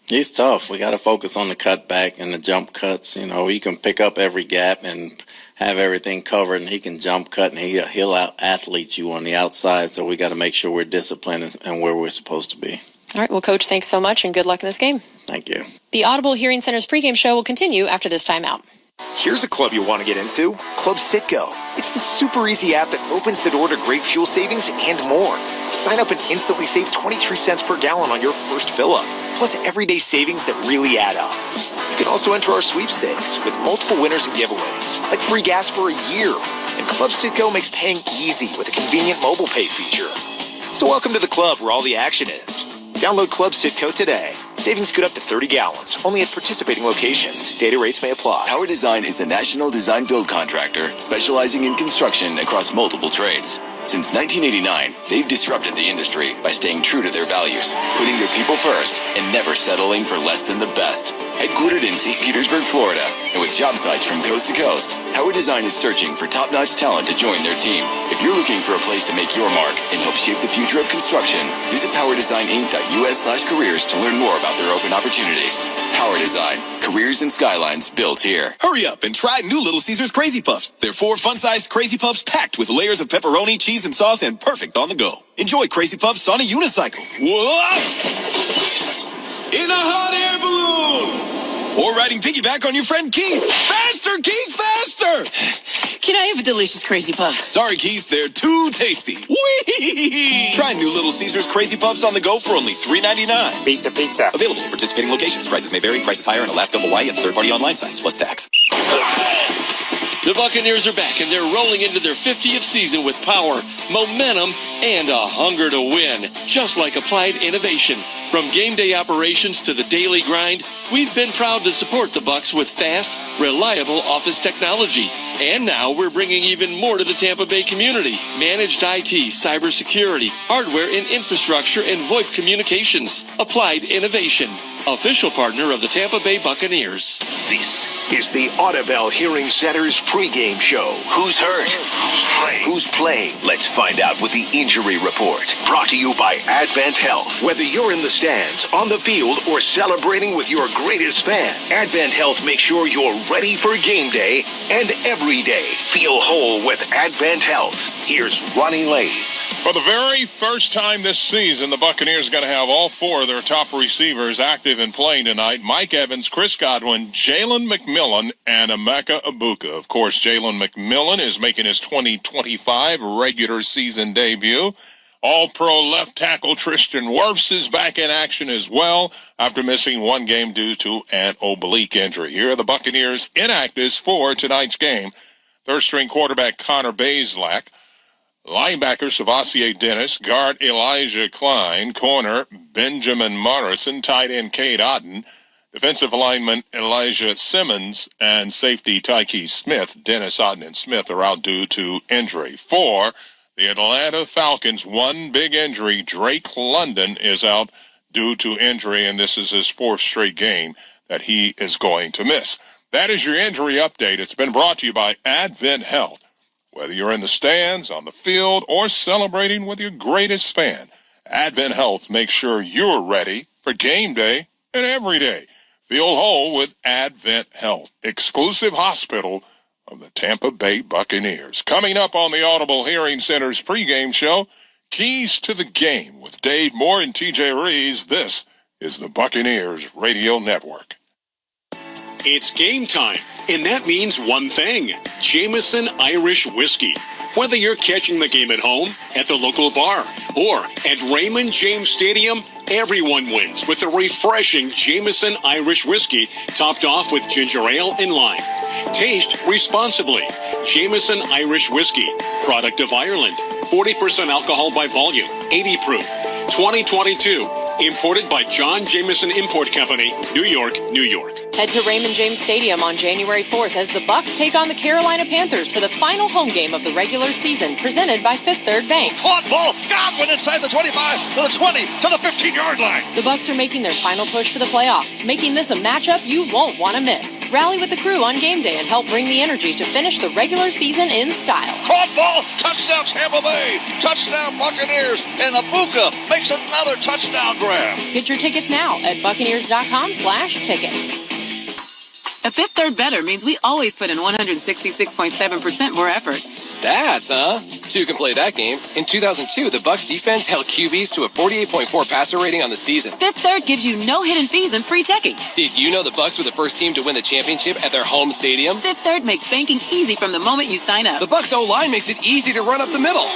He's tough. We got to focus on the cutback and the jump cuts. He can pick up every gap and have everything covered, and he can jump cut, and he'll out-athlete you on the outside. So we got to make sure we're disciplined and where we're supposed to be. All right. Well, Coach, thanks so much, and good luck in this game. Thank you. The Audible Hearing Center's pregame show will continue after this timeout. Here's a club you'll want to get into, Club Citgo. It's the super easy app that opens the door to great fuel savings and more. Sign up and instantly save 23 cents per gallon on your first fill-up, plus everyday savings that really add up. You can also enter our sweepstakes with multiple winners and giveaways, like free gas for a year. And Club Citgo makes paying easy with a convenient mobile pay feature. So welcome to the club where all the action is. Download Club Citgo today. Savings good up to 30 gallons, only at participating locations. Data rates may apply. Power Design is a national design build contractor specializing in construction across multiple trades. Since 1989, they've disrupted the industry by staying true to their values, putting their people first, and never settling for less than the best. Headquartered in St. Petersburg, Florida, and with job sites from coast to coast, Power Design is searching for top-notch talent to join their team. If you're looking for a place to make your mark and help shape the future of construction, visit powerdesigninc.us/careers to learn more about their open opportunities. Power Design. Careers and skylines built here. Hurry up and try new Little Caesars Crazy Puffs. They're 4 fun-sized Crazy Puffs packed with layers of pepperoni, cheese, and sauce, and perfect on the go. Enjoy Crazy Puffs on a unicycle. Whoa! In a hot air balloon! Or riding piggyback on your friend Keith. Faster, Keith, faster! Can I have a delicious Crazy Puff? Sorry, Keith, they're too tasty. Whee! Try new Little Caesars Crazy Puffs on the go for only $3.99. Pizza. Available at participating locations. Prices may vary. Prices higher in Alaska, Hawaii, and third-party online sites, plus tax. The Buccaneers are back, and they're rolling into their 50th season with power, momentum, and a hunger to win, just like Applied Innovation. From game day operations to the daily grind, we've been proud to support the Bucs with fast, reliable office technology. And now we're bringing even more to the Tampa Bay community. Managed IT, cybersecurity, hardware and infrastructure, and VoIP communications. Applied Innovation. Official partner of the Tampa Bay Buccaneers. This is the Audible Hearing Center's pregame show. Who's hurt? Who's playing? Let's find out with the injury report. Brought to you by Advent Health. Whether you're in the stands, on the field, or celebrating with your greatest fan, Advent Health makes sure you're ready for game day and every day. Feel whole with Advent Health. Here's Ronnie Lane. For the very first time this season, the Buccaneers are going to have all 4 of their top receivers active and playing tonight. Mike Evans, Chris Godwin, Jalen McMillan, and Emeka Egbuka. Of course, Jalen McMillan is making his 2025 regular season debut. All-Pro left tackle Tristan Wirfs is back in action as well after missing 1 game due to an oblique injury. Here are the Buccaneers inactives for tonight's game. Third-string quarterback Connor Bazelak, linebacker Savasier Dennis, guard Elijah Klein, corner Benjamin Morrison, tight end Cade Otten, defensive lineman Elijah Simmons, and safety Tykee Smith. Dennis, Otten, and Smith are out due to injury. For the Atlanta Falcons, 1 big injury. Drake London is out due to injury, and this is his 4th straight game that he is going to miss. That is your injury update. It's been brought to you by Advent Health. Whether you're in the stands, on the field, or celebrating with your greatest fan, Advent Health makes sure you're ready for game day and every day. Feel whole with Advent Health, exclusive hospital of the Tampa Bay Buccaneers. Coming up on the Audible Hearing Center's pregame show, Keys to the Game with Dave Moore and TJ Reeves. This is the Buccaneers Radio Network. It's game time, and that means one thing: Jameson Irish Whiskey. Whether you're catching the game at home, at the local bar, or at Raymond James Stadium, everyone wins with the refreshing Jameson Irish Whiskey, topped off with ginger ale and lime. Taste responsibly. Jameson Irish Whiskey, product of Ireland, 40% alcohol by volume, 80 proof, 2022, imported by John Jameson Import Company, New York, New York. Head to Raymond James Stadium on January 4th as the Bucs take on the Carolina Panthers for the final home game of the regular season, presented by Fifth Third Bank. Caught ball, Godwin inside the 25, to the 20, to the 15-yard line. The Bucs are making their final push for the playoffs, making this a matchup you won't want to miss. Rally with the crew on game day and help bring the energy to finish the regular season in style. Caught ball, touchdown Tampa Bay, touchdown Buccaneers, and Egbuka makes another touchdown grab. Get your tickets now at Buccaneers.com/tickets. A Fifth Third better means we always put in 166.7% more effort. Stats, huh? Two can play that game. In 2002, the Bucs defense held QBs to a 48.4 passer rating on the season. Fifth Third gives you no hidden fees and free checking. Did you know the Bucs were the first team to win the championship at their home stadium? Fifth Third makes banking easy from the moment you sign up. The Bucs O-line makes it easy to run up the middle.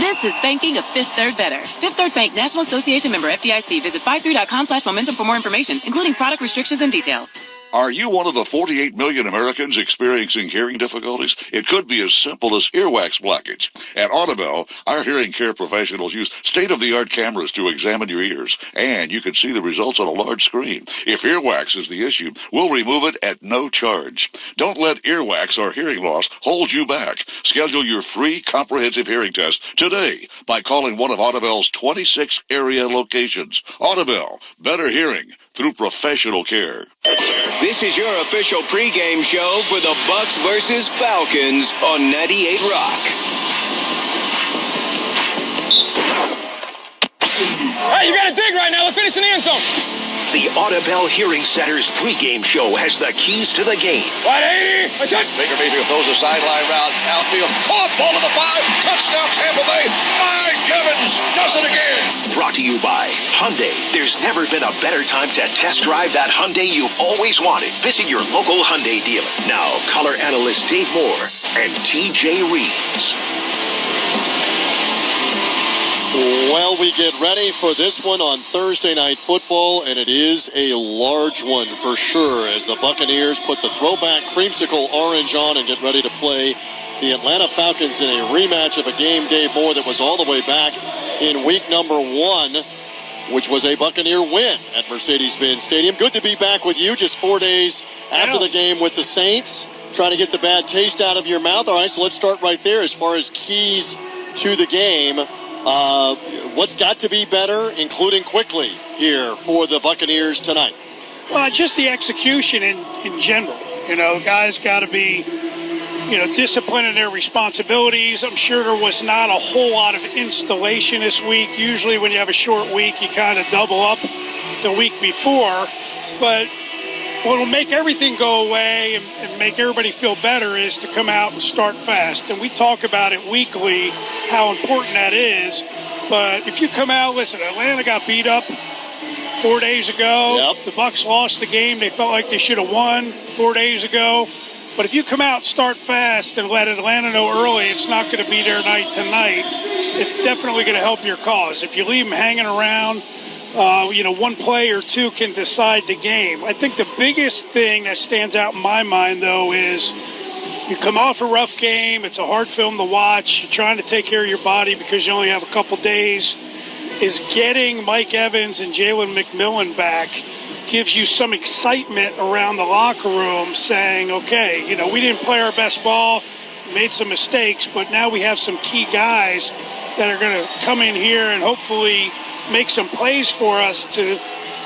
This is banking a Fifth Third better. Fifth Third Bank, National Association member FDIC. Visit 53.com/momentum for more information, including product restrictions and details. Are you one of the 48 million Americans experiencing hearing difficulties? It could be as simple as earwax blockage. At Audibel, our hearing care professionals use state-of-the-art cameras to examine your ears, and you can see the results on a large screen. If earwax is the issue, we'll remove it at no charge. Don't let earwax or hearing loss hold you back. Schedule your free comprehensive hearing test today by calling one of Audibel's 26 area locations. Audibel, better hearing through professional care. This is your official pregame show for the Bucs versus Falcons on 98 Rock. Hey, you got to dig right now. Let's finish in the end zone. The Audibel Hearing Center's pregame show has the keys to the game. 180, Baker Mayfield throws a sideline route, outfield, caught ball to the 5, touchdown Tampa Bay. Mike Evans does it again. Brought to you by Hyundai. There's never been a better time to test drive that Hyundai you've always wanted. Visit your local Hyundai dealer. Now, color analyst Dave Moore and TJ Reeves. Well, we get ready for this one on Thursday Night Football, and it is a large one for sure as the Buccaneers put the throwback creamsicle orange on and get ready to play the Atlanta Falcons in a rematch of a game day more that was all the way back in week number 1, which was a Buccaneer win at Mercedes-Benz Stadium. Good to be back with you just 4 days after the game with the Saints, trying to get the bad taste out of your mouth. All right, so let's start right there as far as keys to the game. What's got to be better, including quickly here for the Buccaneers tonight? Well, just the execution in general. You know, guys got to be, disciplined in their responsibilities. I'm sure there was not a whole lot of installation this week. Usually when you have a short week, you kind of double up the week before. But what will make everything go away and make everybody feel better is to come out and start fast. And we talk about it weekly, how important that is. But if you come out, listen, Atlanta got beat up 4 days ago. Yep. The Bucs lost the game. They felt like they should have won 4 days ago. But if you come out and start fast and let Atlanta know early it's not going to be their night tonight, it's definitely going to help your cause. If you leave them hanging around, one play or two can decide the game. I think the biggest thing that stands out in my mind, though, is you come off a rough game. It's a hard film to watch. You're trying to take care of your body because you only have a couple days. Is getting Mike Evans and Jalen McMillan back gives you some excitement around the locker room saying, okay, we didn't play our best ball, made some mistakes, but now we have some key guys that are going to come in here and hopefully make some plays for us to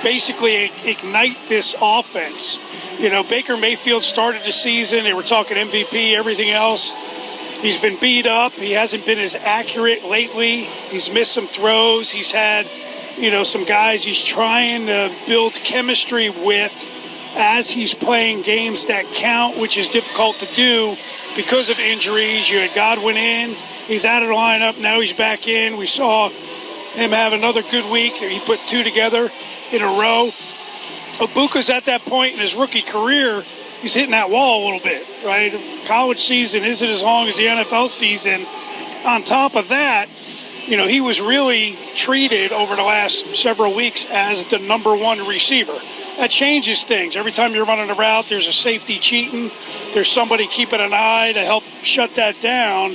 basically ignite this offense. Baker Mayfield started the season. They were talking MVP, everything else. He's been beat up. He hasn't been as accurate lately. He's missed some throws. He's had, some guys he's trying to build chemistry with as he's playing games that count, which is difficult to do because of injuries. You had Godwin in. He's out of the lineup. Now he's back in. We saw him have another good week. He put 2 together in a row. Egbuka's at that point in his rookie career. He's hitting that wall a little bit, right? College season isn't as long as the NFL season. On top of that, he was really treated over the last several weeks as the number 1 receiver. That changes things. Every time you're running a route, there's a safety cheating. There's somebody keeping an eye to help shut that down.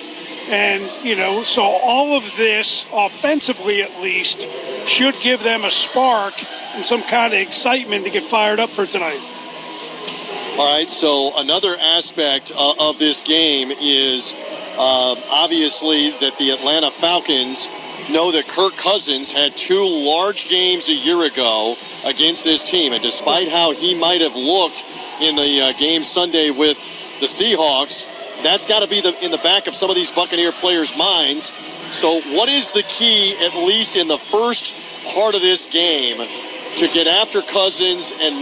And, so all of this, offensively at least, should give them a spark and some kind of excitement to get fired up for tonight. All right, so another aspect of this game is obviously that the Atlanta Falcons know that Kirk Cousins had 2 large games a year ago against this team. And despite how he might have looked in the game Sunday with the Seahawks, that's got to be in the back of some of these Buccaneer players' minds. So what is the key, at least in the first part of this game, to get after Cousins and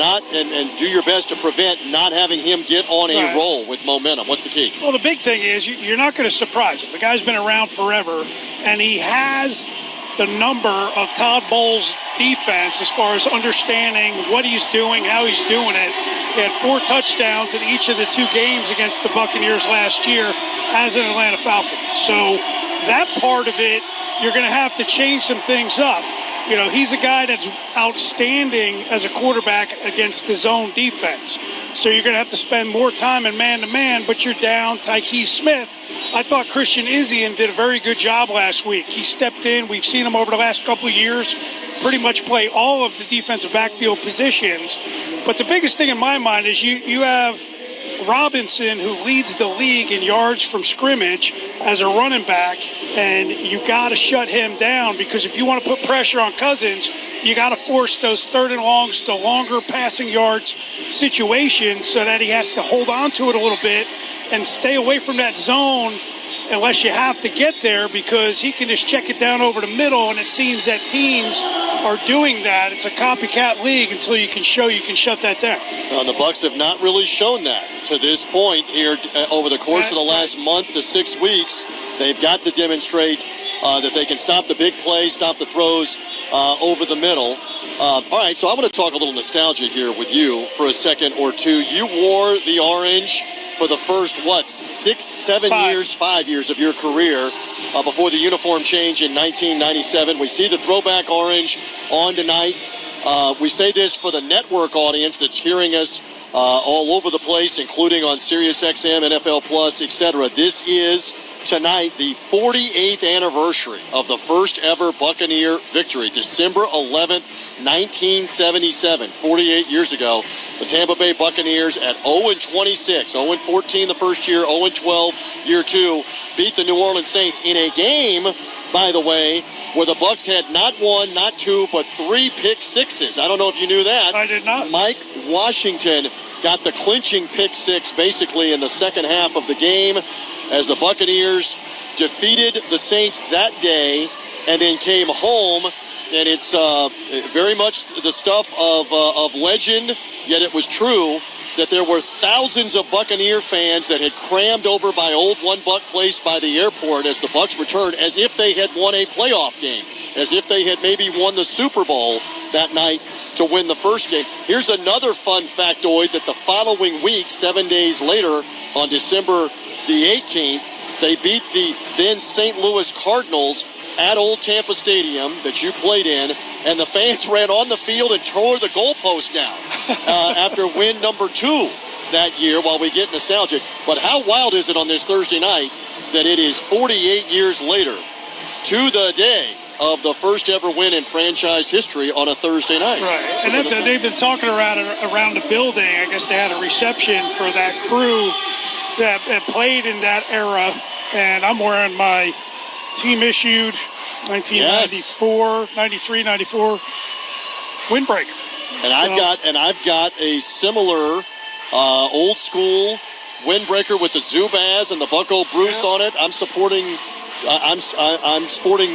do your best to prevent not having him get on a roll with momentum? What's the key? Well, the big thing is you're not going to surprise him. The guy's been around forever, and he has the number of Todd Bowles' defense as far as understanding what he's doing, how he's doing it. He had 4 touchdowns in each of the 2 games against the Buccaneers last year as an Atlanta Falcon. So that part of it, you're going to have to change some things up. You know, he's a guy that's outstanding as a quarterback against the zone defense. So you're going to have to spend more time in man-to-man, but you're down Tykee Smith. I thought Christian Izien did a very good job last week. He stepped in. We've seen him over the last couple of years pretty much play all of the defensive backfield positions. But the biggest thing in my mind is you have Robinson, who leads the league in yards from scrimmage as a running back, and you got to shut him down, because if you want to put pressure on Cousins, you got to force those 3rd and longs to longer passing yards situations so that he has to hold on to it a little bit and stay away from that zone unless you have to get there, because he can just check it down over the middle, and it seems that teams are doing that. It's a copycat league until you can show you can shut that down. The Bucs have not really shown that to this point here over the course of the last month to 6 weeks. They've got to demonstrate that they can stop the big plays, stop the throws over the middle. All right, so I'm going to talk a little nostalgia here with you for a second or two. You wore the orange for the first, 5 years of your career before the uniform change in 1997. We see the throwback orange on tonight. We say this for the network audience that's hearing us all over the place, including on SiriusXM, NFL Plus, etc. This is tonight the 48th anniversary of the first ever Buccaneer victory, December 11th, 1977, 48 years ago. The Tampa Bay Buccaneers at 0-26, 0-14 the first year, 0-12 year 2, beat the New Orleans Saints in a game, by the way, where the Bucs had not 1, not 2, but 3 pick sixes. I don't know if you knew that. I did not. Mike Washington got the clinching pick 6 basically in the second half of the game as the Buccaneers defeated the Saints that day and then came home. And it's very much the stuff of legend, yet it was true that there were thousands of Buccaneer fans that had crammed over by Old One Buck Place by the airport as the Bucs returned, as if they had won a playoff game, as if they had maybe won the Super Bowl that night to win the first game. Here's another fun factoid that the following week, 7 days later, on December the 18th, they beat the then St. Louis Cardinals at Old Tampa Stadium that you played in, and the fans ran on the field and tore the goalpost down after win number 2 that year while we get nostalgic. But how wild is it on this Thursday night that it is 48 years later to the day of the first ever win in franchise history on a Thursday night? Right, and that's they've been talking around the building. I guess they had a reception for that crew that played in that era, and I'm wearing my team-issued 1994, 93, 94 windbreaker. And I've got a similar old school windbreaker with the Zubaz and the Bucko Bruce on it. I'm sporting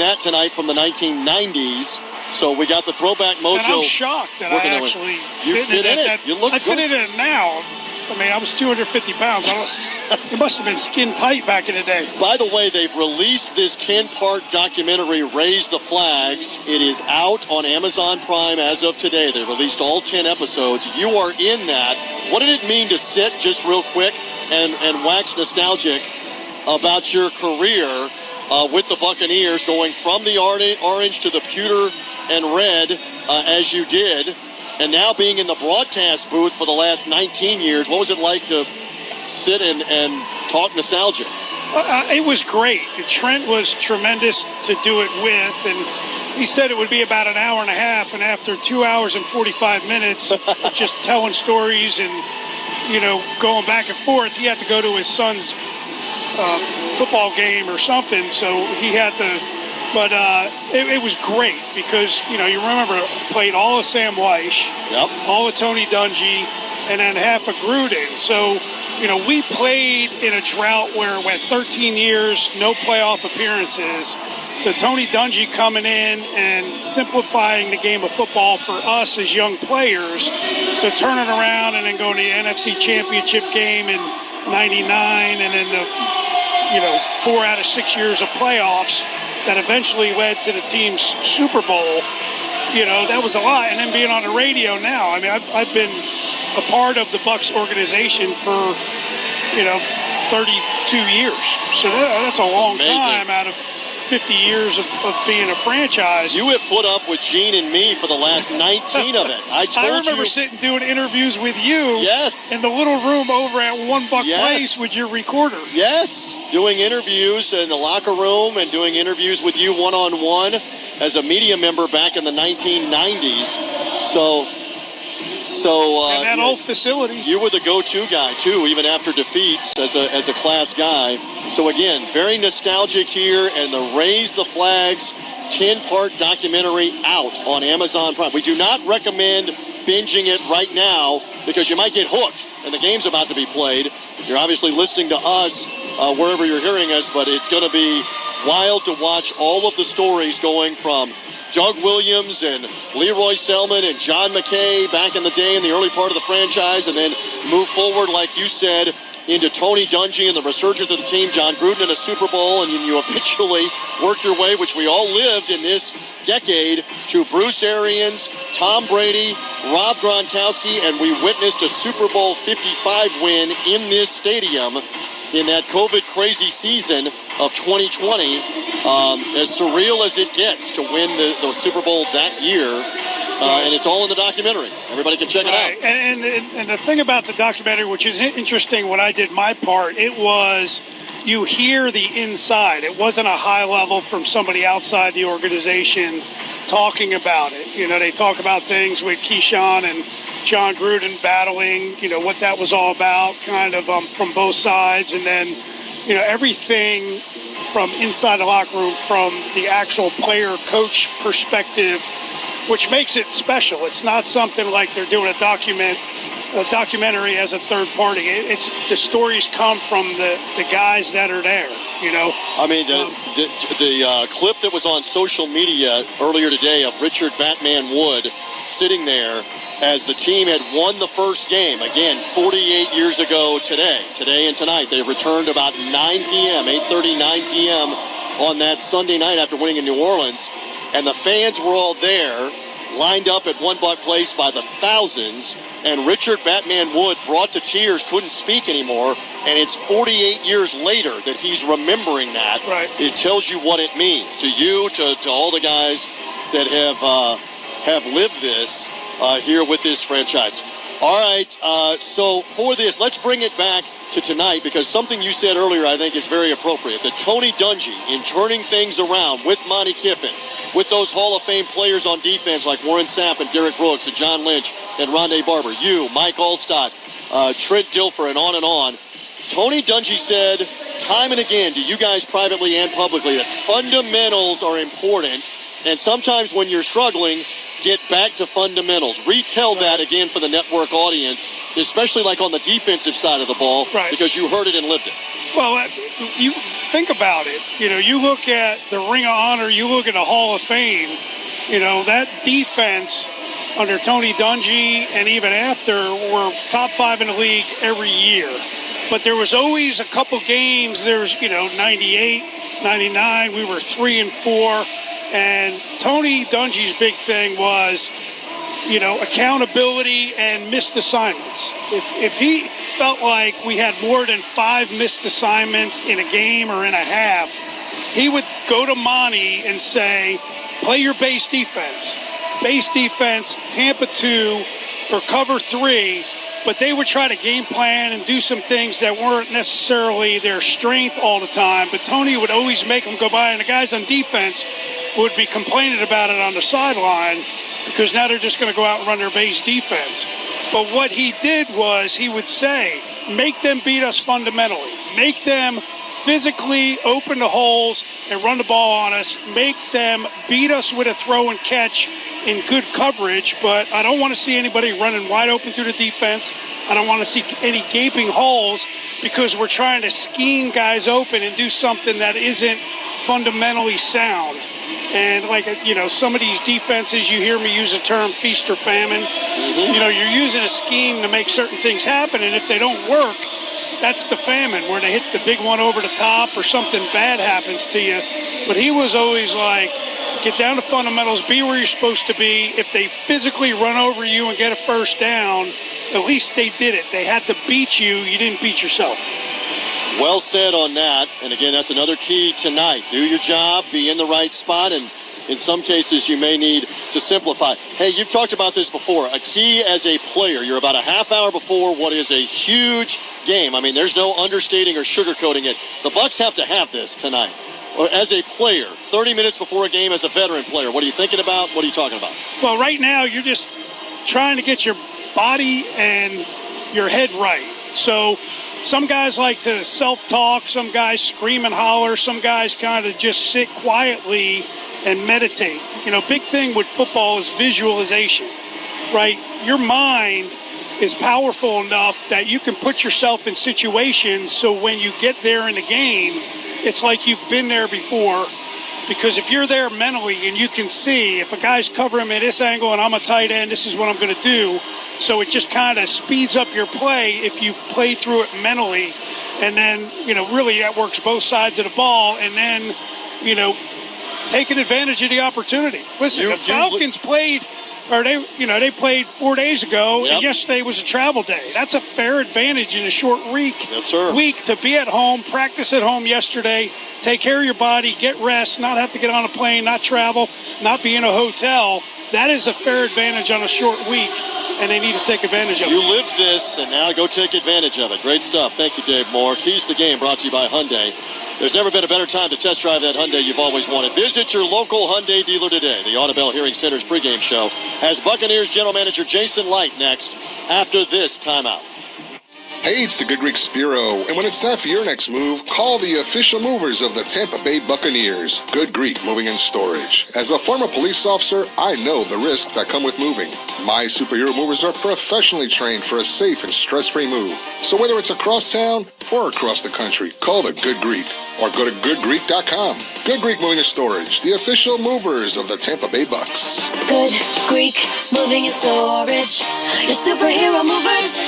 that tonight from the 1990s. So we got the throwback mojo. And I'm shocked that I actually fit in it. You look I good. fit in it now. I mean, I was 250 pounds. It must have been skin tight back in the day. By the way, they've released this 10-part documentary, Raise the Flags. It is out on Amazon Prime as of today. They released all 10 episodes. You are in that. What did it mean to sit just real quick and wax nostalgic about your career with the Buccaneers, going from the orange to the pewter and red as you did, and now being in the broadcast booth for the last 19 years? What was it like to sit and talk nostalgia? It was great. Trent was tremendous to do it with, and he said it would be about an hour and a half, and after 2 hours and 45 minutes of just telling stories and going back and forth. He had to go to his son's football game or something, so he had to. But it was great because, you remember, played all of Sam Weish, all of Tony Dungy, and then half of Gruden. So, we played in a drought where it went 13 years, no playoff appearances, to Tony Dungy coming in and simplifying the game of football for us as young players to turn it around and then go to the NFC Championship game in 99 and then the, 4 out of 6 years of playoffs that eventually led to the team's Super Bowl. That was a lot. And then being on the radio now, I mean, I've been a part of the Bucs organization for, 32 years. So that's a long time out of 50 years of being a franchise. You have put up with Gene and me for the last 19 of it. I remember sitting doing interviews with you. Yes. In the little room over at One Buck Place with your recorder. Yes. Doing interviews in the locker room and doing interviews with you one-on-one as a media member back in the 1990s. So in that old facility. You were the go-to guy, too, even after defeats as a class guy. So, again, very nostalgic here, and the Raise the Flags 10-part documentary out on Amazon Prime. We do not recommend binging it right now because you might get hooked, and the game's about to be played. You're obviously listening to us wherever you're hearing us, but it's going to be wild to watch all of the stories going from Doug Williams and Leroy Selman and John McKay back in the day in the early part of the franchise, and then move forward, like you said, into Tony Dungy and the resurgence of the team, John Gruden in a Super Bowl, and you eventually work your way, which we all lived in this decade, to Bruce Arians, Tom Brady, Rob Gronkowski, and we witnessed a Super Bowl 55 win in this stadium in that COVID-crazy season of 2020, as surreal as it gets to win the Super Bowl that year. And it's all in the documentary. Everybody can check it out. And the thing about the documentary, which is interesting when I did my part, it was you hear the inside. It wasn't a high level from somebody outside the organization talking about it. They talk about things with Keyshawn and John Gruden battling, what that was all about, kind of from both sides. And then, everything from inside the locker room, from the actual player-coach perspective, which makes it special. It's not something like they're doing a documentary as a third party. It's the stories come from the guys that are there, I mean, the clip that was on social media earlier today of Richard Batman Wood sitting there as the team had won the first game, again, 48 years ago today and tonight. They returned about 9 p.m., 8:30, 9 p.m. on that Sunday night after winning in New Orleans. And the fans were all there, lined up at One Buck Place by the thousands. And Richard Batman Wood, brought to tears, couldn't speak anymore. And it's 48 years later that he's remembering that. Right. It tells you what it means to you, to all the guys that have lived this here with this franchise. All right, so for this, let's bring it back to tonight, because something you said earlier I think is very appropriate. That Tony Dungy, in turning things around with Monty Kiffin, with those Hall of Fame players on defense like Warren Sapp and Derek Brooks and John Lynch and Rondé Barber, you, Mike Allstott, Trent Dilfer, and on, Tony Dungy said time and again to you guys privately and publicly that fundamentals are important, and sometimes when you're struggling, get back to fundamentals. Retell that again for the network audience, especially like on the defensive side of the ball, because you heard it and lived it. Well, you think about it. You look at the Ring of Honor, you look at the Hall of Fame, that defense under Tony Dungy and even after were top 5 in the league every year. But there was always a couple games. There was, 98, 99, we were 3-4. And Tony Dungy's big thing was, accountability and missed assignments. If he felt like we had more than 5 missed assignments in a game or in a half, he would go to Monty and say, play your base defense. Base defense, Tampa 2 or cover 3, but they would try to game plan and do some things that weren't necessarily their strength all the time. But Tony would always make them go by, and the guys on defense would be complaining about it on the sideline because now they're just going to go out and run their base defense. But what he did was he would say, make them beat us fundamentally. Make them physically open the holes and run the ball on us. Make them beat us with a throw and catch in good coverage. But I don't want to see anybody running wide open through the defense. I don't want to see any gaping holes because we're trying to scheme guys open and do something that isn't fundamentally sound. And some of these defenses, you hear me use the term feast or famine. Mm-hmm. You're using a scheme to make certain things happen, and if they don't work, that's the famine, where they hit the big one over the top or something bad happens to you. But he was always like, get down to fundamentals, be where you're supposed to be. If they physically run over you and get a first down, at least they did it. They had to beat you. You didn't beat yourself. Well said on that. And again, that's another key tonight. Do your job, be in the right spot, and in some cases you may need to simplify. Hey, you've talked about this before. A key as a player, you're about a half hour before what is a huge game. I mean, there's no understating or sugarcoating it. The Bucs have to have this tonight. Or as a player, 30 minutes before a game as a veteran player, what are you thinking about? What are you talking about? Well, right now you're just trying to get your body and your head right. So some guys like to self-talk, some guys scream and holler, some guys kind of just sit quietly and meditate. Big thing with football is visualization, right? Your mind is powerful enough that you can put yourself in situations so when you get there in the game, it's like you've been there before. Because if you're there mentally and you can see if a guy's covering me at this angle and I'm a tight end, this is what I'm going to do. So it just kind of speeds up your play if you've played through it mentally. And then, really that works both sides of the ball. And then, taking advantage of the opportunity. Listen, the Falcons played, or they played 4 days ago, and yesterday was a travel day. That's a fair advantage in a short week. Yes, sir. Week to be at home, practice at home yesterday, take care of your body, get rest, not have to get on a plane, not travel, not be in a hotel. That is a fair advantage on a short week, and they need to take advantage of it. You lived this, and now go take advantage of it. Great stuff. Thank you, Dave Moore. Keys to the Game brought to you by Hyundai. There's never been a better time to test drive that Hyundai you've always wanted. Visit your local Hyundai dealer today. The Audubell Hearing Center's pregame show has Buccaneers General Manager Jason Light next after this timeout. Hey, it's the Good Greek Spiro, and when it's time for your next move, call the official movers of the Tampa Bay Buccaneers, Good Greek Moving and Storage. As a former police officer, I know the risks that come with moving. My superhero movers are professionally trained for a safe and stress-free move. So whether it's across town or across the country, call the Good Greek or go to goodgreek.com. Good Greek Moving and Storage, the official movers of the Tampa Bay Bucs. Good Greek Moving and Storage, your superhero movers.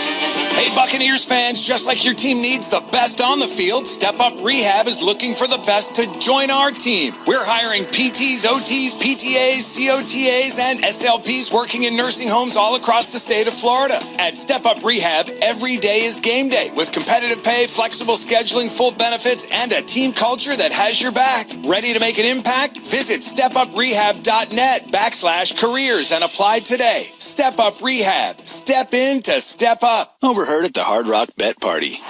Hey, Buccaneers fans, just like your team needs the best on the field, Step Up Rehab is looking for the best to join our team. We're hiring PTs, OTs, PTAs, COTAs, and SLPs working in nursing homes all across the state of Florida. At Step Up Rehab, every day is game day with competitive pay, flexible scheduling, full benefits, and a team culture that has your back. Ready to make an impact? Visit stepuprehab.net/careers and apply today. Step Up Rehab. Step in to step up. Overheard at the Hard Rock Bet Party.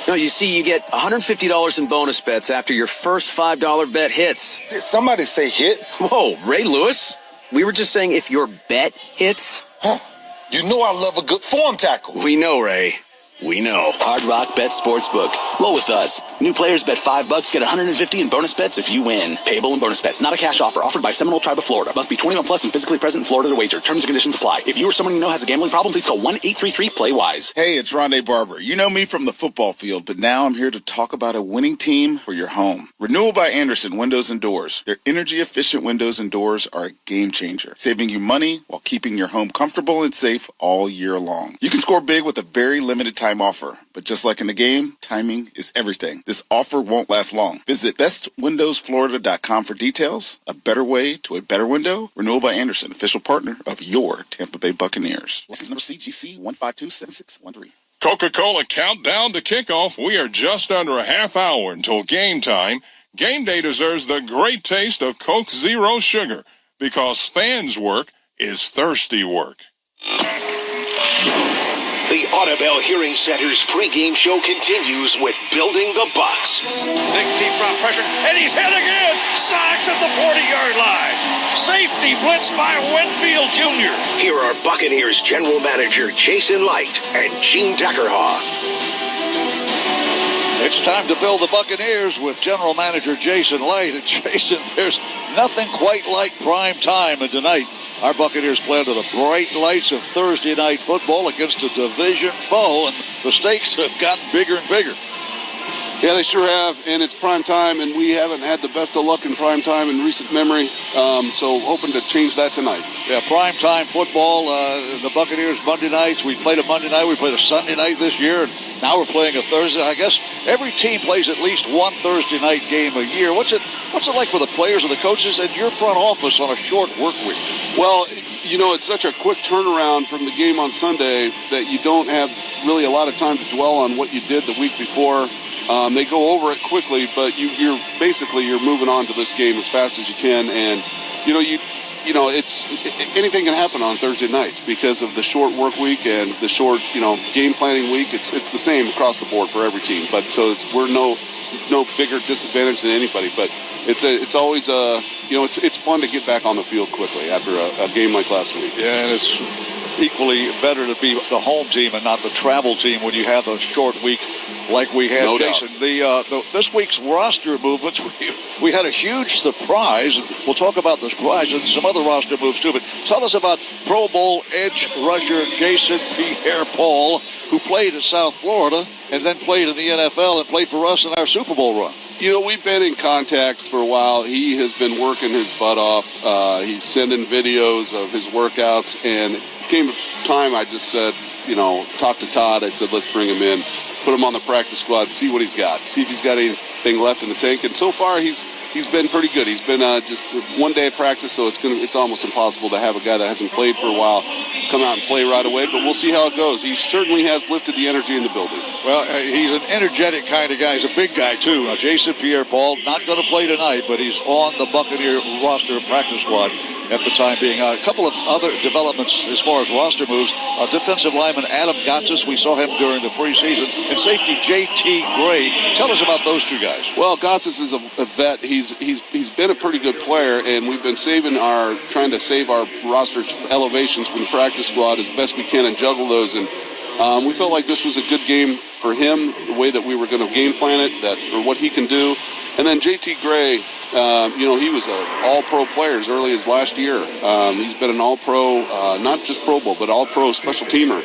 No, you see, you get $150 in bonus bets after your first $5 bet hits. Did somebody say hit? Whoa, Ray Lewis? We were just saying if your bet hits. Huh. You know I love a good form tackle. We know, Ray. We know. Hard Rock Bet Sportsbook. Roll with us. New players bet $5, get $150 in bonus bets if you win. Payable in bonus bets. Not a cash offer. Offered by Seminole Tribe of Florida. Must be 21 plus and physically present in Florida to wager. Terms and conditions apply. If you or someone you know has a gambling problem, please call 1-833-PLAY-WISE. Hey, it's Rondé Barber. You know me from the football field, but now I'm here to talk about a winning team for your home. Renewal by Andersen Windows and Doors. Their energy-efficient windows and doors are a game changer, saving you money while keeping your home comfortable and safe all year long. You can score big with a very limited time offer, but just like in the game, timing is everything. This offer won't last long. Visit bestwindowsflorida.com for details. A better way to a better window. Renewal by Andersen, official partner of your Tampa Bay Buccaneers. License number CGC 1527613. Coca-Cola countdown to kickoff. We are just under a half hour until game time. Game day deserves the great taste of Coke Zero Sugar because fans' work is thirsty work. The Auto Audubell Hearing Center's pregame show continues with Building the Bucs. Big deep drop pressure, and he's hit again. Sacks at the 40-yard line. Safety blitz by Winfield Jr. Here are Buccaneers General Manager Jason Licht and Gene Deckerhoff. It's time to build the Buccaneers with General Manager Jason Licht. And Jason, there's nothing quite like prime time. And tonight, our Buccaneers play under the bright lights of Thursday night football against a division foe, and the stakes have gotten bigger and bigger. Yeah, they sure have, and it's prime time, and we haven't had the best of luck in prime time in recent memory, so hoping to change that tonight. Yeah, prime time football, the Buccaneers Monday nights. We played a Monday night, we played a Sunday night this year, and now we're playing a Thursday. I guess every team plays at least one Thursday night game a year. What's it like for the players and the coaches and your front office on a short work week? Well, you know, it's such a quick turnaround from the game on Sunday that you don't have really a lot of time to dwell on what you did the week before. They go over it quickly, but you're moving on to this game as fast as you can, and it's anything can happen on Thursday nights because of the short work week and the short game planning week. It's the same across the board for every team, but so we're no bigger disadvantage than anybody. But it's always it's fun to get back on the field quickly after a game like last week. Yeah, and it's equally better to be the home team and not the travel team when you have a short week like we had. No Jason, this week's roster movements, we had a huge surprise. We'll talk about the surprise and some other roster moves too, but tell us about Pro Bowl edge rusher Jason Pierre-Paul, who played at South Florida and then played in the NFL and played for us in our Super Bowl run. You know, we've been in contact for a while. He has been working his butt off. He's sending videos of his workouts, and came a time I just said, talk to Todd. I said, let's bring him in, put him on the practice squad, see what he's got, see if he's got anything left in the tank. And so far, he's been pretty good. He's been just one day of practice, so it's almost impossible to have a guy that hasn't played for a while come out and play right away. But we'll see how it goes. He certainly has lifted the energy in the building. Well, he's an energetic kind of guy. He's a big guy, too. Now, Jason Pierre-Paul, not going to play tonight, but he's on the Buccaneer roster practice squad at the time being. A couple of other developments as far as roster moves. Defensive lineman Adam Gotsis, we saw him during the preseason, and safety J.T. Gray. Tell us about those two guys. Well, Gotsis is a vet. He's been a pretty good player, and we've been trying to save our roster elevations from the practice squad as best we can and juggle those. And we felt like this was a good game for him, the way that we were going to game plan it, that for what he can do. And then J.T. Gray, he was an all-pro player as early as last year. He's been an all-pro, not just Pro Bowl, but all-pro special teamer.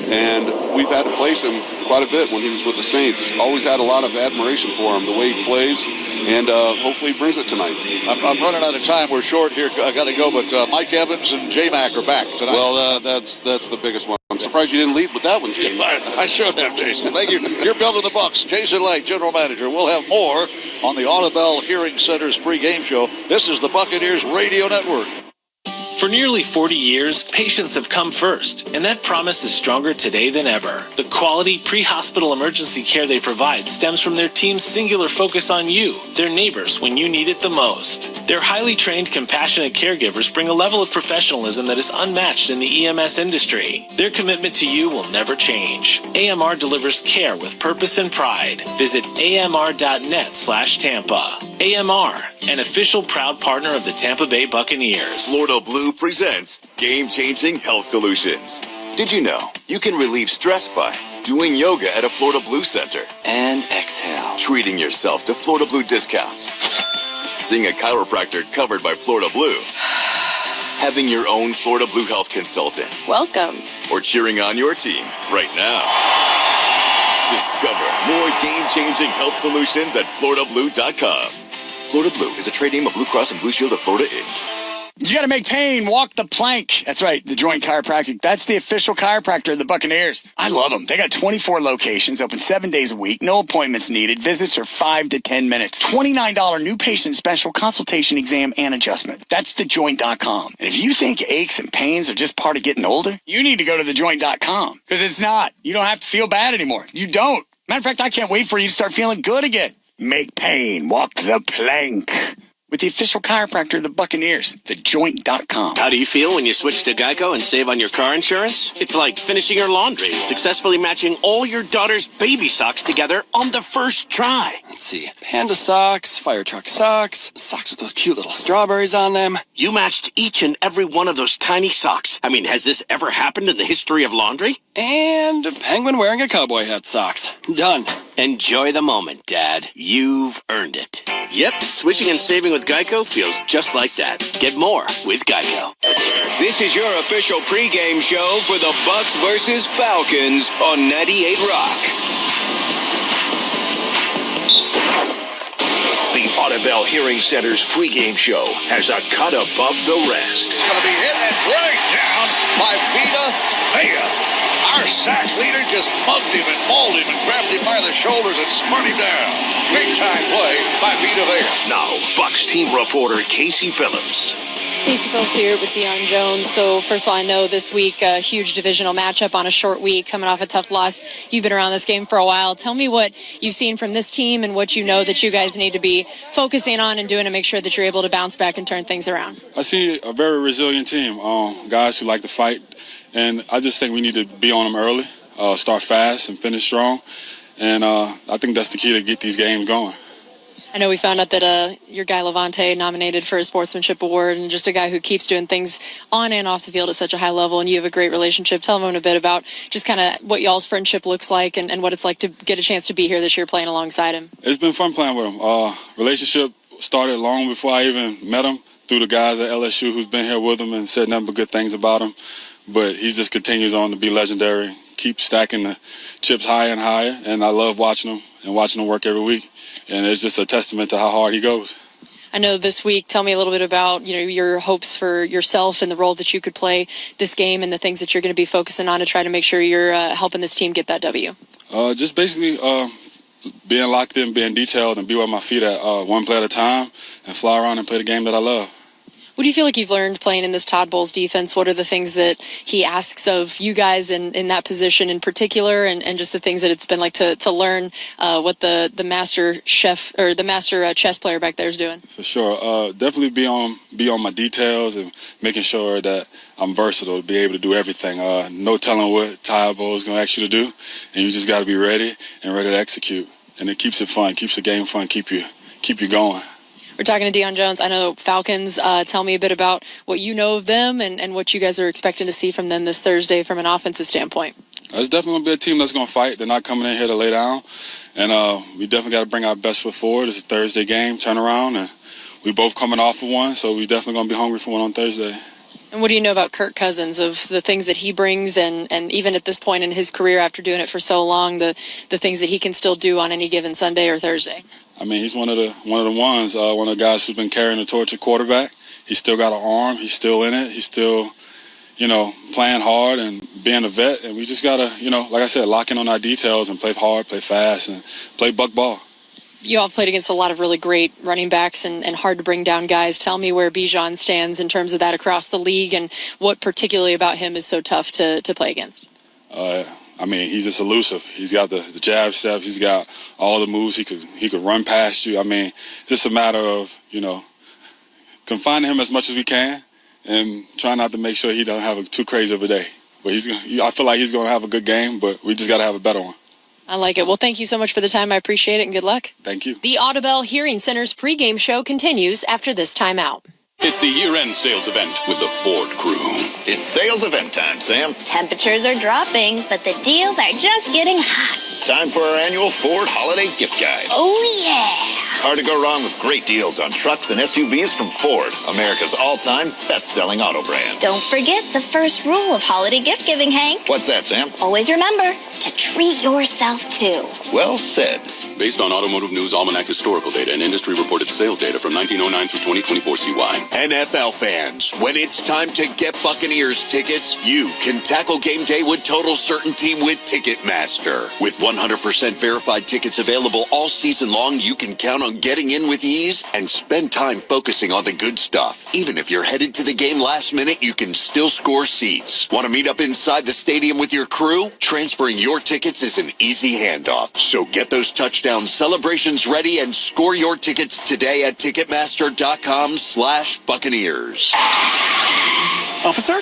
And we've had to place him quite a bit when he was with the Saints. Always had a lot of admiration for him, the way he plays, and hopefully he brings it tonight. I'm running out of time. We're short here. I got to go, but Mike Evans and J-Mac are back tonight. Well, that's the biggest one. I'm surprised you didn't lead with that one, Jim. I should have, Jason. Thank you. You're building the Bucs. Jason Licht, General Manager. We'll have more on the Audubell Hearing Center's pregame show. This is the Buccaneers Radio Network. For nearly 40 years, patients have come first, and that promise is stronger today than ever. The quality pre-hospital emergency care they provide stems from their team's singular focus on you, their neighbors, when you need it the most. Their highly trained, compassionate caregivers bring a level of professionalism that is unmatched in the EMS industry. Their commitment to you will never change. AMR delivers care with purpose and pride. Visit amr.net/Tampa. AMR, an official proud partner of the Tampa Bay Buccaneers. Florida Blue presents Game-Changing Health Solutions. Did you know you can relieve stress by doing yoga at a Florida Blue center? And exhale. Treating yourself to Florida Blue discounts. Seeing a chiropractor covered by Florida Blue. Having your own Florida Blue health consultant. Welcome. Or cheering on your team right now. Discover more game-changing health solutions at FloridaBlue.com. Florida Blue is a trade name of Blue Cross and Blue Shield of Florida, Inc. You got to make pain, walk the plank. That's right, The Joint Chiropractic. That's the official chiropractor of the Buccaneers. I love them. They got 24 locations, open 7 days a week, no appointments needed. Visits are 5 to 10 minutes. $29 new patient special consultation, exam, and adjustment. That's thejoint.com. And if you think aches and pains are just part of getting older, you need to go to thejoint.com, because it's not. You don't have to feel bad anymore. You don't. Matter of fact, I can't wait for you to start feeling good again. Make pain, walk the plank. with the official chiropractor of the Buccaneers, thejoint.com. How do you feel when you switch to Geico and save on your car insurance? It's like finishing your laundry and successfully matching all your daughter's baby socks together on the first try. Let's see. Panda socks, fire truck socks, socks with those cute little strawberries on them. You matched each and every one of those tiny socks. I mean, has this ever happened in the history of laundry? And a penguin wearing a cowboy hat socks. Done. Enjoy the moment, Dad. You've earned it. Yep, switching and saving with Geico feels just like that. Get more with Geico. This is your official pregame show for the Bucs versus Falcons on 98 Rock. The Audubell Hearing Center's pregame show has a cut above the rest. It's going to be hit and right down by Vega. Our sack leader just mugged him and mauled him and grabbed him by the shoulders and spun him down. Big time play by Vita Vega. Now, Bucs team reporter Casey Phillips. Casey Phillips here with Deion Jones. So first of all, I know this week a huge divisional matchup on a short week, coming off a tough loss. You've been around this game for a while. Tell me what you've seen from this team and what you know that you guys need to be focusing on and doing to make sure that you're able to bounce back and turn things around. I see a very resilient team, guys who like to fight. And I just think we need to be on them early, start fast and finish strong. And I think that's the key to get these games going. I know we found out that your guy Levante nominated for a sportsmanship award, and just a guy who keeps doing things on and off the field at such a high level, and you have a great relationship. Tell everyone a bit about just kind of what y'all's friendship looks like and what it's like to get a chance to be here this year playing alongside him. It's been fun playing with him. Relationship started long before I even met him, through the guys at LSU who's been here with him and said nothing but good things about him. But he just continues on to be legendary, keep stacking the chips higher and higher, and I love watching him and watching him work every week. And it's just a testament to how hard he goes. I know this week, tell me a little bit about your hopes for yourself and the role that you could play this game and the things that you're going to be focusing on to try to make sure you're helping this team get that W. Just basically being locked in, being detailed, and be where my feet at one play at a time and fly around and play the game that I love. What do you feel like you've learned playing in this Todd Bowles defense? What are the things that he asks of you guys in that position in particular, and just the things that it's been like to learn what the master chef or the master chess player back there is doing? For sure. Definitely be on my details and making sure that I'm versatile to be able to do everything. No telling what Todd Bowles is going to ask you to do, and you just got to be ready and ready to execute. And it keeps it fun, keeps the game fun, keep you going. We're talking to Deion Jones. I know Falcons. Tell me a bit about what you know of them and what you guys are expecting to see from them this Thursday from an offensive standpoint. It's definitely going to be a team that's going to fight. They're not coming in here to lay down. And we definitely got to bring our best foot forward. It's a Thursday game, turn around, and we both coming off of one, so we definitely going to be hungry for one on Thursday. And what do you know about Kirk Cousins, of the things that he brings and even at this point in his career after doing it for so long, the things that he can still do on any given Sunday or Thursday? I mean, he's one of the ones, one of the guys who's been carrying the torch at quarterback. He's still got an arm. He's still in it. He's still, playing hard and being a vet. And we just got to, like I said, lock in on our details and play hard, play fast, and play buck ball. You all played against a lot of really great running backs and hard to bring down guys. Tell me where Bijan stands in terms of that across the league and what particularly about him is so tough to play against. I mean, he's just elusive. He's got the jab step. He's got all the moves. He could run past you. I mean, just a matter of, confining him as much as we can and trying not to make sure he doesn't have too crazy of a day. But I feel like he's going to have a good game, but we just got to have a better one. I like it. Well, thank you so much for the time. I appreciate it, and good luck. Thank you. The Audubell Hearing Center's pregame show continues after this timeout. It's the year-end sales event with the Ford crew. It's sales event time, Sam. Temperatures are dropping, but the deals are just getting hot. Time for our annual Ford Holiday Gift Guide. Oh, yeah. Hard to go wrong with great deals on trucks and SUVs from Ford, America's all-time best-selling auto brand. Don't forget the first rule of holiday gift giving, Hank. What's that, Sam? Always remember to treat yourself, too. Well said. Based on Automotive News Almanac historical data and industry-reported sales data from 1909 through 2024 CY. NFL fans, when it's time to get Buccaneers tickets, you can tackle game day with total certainty with Ticketmaster. With 100% verified tickets available all season long, you can count on from getting in with ease and spend time focusing on the good stuff. Even if you're headed to the game last minute, you can still score seats. Want to meet up inside the stadium with your crew? Transferring your tickets is an easy handoff. So get those touchdown celebrations ready and score your tickets today at Ticketmaster.com/Buccaneers. Officer,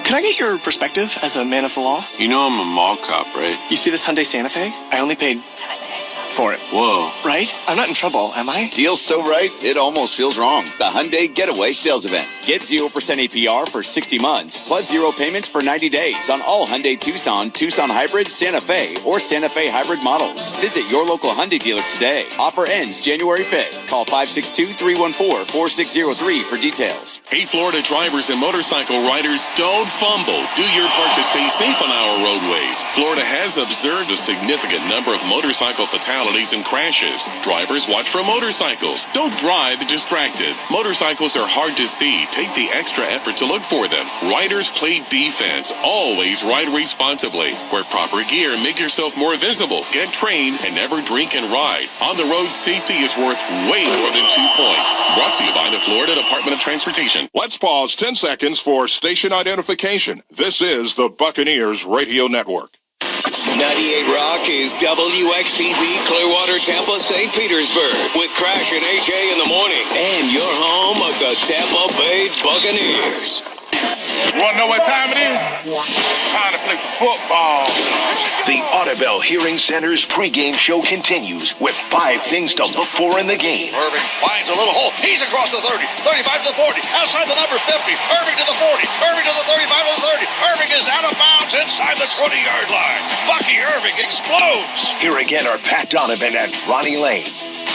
can I get your perspective as a man of the law? You know I'm a mall cop, right? You see this Hyundai Santa Fe? I only paid for it. Whoa. Right? I'm not in trouble, am I? Deal's so right, it almost feels wrong. The Hyundai Getaway Sales Event. Get 0% APR for 60 months, plus 0 payments for 90 days on all Hyundai Tucson, Tucson Hybrid, Santa Fe, or Santa Fe Hybrid models. Visit your local Hyundai dealer today. Offer ends January 5th. Call 562-314-4603 for details. Hey, Florida drivers and motorcycle riders, don't fumble. Do your part to stay safe on our roadways. Florida has observed a significant number of motorcycle fatalities and crashes. Drivers, watch for motorcycles. Don't drive distracted. Motorcycles are hard to see. Take the extra effort to look for them. Riders, play defense. Always ride responsibly. Wear proper gear. Make yourself more visible. Get trained and never drink and ride. On the road, safety is worth way more than 2 points. Brought to you by the Florida Department of Transportation. Let's pause 10 seconds for station identification. This is the Buccaneers Radio Network. 98 Rock is WXTV Clearwater, Tampa, St. Petersburg with Crash and AJ in the morning. And your home of the Tampa Bay Buccaneers. You want to know what time it is? Time to play some football. The Audubell Hearing Center's pregame show continues with 5 things to look for in the game. Irving finds a little hole. He's across the 30, 35 to the 40, outside the number 50. Irving to the 40, Irving to the 35 to the 30. Irving is out of bounds inside the 20-yard line. Bucky Irving explodes. Here again are Pat Donovan and Ronnie Lane.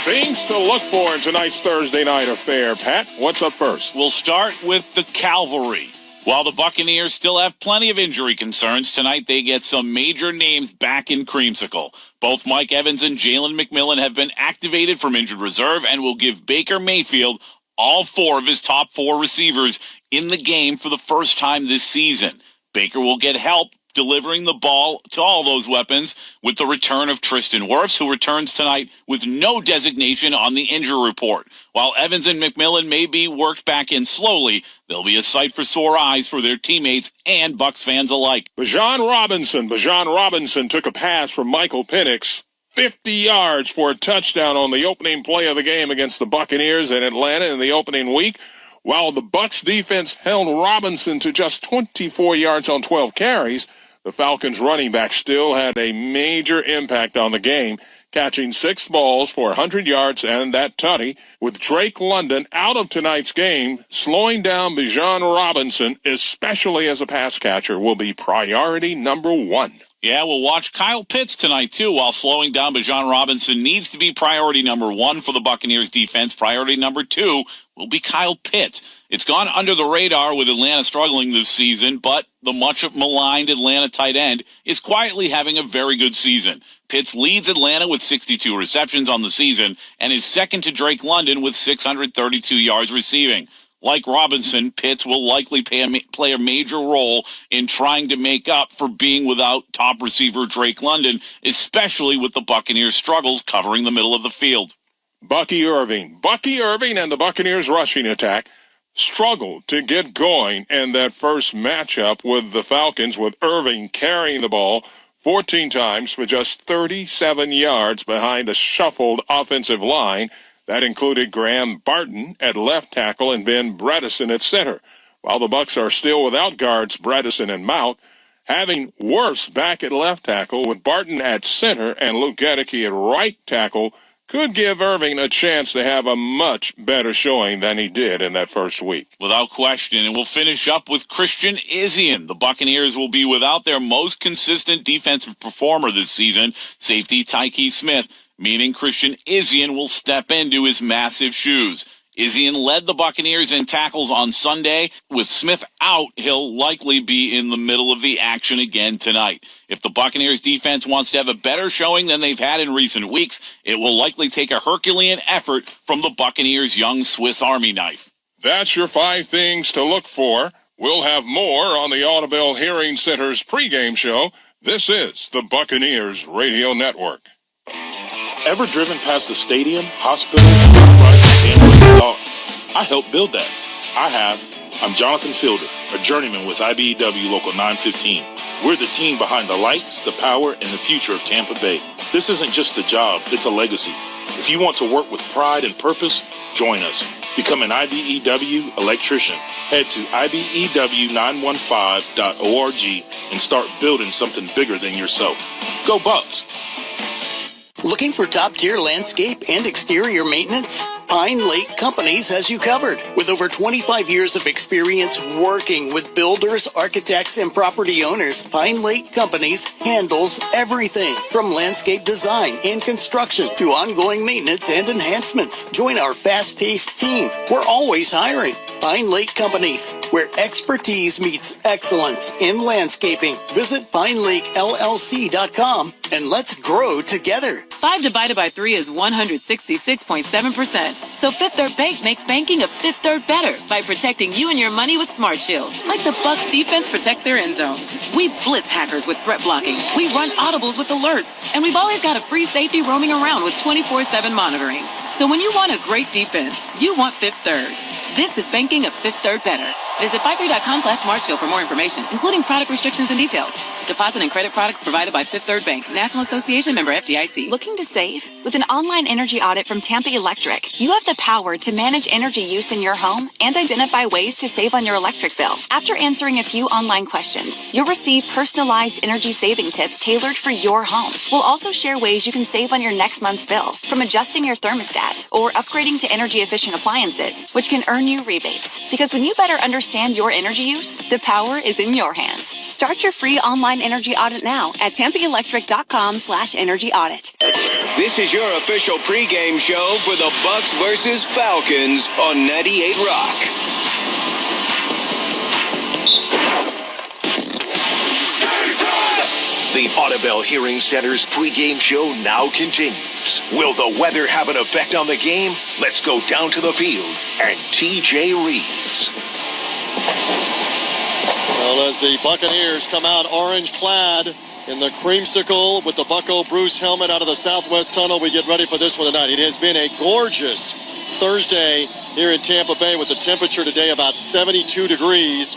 Things to look for in tonight's Thursday night affair. Pat, what's up first? We'll start with the cavalry. While the Buccaneers still have plenty of injury concerns, tonight they get some major names back in creamsicle. Both Mike Evans and Jalen McMillan have been activated from injured reserve and will give Baker Mayfield all 4 of his top 4 receivers in the game for the first time this season. Baker will get help delivering the ball to all those weapons with the return of Tristan Wirfs, who returns tonight with no designation on the injury report. While Evans and McMillan may be worked back in slowly, they'll be a sight for sore eyes for their teammates and Bucs fans alike. Bijan Robinson took a pass from Michael Penix, 50 yards for a touchdown on the opening play of the game against the Buccaneers in Atlanta in the opening week. While the Bucs defense held Robinson to just 24 yards on 12 carries, the Falcons running back still had a major impact on the game, catching 6 balls for 100 yards and that tutty. With Drake London out of tonight's game, slowing down Bijan Robinson, especially as a pass catcher, will be priority number 1. Yeah, we'll watch Kyle Pitts tonight, too, while slowing down Bijan Robinson needs to be priority number 1 for the Buccaneers defense. Priority number 2 will be Kyle Pitts. It's gone under the radar with Atlanta struggling this season, but the much-maligned Atlanta tight end is quietly having a very good season. Pitts leads Atlanta with 62 receptions on the season and is second to Drake London with 632 yards receiving. Like Robinson, Pitts will likely play a major role in trying to make up for being without top receiver Drake London, especially with the Buccaneers' struggles covering the middle of the field. Bucky Irving and the Buccaneers' rushing attack struggled to get going in that first matchup with the Falcons, with Irving carrying the ball 14 times for just 37 yards behind a shuffled offensive line. That included Graham Barton at left tackle and Ben Bredesen at center. While the Bucs are still without guards Bredesen and Mount, having Wirfs back at left tackle with Barton at center and Luke Gedeke at right tackle could give Irving a chance to have a much better showing than he did in that first week. Without question, and we'll finish up with Christian Izien. The Buccaneers will be without their most consistent defensive performer this season, safety Tykee Smith, meaning Christian Izien will step into his massive shoes. Izien led the Buccaneers in tackles on Sunday. With Smith out, he'll likely be in the middle of the action again tonight. If the Buccaneers defense wants to have a better showing than they've had in recent weeks, it will likely take a Herculean effort from the Buccaneers' young Swiss Army knife. That's your 5 things to look for. We'll have more on the Audubell Hearing Center's pregame show. This is the Buccaneers Radio Network. Ever driven past the stadium, hospital, enterprise in Tampa and thought, I helped build that? I have. I'm Jonathan Fielder, a journeyman with IBEW Local 915. We're the team behind the lights, the power, and the future of Tampa Bay. This isn't just a job, it's a legacy. If you want to work with pride and purpose, join us. Become an IBEW electrician. Head to IBEW915.org and start building something bigger than yourself. Go Bucks! Looking for top-tier landscape and exterior maintenance? Pine Lake Companies has you covered. With over 25 years of experience working with builders, architects, and property owners, Pine Lake Companies handles everything from landscape design and construction to ongoing maintenance and enhancements. Join our fast-paced team. We're always hiring. Pine Lake Companies, where expertise meets excellence in landscaping. Visit PineLakeLLC.com and let's grow together. 5 divided by 3 is 166.7%. So Fifth Third Bank makes banking a Fifth Third better by protecting you and your money with Smart Shield. Like the Bucs defense protects their end zone. We blitz hackers with threat blocking. We run audibles with alerts. And we've always got a free safety roaming around with 24/7 monitoring. So when you want a great defense, you want Fifth Third. This is banking a Fifth Third better. Visit 53.com/SmartShield for more information, including product restrictions and details. Deposit and credit products provided by Fifth Third Bank, National Association member FDIC. Looking to save? With an online energy audit from Tampa Electric, you have the power to manage energy use in your home and identify ways to save on your electric bill. After answering a few online questions, you'll receive personalized energy saving tips tailored for your home. We'll also share ways you can save on your next month's bill, from adjusting your thermostat or upgrading to energy efficient appliances, which can earn you rebates. Because when you better understand your energy use, the power is in your hands. Start your free online energy audit now at tampaelectric.com/energy audit. This is your official pregame show for the Bucks versus Falcons on 98 Rock. The Audubell Hearing Center's pregame show now continues. Will the weather have an effect on the game? Let's go down to the field and TJ reads. Well, as the Buccaneers come out orange-clad in the creamsicle with the Bucco Bruce helmet out of the southwest tunnel, we get ready for this one tonight. It has been a gorgeous Thursday here in Tampa Bay with the temperature today about 72 degrees.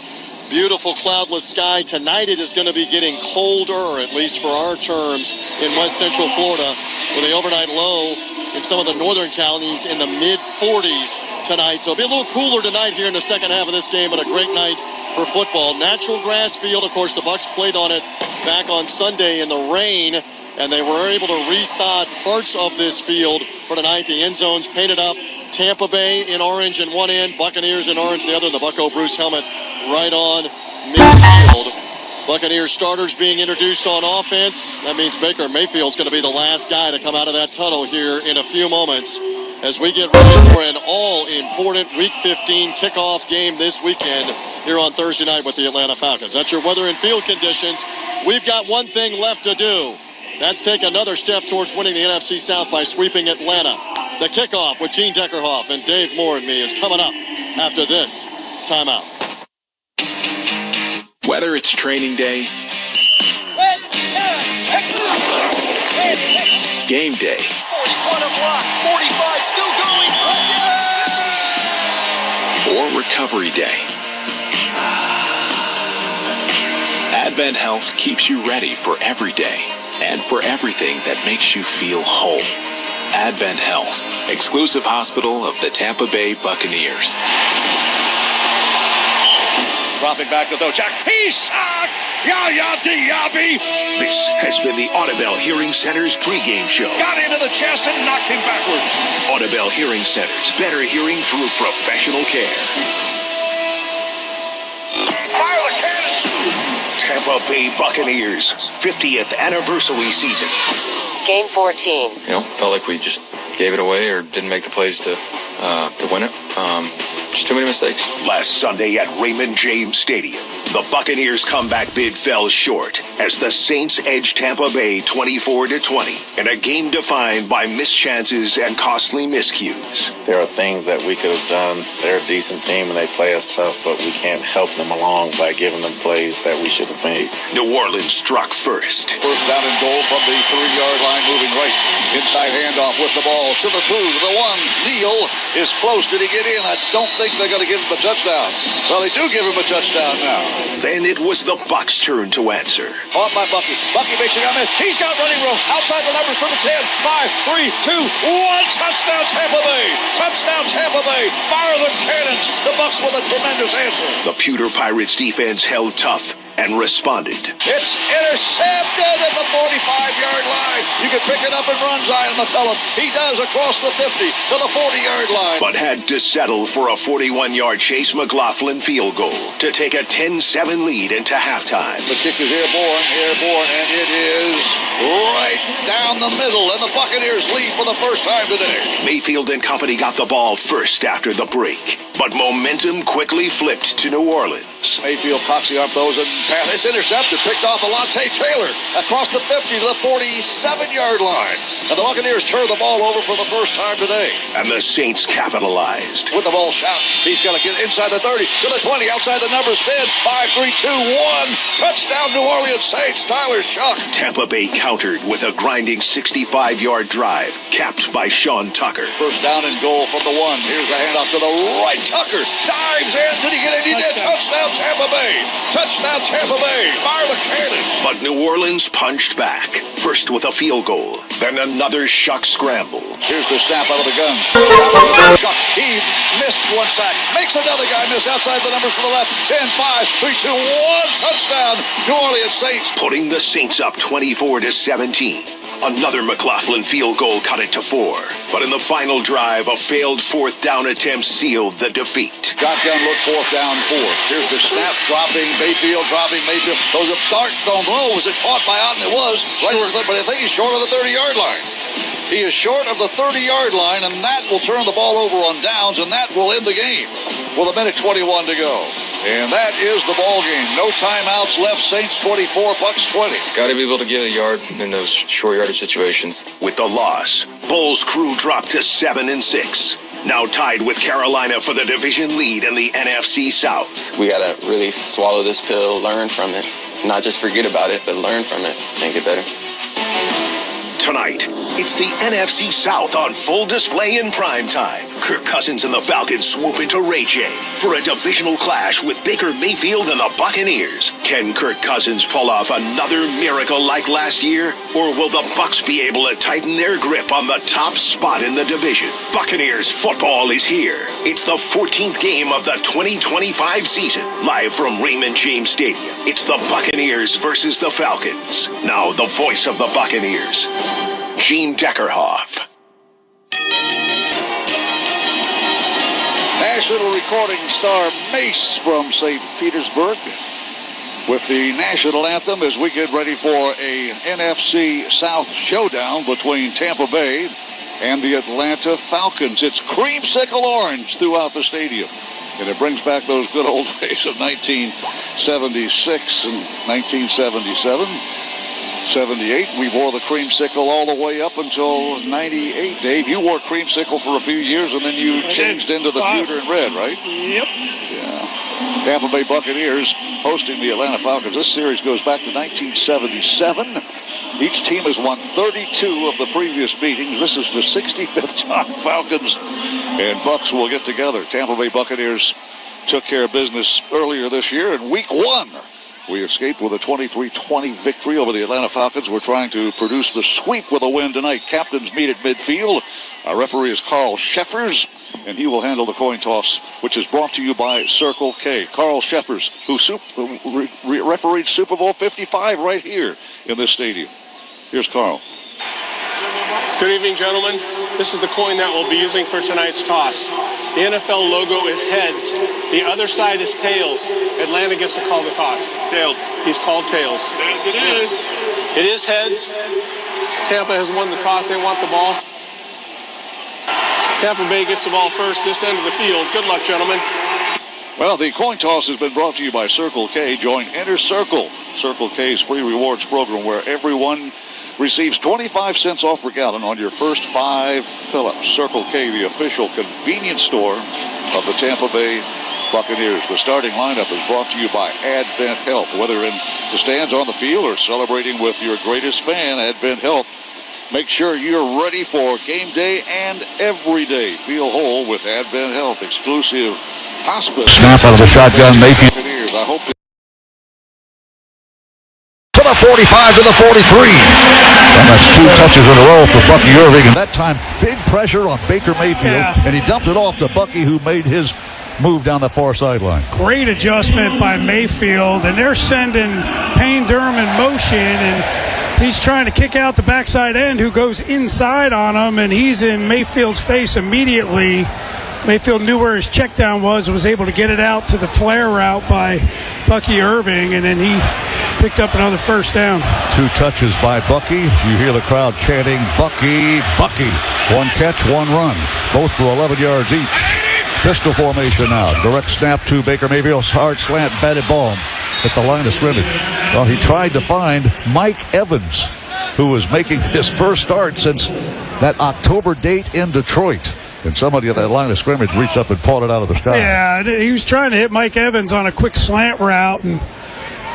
Beautiful cloudless sky. Tonight it is going to be getting colder, at least for our terms, in west central Florida, with the overnight low in some of the northern counties in the mid-40s tonight. So it'll be a little cooler tonight here in the second half of this game, but a great night for football. Natural grass field, of course, the Bucs played on it back on Sunday in the rain, and they were able to resod parts of this field for tonight. The end zones painted up. Tampa Bay in orange in one end, Buccaneers in orange the other, the Bucco Bruce helmet right on midfield. Buccaneers starters being introduced on offense. That means Baker Mayfield's going to be the last guy to come out of that tunnel here in a few moments as we get ready for an all-important Week 15 kickoff game this weekend here on Thursday night with the Atlanta Falcons. That's your weather and field conditions. We've got one thing left to do. That's take another step towards winning the NFC South by sweeping Atlanta. The kickoff with Gene Deckerhoff and Dave Moore and me is coming up after this timeout. Whether it's training day, game day, 41 a block, 45 still going. or recovery day, Advent Health keeps you ready for every day and for everything that makes you feel whole. Advent Health, exclusive hospital of the Tampa Bay Buccaneers. Dropping back to Dochak. He's shot! Yaya, diaby! This has been the Audubell Hearing Center's pregame show. Got into the chest and knocked him backwards. Audubell Hearing Centers. Better hearing through professional care. Fire the cannon! Tampa Bay Buccaneers 50th anniversary season. Game 14. Felt like we just gave it away or didn't make the plays to win it. Just too many mistakes. Last Sunday at Raymond James Stadium. The Buccaneers' comeback bid fell short as the Saints edged Tampa Bay 24-20 in a game defined by mischances and costly miscues. There are things that we could have done. They're a decent team and they play us tough, but we can't help them along by giving them plays that we should have made. New Orleans struck first. First down and goal from the 3-yard line, moving right. Inside handoff with the ball to the 2, to the 1. Neal is close. Did he get in? I don't think they're going to give him a touchdown. Well, they do give him a touchdown now. Then it was the Bucs' turn to answer. On by Bucky. Bucky makes a miss. He's got running room. Outside the numbers for the 10. 5, 3, 2, 1. Touchdown, Tampa Bay. Touchdown, Tampa Bay. Fire the cannons. The Bucs with a tremendous answer. The Pewter Pirates defense held tough and responded. It's intercepted at the 45-yard line. You can pick it up and run, Zion McCullum. He does across the 50 to the 40-yard line. But had to settle for a 41-yard Chase McLaughlin field goal to take a 10-7 lead into halftime. The kick is airborne, and it is right down the middle, and the Buccaneers lead for the first time today. Mayfield and company got the ball first after the break, but momentum quickly flipped to New Orleans. Mayfield cocks the arm, throws it. It's intercepted, picked off Alontae Taylor across the 50 to the 47-yard line. And the Buccaneers turn the ball over for the first time today. And the Saints capitalized. With the ball shot, he's going to get inside the 30 to the 20, outside the numbers, 10, 5, 3, 2, 1. Touchdown, New Orleans Saints. Tyler Shuck. Tampa Bay countered with a grinding 65-yard drive, capped by Sean Tucker. First down and goal from the 1. Here's the handoff to the right. Tucker dives in. Did he get it? He did. Touchdown, Tampa Bay. Touchdown, Tampa Bay. Fire the cannon. But New Orleans punched back. First with a field goal, then another Shuck scramble. Here's the snap out of the gun. Shuck. He missed one sack. Makes another guy miss outside the numbers to the left. 10, 5, 3, 2, 1. Touchdown, New Orleans Saints. Putting the Saints up 24-17. Another McLaughlin field goal cut it to 4. But in the final drive, a failed fourth down attempt sealed the defeat. Shotgun look, fourth down, 4. Here's the snap, dropping Mayfield. Those a dart thrown low. Was it caught by Otten? It was. Right, but I think he's short of the 30-yard line. He is short of the 30-yard line, and that will turn the ball over on downs, and that will end the game with 1:21 to go. And that is the ball game. No timeouts left. Saints 24, Bucs 20. Got to be able to get a yard in those short yardage situations. With the loss, Bulls' crew dropped to 7-6. Now tied with Carolina for the division lead in the NFC South. We got to really swallow this pill, learn from it. Not just forget about it, but learn from it and get better. Tonight, it's the NFC South on full display in prime time. Kirk Cousins and the Falcons swoop into rachaad for a divisional clash with Baker Mayfield and the Buccaneers. Can Kirk Cousins pull off another miracle like last year? Or will the Bucs be able to tighten their grip on the top spot in the division? Buccaneers football is here. It's the 14th game of the 2025 season. Live from Raymond James Stadium, it's the Buccaneers versus the Falcons. Now the voice of the Buccaneers, Gene Deckerhoff. National recording star Mace from St. Petersburg with the national anthem as we get ready for a NFC South showdown between Tampa Bay and the Atlanta Falcons. It's creamsicle orange throughout the stadium, and it brings back those good old days of 1976 and 1977. 78, we wore the creamsicle all the way up until 98. Dave, you wore creamsicle for a few years, and then you changed into the pewter and red, right? Yep. Yeah. Tampa Bay Buccaneers hosting the Atlanta Falcons. This series goes back to 1977. Each team has won 32 of the previous meetings. This is the 65th time Falcons and Bucs will get together. Tampa Bay Buccaneers took care of business earlier this year in week 1. We escaped with a 23-20 victory over the Atlanta Falcons. We're trying to produce the sweep with a win tonight. Captains meet at midfield. Our referee is Carl Sheffers, and he will handle the coin toss, which is brought to you by Circle K. Carl Sheffers, who refereed Super Bowl 55 right here in this stadium. Here's Carl. Good evening, gentlemen. This is the coin that we'll be using for tonight's toss. The NFL logo is heads. The other side is tails. Atlanta gets to call the toss. Tails. He's called tails. Yes, it is. It is heads. Tampa has won the toss. They want the ball. Tampa Bay gets the ball first, this end of the field. Good luck, gentlemen. Well, the coin toss has been brought to you by Circle K. Join Inner Circle, Circle K's free rewards program, where everyone receives 25 cents off per gallon on your first 5 fill-ups. Circle K, the official convenience store of the Tampa Bay Buccaneers. The starting lineup is brought to you by Advent Health. Whether in the stands, on the field, or celebrating with your greatest fan, Advent Health. Make sure you're ready for game day and every day. Feel whole with Advent Health. Exclusive hospital. Snap out of the shotgun, Mayfield. I hope to the 45 to the 43. And that's 2 touches in a row for Bucky Irving. And that time, big pressure on Baker Mayfield. And he dumped it off to Bucky, who made his move down the far sideline. Great adjustment by Mayfield. And they're sending Payne Durham in motion. And he's trying to kick out the backside end, who goes inside on him. And he's in Mayfield's face immediately. Mayfield knew where his check down was able to get it out to the flare route by Bucky Irving, and then he picked up another first down. 2 touches by Bucky. You hear the crowd chanting, Bucky, Bucky. 1 catch, 1 run. Both for 11 yards each. Pistol formation now. Direct snap to Baker Mayfield. Hard slant, batted ball at the line of scrimmage. Well, he tried to find Mike Evans, who was making his first start since that October date in Detroit. And somebody at that line of scrimmage reached up and caught it out of the sky. Yeah, he was trying to hit Mike Evans on a quick slant route, and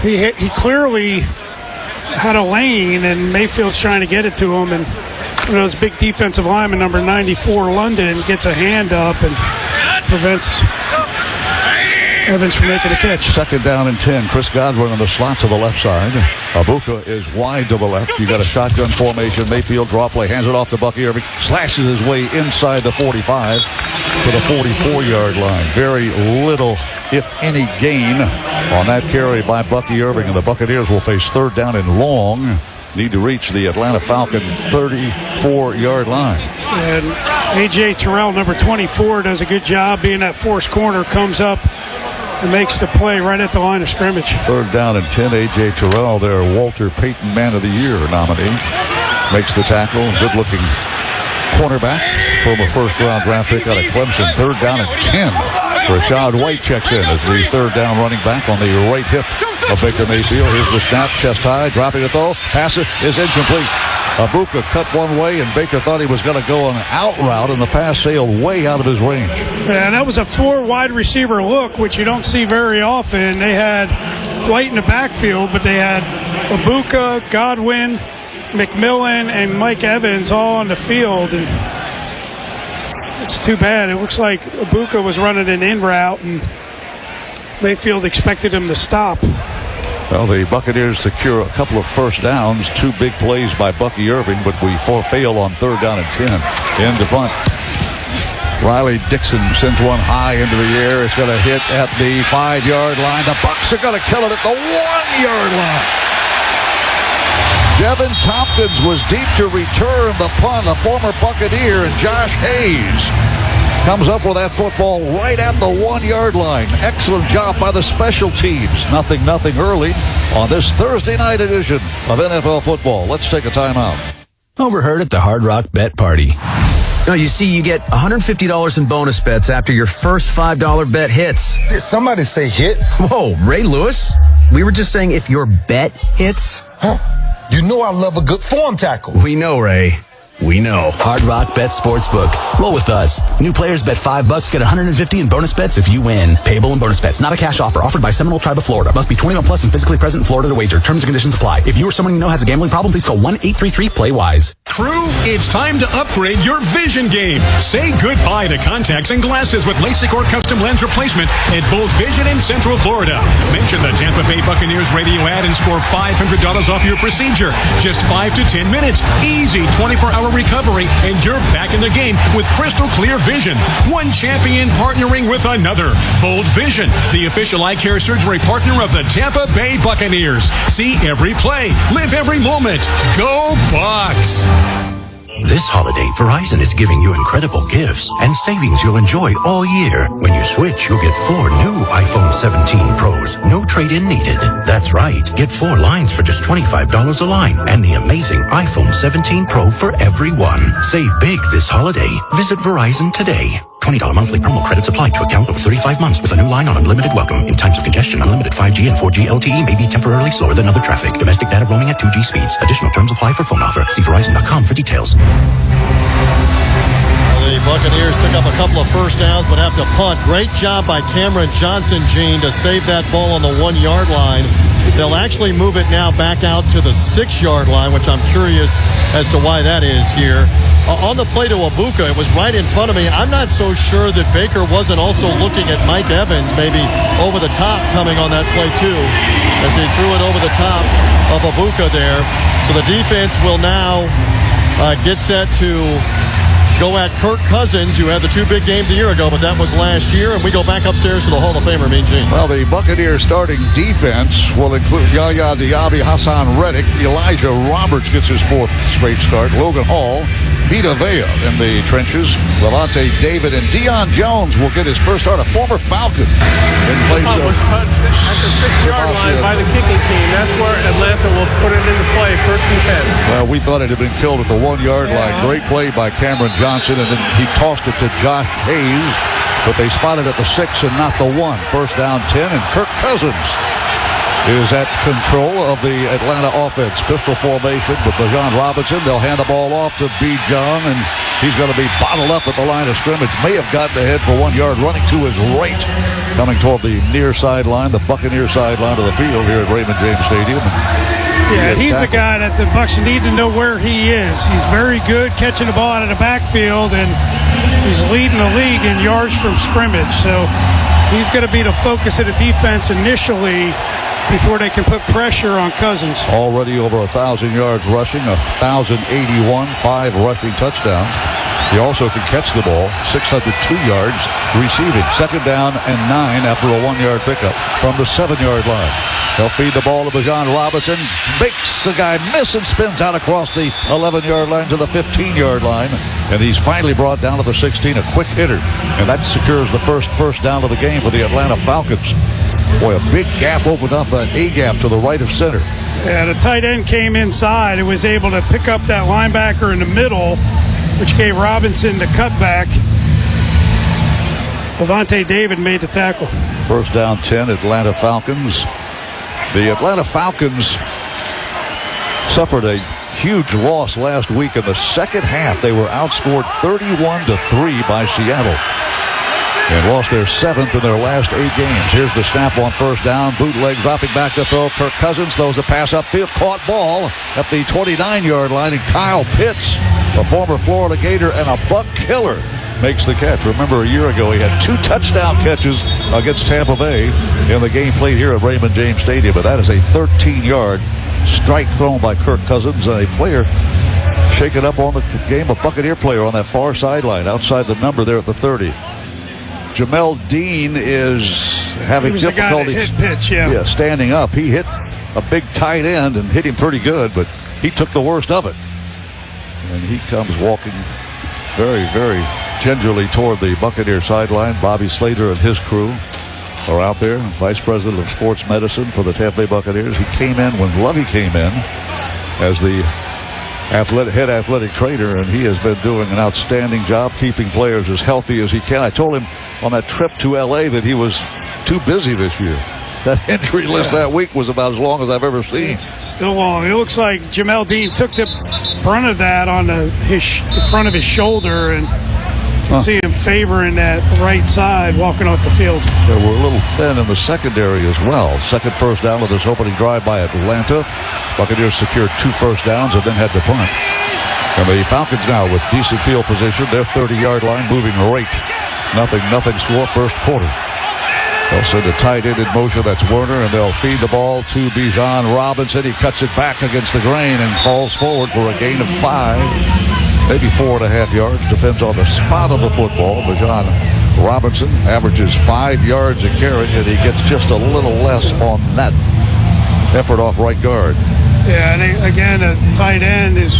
he clearly had a lane, and Mayfield's trying to get it to him. And one of those big defensive linemen, number 94, London, gets a hand up and prevents Evans from making a catch. 2nd down and 10. Chris Godwin on the slot to the left side. Egbuka is wide to the left. You got a shotgun formation. Mayfield draw play, hands it off to Bucky Irving, slashes his way inside the 45 to the 44-yard line. Very little, if any, gain on that carry by Bucky Irving, and the Buccaneers will face 3rd down and long. Need to reach the Atlanta Falcon 34-yard line. And A.J. Terrell, number 24, does a good job being that forced corner, comes up and makes the play right at the line of scrimmage. 3rd down and 10. A.J. Terrell, their Walter Payton Man of the Year nominee, makes the tackle. Good-looking cornerback from a first-round draft pick out of Clemson. 3rd down and 10. Rachaad White checks in as the 3rd down running back on the right hip of Baker Mayfield. Here's the snap, chest high, dropping it though. Pass it is incomplete. Egbuka cut one way, and Baker thought he was going to go an out route, and the pass sailed way out of his range. And that was a 4 wide receiver look, which you don't see very often. They had Dwight in the backfield, but they had Egbuka, Godwin, McMillan, and Mike Evans all on the field. And it's too bad. It looks like Egbuka was running an in route, and Mayfield expected him to stop. Well, the Buccaneers secure a couple of first downs. 2 big plays by Bucky Irving, but we fail on 3rd down and 10. In to punt. Riley Dixon sends one high into the air. It's going to hit at the 5-yard line. The Bucs are going to kill it at the 1-yard line. Devin Tompkins was deep to return the punt. The former Buccaneer, and Josh Hayes comes up with that football right at the 1-yard line. Excellent job by the special teams. 0-0 early on this Thursday night edition of NFL football. Let's take a timeout. Overheard at the Hard Rock Bet Party. No, you see, you get $150 in bonus bets after your first $5 bet hits. Did somebody say hit? Whoa, Ray Lewis? We were just saying if your bet hits. Huh. You know I love a good form tackle. We know, Ray. We know. Hard Rock Bet Sportsbook. Roll with us. New players bet $5, get $150 in bonus bets if you win. Payable in bonus bets. Not a cash offer. Offered by Seminole Tribe of Florida. Must be 21 plus and physically present in Florida to wager. Terms and conditions apply. If you or someone you know has a gambling problem, please call 1-833-PLAY-WISE. Crew, it's time to upgrade your vision game. Say goodbye to contacts and glasses with LASIK or custom lens replacement at Bold Vision in Central Florida. Mention the Tampa Bay Buccaneers radio ad and score $500 off your procedure. Just 5 to 10 minutes. Easy 24-hour recovery, and you're back in the game with crystal clear vision. One champion partnering with another. Bold Vision, the official eye care surgery partner of the Tampa Bay Buccaneers. See every play, live every moment. Go Bucs! This holiday, Verizon is giving you incredible gifts and savings you'll enjoy all year. When you switch, you'll get 4 new iPhone 17 Pros. No trade-in needed. That's right. Get 4 lines for just $25 a line and the amazing iPhone 17 Pro for everyone. Save big this holiday. Visit Verizon today. $20 monthly promo credits applied to account over 35 months with a new line on unlimited welcome. In times of congestion, unlimited 5G and 4G LTE may be temporarily slower than other traffic. Domestic data roaming at 2G speeds. Additional terms apply for phone offer. See Verizon.com for details. The Buccaneers pick up a couple of first downs but have to punt. Great job by Cameron Johnson, Gene, to save that ball on the 1-yard line. They'll actually move it now back out to the 6-yard line, which I'm curious as to why that is here. On the play to Egbuka, it was right in front of me. I'm not so sure that Baker wasn't also looking at Mike Evans, maybe over the top coming on that play too, as he threw it over the top of Egbuka there. So the defense will now get set to go at Kirk Cousins, who had the 2 big games a year ago, but that was last year. And we go back upstairs to the Hall of Famer, Mean Gene. Well, the Buccaneers starting defense will include Yaya, Diaby, Hassan Reddick. Elijah Roberts gets his 4th straight start. Logan Hall, Vita Vea in the trenches. Levante David and Deion Jones will get his first start. A former Falcon in place of... was touched at the 6-yard line by the kicking team. That's where Atlanta will put it into play, 1st and 10. Well, we thought it had been killed at the 1-yard line. Great play by Cameron Johnson, and then he tossed it to Josh Hayes, but they spotted at the 6 and not the 1. First down 10, and Kirk Cousins is at control of the Atlanta offense. Pistol formation with Bijan Robinson. They'll hand the ball off to Bijan, and he's going to be bottled up at the line of scrimmage. May have gotten ahead for 1 yard, running to his right, coming toward the near sideline, the Buccaneer sideline of the field here at Raymond James Stadium. Yeah, he's the guy that the Bucs need to know where he is. He's very good catching the ball out of the backfield, and he's leading the league in yards from scrimmage. So he's going to be the focus of the defense initially before they can put pressure on Cousins. Already over 1,000 yards rushing, 1,081, 5 rushing touchdowns. He also can catch the ball, 602 yards receiving. 2nd down and 9 after a 1-yard pickup from the 7-yard line. They'll feed the ball to Bijan Robinson. Makes the guy miss and spins out across the 11-yard line to the 15-yard line. And he's finally brought down to the 16, a quick hitter. And that secures the first down of the game for the Atlanta Falcons. Boy, a big gap opened up, an A-gap to the right of center. Yeah, the tight end came inside and was able to pick up that linebacker in the middle, which gave Robinson the cutback. Levante David made the tackle. First down 10, Atlanta Falcons. The Atlanta Falcons suffered a huge loss last week in the second half. They were outscored 31-3 by Seattle and lost their 7th in their last 8 games. Here's the snap on first down. Bootleg dropping back to throw. Kirk Cousins throws a pass upfield. Caught ball at the 29-yard line. And Kyle Pitts, a former Florida Gator and a Buck killer, makes the catch. Remember, a year ago he had 2 touchdown catches against Tampa Bay in the game played here at Raymond James Stadium. But that is a 13-yard strike thrown by Kirk Cousins, and a player shaken up on the game, a Buccaneer player on that far sideline outside the number there at the 30. Jamel Dean is having difficulties standing up. He hit a big tight end and hit him pretty good, but he took the worst of it. And he comes walking very, very gingerly toward the Buccaneer sideline. Bobby Slater and his crew are out there. Vice President of Sports Medicine for the Tampa Bay Buccaneers. He came in when Lovey came in as the head athletic trainer, and he has been doing an outstanding job keeping players as healthy as he can. I told him on that trip to L.A. that he was too busy this year. That injury list that week was about as long as I've ever seen. It's still long. It looks like Jamel Dean took the brunt of that on the front of his shoulder, and you can see him favoring that right side walking off the field. They were a little thin in the secondary as well. Second first down of this opening drive by Atlanta. Buccaneers secured 2 first downs and then had to punt. And the Falcons now with decent field position. Their 30-yard line moving right. Nothing score first quarter. They'll send a tight end in motion. That's Werner, and they'll feed the ball to Bijan Robinson. He cuts it back against the grain and falls forward for a gain of 5, maybe 4.5 yards. Depends on the spot of the football. Bijan Robinson averages 5 yards a carry, and he gets just a little less on that effort off right guard. Yeah, and again, a tight end is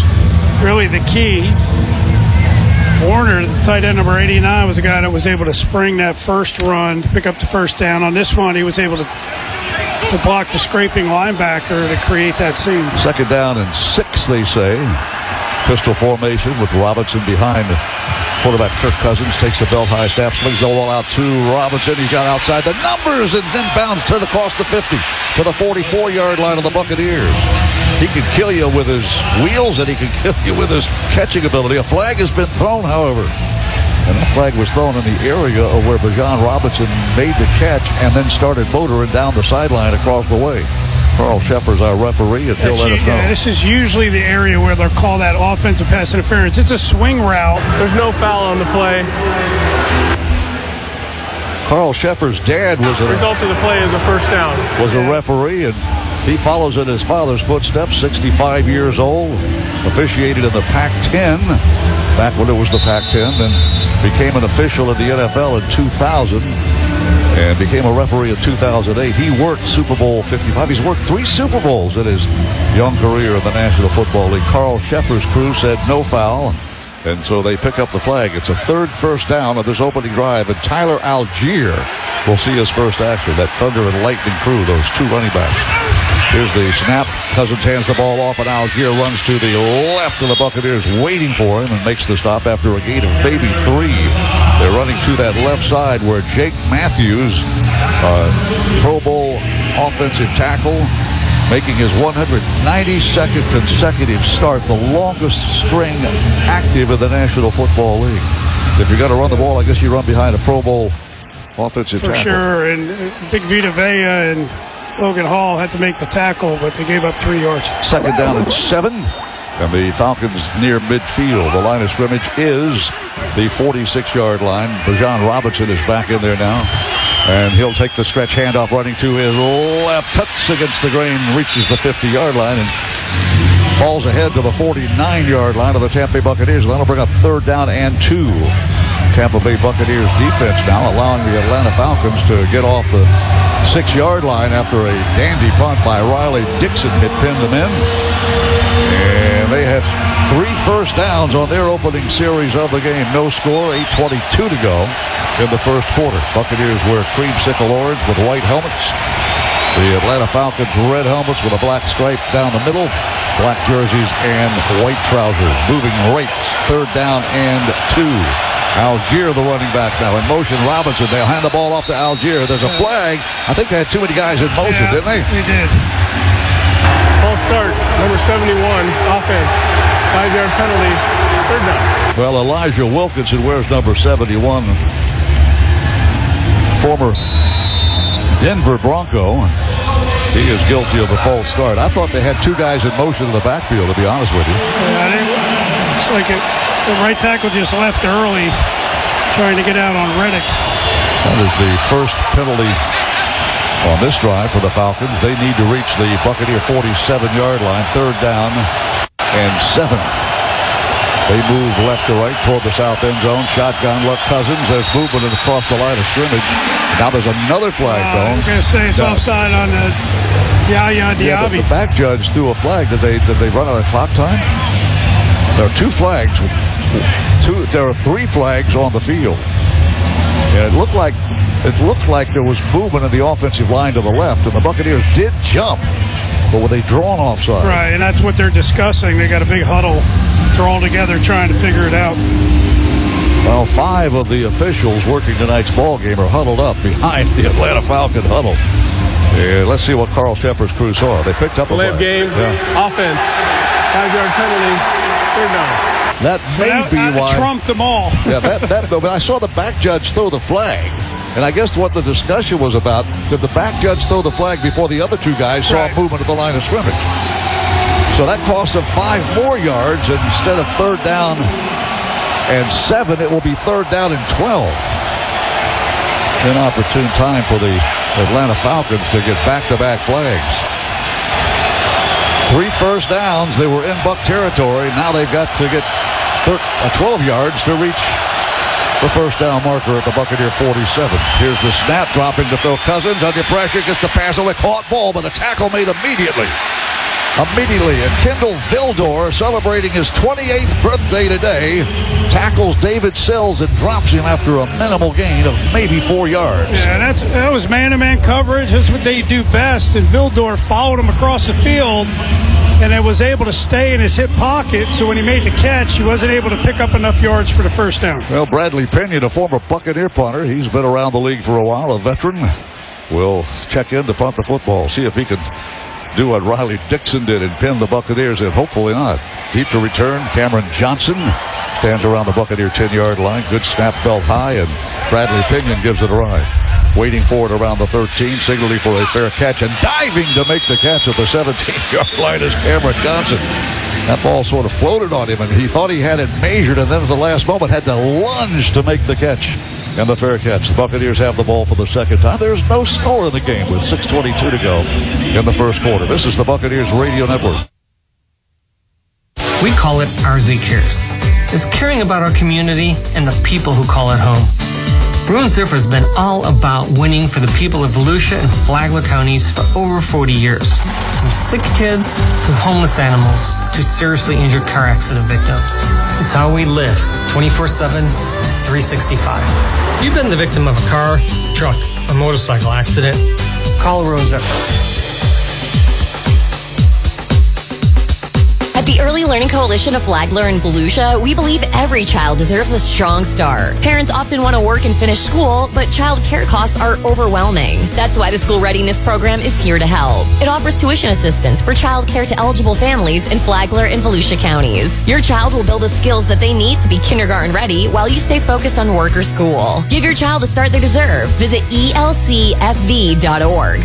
really the key. Warner, the tight end number 89, was a guy that was able to spring that first run, pick up the first down. On this one, he was able to block the scraping linebacker to create that seam. Second down and 6, they say. Pistol formation with Robinson behind quarterback Kirk Cousins. Takes the belt high snap, slings the ball out to Robinson. He's got outside the numbers and then bounds across the 50 to the 44-yard line of the Buccaneers. He can kill you with his wheels and he can kill you with his catching ability. A flag has been thrown, however. And that flag was thrown in the area of where Bijan Robinson made the catch and then started motoring down the sideline across the way. Carl Shepard's our referee, and he'll let us know. Yeah, this is usually the area where they'll call that offensive pass interference. It's a swing route. There's no foul on the play. Carl Shepard's dad was The result of the play is a first down. Was a referee, and he follows in his father's footsteps, 65 years old, officiated in the Pac-10, back when it was the Pac-10, then became an official in the NFL in 2000, and became a referee in 2008. He worked Super Bowl 55. He's worked 3 Super Bowls in his young career in the National Football League. Carl Shepard's crew said no foul, and so they pick up the flag. It's a third first down of this opening drive, and Tyler Algier will see his first action. That Thunder and Lightning crew, those 2 running backs. Here's the snap. Cousins hands the ball off, and Algier runs to the left of the Buccaneers, waiting for him, and makes the stop after a gain of maybe 3. They're running to that left side where Jake Matthews, Pro Bowl offensive tackle, making his 192nd consecutive start, the longest string active in the National Football League. If you're going to run the ball, I guess you run behind a Pro Bowl offensive tackle. For sure, and Big Vita Vea and Logan Hall had to make the tackle, but they gave up 3 yards. Second down and 7. And the Falcons near midfield. The line of scrimmage is the 46-yard line. Bijan Robinson is back in there now. And he'll take the stretch handoff running to his left. Cuts against the grain, reaches the 50-yard line, and falls ahead to the 49-yard line of the Tampa Bay Buccaneers. That'll bring up third down and 2. Tampa Bay Buccaneers defense now allowing the Atlanta Falcons to get off the 6-yard line after a dandy punt by Riley Dixon had pinned them in. And they have 3 first downs on their opening series of the game. No score, 8:22 to go in the first quarter. Buccaneers wear creamsicle orange with white helmets. The Atlanta Falcons red helmets with a black stripe down the middle, black jerseys and white trousers. Moving rates, third down and 2. Algier, the running back now in motion. Robinson, they'll hand the ball off to Algier. There's a flag. I think they had too many guys in motion, didn't they? They did. False start, number 71, offense. 5-yard penalty, third down. Well, Elijah Wilkinson wears number 71. Former Denver Bronco. He is guilty of a false start. I thought they had 2 guys in motion in the backfield, to be honest with you. It's like the right tackle just left early, trying to get out on Reddick. That is the first penalty on this drive for the Falcons. They need to reach the Buccaneer 47-yard line. Third down and 7. They move left to right toward the south end zone. Shotgun look. Cousins. There's movement across the line of scrimmage. Now there's another flag thrown. I'm going to say it's offside on Yaya Diaby. Yeah, the back judge threw a flag. Did they run out of clock time? There are 2 flags. There are 3 flags on the field. And it looked like there was movement in the offensive line to the left, and the Buccaneers did jump, but were they drawn offside? Right, and that's what they're discussing. They got a big huddle. They're all together trying to figure it out. Well, 5 of the officials working tonight's ball game are huddled up behind the Atlanta Falcon huddle. Let's see what Carl Shepard's crew saw. They picked up a flag. Game, offense, 5-yard penalty. That may be why trumped them all. Yeah, but I saw the back judge throw the flag, and I guess what the discussion was about, did the back judge throw the flag before the other 2 guys saw movement at the line of scrimmage? So that cost them 5 more yards, and instead of third down and 7, it will be third down and 12. Inopportune time for the Atlanta Falcons to get back-to-back flags. 3 first downs. They were in Buck territory. Now they've got to get 12 yards to reach the first down marker at the Buccaneer 47. Here's the snap, dropping to Phil Cousins. Under pressure, gets the pass away. Caught ball, but a tackle made immediately. Immediately, and Kendall Vildor, celebrating his 28th birthday today, tackles David Sills and drops him after a minimal gain of maybe 4 yards. Yeah, that was man-to-man coverage. That's what they do best. And Vildor followed him across the field, and it was able to stay in his hip pocket. So when he made the catch, he wasn't able to pick up enough yards for the first down. Well, Bradley Pinion, a former Buccaneer punter, he's been around the league for a while, a veteran, will check in to punt the football, see if he can do what Riley Dixon did and pin the Buccaneers in. Hopefully not. Deep to return, Cameron Johnson stands around the Buccaneer 10-yard line. Good snap, belt high, and Bradley Pinion gives it a ride. Waiting for it around the 13, signaling for a fair catch, and diving to make the catch at the 17-yard line is Cameron Johnson. That ball sort of floated on him, and he thought he had it measured, and then at the last moment had to lunge to make the catch. And the fair catch. The Buccaneers have the ball for the second time. There's no score in the game with 6:22 to go in the first quarter. This is the Buccaneers Radio Network. We call it RZ Cares. It's caring about our community and the people who call it home. Bruin Surfer has been all about winning for the people of Volusia and Flagler counties for over 40 years. From sick kids to homeless animals to seriously injured car accident victims. It's how we live 24/7, 365. If you've been the victim of a car, truck, or motorcycle accident, call Bruin Surfer. At the Early Learning Coalition of Flagler and Volusia, we believe every child deserves a strong start. Parents often want to work and finish school, but child care costs are overwhelming. That's why the School Readiness Program is here to help. It offers tuition assistance for child care to eligible families in Flagler and Volusia counties. Your child will build the skills that they need to be kindergarten ready while you stay focused on work or school. Give your child the start they deserve. Visit elcfv.org.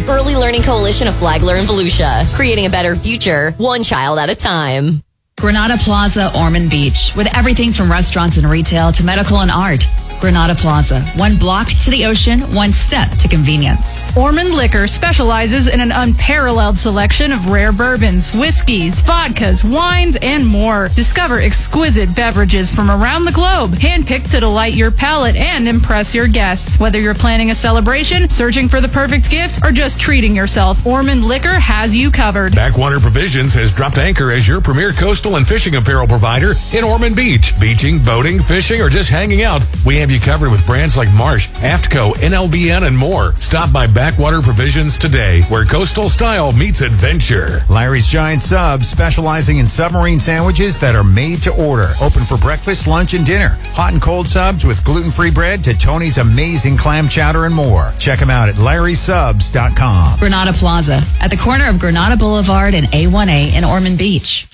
Early Learning Coalition of Flagler and Volusia, creating a better future, one child at a time. Granada Plaza, Ormond Beach, with everything from restaurants and retail to medical and art. Granada Plaza, one block to the ocean, one step to convenience. Ormond Liquor specializes in an unparalleled selection of rare bourbons, whiskeys, vodkas, wines, and more. Discover exquisite beverages from around the globe, handpicked to delight your palate and impress your guests. Whether you're planning a celebration, searching for the perfect gift, or just treating yourself, Ormond Liquor has you covered. Backwater Provisions has dropped anchor as your premier coastal and fishing apparel provider in Ormond Beach. Beaching, boating, fishing, or just hanging out, we have you covered with brands like Marsh, Aftco, NLBN, and more. Stop by Backwater Provisions today, where coastal style meets adventure. Larry's Giant Subs, specializing in submarine sandwiches that are made to order. Open for breakfast, lunch, and dinner. Hot and cold subs with gluten-free bread to Tony's amazing clam chowder and more. Check them out at larrysubs.com. Granada Plaza, at the corner of Granada Boulevard and A1A in Ormond Beach.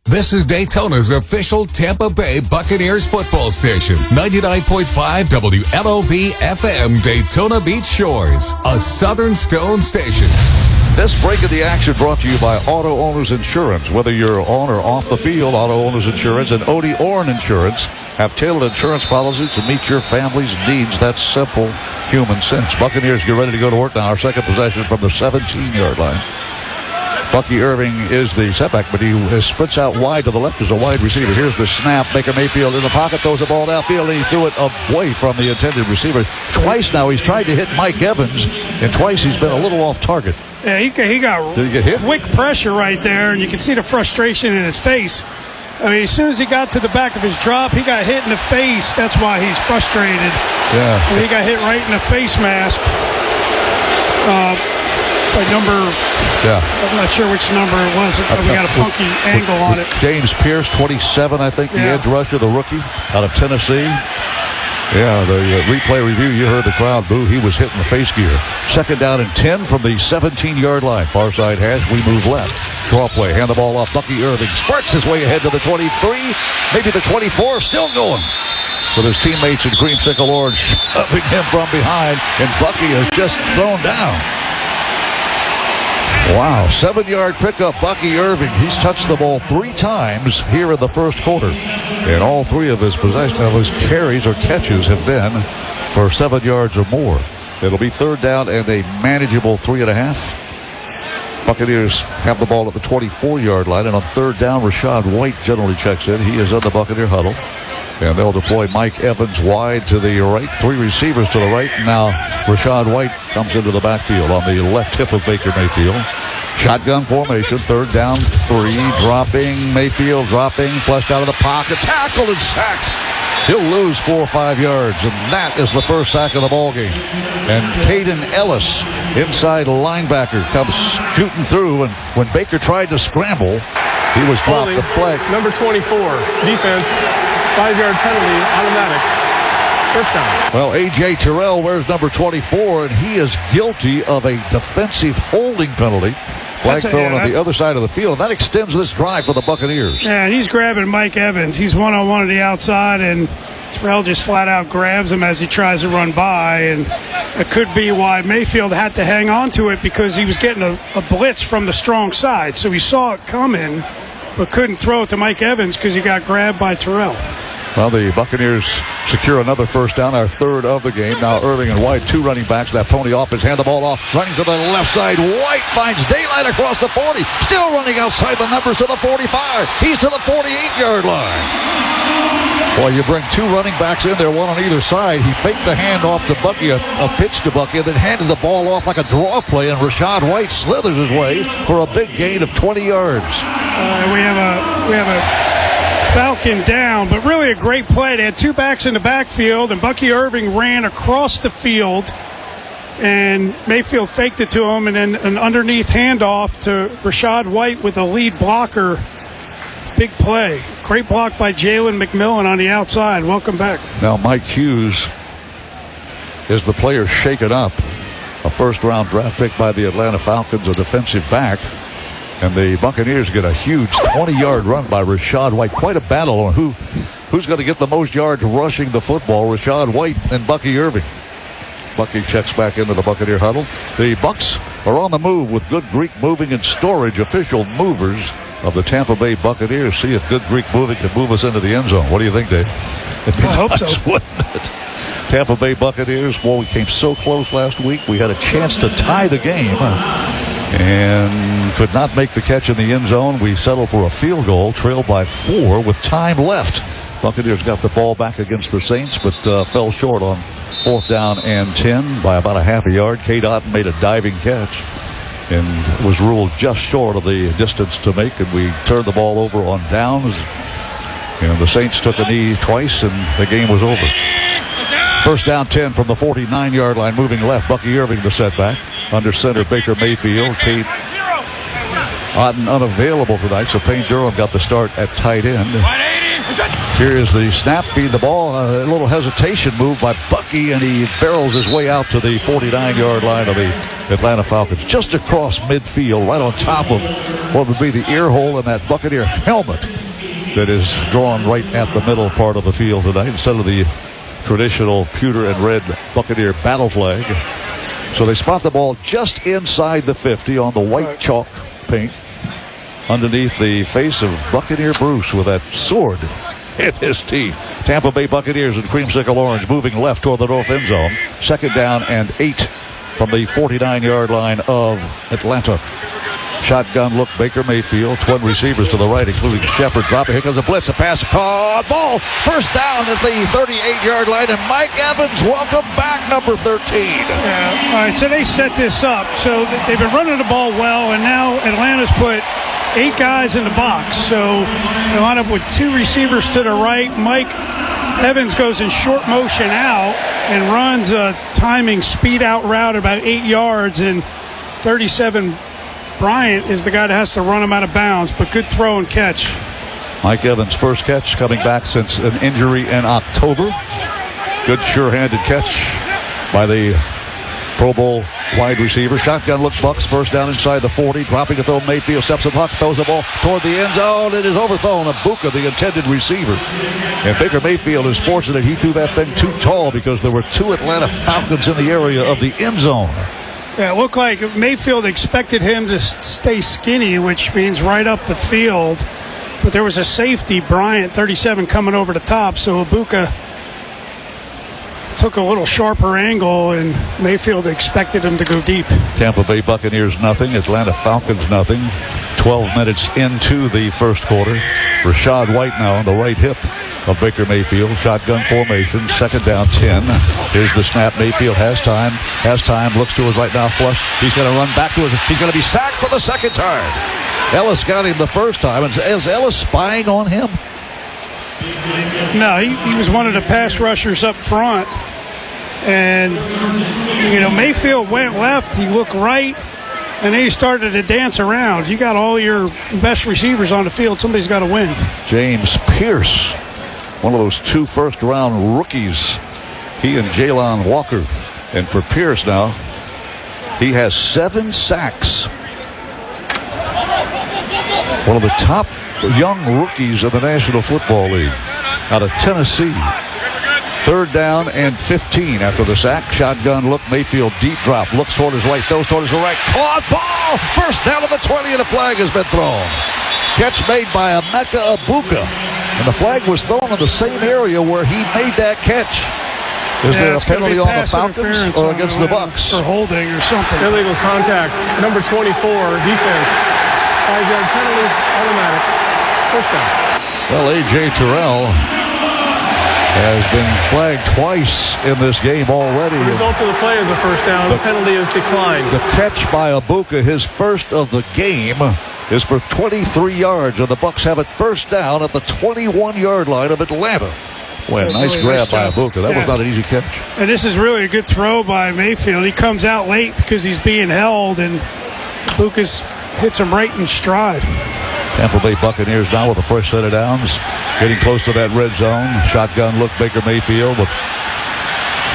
This is Daytona's official Tampa Bay Buccaneers football station. 99.5 WLOV FM, Daytona Beach Shores, a Southern Stone station. This break of the action brought to you by Auto Owners Insurance. Whether you're on or off the field, Auto Owners Insurance and Odie Orrin Insurance have tailored insurance policies to meet your family's needs. That's simple human sense. Buccaneers get ready to go to work now. Our second possession from the 17-yard line. Bucky Irving is the setback, but he splits out wide to the left as a wide receiver. Here's the snap. Baker Mayfield in the pocket, throws the ball downfield, and he threw it away from the intended receiver. Twice now he's tried to hit Mike Evans, and twice he's been a little off target. Yeah, he got Did he get hit? Quick pressure right there, and you can see the frustration in his face. I mean, as soon as he got to the back of his drop, he got hit in the face. That's why he's frustrated. Yeah. And he got hit right in the face mask. By number, I'm not sure which number it was. We got a funky angle on it. James Pierce, 27, I think, the edge rusher, the rookie out of Tennessee. Yeah, the replay review, you heard the crowd boo. He was hitting the face gear. Second down and 10 from the 17-yard line. Far side hash, we move left. Draw play, hand the ball off. Bucky Irving spurts his way ahead to the 23, maybe the 24, still going. With his teammates in green, sickle, orange shoving him from behind, and Bucky is just thrown down. Wow, 7-yard pickup, Bucky Irving. He's touched the ball 3 times here in the first quarter. And all 3 of his his carries or catches have been for 7 yards or more. It'll be third down and a manageable 3.5. Buccaneers have the ball at the 24-yard line. And on third down, Rachaad White generally checks in. He is in the Buccaneer huddle. And they'll deploy Mike Evans wide to the right. 3 receivers to the right. Now Rachaad White comes into the backfield on the left hip of Baker Mayfield. Shotgun formation, 3rd down, 3, dropping, Mayfield dropping, flushed out of the pocket, tackled and sacked. He'll lose 4 or 5 yards, and that is the first sack of the ballgame. And Kaden Ellis, inside linebacker, comes shooting through, and when Baker tried to scramble, he was dropped. The flag. Number 24, defense, 5-yard penalty, automatic. First down. Well, A.J. Terrell wears number 24, and he is guilty of a defensive holding penalty. Flag thrown on the other side of the field. That extends this drive for the Buccaneers. Yeah, and he's grabbing Mike Evans. He's one-on-one on the outside, and Terrell just flat out grabs him as he tries to run by. And it could be why Mayfield had to hang on to it, because he was getting a blitz from the strong side. So he saw it coming, but couldn't throw it to Mike Evans because he got grabbed by Terrell. Well, the Buccaneers secure another first down, our 3rd of the game. Now Irving and White, 2 running backs. That pony off his hand, the ball off, running to the left side. White finds daylight across the 40. Still running outside the numbers to the 45. He's to the 48-yard line. Well, you bring 2 running backs in there, one on either side. He faked the handoff to Bucky, a pitch to Bucky, and then handed the ball off like a draw play, and Rachaad White slithers his way for a big gain of 20 yards. We have a Falcon down, but really a great play. They had 2 backs in the backfield, and Bucky Irving ran across the field, and Mayfield faked it to him, and then an underneath handoff to Rachaad White with a lead blocker. Big play. Great block by Jalen McMillan on the outside. Welcome back. Now Mike Hughes is the player shaken up. A 1st-round draft pick by the Atlanta Falcons, a defensive back. And the Buccaneers get a huge 20-yard run by Rachaad White. Quite a battle on who's going to get the most yards rushing the football, Rachaad White and Bucky Irving. Bucky checks back into the Buccaneer huddle. The Bucs are on the move with Good Greek Moving and Storage, official movers of the Tampa Bay Buccaneers. See if Good Greek Moving can move us into the end zone. What do you think, Dave? I hope so. Wouldn't it? Tampa Bay Buccaneers, well, we came so close last week. We had a chance to tie the game and could not make the catch in the end zone. We settled for a field goal, trailed by 4 with time left. Buccaneers got the ball back against the Saints, but fell short on 4th down and 10 by about a half a yard. K-Dot made a diving catch and was ruled just short of the distance to make, and we turned the ball over on downs. And the Saints took a knee twice, and the game was over. 1st down 10 from the 49-yard line, moving left. Bucky Irving the setback. Under center, Baker Mayfield. Kate Otten unavailable tonight, so Payne Durham got the start at tight end. Here is the snap, feed the ball. A little hesitation move by Bucky, and he barrels his way out to the 49-yard line of the Atlanta Falcons. Just across midfield, right on top of what would be the ear hole in that Buccaneer helmet that is drawn right at the middle part of the field tonight, instead of the traditional pewter and red Buccaneer battle flag. So they spot the ball just inside the 50 on the white chalk paint underneath the face of Buccaneer Bruce with that sword in his teeth. Tampa Bay Buccaneers in creamsicle orange moving left toward the north end zone. 2nd down and 8 from the 49-yard line of Atlanta. Shotgun look, Baker Mayfield, twin receivers to the right, including Shepard dropping. Here comes a blitz, a pass, caught, ball, 1st down at the 38-yard line, and Mike Evans, welcome back, number 13. Yeah, all right, so they set this up. So they've been running the ball well, and now Atlanta's put 8 guys in the box. So they line up with 2 receivers to the right. Mike Evans goes in short motion out and runs a timing speed out route about 8 yards, and 37 Bryant is the guy that has to run him out of bounds, but good throw and catch. Mike Evans' first catch coming back since an injury in October. Good sure-handed catch by the Pro Bowl wide receiver. Shotgun look, Bucks, 1st down inside the 40, dropping to throw. Mayfield steps and Huck, throws the ball toward the end zone. It is overthrown. Egbuka, the intended receiver. And Baker Mayfield is fortunate he threw that thing too tall, because there were 2 Atlanta Falcons in the area of the end zone. Yeah, it looked like Mayfield expected him to stay skinny, which means right up the field. But there was a safety, Bryant, 37, coming over the top, so Egbuka took a little sharper angle, and Mayfield expected him to go deep. Tampa Bay Buccaneers nothing, Atlanta Falcons nothing. 12 minutes into the first quarter. Rachaad White now on the right hip of Baker Mayfield. Shotgun formation, second down 10. Here's the snap. Mayfield has time, looks to his right now, flush. He's going to run back to it. He's going to be sacked for the second time. Ellis got him the first time. And is Ellis spying on him? No, he was one of the pass rushers up front. And, Mayfield went left, he looked right, and then he started to dance around. You got all your best receivers on the field, somebody's got to win. James Pierce, one of those 2 first-round rookies, he and Jalon Walker. And for Pierce now, he has 7 sacks. One of the top young rookies of the National Football League out of Tennessee. 3rd down and 15 after the sack. Shotgun look. Mayfield deep drop. Looks toward his right. Throws toward his right. Caught ball. First down to the 20 and a flag has been thrown. Catch made by egbuka. And the flag was thrown in the same area where he made that catch. Is there a penalty on the Falcons or against the Bucs? Or holding or something. Illegal contact. Number 24, defense. 5-yard penalty, automatic. First down. Well, A.J. Terrell has been flagged twice in this game already. The result of the play is a first down. The penalty is declined. The catch by egbuka, his first of the game, is for 23 yards, and the Bucs have it first down at the 21-yard line of Atlanta. Well, nice grab by egbuka. That was not an easy catch. And this is really a good throw by Mayfield. He comes out late because he's being held, and egbuka hits him right in stride. Tampa Bay Buccaneers now with the first set of downs. Getting close to that red zone. Shotgun look, Baker Mayfield with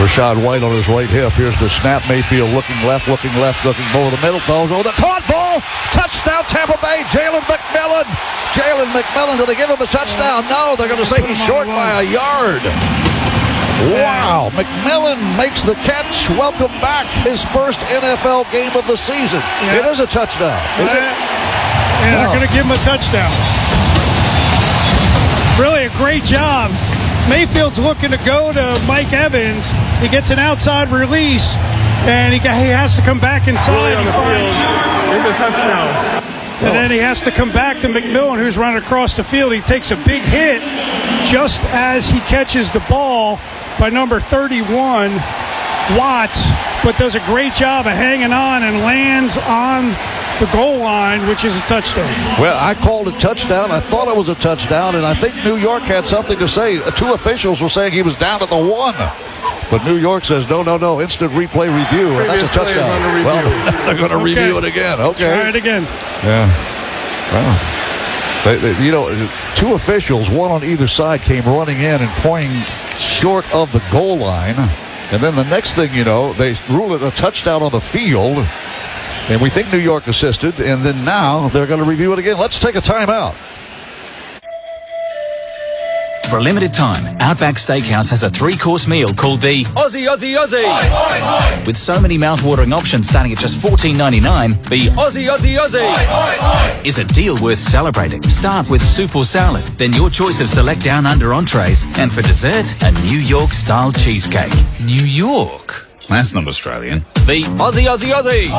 Rachaad White on his right hip. Here's the snap. Mayfield looking left, looking over the middle. Throws over the caught ball. Touchdown Tampa Bay. Jalen McMillan. Do they give him a touchdown? No, they're going to say he's short by a yard. Wow. McMillan makes the catch. Welcome back. His first NFL game of the season. It is a touchdown. Is it? Yeah, they're going to give him a touchdown. Really a great job. Mayfield's looking to go to Mike Evans. He gets an outside release, and he has to come back inside. On the field. It's a touchdown. And then he has to come back to McMillan, who's running across the field. He takes a big hit just as he catches the ball by number 31, Watts, but does a great job of hanging on and lands on the goal line, which is a touchdown. Well, I called it touchdown. I thought it was a touchdown, and I think New York had something to say. 2 officials were saying he was down at the 1. But New York says, no, instant replay review, and that's a touchdown. Well, they're going to review it again. Okay. Try it again. Yeah. Well, 2 officials, one on either side, came running in and pointing short of the goal line. And then the next thing you know, they rule it a touchdown on the field. And we think New York assisted, and then now they're going to review it again. Let's take a timeout. For a limited time, Outback Steakhouse has a 3-course meal called the Aussie. With so many mouth-watering options starting at just $14.99, the Aussie is a deal worth celebrating. Start with soup or salad, then your choice of select down under entrees, and for dessert, a New York-style cheesecake. New York? That's not Australian. The Aussie.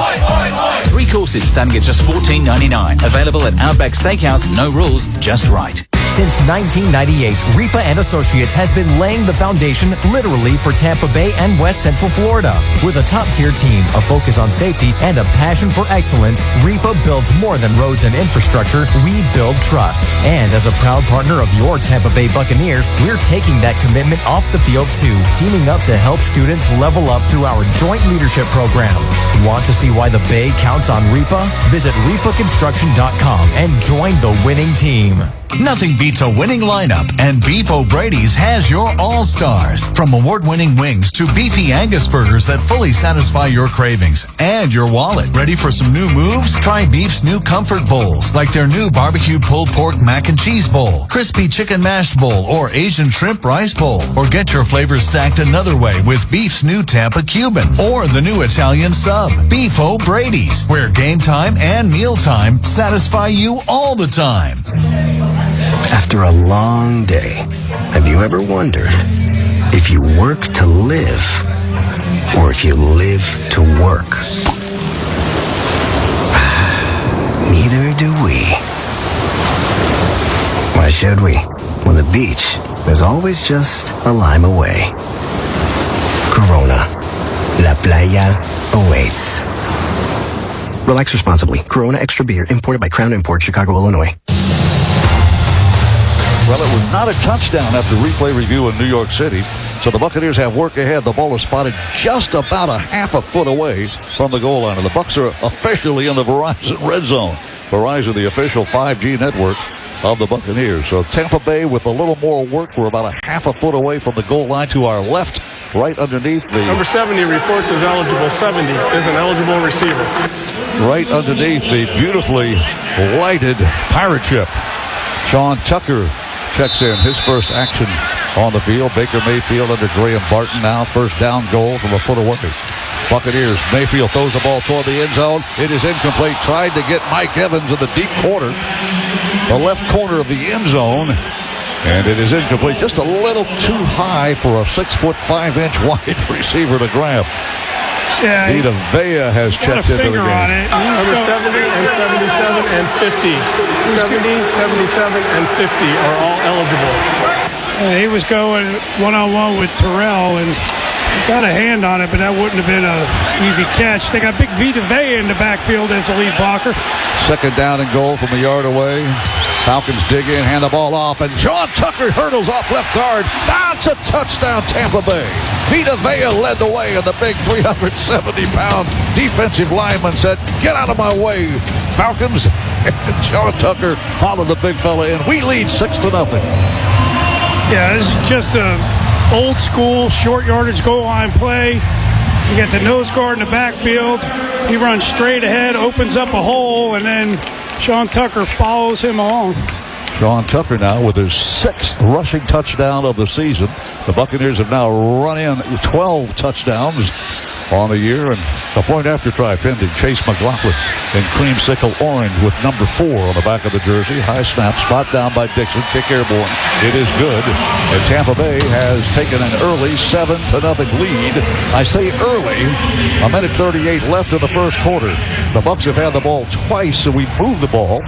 3 courses starting at just $14.99. Available at Outback Steakhouse. No rules, just right. Since 1998, Repa & Associates has been laying the foundation literally for Tampa Bay and West Central Florida. With a top-tier team, a focus on safety, and a passion for excellence, Repa builds more than roads and infrastructure. We build trust. And as a proud partner of your Tampa Bay Buccaneers, we're taking that commitment off the field too, teaming up to help students level up through our joint leadership program. Want to see why the Bay counts on Repa? Visit repaconstruction.com and join the winning team. Nothing beats a winning lineup, and Beef O'Brady's has your all-stars. From award-winning wings to beefy Angus burgers that fully satisfy your cravings and your wallet. Ready for some new moves? Try Beef's new comfort bowls, like their new barbecue pulled pork mac and cheese bowl, crispy chicken mashed bowl, or Asian shrimp rice bowl. Or get your flavors stacked another way with Beef's new Tampa Cuban, or the new Italian sub. Beef O'Brady's, where game time and meal time satisfy you all the time. After a long day, have you ever wondered if you work to live or if you live to work? Neither do we. Why should we? Well, the beach is always just a lime away. Corona. La Playa awaits. Relax responsibly. Corona Extra Beer, imported by Crown Imports, Chicago, Illinois. Well, it was not a touchdown after replay review in New York City. So the Buccaneers have work ahead. The ball is spotted just about a half a foot away from the goal line. And the Bucs are officially in the Verizon red zone. Verizon, the official 5G network of the Buccaneers. So Tampa Bay with a little more work. We're about a half a foot away from the goal line to our left, right underneath the... Number 70 reports is eligible. 70 is an eligible receiver. Right underneath the beautifully lighted pirate ship. Sean Tucker checks in his first action on the field. Baker Mayfield under Graham Barton now. First down goal from a foot away. Buccaneers. Mayfield throws the ball toward the end zone. It is incomplete. Tried to get Mike Evans in the deep corner, the left corner of the end zone, and it is incomplete. Just a little too high for a 6'5" wide receiver to grab. Yeah, Vita Vea has checked into the game. On it. Number 70 and 77 and 50. 70, 77, and 50 are all eligible. He was going one-on-one with Terrell and got a hand on it, but that wouldn't have been an easy catch. They got big Vita Vea in the backfield as the lead blocker. Second down and goal from a yard away. Falcons dig in, hand the ball off, and Sean Tucker hurdles off left guard. That's a touchdown, Tampa Bay. Vita Vea led the way, and the big 370-pound defensive lineman said, "Get out of my way, Falcons." And Sean Tucker followed the big fella in. We lead 6-0. Yeah, this is just a old school short yardage goal line play. You get the nose guard in the backfield. He runs straight ahead, opens up a hole, and then Sean Tucker follows him along. Sean Tucker now with his 6th rushing touchdown of the season. The Buccaneers have now run in 12 touchdowns on the year, and a point after try pending. Chase McLaughlin in creamsicle orange with number 4 on the back of the jersey. High snap, spot down by Dixon, kick airborne. It is good, and Tampa Bay has taken an early 7-0 lead. I say early, a minute 38 left in the first quarter. The Bucs have had the ball twice, so we moved the ball.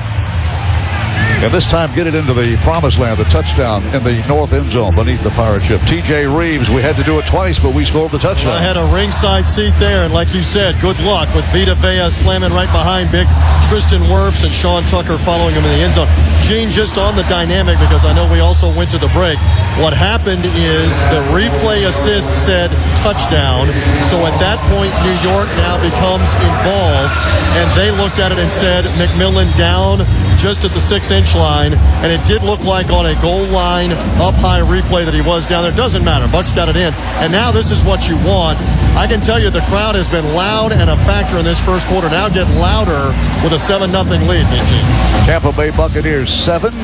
And this time get it into the promised land, the touchdown in the north end zone beneath the pirate ship. TJ Reeves, we had to do it twice, but we scored the touchdown. I had a ringside seat there, and like you said, good luck with Vita Vea slamming right behind big Tristan Wirfs and Sean Tucker following him in the end zone. Gene, just on the dynamic, because I know we also went to the break, what happened is the replay assist said touchdown, so at that point New York now becomes involved, and they looked at it and said McMillan down just at the 6-inch line, and it did look like on a goal line up high replay that he was down there. Doesn't matter. Bucs got it in, and now this is what you want. I can tell you the crowd has been loud and a factor in this first quarter. Now get louder with a 7-0 lead, BG. Tampa Bay Buccaneers 7,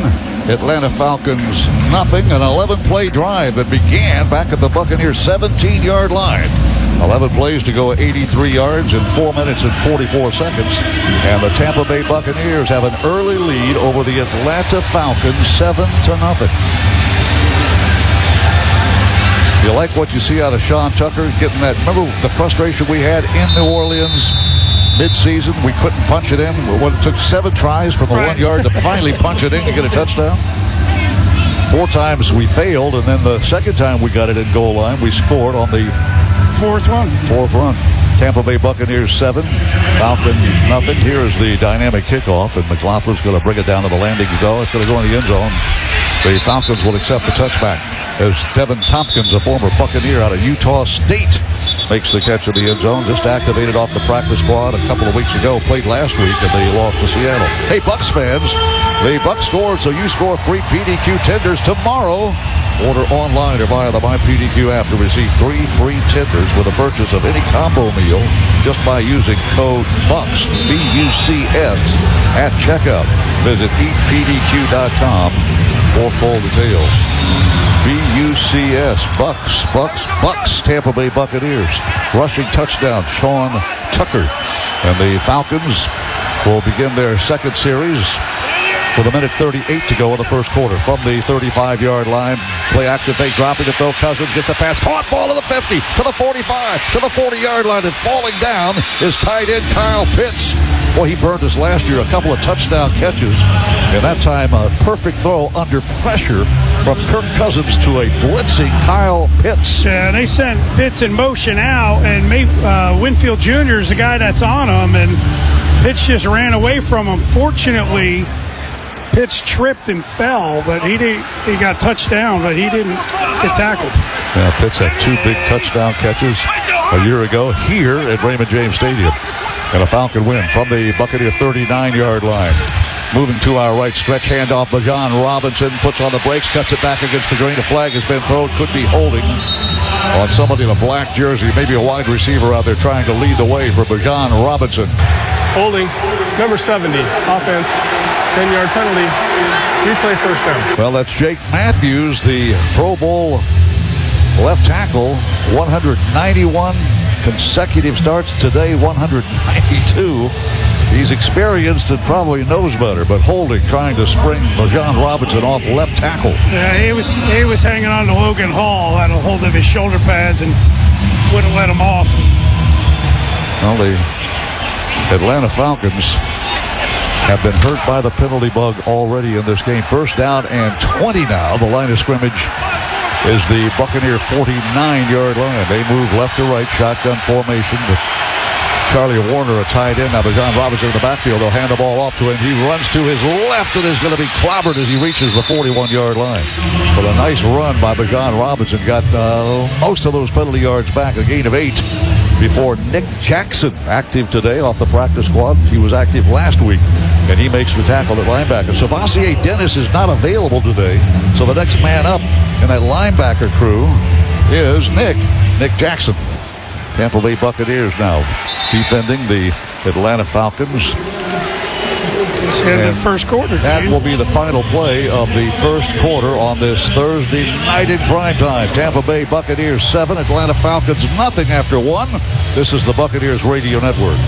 Atlanta Falcons nothing. An 11-play drive that began back at the Buccaneers 17-yard line. 11 plays to go 83 yards in 4 minutes and 44 seconds. And the Tampa Bay Buccaneers have an early lead over the Atlanta Falcons 7-0. You like what you see out of Sean Tucker getting that? Remember the frustration we had in New Orleans mid-season? We couldn't punch it in. It took 7 tries from the 1 yard to finally punch it in to get a touchdown. 4 times we failed, and then the second time we got it in goal line, we scored on the fourth run. Tampa Bay Buccaneers 7, Falcons nothing. Here is the dynamic kickoff, and McLaughlin's going to bring it down to the landing zone. It's going to go in the end zone. The Falcons will accept the touchback as Devin Tompkins, a former Buccaneer out of Utah State, makes the catch in the end zone. Just activated off the practice squad a couple of weeks ago. Played last week, and they lost to Seattle. Hey, Bucs fans, the Bucs scored, so you score free PDQ tenders tomorrow. Order online or via the MyPDQ app to receive 3 free tenders with a purchase of any combo meal just by using code BUCS, B-U-C-S, at checkout. Visit eatpdq.com for full details. B-U-C-S, Bucks, Tampa Bay Buccaneers. Rushing touchdown, Sean Tucker. And the Falcons will begin their second series with a minute 38 to go in the first quarter. From the 35-yard line, play action fake, dropping to throw. Cousins gets a pass, caught ball to the 50, to the 45, to the 40-yard line, and falling down is tight end Kyle Pitts. Boy, he burned us last year. A couple of touchdown catches. And that time, a perfect throw under pressure from Kirk Cousins to a blitzing Kyle Pitts. Yeah, they sent Pitts in motion out, and Winfield Jr. is the guy that's on him, and Pitts just ran away from him. Fortunately, Pitts tripped and fell, but he got touchdown, but he didn't get tackled. Yeah, Pitts had 2 big touchdown catches a year ago here at Raymond James Stadium. And a Falcon win from the Buccaneer 39-yard line. Moving to our right, stretch handoff. Bijan Robinson puts on the brakes, cuts it back against the grain. A flag has been thrown. Could be holding on somebody in a black jersey. Maybe a wide receiver out there trying to lead the way for Bijan Robinson. Holding, number 70, offense, 10-yard penalty, replay first down. Well, that's Jake Matthews, the Pro Bowl left tackle. 191 consecutive starts today, 192. He's experienced and probably knows better, but holding, trying to spring Bijan Robinson off left tackle. Yeah, he was hanging on to Logan Hall, had a hold of his shoulder pads and wouldn't let him off. Well, the Atlanta Falcons have been hurt by the penalty bug already in this game. First down and 20 now. The line of scrimmage is the Buccaneer 49-yard line. They move left to right, shotgun formation with Charlie Warner, a tight end. Now Bijan Robinson in the backfield. They'll hand the ball off to him. He runs to his left and is going to be clobbered as he reaches the 41-yard line. But a nice run by Bijan Robinson. Got most of those penalty yards back, a gain of 8 before Nick Jackson, active today off the practice squad. He was active last week, and he makes the tackle at linebacker. Savasier Dennis is not available today, so the next man up in that linebacker crew is Nick Jackson. Tampa Bay Buccaneers now defending the Atlanta Falcons. The first quarter. That will be the final play of the first quarter on this Thursday night in primetime. Tampa Bay Buccaneers 7, Atlanta Falcons nothing after 1. This is the Buccaneers Radio Network.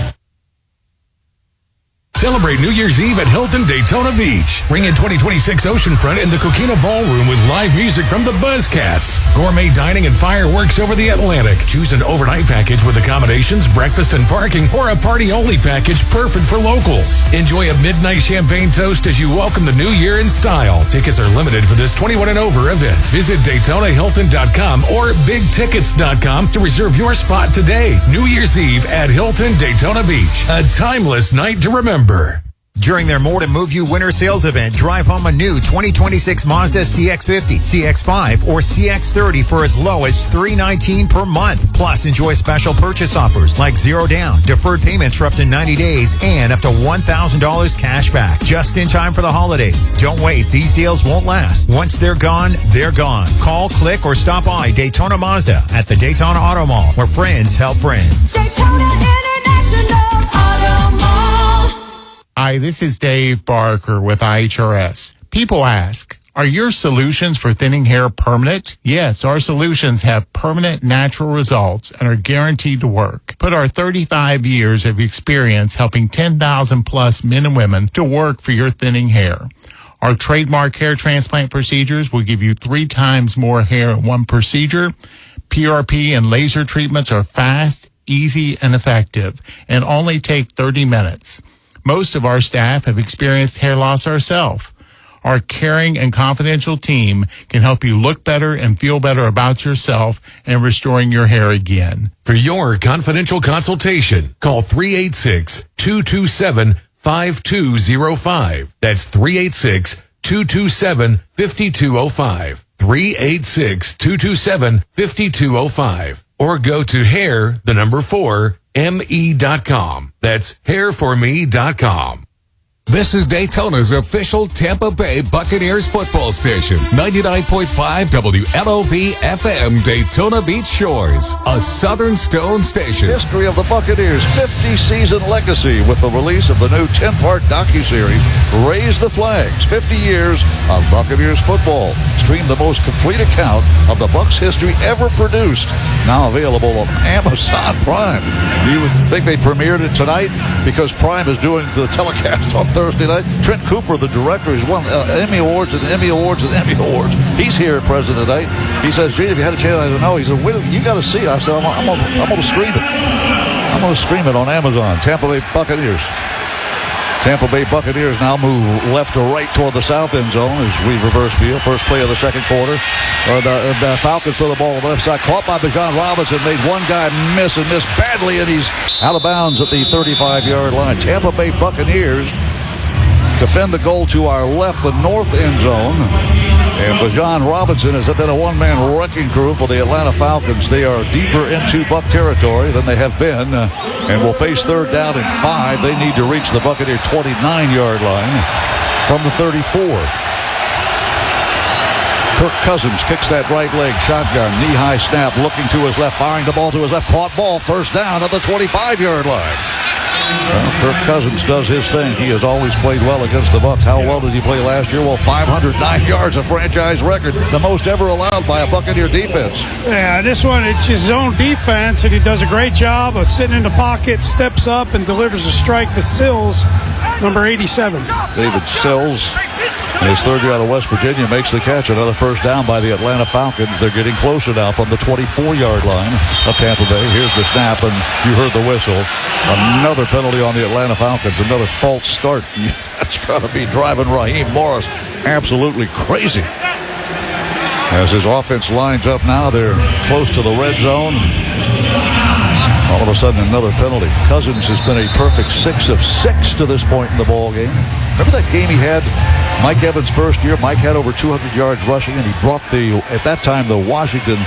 Celebrate New Year's Eve at Hilton Daytona Beach. Bring in 2026 Oceanfront in the Coquina Ballroom with live music from the Buzzcats. Gourmet dining and fireworks over the Atlantic. Choose an overnight package with accommodations, breakfast and parking, or a party-only package perfect for locals. Enjoy a midnight champagne toast as you welcome the new year in style. Tickets are limited for this 21 and over event. Visit DaytonaHilton.com or BigTickets.com to reserve your spot today. New Year's Eve at Hilton Daytona Beach. A timeless night to remember. During their More to Move You winter sales event, drive home a new 2026 Mazda CX-50, CX-5, or CX-30 for as low as $319 per month. Plus, enjoy special purchase offers like 0 down, deferred payments for up to 90 days, and up to $1,000 cash back. Just in time for the holidays. Don't wait. These deals won't last. Once they're gone, they're gone. Call, click, or stop by Daytona Mazda at the Daytona Auto Mall, where friends help friends. Daytona International Auto Mall. Hi, this is Dave Barker with IHRS. People ask, are your solutions for thinning hair permanent? Yes, our solutions have permanent natural results and are guaranteed to work. Put our 35 years of experience helping 10,000 plus men and women to work for your thinning hair. Our trademark hair transplant procedures will give you 3 times more hair in one procedure. PRP and laser treatments are fast, easy, and effective, and only take 30 minutes. Most of our staff have experienced hair loss ourselves. Our caring and confidential team can help you look better and feel better about yourself and restoring your hair again. For your confidential consultation, call 386-227-5205. That's 386-227-5205. 386-227-5205. Or go to hair4me.com. That's hairforme.com. This is Daytona's official Tampa Bay Buccaneers football station. 99.5 WLOV FM, Daytona Beach Shores. A Southern Stone station. History of the Buccaneers' 50-season legacy with the release of the new 10-part docuseries, Raise the Flags, 50 Years of Buccaneers Football. Stream the most complete account of the Bucs history ever produced. Now available on Amazon Prime. You would think they premiered it tonight because Prime is doing the telecast on Thursday night. Trent Cooper, the director, has won Emmy Awards and Emmy Awards and Emmy Awards. He's here at President night. He says, Gene, if you had a chance, I said, no. He said, you got to see it. I said, I'm going to stream it. I'm going to stream it on Amazon. Tampa Bay Buccaneers. Tampa Bay Buccaneers now move left to right toward the south end zone as we reverse field. First play of the second quarter. The Falcons throw the ball on the left side. Caught by Bijan Robinson. Made one guy miss badly, and he's out of bounds at the 35-yard line. Tampa Bay Buccaneers defend the goal to our left, the north end zone. And Bijan Robinson has been a one-man wrecking crew for the Atlanta Falcons. They are deeper into Buck territory than they have been and will face third down and 5. They need to reach the Buccaneer 29-yard line from the 34. Kirk Cousins kicks that right leg, shotgun, knee-high snap, looking to his left, firing the ball to his left, caught ball, first down at the 25-yard line. Well, Kirk Cousins does his thing. He has always played well against the Bucs. How well did he play last year? Well, 509 yards, a franchise record, the most ever allowed by a Buccaneer defense. Yeah, this one, it's his own defense, and he does a great job of sitting in the pocket, steps up, and delivers a strike to Sills, number 87. David Sills, in his third year out of West Virginia, makes the catch. Another first down by the Atlanta Falcons. They're getting closer now from the 24-yard line of Tampa Bay. Here's the snap, and you heard the whistle. Another penalty on the Atlanta Falcons. Another false start. That's got to be driving Raheem Morris absolutely crazy. As his offense lines up now, they're close to the red zone. All of a sudden, another penalty. Cousins has been a perfect 6 of 6 to this point in the ball game. Remember that game he had, Mike Evans' first year? Mike had over 200 yards rushing, and he brought at that time, the Washington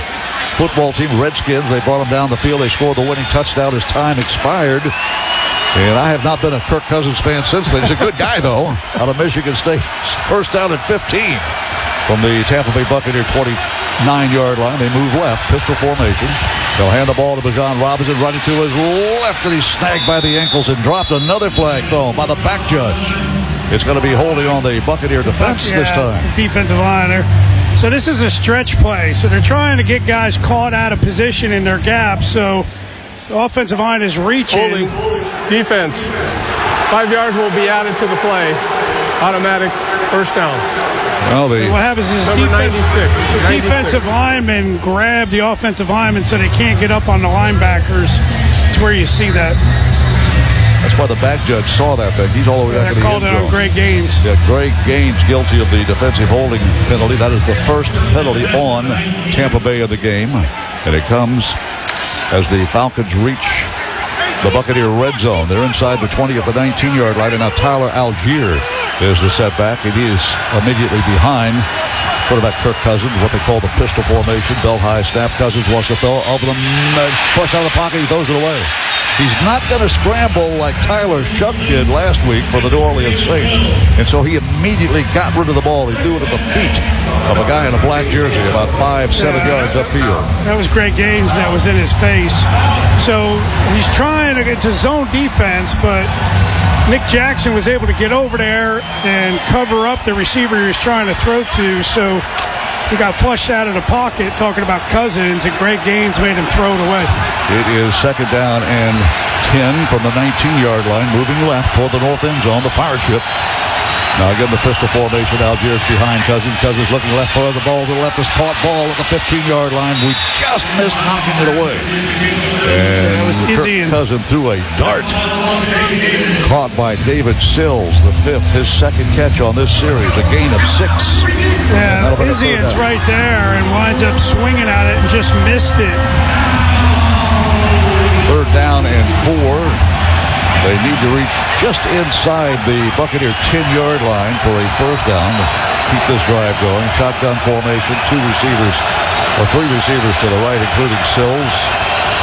football team, Redskins. They brought him down the field. They scored the winning touchdown as time expired. And I have not been a Kirk Cousins fan since then. He's a good guy, though, out of Michigan State. First down at 15 from the Tampa Bay Buccaneer 29-yard line. They move left, pistol formation. They'll hand the ball to Bijan Robinson, running to his left, and he's snagged by the ankles and dropped. Another flag thrown by the back judge. It's going to be holding on the Buccaneer defense this time. Defensive line there. So this is a stretch play. So they're trying to get guys caught out of position in their gaps. So the offensive line is reaching. Holding. Defense. 5 yards will be added to the play. Automatic first down. Well, what happens is the defensive linemen grab the offensive linemen so they can't get up on the linebackers. That's where you see that. That's why the back judge saw that thing. He's all the way back to the end zone. They're called it on Greg Gaines. Yeah, Greg Gaines guilty of the defensive holding penalty. That is the first penalty on Tampa Bay of the game. And it comes as the Falcons reach the Buccaneer red zone. They're inside the 20 at the 19-yard line. And now Tyler Algier is the setback. And he is immediately behind quarterback Kirk Cousins, what they call the pistol formation. Belt high snap. Cousins wants to throw over the push out of the pocket. He throws it away. He's not going to scramble like Tyler Shuck did last week for the New Orleans Saints. And so he immediately got rid of the ball. He threw it at the feet of a guy in a black jersey about 5-7 yards upfield. That was Greg Gaines that was in his face. So he's trying to get to zone defense, but Nick Jackson was able to get over there and cover up the receiver he was trying to throw to. So he got flushed out of the pocket, talking about Cousins, and Greg Gaines made him throw it away. It is second down and 10 from the 19-yard line, moving left toward the north end zone, the pirate ship. Now again, the pistol formation. Algiers behind Cousins. Cousins looking left for the ball to the left. Is caught ball at the 15-yard line. We just missed knocking it away. And that was Kirk Cousins threw a dart. Caught by David Sills, the fifth, his second catch on this series. A gain of 6. Yeah, Izian's right there and winds up swinging at it and just missed it. Third down and 4. They need to reach just inside the Buccaneer 10-yard line for a first down to keep this drive going. Shotgun formation, 3 receivers to the right, including Sills.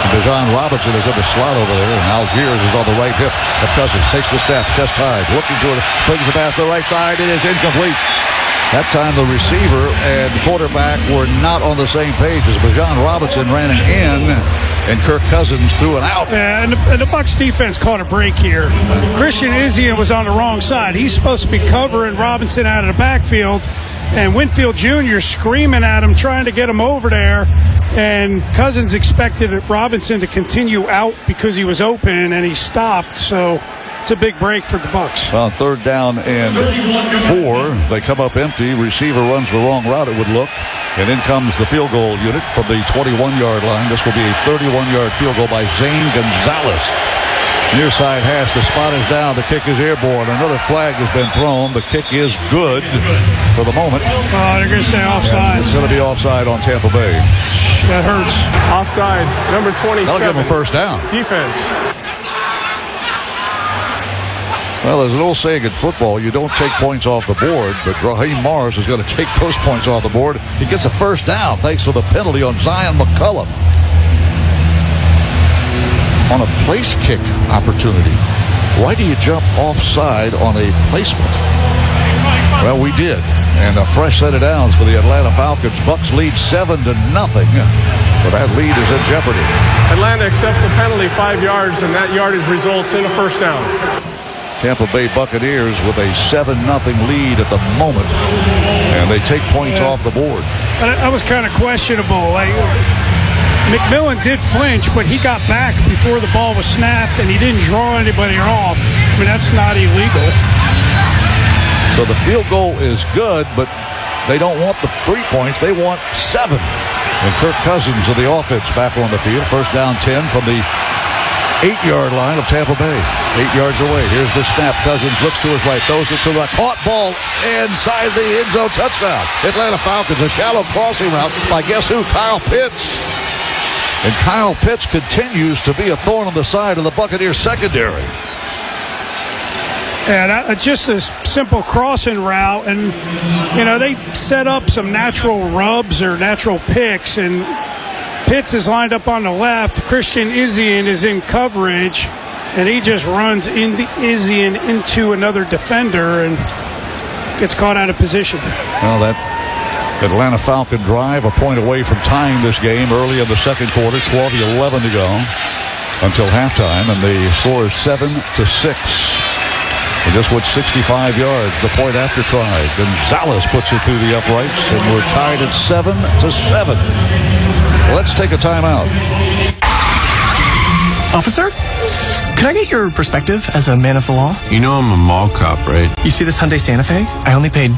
And Bijan Robinson is in the slot over there, and Algiers is on the right hip of Cousins. Takes the snap, chest high, looking to it, flings the pass to the right side. It is incomplete. That time the receiver and quarterback were not on the same page as Bijan Robinson ran an in and Kirk Cousins threw it out. Yeah, and the Bucs defense caught a break here. Christian Izian was on the wrong side. He's supposed to be covering Robinson out of the backfield, and Winfield Jr. screaming at him, trying to get him over there. And Cousins expected Robinson to continue out because he was open, and he stopped. So it's a big break for the Bucs. Well, third down and 4. They come up empty. Receiver runs the wrong route, it would look. And in comes the field goal unit from the 21-yard line. This will be a 31-yard field goal by Zane Gonzalez. Near side hash. The spot is down. The kick is airborne. Another flag has been thrown. The kick is good for the moment. Oh, they're going to say offside. It's going to be offside on Tampa Bay. That hurts. Offside, number 27. That'll give them a first down. Defense. Well, there's an old saying in football, you don't take points off the board, but Raheem Morris is going to take those points off the board. He gets a first down thanks to the penalty on Zion McCullum. On a place kick opportunity. Why do you jump offside on a placement? Well, we did. And a fresh set of downs for the Atlanta Falcons. Bucs lead 7-0. But that lead is in jeopardy. Atlanta accepts a penalty 5 yards, and that yardage results in a first down. Tampa Bay Buccaneers with a 7-0 lead at the moment. And they take points off the board. That was kind of questionable. McMillan did flinch, but he got back before the ball was snapped, and he didn't draw anybody off. I mean, that's not illegal. So the field goal is good, but they don't want the 3 points. They want 7. And Kirk Cousins of the offense back on the field. First down 10 from the 8-yard line of Tampa Bay. 8 yards away. Here's the snap. Cousins looks to his right. Throws it to the caught ball inside the end zone. Touchdown. Atlanta Falcons. A shallow crossing route by guess who? Kyle Pitts. And Kyle Pitts continues to be a thorn on the side of the Buccaneers secondary. Yeah, just a simple crossing route. And, you know, they set up some natural rubs or natural picks. And Pitts is lined up on the left. Christian Izien is in coverage. And he just runs Izien into another defender and gets caught out of position. Well, that Atlanta Falcon drive a point away from tying this game early in the second quarter. 12:11 to go until halftime. And the score is 7-6. They just went 65 yards. The point after try. Gonzalez puts it through the uprights. And we're tied at 7-7. Let's take a timeout. Officer, can I get your perspective as a man of the law? You know I'm a mall cop, right? You see this Hyundai Santa Fe? I only paid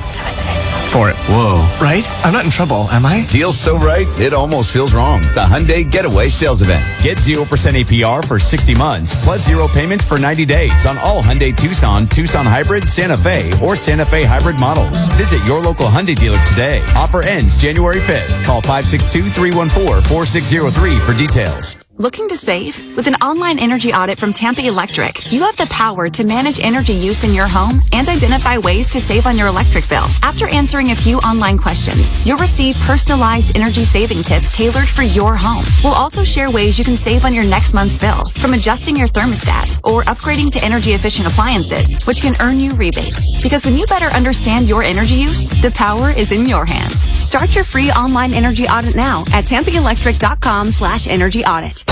for it. Whoa. Right? I'm not in trouble, am I? Deal's so right, it almost feels wrong. The Hyundai Getaway Sales Event. Get 0% APR for 60 months, plus 0 payments for 90 days on all Hyundai Tucson, Tucson Hybrid, Santa Fe, or Santa Fe Hybrid models. Visit your local Hyundai dealer today. Offer ends January 5th. Call 562-314-4603 for details. Looking to save? With an online energy audit from Tampa Electric, you have the power to manage energy use in your home and identify ways to save on your electric bill. After answering a few online questions, you'll receive personalized energy saving tips tailored for your home. We'll also share ways you can save on your next month's bill, from adjusting your thermostat or upgrading to energy efficient appliances, which can earn you rebates. Because when you better understand your energy use, the power is in your hands. Start your free online energy audit now at tampaelectric.com/energy audit.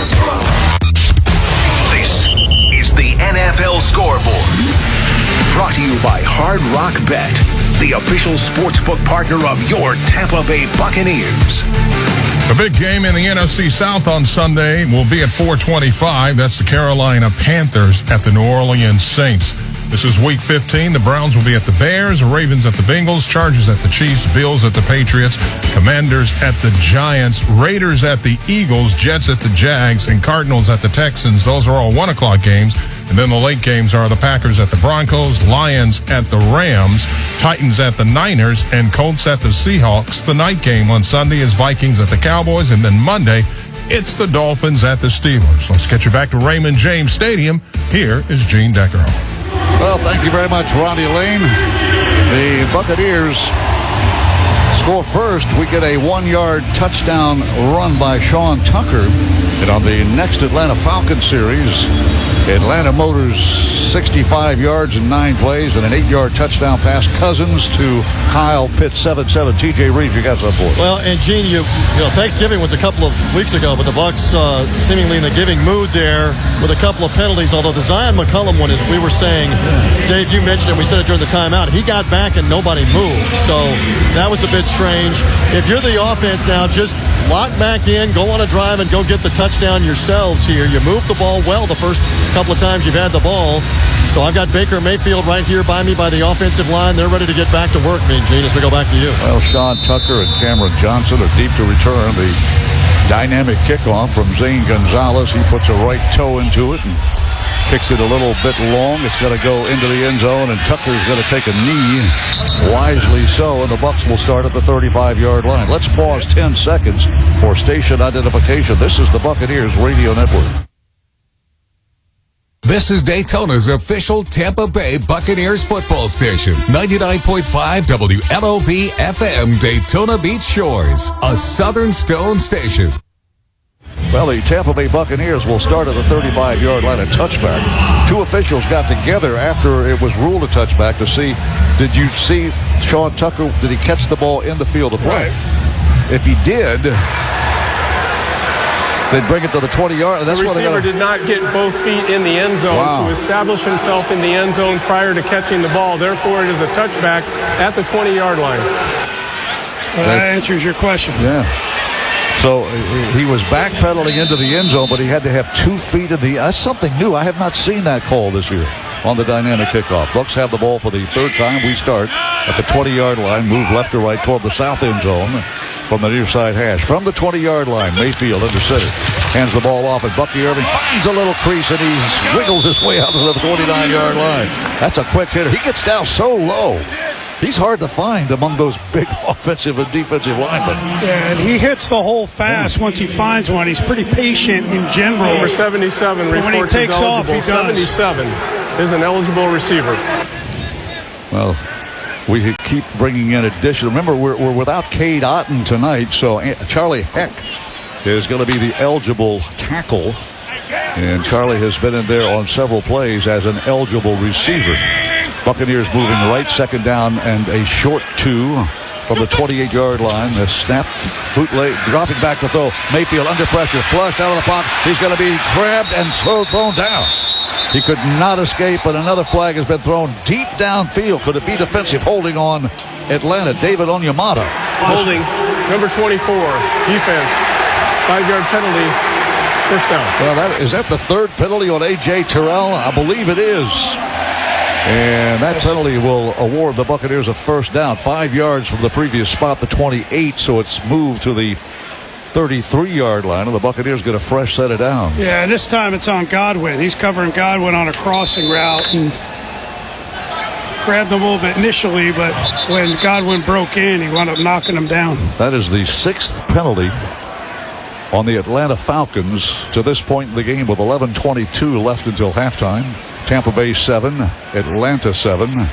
This is the NFL Scoreboard. Brought to you by Hard Rock Bet, the official sportsbook partner of your Tampa Bay Buccaneers. The big game in the NFC South on Sunday will be at 4:25. That's the Carolina Panthers at the New Orleans Saints. This is Week 15. The Browns will be at the Bears, Ravens at the Bengals, Chargers at the Chiefs, Bills at the Patriots, Commanders at the Giants, Raiders at the Eagles, Jets at the Jags, and Cardinals at the Texans. Those are all 1 o'clock games. And then the late games are the Packers at the Broncos, Lions at the Rams, Titans at the Niners, and Colts at the Seahawks. The night game on Sunday is Vikings at the Cowboys, and then Monday, it's the Dolphins at the Steelers. Let's get you back to Raymond James Stadium. Here is Gene Deckerhall. Well, thank you very much, Ronnie Lane. The Buccaneers score first. We get a 1-yard touchdown run by Sean Tucker. And on the next Atlanta Falcons series, Atlanta Motors 65 yards in 9 plays and an 8-yard touchdown pass. Cousins to Kyle Pitts, 7-7. TJ Reed, you got some for us. Well, and Gene, you know, Thanksgiving was a couple of weeks ago, but the Bucs seemingly in the giving mood there with a couple of penalties. Although the Zion McCullum one, as we were saying, Dave, you mentioned it, we said it during the timeout, he got back and nobody moved. So that was a bit strange. If you're the offense now, just lock back in, go on a drive and go get the touchdown yourselves here. You moved the ball well the first couple of times you've had the ball. So I've got Baker Mayfield right here by me by the offensive line. They're ready to get back to work, Gene, as we go back to you. Well, Sean Tucker and Cameron Johnson are deep to return. The dynamic kickoff from Zane Gonzalez. He puts a right toe into it and Kicks it a little bit long. It's going to go into the end zone, and Tucker's going to take a knee. Wisely so, and the Bucs will start at the 35-yard line. Let's pause 10 seconds for station identification. This is the Buccaneers Radio Network. This is Daytona's official Tampa Bay Buccaneers football station. 99.5 WLOV FM, Daytona Beach Shores. A Southern Stone station. Well, the Tampa Bay Buccaneers will start at the 35-yard line, a touchback. Two officials got together after it was ruled a touchback to see, did you see Sean Tucker, did he catch the ball in the field of play? Right. If he did, they'd bring it to the 20-yard. The receiver did not get both feet in the end zone to establish himself in the end zone prior to catching the ball. Therefore, it is a touchback at the 20-yard line. Well, that answers your question. Yeah. So he was backpedaling into the end zone, but he had to have 2 feet in the... That's something new. I have not seen that call this year on the dynamic kickoff. Bucs have the ball for the third time. We start at the 20-yard line, move left to right toward the south end zone from the near side hash. From the 20-yard line, Mayfield under center. Hands the ball off, and Bucky Irving finds a little crease, and he wiggles his way out to the 29-yard line. That's a quick hitter. He gets down so low. He's hard to find among those big offensive and defensive linemen. Yeah, and he hits the hole fast once he finds one. He's pretty patient in general. Number 77 reports when he takes off, he does. 77 is an eligible receiver. Well, we keep bringing in addition. Remember, we're without Cade Otten tonight, so Charlie Heck is going to be the eligible tackle. And Charlie has been in there on several plays as an eligible receiver. Buccaneers moving right, second down, and a short 2 from the 28-yard line. The snap, bootleg, dropping back to throw. Mayfield under pressure, flushed out of the pocket. He's going to be grabbed and thrown down. He could not escape, but another flag has been thrown deep downfield. Could it be defensive holding on Atlanta? David Onyemata. Holding, number 24, defense, 5-yard penalty, first down. Well, is that the third penalty on A.J. Terrell? I believe it is. And that penalty will award the Buccaneers a first down. 5 yards from the previous spot, the 28, so it's moved to the 33-yard line, and the Buccaneers get a fresh set of downs. Yeah, this time it's on Godwin. He's covering Godwin on a crossing route and grabbed him a little bit initially, but when Godwin broke in, he wound up knocking him down. That is the 6th penalty on the Atlanta Falcons to this point in the game, with 11:22 left until halftime. Tampa Bay 7, Atlanta 7.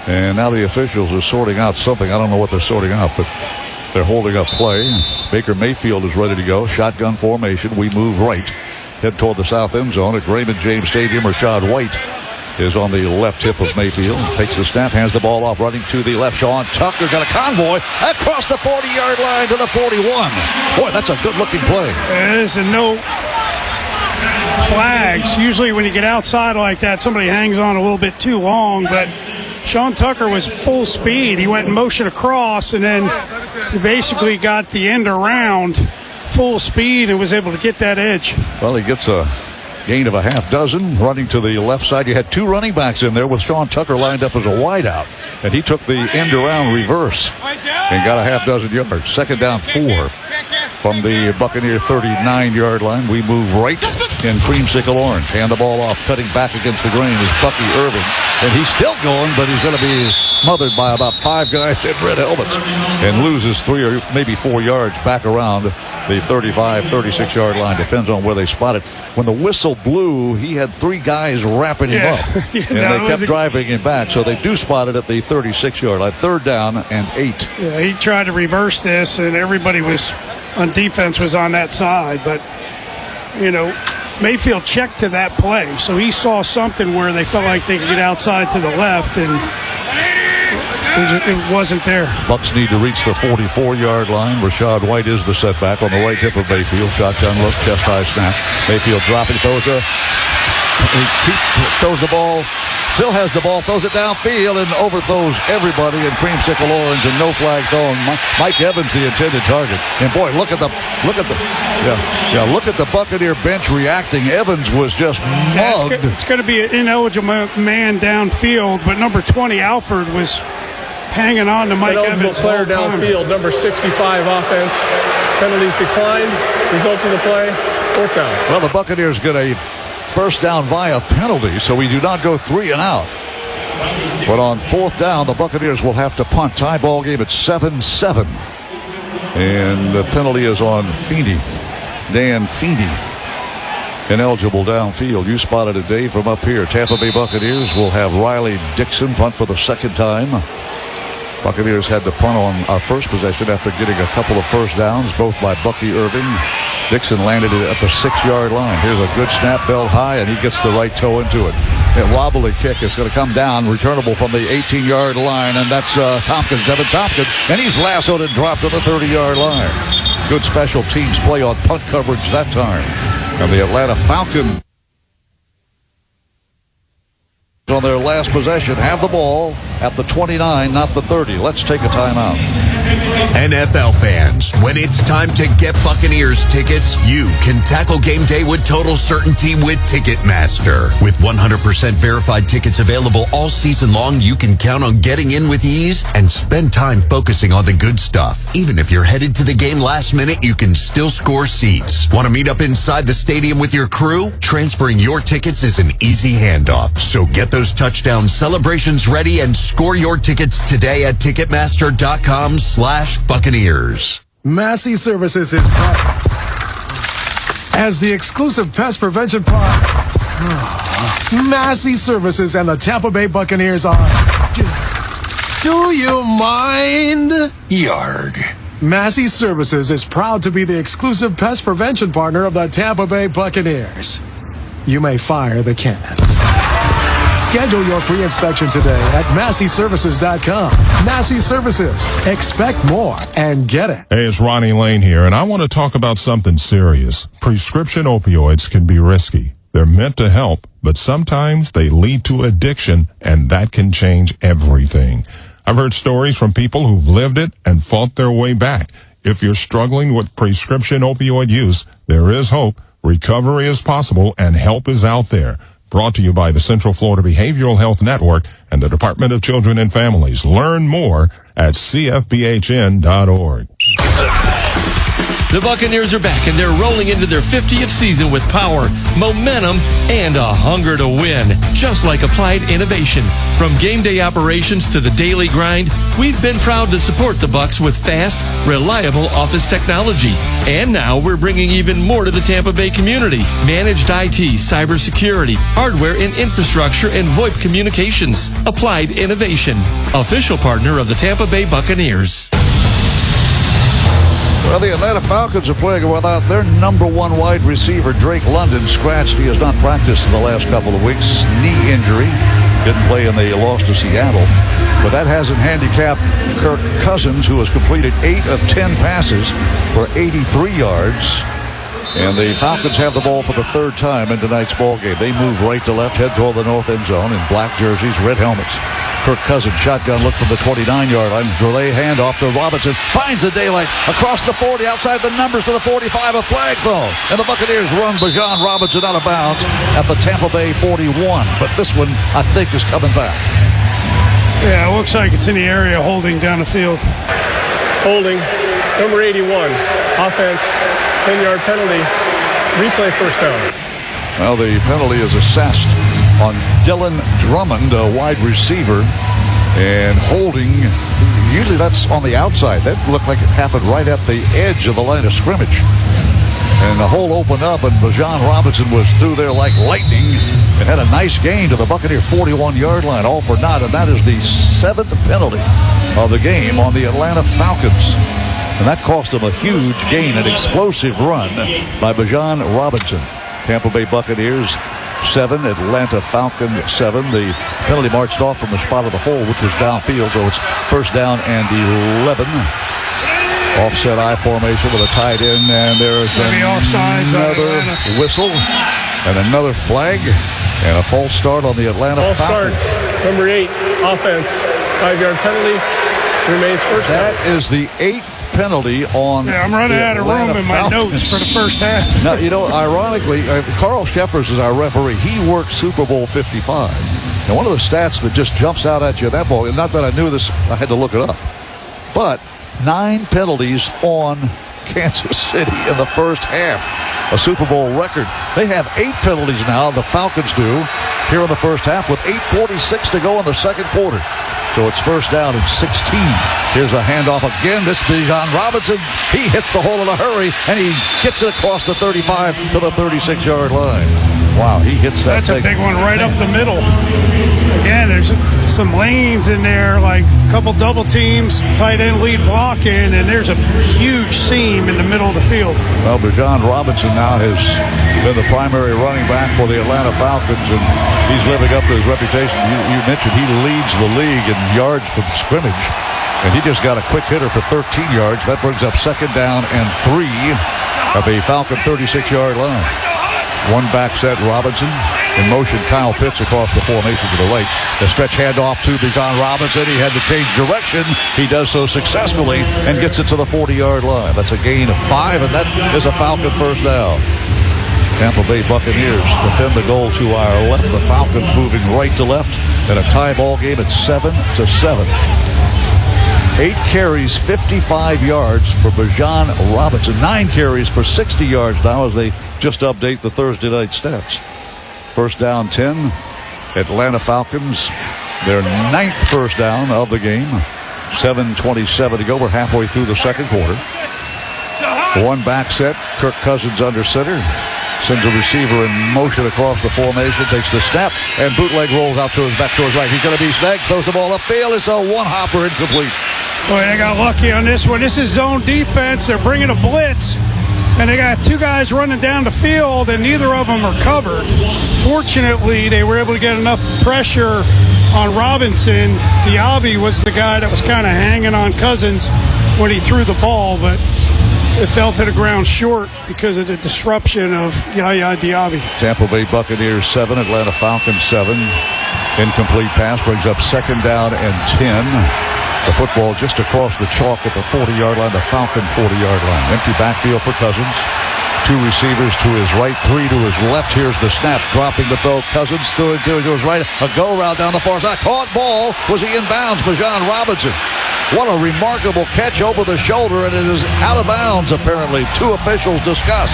And now the officials are sorting out something. I don't know what they're sorting out, but they're holding up play. Baker Mayfield is ready to go. Shotgun formation. We move right. Head toward the south end zone at Raymond James Stadium. Rachaad White is on the left hip of Mayfield. Takes the snap, hands the ball off, running to the left. Sean Tucker got a convoy across the 40-yard line to the 41. Boy, that's a good-looking play. There's a no flags. Usually when you get outside like that, somebody hangs on a little bit too long, but Sean Tucker was full speed. He went and motioned across, and then he basically got the end around full speed and was able to get that edge. Well, he gets a gain of a half dozen, running to the left side. You had 2 running backs in there with Sean Tucker lined up as a wideout, and he took the end around reverse and got a half dozen yards. Second down 4 from the Buccaneer 39-yard line. We move right in creamsicle orange. Hand the ball off, cutting back against the grain is Bucky Irving. And he's still going, but he's going to be smothered by about 5 guys in red helmets and loses 3 or maybe 4 yards back around the 35, 36-yard line. Depends on where they spot it. When the whistle blew, he had 3 guys wrapping him up. And they kept driving him back. So they do spot it at the 36-yard line. Third down and 8. Yeah, he tried to reverse this, and everybody was on defense was on that side. But, you know, Mayfield checked to that play. So he saw something where they felt like they could get outside to the left, and it wasn't there. Bucs need to reach the 44-yard line. Rachaad White is the setback on the right hip of Mayfield. Shotgun look, chest high snap. Mayfield dropping, throws the ball, still has the ball, throws it downfield and overthrows everybody in creamsicle orange, and no flag thrown. Mike Evans the intended target. And boy, look at the Buccaneer bench reacting. Evans was just mugged. It's going to be an ineligible man downfield, but number 20 Alford was hanging on to Mike Evans. Player downfield, number 65 offense. Penalties declined. Result of the play, 4th down. Well, the Buccaneers get a first down via penalty, so we do not go 3 and out. But on 4th down, the Buccaneers will have to punt. Tie ball game at 7-7. And the penalty is on Feeney. Dan Feeney. Ineligible downfield. You spotted it, Dave, from up here. Tampa Bay Buccaneers will have Riley Dixon punt for the second time. Buccaneers had to punt on our first possession after getting a couple of first downs, both by Bucky Irving. Dixon landed it at the 6-yard line. Here's a good snap, belt high, and he gets the right toe into it. A wobbly kick is going to come down, returnable from the 18-yard line, and that's Tompkins, Devin Tompkins, and he's lassoed and dropped to the 30-yard line. Good special teams play on punt coverage that time. And the Atlanta Falcons, on their last possession, have the ball at the 29, not the 30. Let's take a timeout. NFL fans, when it's time to get Buccaneers tickets, you can tackle game day with total certainty with Ticketmaster. With 100% verified tickets available all season long, you can count on getting in with ease and spend time focusing on the good stuff. Even if you're headed to the game last minute, you can still score seats. Want to meet up inside the stadium with your crew? Transferring your tickets is an easy handoff. So get those touchdown celebrations ready and score your tickets today at Ticketmaster.com/Buccaneers. Massey Services is as the exclusive pest prevention partner. Massey Services and the Tampa Bay Buccaneers are. Do you mind? Yarg. Massey Services is proud to be the exclusive pest prevention partner of the Tampa Bay Buccaneers. You may fire the cannons. Schedule your free inspection today at MasseyServices.com. Massey Services. Expect more and get it. Hey, it's Ronnie Lane here, and I want to talk about something serious. Prescription opioids can be risky. They're meant to help, but sometimes they lead to addiction, and that can change everything. I've heard stories from people who've lived it and fought their way back. If you're struggling with prescription opioid use, there is hope. Recovery is possible, and help is out there. Brought to you by the Central Florida Behavioral Health Network and the Department of Children and Families. Learn more at cfbhn.org. The Buccaneers are back, and they're rolling into their 50th season with power, momentum, and a hunger to win, just like Applied Innovation. From game day operations to the daily grind, we've been proud to support the Bucs with fast, reliable office technology. And now we're bringing even more to the Tampa Bay community. Managed IT, cybersecurity, hardware and infrastructure, and VoIP communications. Applied Innovation, official partner of the Tampa Bay Buccaneers. Well, the Atlanta Falcons are playing without their number one wide receiver, Drake London, scratched. He has not practiced in the last couple of weeks. Knee injury. Didn't play in the loss to Seattle. But that hasn't handicapped Kirk Cousins, who has completed 8 of 10 passes for 83 yards. And the Falcons have the ball for the third time in tonight's ball game. They move right to left, head toward the north end zone in black jerseys, red helmets. Kirk Cousins, shotgun look from the 29-yard line. Delay handoff to Robinson. Finds a daylight across the 40, outside the numbers to the 45. A flag throw. And the Buccaneers run Bijan Robinson out of bounds at the Tampa Bay 41. But this one, I think, is coming back. Yeah, it looks like it's in the area holding down the field. Holding. Number 81. Offense. 10-yard penalty. Replay first down. Well, the penalty is assessed on Dylan Drummond, a wide receiver, and holding. Usually that's on the outside. That looked like it happened right at the edge of the line of scrimmage. And the hole opened up, and Bijan Robinson was through there like lightning and had a nice gain to the Buccaneer 41-yard line, all for naught. And that is the 7th penalty of the game on the Atlanta Falcons. And that cost them a huge gain, an explosive run by Bijan Robinson. Tampa Bay Buccaneers 7, Atlanta Falcons 7. The penalty marched off from the spot of the hole, which was downfield, so it's first down and 11. Offset I formation with a tight end, and there's another whistle and another flag and a false start on the Atlanta Falcons. Start. Number 8, offense, 5-yard penalty, remains first down. That is the 8th penalty on. Yeah, I'm running out of room in my notes for the first half. Now, you know, ironically, Carl Sheffers is our referee. He worked Super Bowl 55. And one of the stats that just jumps out at you at that ball, and not that I knew this, I had to look it up, but 9 penalties on Kansas City in the first half. a Super Bowl record. They have 8 penalties now, the Falcons do, here in the first half with 8:46 to go in the second quarter. So it's first down and 16. Here's a handoff again. This Bijan Robinson, he hits the hole in a hurry, and he gets it across the 35 to the 36-yard line. Wow, he hits that. That's a big one right up the middle. Again, there's some lanes in there, like a couple double teams, tight end lead blocking, and there's a huge seam in the middle of the field. Well, Bijan Robinson now has been the primary running back for the Atlanta Falcons, and he's living up to his reputation. You mentioned he leads the league in yards from scrimmage, and he just got a quick hitter for 13 yards. That brings up second down and 3 at the Falcon 36-yard line. One back set, Robinson. In motion, Kyle Pitts across the formation to the right. The stretch handoff to Bijan Robinson. He had to change direction. He does so successfully and gets it to the 40-yard line. That's a gain of 5, and that is a Falcon first down. Tampa Bay Buccaneers defend the goal to our left. The Falcons moving right to left in a tie ball game at 7-7. 8 carries, 55 yards for Bijan Robinson. 9 carries for 60 yards now as they just update the Thursday night stats. First down 10. Atlanta Falcons, their 9th first down of the game. 7:27 to go. We're halfway through the second quarter. One back set. Kirk Cousins under center. Sends a receiver in motion across the formation. Takes the snap. And bootleg rolls out to his back towards right. He's going to be snagged. Throws the ball upfield. It's a one-hopper incomplete. Boy, they got lucky on this one. This is zone defense. They're bringing a blitz. And they got 2 guys running down the field, and neither of them are covered. Fortunately, they were able to get enough pressure on Robinson. Diaby was the guy that was kind of hanging on Cousins when he threw the ball, but it fell to the ground short because of the disruption of Yaya Diaby. Tampa Bay Buccaneers 7, Atlanta Falcons 7. Incomplete pass brings up second down and 10. The football just across the chalk at the 40-yard line, the Falcon 40-yard line. Empty backfield for Cousins. 2 receivers to his right, 3 to his left. Here's the snap, dropping the throw. Cousins threw it to his right. A go route down the far side. Caught ball. Was he in bounds? Bijan Robinson. What a remarkable catch over the shoulder, and it is out of bounds, apparently. 2 officials discuss.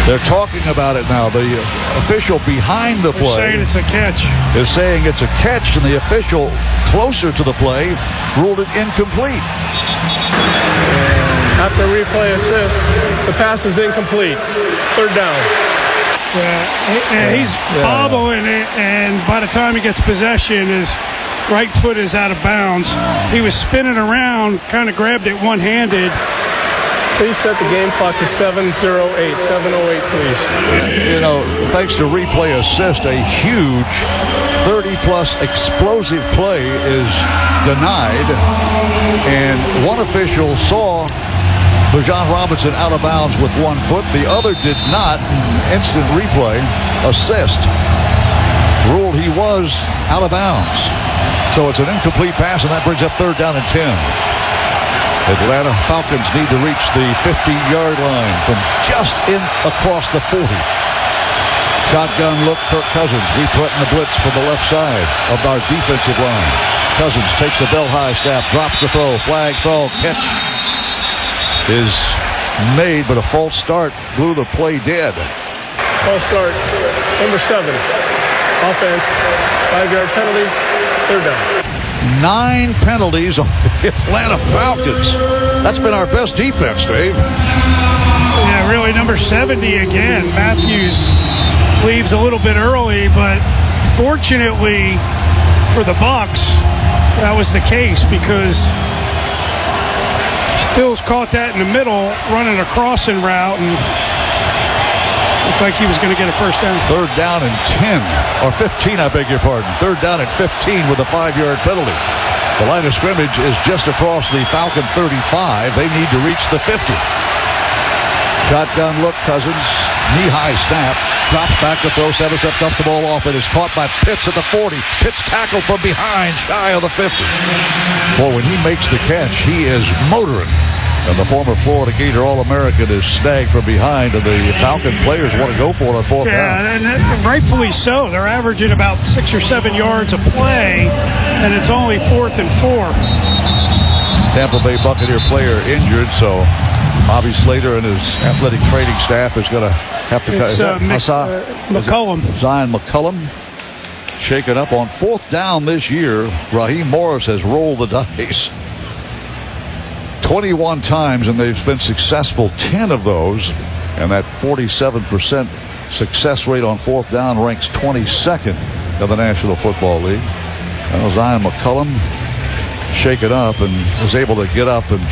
They're talking about it now. The official behind the play saying it's a catch. Is saying it's a catch, and the official closer to the play ruled it incomplete. After replay assist, the pass is incomplete. Third down. He's bobbling it, and by the time he gets possession, his right foot is out of bounds. He was spinning around, kind of grabbed it one-handed. Please set the game clock to 7:08. 7:08, please. You know, thanks to replay assist, a huge 30-plus explosive play is denied. And one official saw Bijan Robinson out of bounds with 1 foot. The other did not. Instant replay assist ruled he was out of bounds. So it's an incomplete pass, and that brings up third down and 10. Atlanta Falcons need to reach the 50-yard line from just in across the 40. Shotgun look, Kirk Cousins. We threaten the blitz from the left side of our defensive line. Cousins takes a bell-high snap, drops the throw, flag throw, catch is made, but a false start blew the play dead. False start, number 7. Offense, 5-yard penalty, third down. 9 penalties on the Atlanta Falcons. That's been our best defense, Dave. Yeah, really, number 70 again. Matthews leaves a little bit early, but fortunately for the Bucs, that was the case because Stills caught that in the middle, running a crossing route, and looked like he was going to get a first down. Third down and 10, or 15, I beg your pardon. Third down and 15 with a 5-yard penalty. The line of scrimmage is just across the Falcon 35. They need to reach the 50. Shotgun look, Cousins, knee-high snap, drops back to throw, settles up, dumps the ball off, and is caught by Pitts at the 40. Pitts tackled from behind, shy of the 50. Boy, when he makes the catch, he is motoring. And the former Florida Gator All-American is snagged from behind, and the Falcon players want to go for it on fourth down. Yeah, and rightfully so. They're averaging about 6 or 7 yards a play, and it's only 4th and 4. Tampa Bay Buccaneer player injured, so Bobby Slater and his athletic training staff is going to have to It's McCullum. Zion McCullum shaken up on 4th down this year. Raheem Morris has rolled the dice 21 times, and they've been successful 10 of those. And that 47% success rate on 4th down ranks 22nd in the National Football League. Zion McCullum shaken up and is able to get up and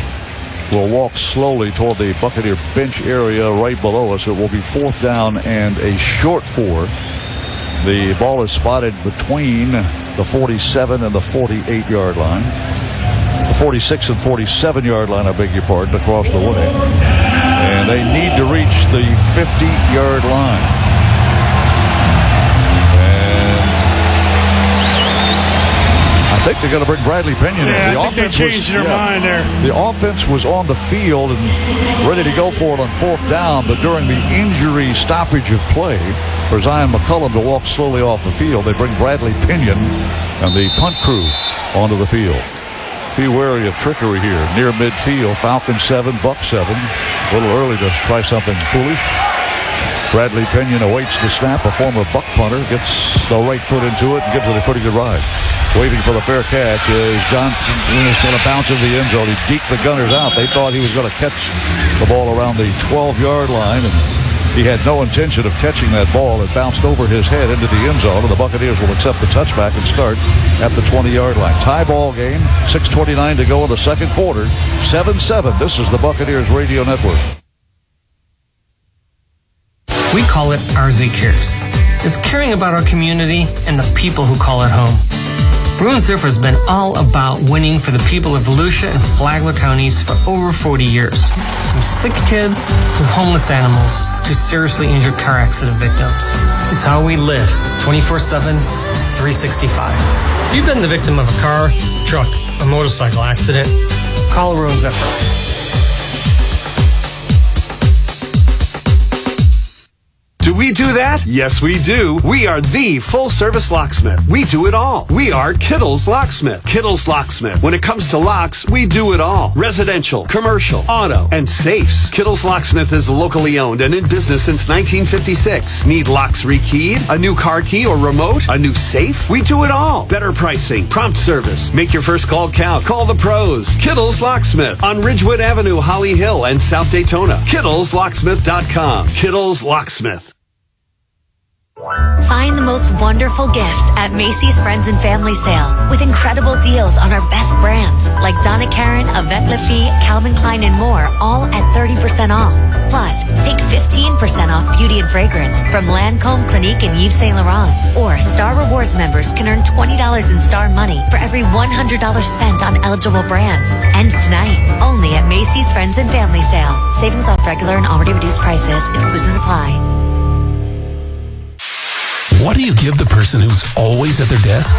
will walk slowly toward the Buccaneer bench area right below us. It will be 4th down and a short 4. The ball is spotted between the 47 and the 48-yard line. The 46 and 47-yard line, I beg your pardon, across the way. And they need to reach the 50-yard line. I think they're going to bring Bradley Pinion in. Yeah, I think they changed their mind there. The offense was on the field and ready to go for it on 4th down, but during the injury stoppage of play for Zion McCullum to walk slowly off the field, they bring Bradley Pinion and the punt crew onto the field. Be wary of trickery here. Near midfield, Falcons 7, Bucs 7. A little early to try something foolish. Bradley Pinion awaits the snap. A former Buck punter gets the right foot into it and gives it a pretty good ride. Waiting for the fair catch is Johnson. Is going to bounce into the end zone. He deked the Gunners out. They thought he was going to catch the ball around the 12-yard line, and he had no intention of catching that ball. It bounced over his head into the end zone, and the Buccaneers will accept the touchback and start at the 20-yard line. Tie ball game, 6:29 to go in the second quarter, 7-7. This is the Buccaneers Radio Network. We call it RZ Cares. It's caring about our community and the people who call it home. Bruin Surfer has been all about winning for the people of Volusia and Flagler counties for over 40 years. From sick kids to homeless animals to seriously injured car accident victims. It's how we live 24/7, 365. If you've been the victim of a car, truck, or motorcycle accident, call Bruin Surfer. Do we do that? Yes, we do. We are the full-service locksmith. We do it all. We are Kittles Locksmith. Kittles Locksmith. When it comes to locks, we do it all. Residential, commercial, auto, and safes. Kittles Locksmith is locally owned and in business since 1956. Need locks rekeyed? A new car key or remote? A new safe? We do it all. Better pricing, prompt service. Make your first call count. Call the pros. Kittles Locksmith on Ridgewood Avenue, Holly Hill, and South Daytona. KittlesLocksmith.com. Kittles Locksmith. Find the most wonderful gifts at Macy's Friends and Family Sale with incredible deals on our best brands like Donna Karan, Avec Les Filles, Calvin Klein, and more, all at 30% off. Plus, take 15% off beauty and fragrance from Lancôme, Clinique, and Yves Saint Laurent. Or Star Rewards members can earn $20 in Star money for every $100 spent on eligible brands. Ends tonight, only at Macy's Friends and Family Sale. Savings off regular and already reduced prices. Exclusions apply. What do you give the person who's always at their desk?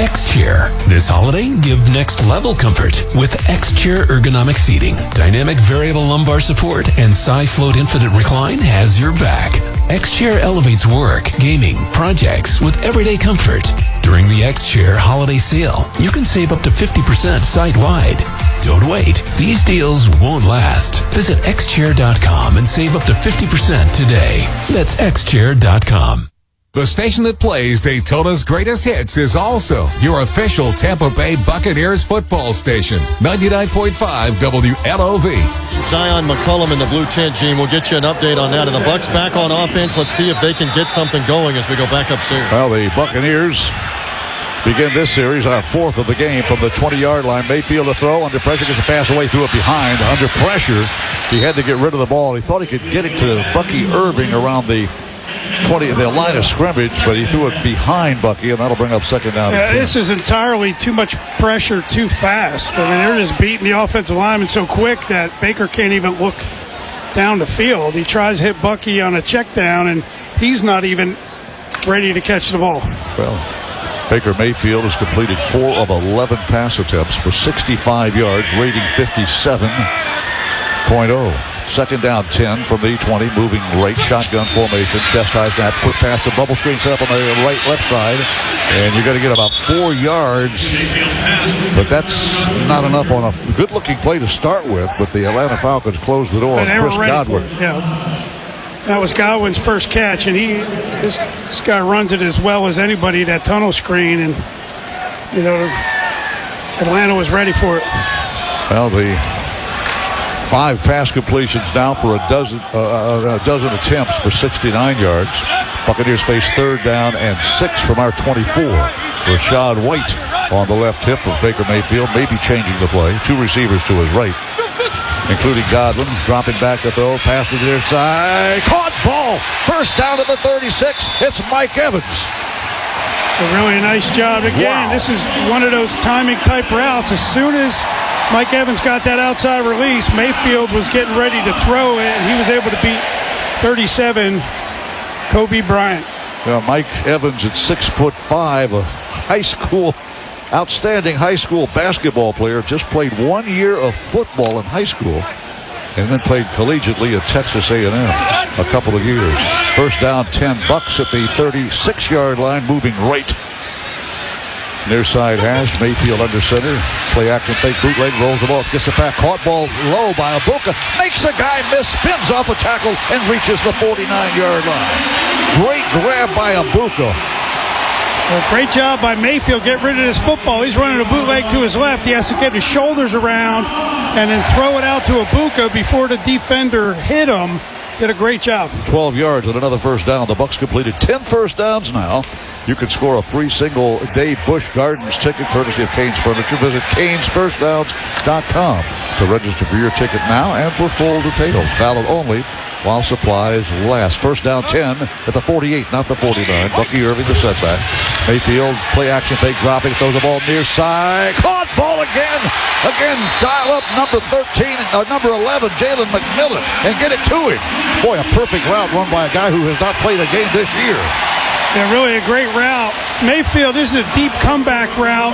X-Chair. This holiday, give next level comfort with X-Chair ergonomic seating. Dynamic variable lumbar support and SiFloat Infinite Recline has your back. X-Chair elevates work, gaming, projects with everyday comfort. During the X-Chair holiday sale, you can save up to 50% site-wide. Don't wait. These deals won't last. Visit xchair.com and save up to 50% today. That's xchair.com. The station that plays Daytona's greatest hits is also your official Tampa Bay Buccaneers football station. 99.5 WLOV. Zion McCullum in the blue tent, Gene. We'll get you an update on that. And the Bucs back on offense. Let's see if they can get something going as we go back upstairs. Well, the Buccaneers begin this series on our 4th of the game from the 20-yard line. Mayfield to throw. Under pressure, gets a pass away, threw it behind. Under pressure, he had to get rid of the ball. He thought he could get it to Bucky Irving around the line of scrimmage, but he threw it behind Bucky, and that'll bring up second down. Yeah, this is entirely too much pressure too fast. I mean, they're just beating the offensive lineman so quick that Baker can't even look down the field. He tries to hit Bucky on a check down, and he's not even ready to catch the ball. Well, Baker Mayfield has completed 4 of 11 pass attempts for 65 yards, rating 57. Second down 10 from the 20, moving right, shotgun formation, chest high snap, quick pass to bubble screen set up on the left side, and you're going to get about 4 yards, but that's not enough on a good-looking play to start with, but the Atlanta Falcons closed the door on Chris Godwin. That was Godwin's first catch, and this guy runs it as well as anybody, that tunnel screen, and, Atlanta was ready for it. Well, the 5 pass completions now for a dozen attempts for 69 yards. Buccaneers face third down and 6 from our 24. Rachaad White on the left hip of Baker Mayfield, maybe changing the play. 2 receivers to his right, including Godwin, dropping back to throw, pass to the near side, caught ball, first down to the 36. It's Mike Evans. A really nice job again. Wow. This is one of those timing type routes. As soon as Mike Evans got that outside release, Mayfield was getting ready to throw it, and he was able to beat 37, Kobe Bryant. Well, Mike Evans at 6'5", a outstanding high school basketball player, just played 1 year of football in high school, and then played collegiately at Texas A&M a couple of years. First down, 10 Bucks at the 36-yard line, moving right. Near side hash, Mayfield under center. Play action fake, bootleg, rolls the ball, gets it back, caught ball low by Egbuka, makes a guy miss, spins off a tackle, and reaches the 49-yard line. Great grab by Egbuka. Well, great job by Mayfield. Get rid of this football. He's running a bootleg to his left. He has to get his shoulders around and then throw it out to Egbuka before the defender hit him. Did a great job. 12 yards and another first down. The Bucks completed 10 first downs now. You can score a free single-day Busch Gardens ticket courtesy of Canes Furniture. Visit CanesFirstDowns.com to register for your ticket now and for full details. Valid only while supplies last. First down 10 at the 48, not the 49. Bucky Irving, the setback. Mayfield, play action fake, dropping, throws the ball near side. Caught ball again. Again, dial up number 13, number 11, Jalen McMillan, and get it to him. Boy, a perfect route run by a guy who has not played a game this year. Yeah, really a great route. Mayfield, this is a deep comeback route,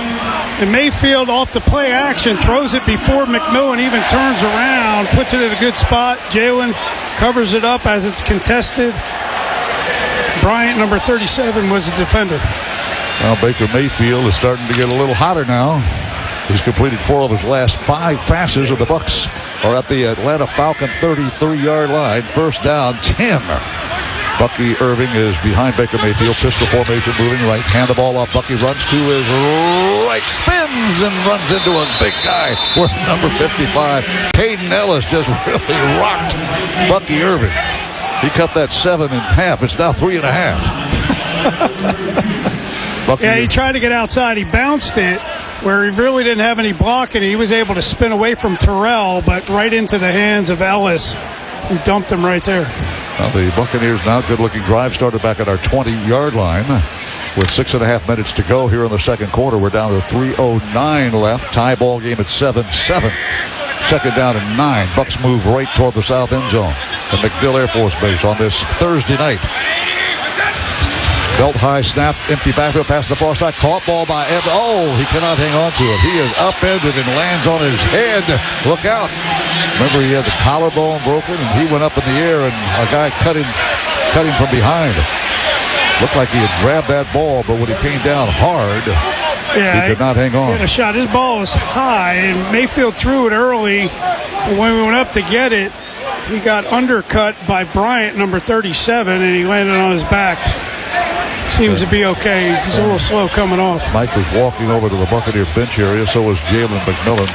and Mayfield off the play action throws it before McMillan even turns around, puts it in a good spot. Jalen covers it up as it's contested. Bryant, number 37, was the defender. Well, Baker Mayfield is starting to get a little hotter now. He's completed 4 of his last 5 passes, and the Bucks are at the Atlanta Falcon 33-yard line. First down, 10. Bucky Irving is behind Baker Mayfield. Pistol formation, moving right. Hand the ball off. Bucky runs to his right, spins and runs into a big guy. We're number 55. Kaden Ellis just really rocked Bucky Irving. He cut that 7 in half. It's now 3.5. Yeah, he tried to get outside. He bounced it where he really didn't have any blocking. He was able to spin away from Terrell, but right into the hands of Ellis, who dumped him right there. Well, the Buccaneers now, good-looking drive started back at our 20-yard line with 6.5 minutes to go here in the second quarter. We're down to 3:09 left. Tie ball game at 7-7. Second down and 9. Bucks move right toward the south end zone. The MacDill Air Force Base on this Thursday night. Belt high snap, empty backfield, pass the far side, caught ball by Ed. Oh, he cannot hang on to it. He is upended and lands on his head. Look out. Remember, he had the collarbone broken, and he went up in the air, and a guy cut him from behind. Looked like he had grabbed that ball, but when he came down hard, he could not hang on. He had a shot. His ball was high, and Mayfield threw it early. But when we went up to get it, he got undercut by Bryant, number 37, and he landed on his back. Seems to be okay. He's a little slow coming off. Mike was walking over to the Buccaneer bench area. So was Jalen McMillan.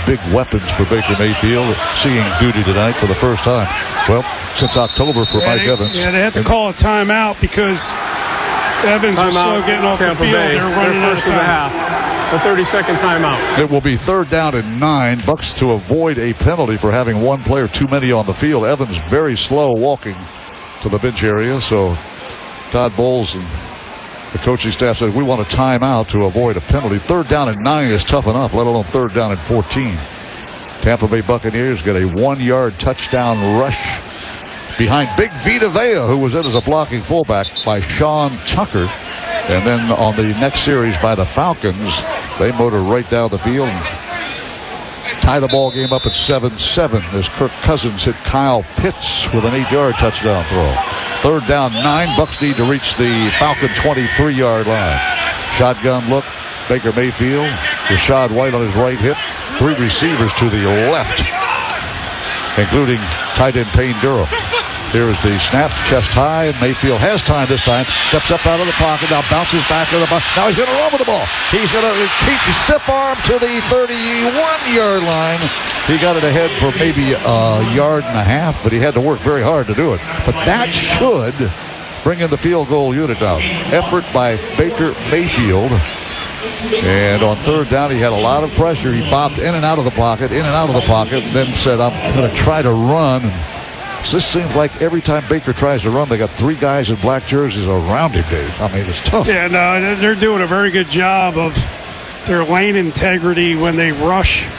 2 big weapons for Baker Mayfield, seeing duty tonight for the first time. Well, since October for Mike Evans. Yeah, they had to call a timeout because Evans was slow getting off the field. They were running out of time. A 30-second timeout. It will be third down and 9. Bucks to avoid a penalty for having one player too many on the field. Evans very slow walking to the bench area, so Todd Bowles and the coaching staff said we want a timeout to avoid a penalty. Third down and 9 is tough enough, let alone third down and 14. Tampa Bay Buccaneers get a 1-yard touchdown rush behind Big Vita Vea, who was in as a blocking fullback, by Sean Tucker. And then on the next series by the Falcons, they motor right down the field. tie the ball game up at 7-7 as Kirk Cousins hit Kyle Pitts with an 8-yard touchdown throw. 3rd down, 9. Bucks need to reach the Falcon 23-yard line. Shotgun look. Baker Mayfield, Rachaad White on his right hip. 3 receivers to the left, including tight end Payne Durham. Here is the snap, chest high, and Mayfield has time this time. Steps up out of the pocket, now bounces back to the box. Now he's going to run with the ball. He's going to keep the stiff arm to the 31-yard line. He got it ahead for maybe a yard and a half, but he had to work very hard to do it. But that should bring in the field goal unit now. Effort by Baker Mayfield. And on 3rd down, he had a lot of pressure. He bobbed in and out of the pocket, then said, I'm going to try to run. So this seems like every time Baker tries to run, they got 3 guys in black jerseys around him, Dave. I mean, it's tough. Yeah, no, they're doing a very good job of their lane integrity when they rush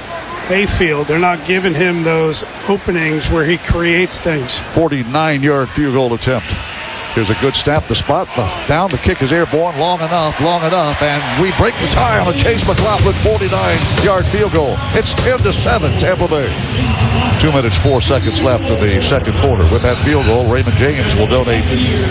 Mayfield. They're not giving him those openings where he creates things. 49-yard field goal attempt. Here's a good snap. The spot down. The kick is airborne. Long enough. And we break the tie on a Chase McLaughlin 49-yard field goal. It's 10-7, Tampa Bay. 2 minutes, 4 seconds left in the second quarter. With that field goal, Raymond James will donate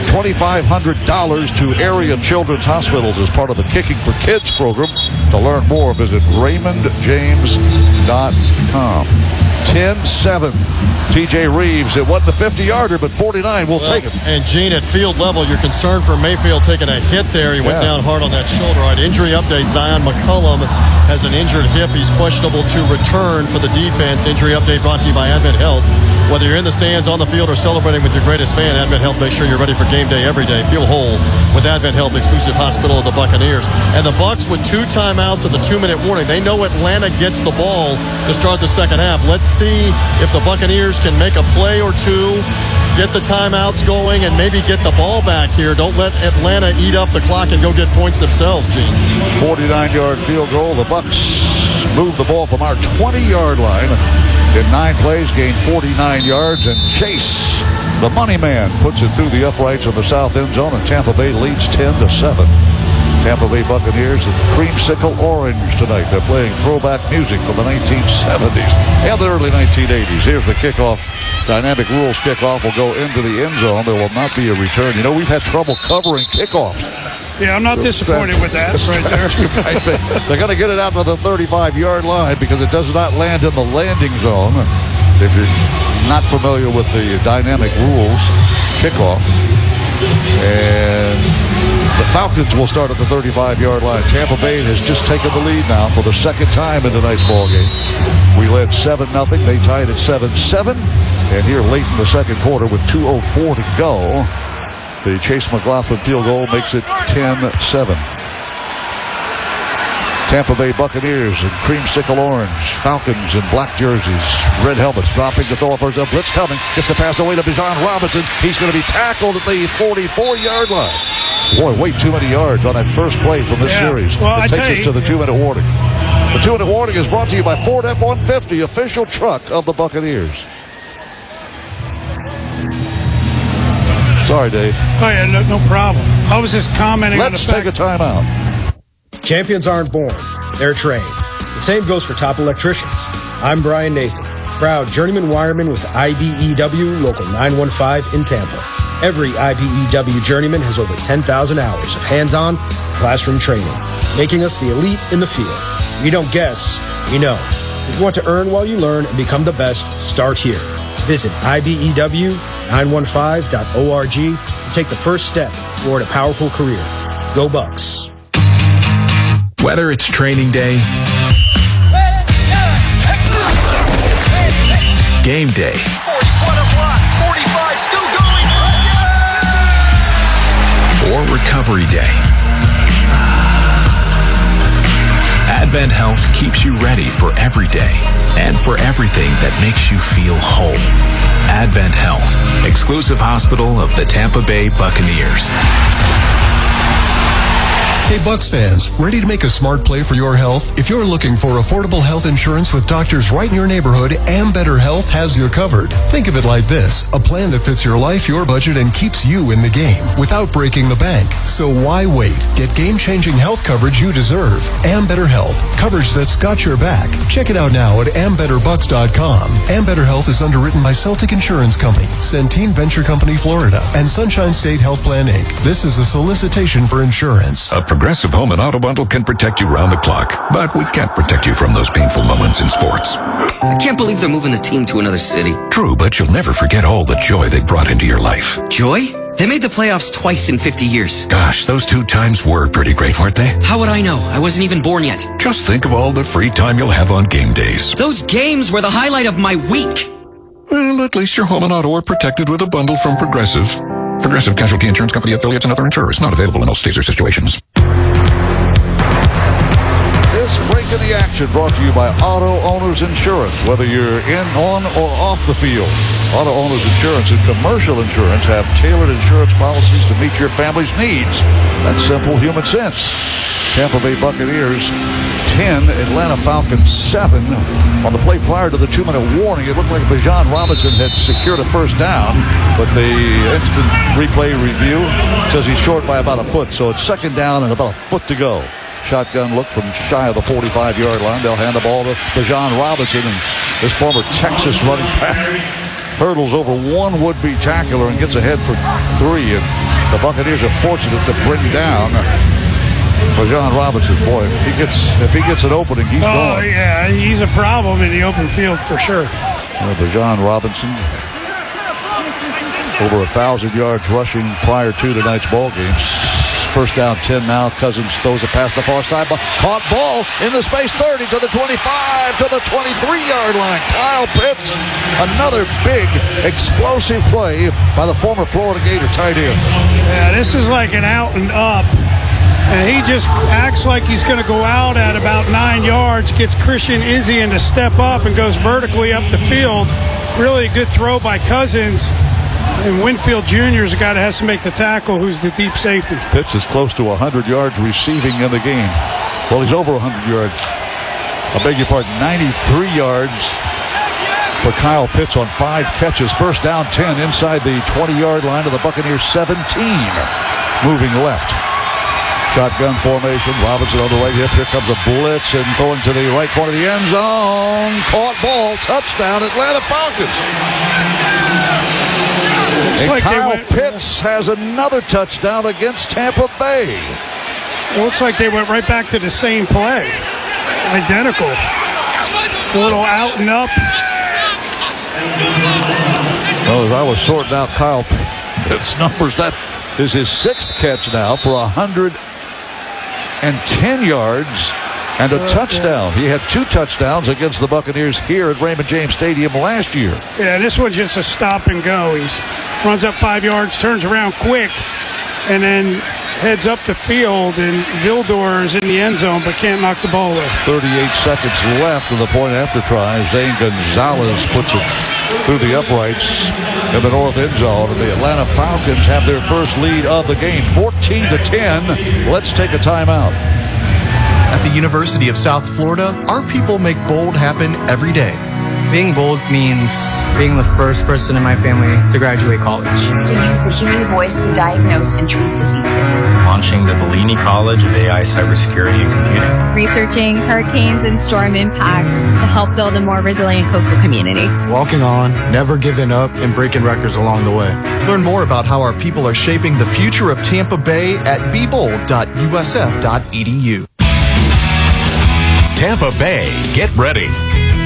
$2,500 to area children's hospitals as part of the Kicking for Kids program. To learn more, visit RaymondJames.com. 10-7. TJ Reeves, it wasn't the 50-yarder, but 49, we'll take it. And Gene, at field level, you're concerned for Mayfield taking a hit there. He went down hard on that shoulder. All right, injury update. Zion McCollum has an injured hip. He's questionable to return for the defense. Injury update brought to you by Advent Health. Whether you're in the stands, on the field, or celebrating with your greatest fan, Advent Health makes sure you're ready for game day every day. Feel whole with Advent Health, exclusive hospital of the Buccaneers. And the Bucs with 2 timeouts and the 2-minute warning. They know Atlanta gets the ball to start the second half. Let's see if the Buccaneers can make a play or two, get the timeouts going, and maybe get the ball back here. Don't let Atlanta eat up the clock and go get points themselves, Gene. 49-yard field goal. The Bucs move the ball from our 20-yard line. In 9 plays, gained 49 yards, and Chase, the money man, puts it through the uprights of the south end zone, and Tampa Bay leads 10-7. Tampa Bay Buccaneers in creamsicle orange tonight. They're playing throwback music from the 1970s and the early 1980s. Here's the kickoff. Dynamic rules kickoff will go into the end zone. There will not be a return. You know, we've had trouble covering kickoffs. Yeah, I'm not disappointed with that right there. They're going to get it out to the 35-yard line because it does not land in the landing zone. If you're not familiar with the dynamic rules, kickoff. And the Falcons will start at the 35-yard line. Tampa Bay has just taken the lead now for the second time in tonight's ball game. We led 7-0. They tied at 7-7. And here late in the second quarter with 2:04 to go, the Chase McLaughlin field goal makes it 10-7. Tampa Bay Buccaneers in creamsicle orange, Falcons in black jerseys, red helmets, dropping the throw. First up, blitz coming, gets the pass away to Bijan Robinson. He's going to be tackled at the 44-yard line. Boy, way too many yards on that first play from this series. Well, it takes us to the 2-minute warning. The 2-minute warning is brought to you by Ford F-150, official truck of the Buccaneers. Sorry, Dave. Oh, yeah, no problem. I was just commenting on the fact. Let's take a timeout. Champions aren't born, they're trained. The same goes for top electricians. I'm Brian Nathan, proud journeyman wireman with IBEW Local 915 in Tampa. Every IBEW journeyman has over 10,000 hours of hands-on classroom training, making us the elite in the field. We don't guess, we know. If you want to earn while you learn and become the best, start here. Visit IBEW915.org and take the first step toward a powerful career. Go Bucks. Whether it's training day, game day, 45 still going. or recovery day, Advent Health keeps you ready for every day and for everything that makes you feel whole. Advent Health, exclusive hospital of the Tampa Bay Buccaneers. Hey Bucs fans, ready to make a smart play for your health? If you're looking for affordable health insurance with doctors right in your neighborhood, Ambetter Health has you covered. Think of it like this, a plan that fits your life, your budget, and keeps you in the game without breaking the bank. So why wait? Get game-changing health coverage you deserve. Ambetter Health, coverage that's got your back. Check it out now at ambetterbucks.com. Ambetter Health is underwritten by Celtic Insurance Company, Centene Venture Company, Florida, and Sunshine State Health Plan, Inc. This is a solicitation for insurance. A Progressive Home and Auto Bundle can protect you round the clock, but we can't protect you from those painful moments in sports. I can't believe they're moving the team to another city. True, but you'll never forget all the joy they brought into your life. Joy? They made the playoffs twice in 50 years. Gosh, those 2 times were pretty great, weren't they? How would I know? I wasn't even born yet. Just think of all the free time you'll have on game days. Those games were the highlight of my week. Well, at least your home and auto are protected with a bundle from Progressive. Progressive Casualty Insurance Company affiliates and other insurers. Not available in all states or situations. This break in the action brought to you by Auto Owners Insurance. Whether you're in, on, or off the field, Auto Owners Insurance and commercial insurance have tailored insurance policies to meet your family's needs. That's simple human sense. Tampa Bay Buccaneers 10, Atlanta Falcons 7. On the play prior to the 2-minute warning, it looked like Bijan Robinson had secured a first down, but the instant replay review says he's short by about a foot, so it's second down and about a foot to go. Shotgun look from shy of the 45-yard line. They'll hand the ball to Bijan Robinson, and this former Texas running back hurdles over one would-be tackler and gets ahead for 3. And the Buccaneers are fortunate to bring down Bijan Robinson. Boy, if he gets an opening, he's gone. Oh, yeah, he's a problem in the open field for sure. Bijan Robinson, over 1,000 yards rushing prior to tonight's ball game. First down 10 now. Cousins throws it past the far side. Caught ball in the space. 30 to the 25 to the 23-yard line. Kyle Pitts, another big explosive play by the former Florida Gator tight end. Yeah, this is like an out and up. And he just acts like he's going to go out at about 9 yards, gets Christian Izzy to step up and goes vertically up the field. Really good throw by Cousins. And Winfield Jr. is a guy that has to make the tackle, who's the deep safety. Pitts is close to 100 yards receiving in the game. Well, he's over 100 yards. I beg your pardon, 93 yards for Kyle Pitts on 5 catches. First down 10 inside the 20-yard line of the Buccaneers 17. Moving left. Shotgun formation. Robinson on the right hip. Here comes a blitz and throwing to the right corner of the end zone. Caught ball. Touchdown, Atlanta Falcons. And like Kyle Pitts has another touchdown against Tampa Bay. It looks like they went right back to the same play. Identical. A little out and up. Well, as I was sorting out Kyle Pitts' numbers, that is his 6th catch now for 110 yards and a touchdown. He had 2 touchdowns against the Buccaneers here at Raymond James Stadium last year. Yeah, this one's just a stop and go. He runs up 5 yards, turns around quick, and then heads up the field, and Vildor is in the end zone but can't knock the ball away. 38 seconds left in the point after try. Zane Gonzalez puts it through the uprights in the north end zone, and the Atlanta Falcons have their first lead of the game, 14-10. Let's take a timeout. At the University of South Florida, our people make bold happen every day. Being bold means being the first person in my family to graduate college. To use the human voice to diagnose and treat diseases. Launching the Bellini College of AI Cybersecurity and Computing. Researching hurricanes and storm impacts to help build a more resilient coastal community. Walking on, never giving up, and breaking records along the way. Learn more about how our people are shaping the future of Tampa Bay at bebold.usf.edu. Tampa Bay, get ready.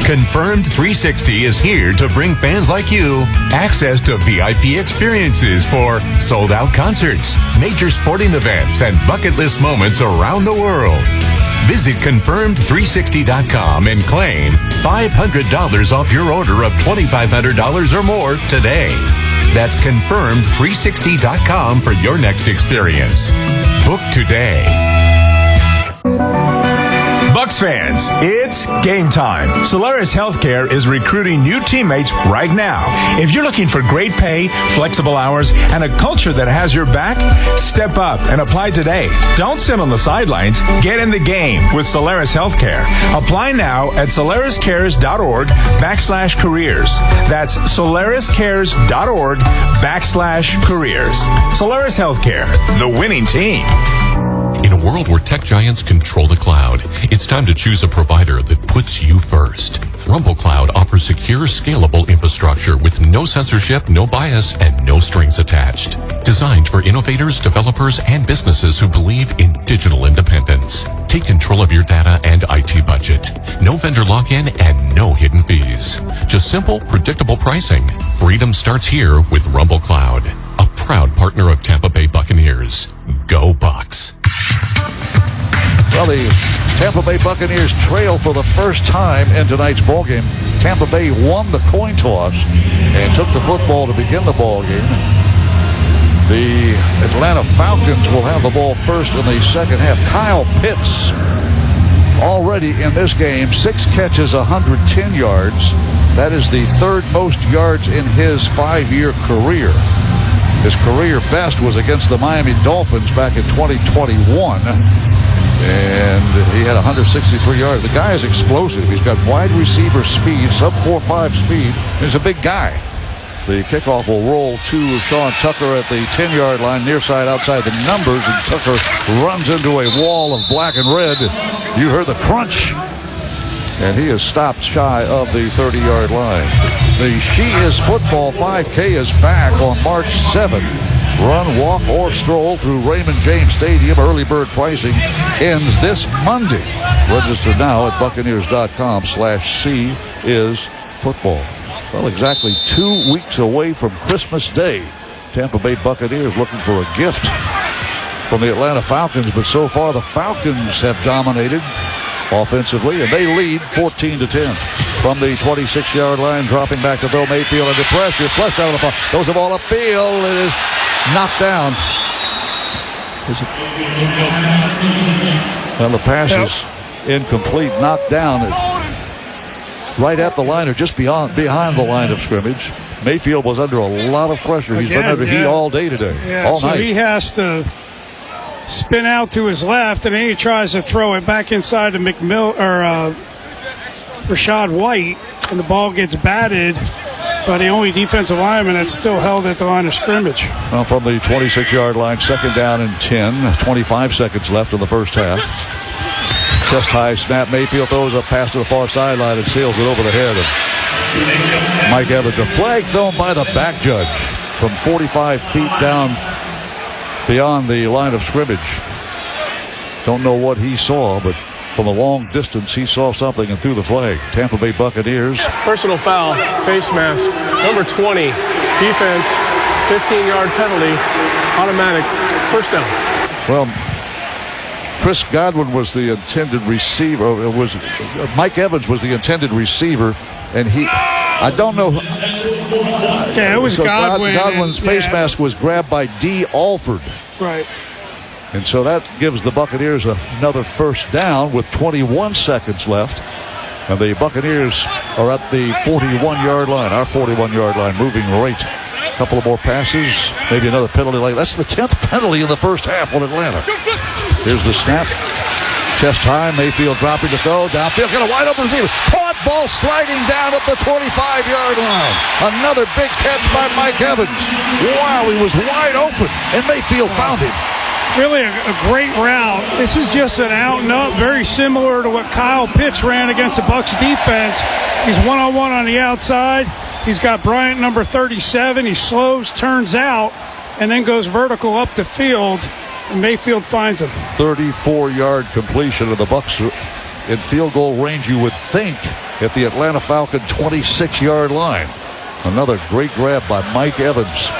Confirmed 360 is here to bring fans like you access to VIP experiences for sold-out concerts, major sporting events, and bucket list moments around the world. Visit confirmed360.com and claim $500 off your order of $2,500 or more today. That's confirmed360.com for your next experience. Book today. Bucs fans, it's game time. Solaris Healthcare is recruiting new teammates right now. If you're looking for great pay, flexible hours, and a culture that has your back, step up and apply today. Don't sit on the sidelines. Get in the game with Solaris Healthcare. Apply now at solariscares.org/careers. That's solariscares.org/careers. Solaris Healthcare, the winning team. In a world where tech giants control the cloud, it's time to choose a provider that puts you first. Rumble Cloud offers secure, scalable infrastructure with no censorship, no bias, and no strings attached. Designed for innovators, developers, and businesses who believe in digital independence. Take control of your data and IT budget. No vendor lock-in and no hidden fees. Just simple, predictable pricing. Freedom starts here with Rumble Cloud, a proud partner of Tampa Bay Buccaneers. Go Bucs. Well, the Tampa Bay Buccaneers trail for the first time in tonight's ballgame. Tampa Bay won the coin toss and took the football to begin the ballgame. The Atlanta Falcons will have the ball first in the second half. Kyle Pitts already in this game, 6 catches, 110 yards. That is the third most yards in his 5-year career. His career best was against the Miami Dolphins back in 2021. And he had 163 yards. The guy is explosive. He's got wide receiver speed, sub 4.5 speed. He's a big guy. The kickoff will roll to Sean Tucker at the 10-yard line, near side, outside the numbers, and Tucker runs into a wall of black and red. You heard the crunch. And he is stopped shy of the 30-yard line. The She Is Football 5K is back on March 7th. Run, walk, or stroll through Raymond James Stadium. Early bird pricing ends this Monday. Register now at Buccaneers.com/CIsFootball. Well, exactly 2 weeks away from Christmas Day. Tampa Bay Buccaneers looking for a gift from the Atlanta Falcons, but so far the Falcons have dominated offensively, and they lead 14-10. From the 26-yard line, dropping back to throw, Mayfield under pressure, flushed out of the ball, goes the ball upfield, it is knocked down. Well, the pass is incomplete, knocked down right at the line or just behind the line of scrimmage. Mayfield was under a lot of pressure. He's been under heat all day today, all so night. He has to spin out to his left, and then he tries to throw it back inside to Rachaad White, and the ball gets batted by the only defensive lineman that's still held at the line of scrimmage. Well, from the 26-yard line, 2nd down and 10, 25 seconds left in the first half. Chest high snap, Mayfield throws a pass to the far sideline and sails it over the head of Mike Evans. A flag thrown by the back judge from 45 feet down beyond the line of scrimmage. Don't know what he saw, but from a long distance, he saw something and threw the flag. Tampa Bay Buccaneers. Personal foul, face mask, number 20, defense, 15-yard penalty, automatic, first down. Well, Chris Godwin was the intended receiver. Mike Evans was the intended receiver, and I don't know. Yeah, it was Godwin. Godwin's face mask was grabbed by D. Alford. Right. And so that gives the Buccaneers another first down with 21 seconds left. And the Buccaneers are at the 41-yard line, our 41-yard line, moving right. A couple of more passes, maybe another penalty. That's the 10th penalty in the first half on Atlanta. Here's the snap. Chest high, Mayfield dropping to throw. Downfield, got a wide open receiver. Caught, ball sliding down at the 25-yard line. Another big catch by Mike Evans. Wow, he was wide open, and Mayfield found him. Really a great route. This is just an out and up, very similar to what Kyle Pitts ran against the Bucs defense. He's one-on-one on the outside. He's got Bryant number 37. He slows, turns out, and then goes vertical up the field, and Mayfield finds him. 34-yard completion of the Bucs in field goal range, you would think, at the Atlanta Falcon 26-yard line. Another great grab by Mike Evans.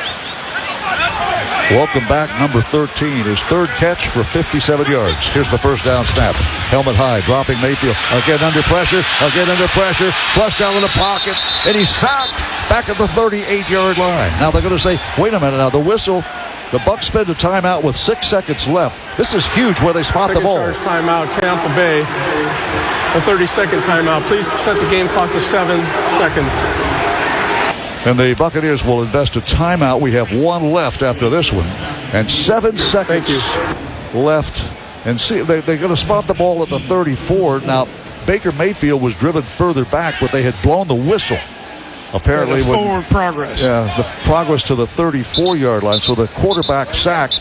Welcome back, number 13. His third catch for 57 yards. Here's the first down snap. Helmet high, dropping Mayfield. Again under pressure. Flushed out of the pocket. And he's sacked back at the 38-yard line. Now they're going to say, wait a minute now. The whistle The Bucs spend a timeout with 6 seconds left. This is huge where they spot the ball. Second charge timeout, Tampa Bay. A 30-second timeout. Please set the game clock to 7 seconds. And the Buccaneers will invest a timeout. We have one left after this one. And 7 seconds left. And see, they're going to spot the ball at the 34. Now, Baker Mayfield was driven further back, but they had blown the whistle. Apparently, forward progress. Yeah, the progress to the 34-yard line. So the quarterback sack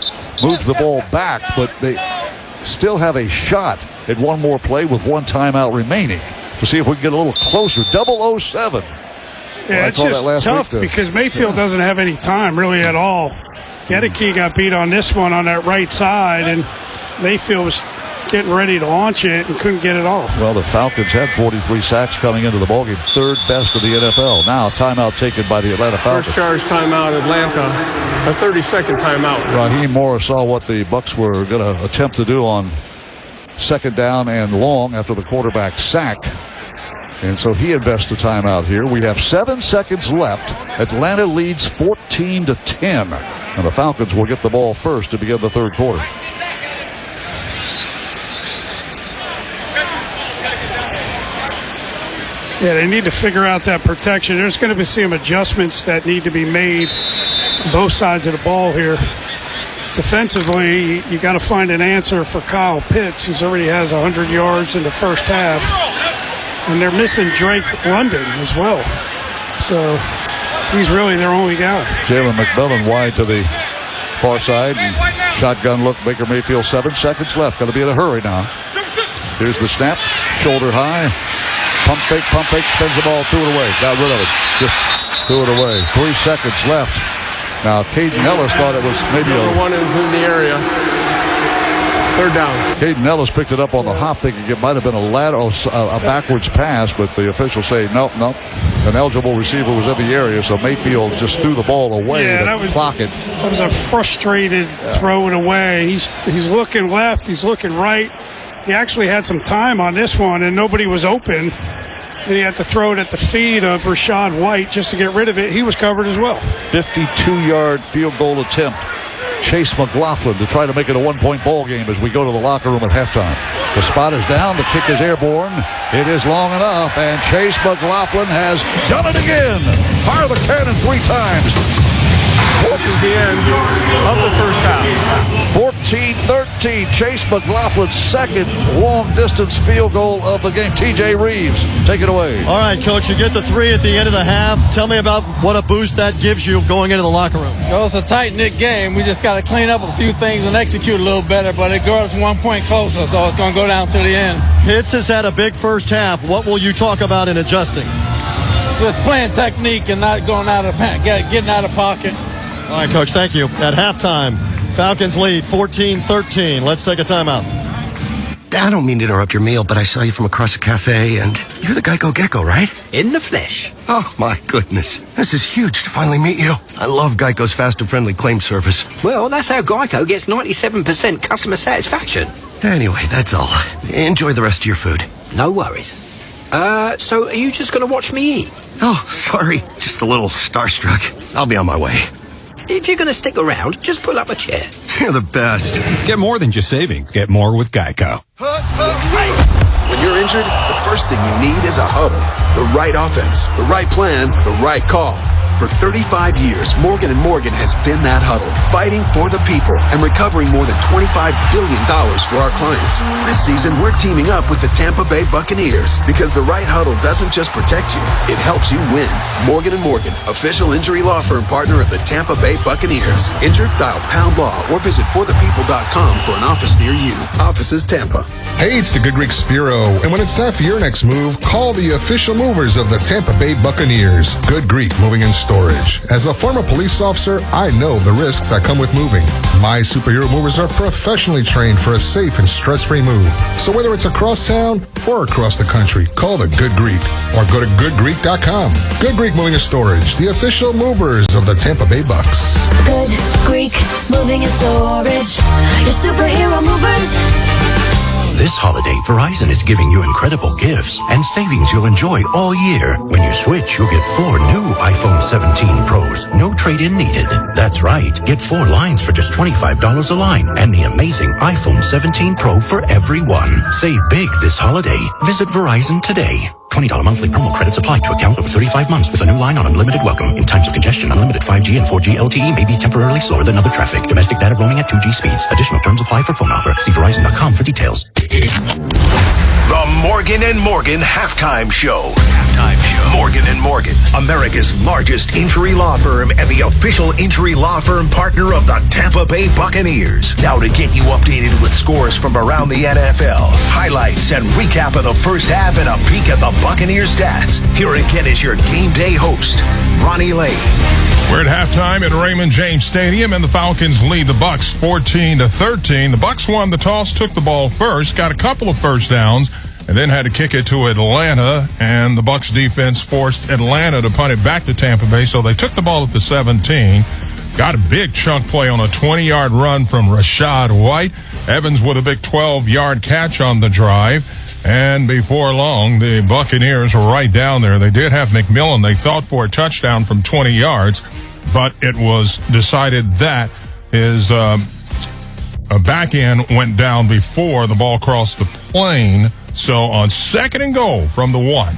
moves the ball back, but they still have a shot at one more play with one timeout remaining to see if we can get a little closer. 007. Yeah, it's just tough because Mayfield doesn't have any time really at all. Tykee got beat on this one on that right side, and Mayfield was getting ready to launch it and couldn't get it off. Well, the Falcons had 43 sacks coming into the ballgame, third best of the NFL. Now, timeout taken by the Atlanta Falcons. First charge timeout, Atlanta. A 30-second timeout. Raheem Morris saw what the Bucs were going to attempt to do on second down and long after the quarterback sack. And so he invests the timeout here. We have 7 seconds left. Atlanta leads 14-10. And the Falcons will get the ball first to begin the third quarter. Yeah, they need to figure out that protection. There's going to be some adjustments that need to be made on both sides of the ball here. Defensively, you got to find an answer for Kyle Pitts, who already has 100 yards in the first half. And they're missing Drake London as well. So he's really their only guy. Jalen McMillan wide to the far side. And shotgun look, Baker Mayfield, 7 seconds left. Got to be in a hurry now. Here's the snap, shoulder high. Pump fake, spins the ball, threw it away. Got rid of it. Just threw it away. 3 seconds left. Now, Kaden Ellis thought it was maybe Number one is in the area. Third down. Kaden Ellis picked it up on the hop, thinking it might have been a backwards pass, but the officials say, nope. An eligible receiver was in the area, so Mayfield just threw the ball away to block it. That was a frustrated throw it away. He's looking left, he's looking right. He actually had some time on this one, and nobody was open. And he had to throw it at the feet of Rachaad White just to get rid of it. He was covered as well. 52-yard field goal attempt. Chase McLaughlin to try to make it a one-point ball game as we go to the locker room at halftime. The spot is down. The kick is airborne. It is long enough, and Chase McLaughlin has done it again. Fire the cannon 3 times. This is the end of the first half. 14-13. Chase McLaughlin's second long-distance field goal of the game. TJ Reeves, take it away. All right, Coach, you get the 3 at the end of the half. Tell me about what a boost that gives you going into the locker room. Well, it's a tight-knit game. We just got to clean up a few things and execute a little better, but it got us 1 point closer, so it's going to go down to the end. Pitts has had a big first half. What will you talk about in adjusting? Just playing technique and not going out of getting out of pocket. All right, Coach, thank you. At halftime, Falcons lead 14-13. Let's take a timeout. I don't mean to interrupt your meal, but I saw you from across the cafe, and you're the Geico Gecko, right? In the flesh. Oh, my goodness. This is huge to finally meet you. I love Geico's fast and friendly claim service. Well, that's how Geico gets 97% customer satisfaction. Anyway, that's all. Enjoy the rest of your food. No worries. So are you just going to watch me eat? Oh, sorry. Just a little starstruck. I'll be on my way. If you're going to stick around, just pull up a chair. You're the best. Get more than just savings. Get more with Geico. When you're injured, the first thing you need is a huddle. The right offense, the right plan, the right call. For 35 years, Morgan & Morgan has been that huddle, fighting for the people and recovering more than $25 billion for our clients. This season, we're teaming up with the Tampa Bay Buccaneers because the right huddle doesn't just protect you, it helps you win. Morgan & Morgan, official injury law firm partner of the Tampa Bay Buccaneers. Injured? Dial #law or visit forthepeople.com for an office near you. Offices Tampa. Hey, it's the Good Greek Spiro, and when it's time for your next move, call the official movers of the Tampa Bay Buccaneers. Good Greek Moving and Storage. As a former police officer, I know the risks that come with moving. My superhero movers are professionally trained for a safe and stress-free move. So whether it's across town or across the country, call the Good Greek or go to goodgreek.com. Good Greek Moving and Storage, the official movers of the Tampa Bay Bucs. Good Greek Moving and Storage, your superhero movers. This holiday, Verizon is giving you incredible gifts and savings you'll enjoy all year. When you switch, you'll get 4 new iPhone 17 Pros. No trade-in needed. That's right. Get 4 lines for just $25 a line and the amazing iPhone 17 Pro for everyone. Save big this holiday. Visit Verizon today. $20 monthly promo credits apply to account over 35 months with a new line on unlimited welcome. In times of congestion, unlimited 5G and 4G LTE may be temporarily slower than other traffic. Domestic data roaming at 2G speeds. Additional terms apply for phone offer. See Verizon.com for details. The Morgan & Morgan Halftime Show. Morgan & Morgan, America's largest injury law firm and the official injury law firm partner of the Tampa Bay Buccaneers. Now to get you updated with scores from around the NFL, highlights and recap of the first half and a peek at the Buccaneers stats. Here again is your game day host, Ronnie Lane. We're at halftime at Raymond James Stadium, and the Falcons lead the Bucs 14-13. The Bucs won the toss, took the ball first, got a couple of first downs, and then had to kick it to Atlanta, and the Bucs defense forced Atlanta to punt it back to Tampa Bay, so they took the ball at the 17. Got a big chunk play on a 20-yard run from Rachaad White. Evans with a big 12-yard catch on the drive. And before long, the Buccaneers were right down there. They did have McMillan. They thought for a touchdown from 20 yards, but it was decided that his back end went down before the ball crossed the plane. So on 2nd and goal from the 1.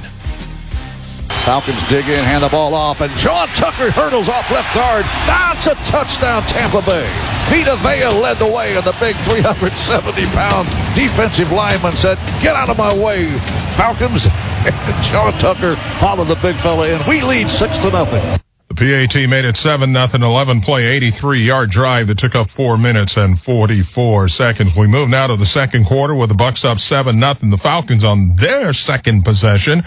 Falcons dig in, hand the ball off, and John Tucker hurdles off left guard. That's a touchdown, Tampa Bay. Vita Vea led the way, and the big 370-pound defensive lineman said, "Get out of my way, Falcons." And John Tucker followed the big fella in. We lead 6-0. The PAT made it 7-0, 11-play, 83-yard drive that took up 4 minutes and 44 seconds. We move now to the second quarter with the Bucs up 7-0. The Falcons on their second possession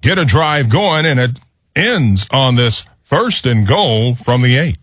get a drive going, and it ends on this 1st and goal from the 8.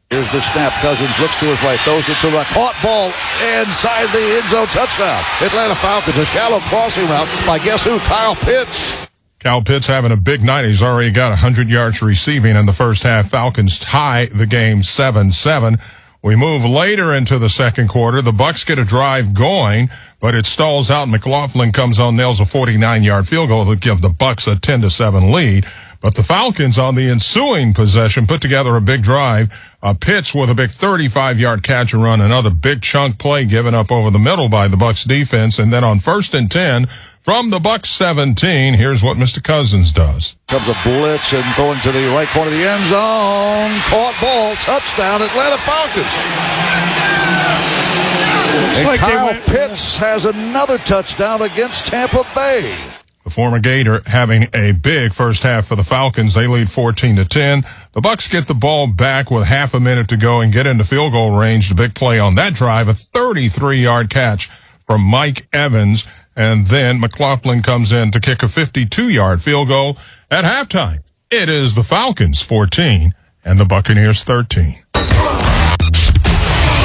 Here's the snap. Cousins looks to his right, throws it to the caught ball inside the end zone, touchdown. Atlanta Falcons, a shallow crossing route by guess who? Kyle Pitts. Kyle Pitts having a big night. He's already got 100 yards receiving in the first half. Falcons tie the game 7-7. We move later into the second quarter. The Bucs get a drive going, but it stalls out. McLaughlin comes on, nails a 49-yard field goal to give the Bucs a 10-7 lead. But the Falcons on the ensuing possession put together a big drive. Pitts with a big 35-yard catch and run, another big chunk play given up over the middle by the Bucs defense. And then on 1st and 10 from the Bucs 17, here's what Mr. Cousins does. Comes a blitz and throwing to the right corner of the end zone. Caught ball, touchdown, Atlanta Falcons. And like Kyle Pitts has another touchdown against Tampa Bay. The former Gator having a big first half for the Falcons. They lead 14-10. The Bucs get the ball back with half a minute to go and get into field goal range. The big play on that drive, a 33-yard catch from Mike Evans. And then McLaughlin comes in to kick a 52-yard field goal at halftime. It is the Falcons 14 and the Buccaneers 13.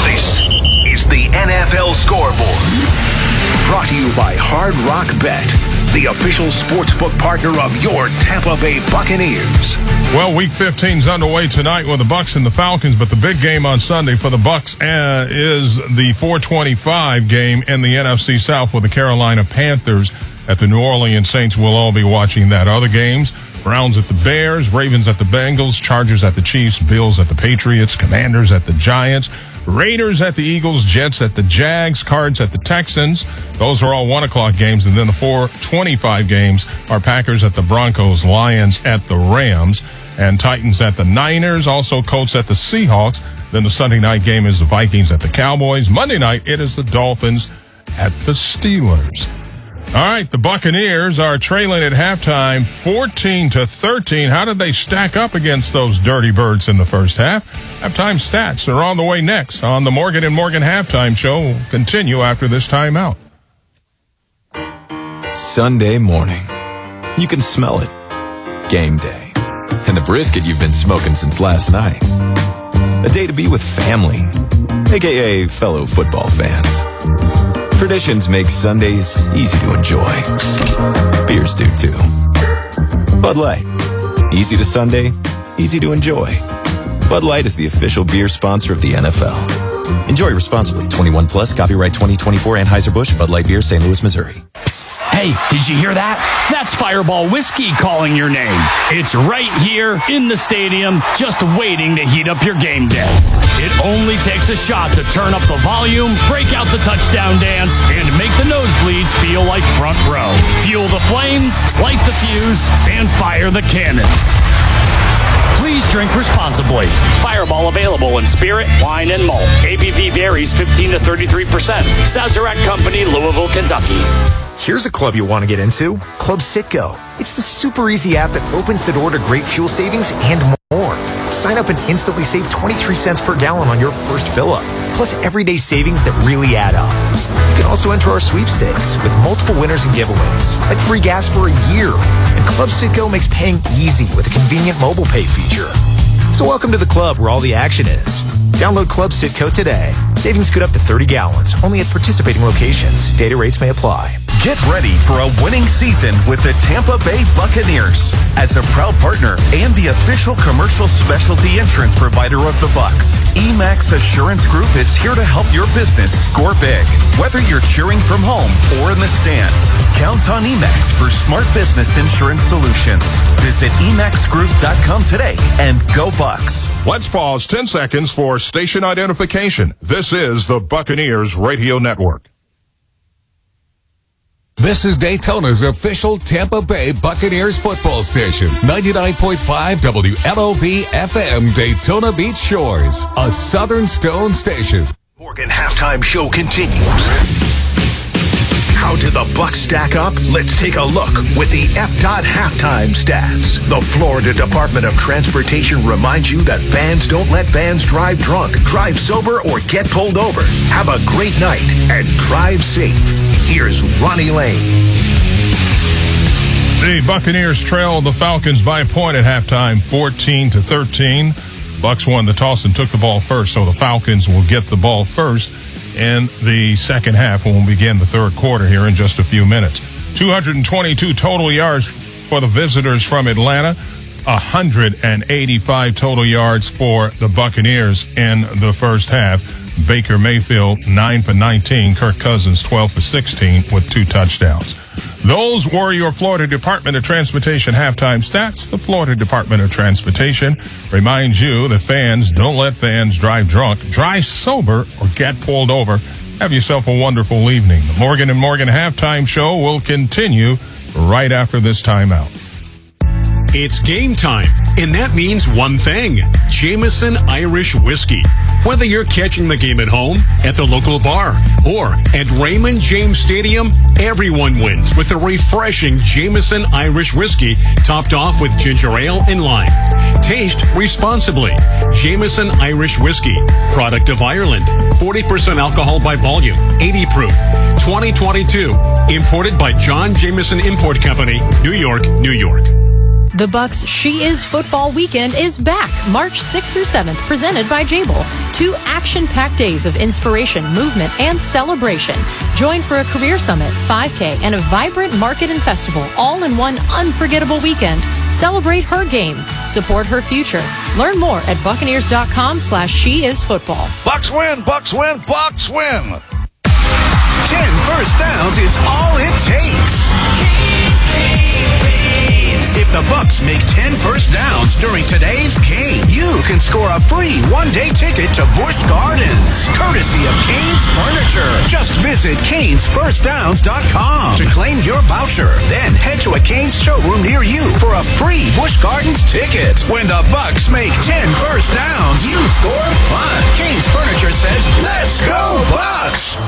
This is the NFL Scoreboard. Brought to you by Hard Rock Bet, the official sportsbook partner of your Tampa Bay Buccaneers. Well, Week 15's underway tonight with the Bucs and the Falcons, but the big game on Sunday for the Bucs is the 4:25 game in the NFC South with the Carolina Panthers at the New Orleans Saints. We'll all be watching that. Other games, Browns at the Bears, Ravens at the Bengals, Chargers at the Chiefs, Bills at the Patriots, Commanders at the Giants, Raiders at the Eagles, Jets at the Jags, Cards at the Texans. Those are all 1 o'clock games. And then the 4:25 games are Packers at the Broncos, Lions at the Rams, and Titans at the Niners. Also Colts at the Seahawks. Then the Sunday night game is the Vikings at the Cowboys. Monday night, it is the Dolphins at the Steelers. All right, the Buccaneers are trailing at halftime 14-13. How did they stack up against those Dirty Birds in the first half? Halftime stats are on the way next on the Morgan & Morgan Halftime Show. We'll continue after this timeout. Sunday morning. You can smell it. Game day. And the brisket you've been smoking since last night. A day to be with family, a.k.a. fellow football fans. Traditions make Sundays easy to enjoy. Beers do too. Bud Light. Easy to Sunday, easy to enjoy. Bud Light is the official beer sponsor of the NFL. Enjoy responsibly. 21 plus. Copyright 2024 Anheuser-Busch, Bud Light Beer, St. Louis, Missouri. Hey, did you hear that? That's Fireball Whiskey calling your name. It's right here in the stadium, just waiting to heat up your game day. It only takes a shot to turn up the volume, break out the touchdown dance, and make the nosebleeds feel like front row. Fuel the flames, light the fuse, and fire the cannons. Please drink responsibly. Fireball available in spirit, wine, and malt. ABV varies 15 to 33%. Sazerac Company, Louisville, Kentucky. Here's a club you want to get into, Club Citgo. It's the super easy app that opens the door to great fuel savings and more. Sign up and instantly save 23 cents per gallon on your first fill-up, plus everyday savings that really add up. You can also enter our sweepstakes with multiple winners and giveaways, like free gas for a year. And Club Citgo makes paying easy with a convenient mobile pay feature. So welcome to the club where all the action is. Download Club Citgo today. Savings good up to 30 gallons, only at participating locations. Data rates may apply. Get ready for a winning season with the Tampa Bay Buccaneers. As a proud partner and the official commercial specialty insurance provider of the Bucs, Emax Assurance Group is here to help your business score big. Whether you're cheering from home or in the stands, count on Emax for smart business insurance solutions. Visit emaxgroup.com today and go Bucs. Let's pause 10 seconds for station identification. This is the Buccaneers Radio Network. This is Daytona's official Tampa Bay Buccaneers football station. 99.5 WLOV FM, Daytona Beach Shores, a Southern Stone station. Morgan Halftime Show continues. How did the Bucs stack up? Let's take a look with the FDOT halftime stats. The Florida Department of Transportation reminds you that fans don't let fans drive drunk, drive sober, or get pulled over. Have a great night and drive safe. Here's Ronnie Lane. The Buccaneers trailed the Falcons by a point at halftime, 14-13. Bucs won the toss and took the ball first, so the Falcons will get the ball first in the second half when we begin the third quarter here in just a few minutes. 222 total yards for the visitors from Atlanta, 185 total yards for the Buccaneers in the first half. Baker Mayfield, 9 for 19. Kirk Cousins, 12 for 16 with 2 touchdowns. Those were your Florida Department of Transportation halftime stats. The Florida Department of Transportation reminds you that fans don't let fans drive drunk, drive sober, or get pulled over. Have yourself a wonderful evening. The Morgan & Morgan halftime show will continue right after this timeout. It's game time, and that means one thing: Jameson Irish Whiskey. Whether you're catching the game at home, at the local bar, or at Raymond James Stadium, everyone wins with the refreshing Jameson Irish Whiskey, topped off with ginger ale and lime. Taste responsibly. Jameson Irish Whiskey, product of Ireland, 40% alcohol by volume, 80 proof, 2022, imported by John Jameson Import Company, New York, New York. The Bucs She Is Football Weekend is back March 6th through 7th, presented by Jabil. 2 action-packed days of inspiration, movement, and celebration. Join for a career summit, 5K, and a vibrant market and festival, all in one unforgettable weekend. Celebrate her game. Support her future. Learn more at Buccaneers.com/sheisfootball. Bucs win, Bucs win, Bucs win. 10 first downs is all it takes. If the Bucs make 10 first downs during today's game, you can score a free one-day ticket to Busch Gardens, courtesy of Canes Furniture. Just visit CanesFirstDowns.com to claim your voucher. Then head to a Canes showroom near you for a free Busch Gardens ticket. When the Bucs make 10 first downs, you score fun. Canes Furniture says, "Let's go Bucs!"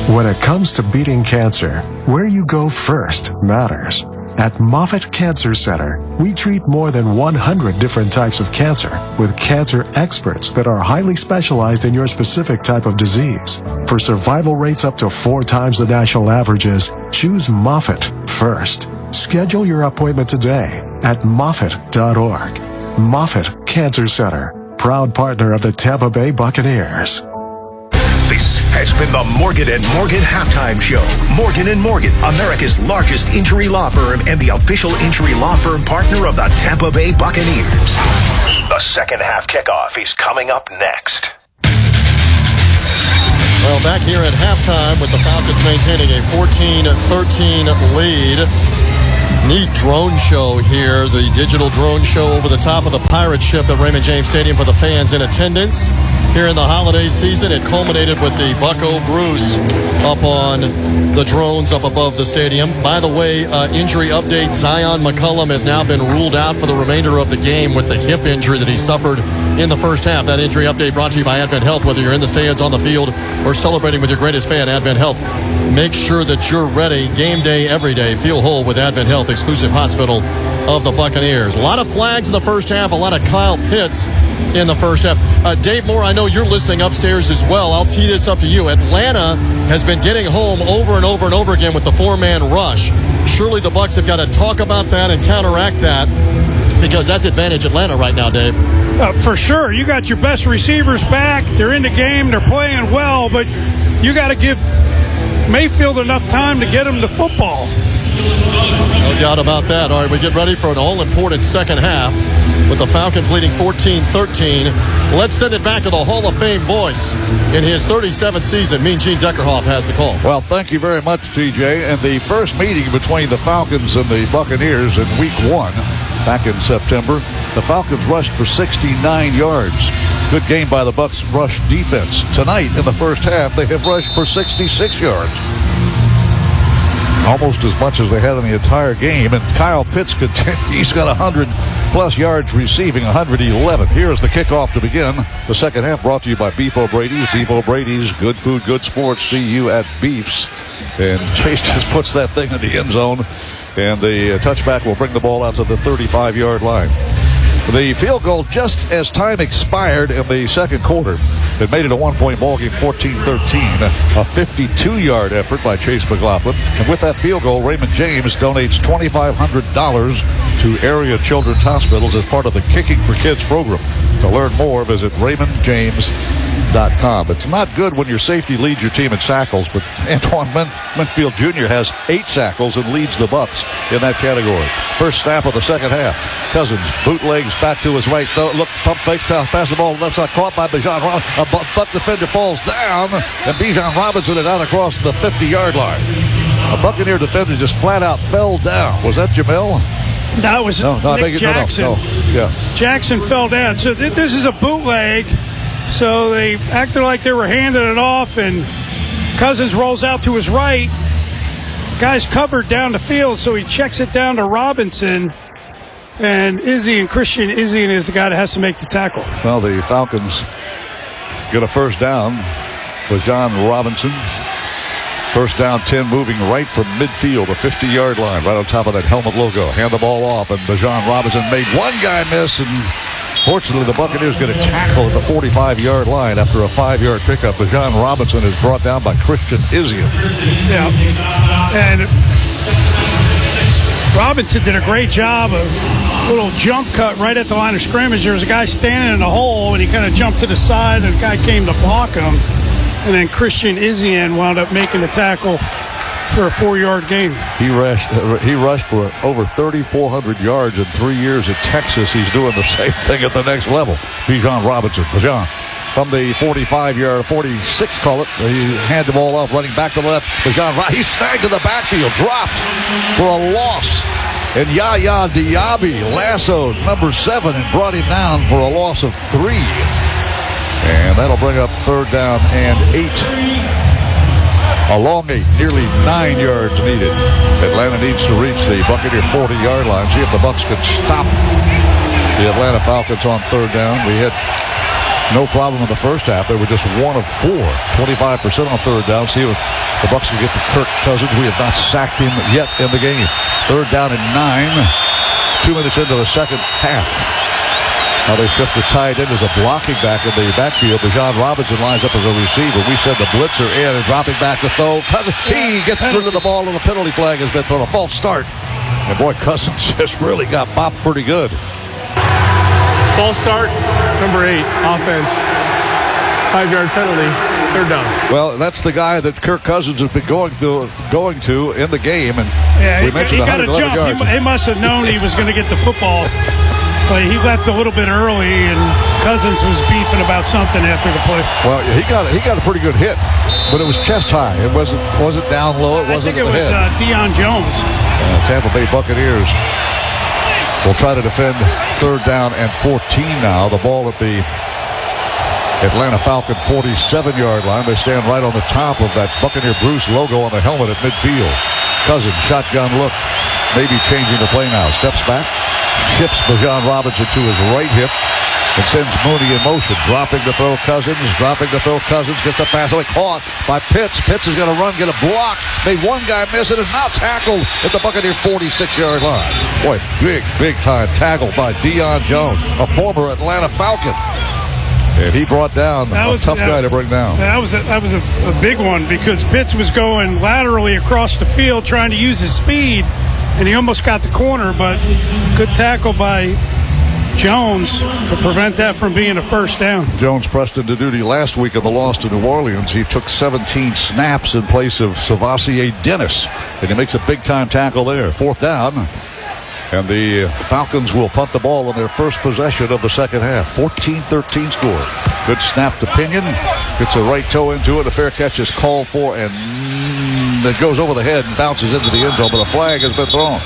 When it comes to beating cancer, where you go first matters. At Moffitt Cancer Center, we treat more than 100 different types of cancer with cancer experts that are highly specialized in your specific type of disease. For survival rates up to 4 times the national averages, choose Moffitt first. Schedule your appointment today at Moffitt.org. Moffitt Cancer Center, proud partner of the Tampa Bay Buccaneers. This has been the Morgan & Morgan Halftime Show. Morgan & Morgan, America's largest injury law firm and the official injury law firm partner of the Tampa Bay Buccaneers. The second half kickoff is coming up next. Well, back here at halftime with the Falcons maintaining a 14-13 lead. Neat drone show here, the digital drone show over the top of the pirate ship at Raymond James Stadium for the fans in attendance. Here in the holiday season, it culminated with the Bucco Bruce up on the drones up above the stadium. By the way, injury update, Zion McCollum has now been ruled out for the remainder of the game with the hip injury that he suffered in the first half. That injury update brought to you by Advent Health. Whether you're in the stands, on the field, or celebrating with your greatest fan, Advent Health. Make sure that you're ready game day, every day. Feel whole with Advent Health, exclusive hospital of the Buccaneers. A lot of flags in the first half, a lot of Kyle Pitts in the first half. Dave Moore, I know you're listening upstairs as well. I'll tee this up to you. Atlanta has been getting home over and over and over again with the four-man rush. Surely the Bucs have got to talk about that and counteract that, because that's advantage Atlanta right now, Dave. For sure. You got your best receivers back. They're in the game. They're playing well, but you got to give Mayfield enough time to get him the football. No doubt about that. All right, we get ready for an all-important second half with the Falcons leading 14-13. Let's send it back to the Hall of Fame voice in his 37th season. Mean Gene Deckerhoff has the call. Well, thank you very much, TJ. And the first meeting between the Falcons and the Buccaneers in Week 1 back in September, the Falcons rushed for 69 yards. Good game by the Bucs rush defense. Tonight, in the first half, they have rushed for 66 yards. Almost as much as they had in the entire game. And Kyle Pitts he's got 100-plus yards receiving, 111. Here's the kickoff to begin the second half, brought to you by Beef O'Brady's. Beef O'Brady's, good food, good sports. See you at Beef's. And Chase just puts that thing in the end zone. And the touchback will bring the ball out to the 35-yard line. The field goal just as time expired in the second quarter. It made it a one-point ball game, 14-13. A 52-yard effort by Chase McLaughlin. And with that field goal, Raymond James donates $2,500 to area children's hospitals as part of the Kicking for Kids program. To learn more, visit RaymondJames.com. It's not good when your safety leads your team in tackles, but Antoine Winfield Jr. has 8 tackles and leads the Bucs in that category. First snap of the second half. Cousins bootlegs back to his right. Look, pump fake, pass the ball left side, caught by Bijan. A Buck defender falls down, and Bijan Robinson it out across the 50-yard line. A Buccaneer defender just flat out fell down. Was that Jamel? That was Nick Jackson. No. Yeah. Jackson fell down. So this is a bootleg. So they acted like they were handing it off, and Cousins rolls out to his right. Guy's covered down the field, so he checks it down to Robinson. And Christian Izzy is the guy that has to make the tackle. Well, the Falcons get a first down with John Robinson. First down 10, moving right from midfield, the 50-yard line, right on top of that helmet logo. Hand the ball off, and Bijan Robinson made one guy miss, and fortunately the Buccaneers get a tackle at the 45-yard line after a 5-yard pickup. Bijan Robinson is brought down by Christian Izzian. Yeah, and Robinson did a great job of a little jump cut right at the line of scrimmage. There was a guy standing in the hole, and he kind of jumped to the side, and the guy came to block him. And then Christian Izzian wound up making the tackle for a 4-yard gain. He rushed for over 3,400 yards in 3 years at Texas. He's doing the same thing at the next level. Bijan Robinson. Bijan from the 45-yard, 46, call it. He handed the ball off, running back to the left. Bijan, he's snagged in the backfield, dropped for a loss. And Yaya Diaby lassoed number 7 and brought him down for a loss of 3. And that'll bring up third down and 8. A long 8, nearly 9 yards needed. Atlanta needs to reach the Buccaneer 40-yard line. See if the Bucs can stop the Atlanta Falcons on third down. We had no problem in the first half. They were just 1 of 4, 25% on third down. See if the Bucs can get to Kirk Cousins. We have not sacked him yet in the game. Third down and 9. 2 minutes into the second half. Now they shift the tight end as a blocking back in the backfield. Bijan Robinson lines up as a receiver. We said the blitzer in and dropping back to throw. Cousins, he gets through to the ball, and the penalty flag has been thrown. A false start. And boy, Cousins just really got bopped pretty good. False start, number 8, offense. 5-yard penalty, third down. Well, that's the guy that Kirk Cousins has been going to in the game. And yeah, we mentioned he got a jump. He must have known he was going to get the football. But he left a little bit early, and Cousins was beefing about something after the play. Well, he got a pretty good hit, but it was chest high. It wasn't down low. It wasn't I think at it the was head. Deion Jones. Tampa Bay Buccaneers will try to defend 3rd down and 14 now. The ball at the Atlanta Falcon 47-yard line. They stand right on the top of that Buccaneer Bruce logo on the helmet at midfield. Cousins, shotgun look, maybe changing the play now. Steps back, shifts Bijan Robinson to his right hip, and sends Mooney in motion. Dropping to throw Cousins, gets the pass away, caught by Pitts. Pitts is going to run, get a block. Made one guy miss it, and now tackled at the Buccaneer 46-yard line. Boy, big time tackle by Deion Jones, a former Atlanta Falcon. And he brought down a tough guy to bring down. That was a big one because Pitts was going laterally across the field trying to use his speed, and he almost got the corner, but good tackle by Jones to prevent that from being a first down. Jones pressed into duty last week in the loss to New Orleans. He took 17 snaps in place of Savassier Dennis, and he makes a big-time tackle there. 4th down. And the Falcons will punt the ball on their first possession of the second half. 14-13 score. Good snap to Pinion. Gets a right toe into it. A fair catch is called for, and it goes over the head and bounces into the end zone, but a flag has been thrown.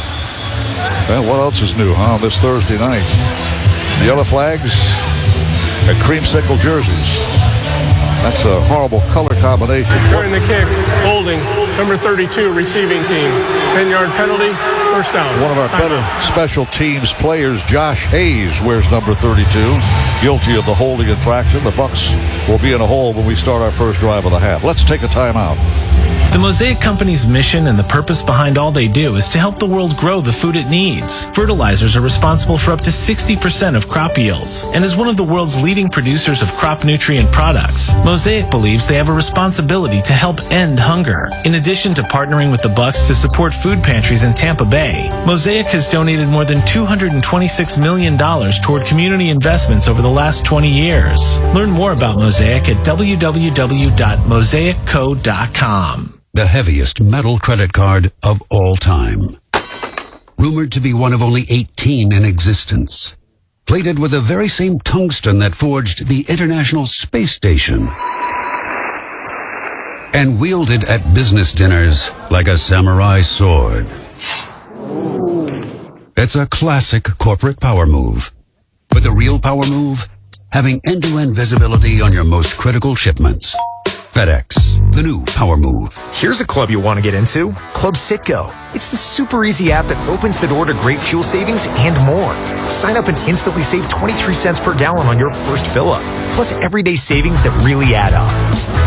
Well, what else is new on this Thursday night? Yellow flags and creamsicle jerseys. That's a horrible color combination. During the kick, holding, number 32, receiving team. 10-yard penalty, first down. One of our better special teams players, Josh Hayes, wears number 32. Guilty of the holding infraction. The Bucs will be in a hole when we start our first drive of the half. Let's take a timeout. The Mosaic Company's mission and the purpose behind all they do is to help the world grow the food it needs. Fertilizers are responsible for up to 60% of crop yields, and as one of the world's leading producers of crop nutrient products, Mosaic believes they have a responsibility to help end hunger. In addition to partnering with the Bucs to support food pantries in Tampa Bay, Mosaic has donated more than $226 million toward community investments over the last 20 years. Learn more about Mosaic at www.mosaicco.com. The heaviest metal credit card of all time. Rumored to be one of only 18 in existence. Plated with the very same tungsten that forged the International Space Station. And wielded at business dinners like a samurai sword. It's a classic corporate power move. But the real power move? Having end-to-end visibility on your most critical shipments. FedEx, the new power move. Here's a club you want to get into. Club Citgo. It's the super easy app that opens the door to great fuel savings and more. Sign up and instantly save 23 cents per gallon on your first fill-up. Plus everyday savings that really add up.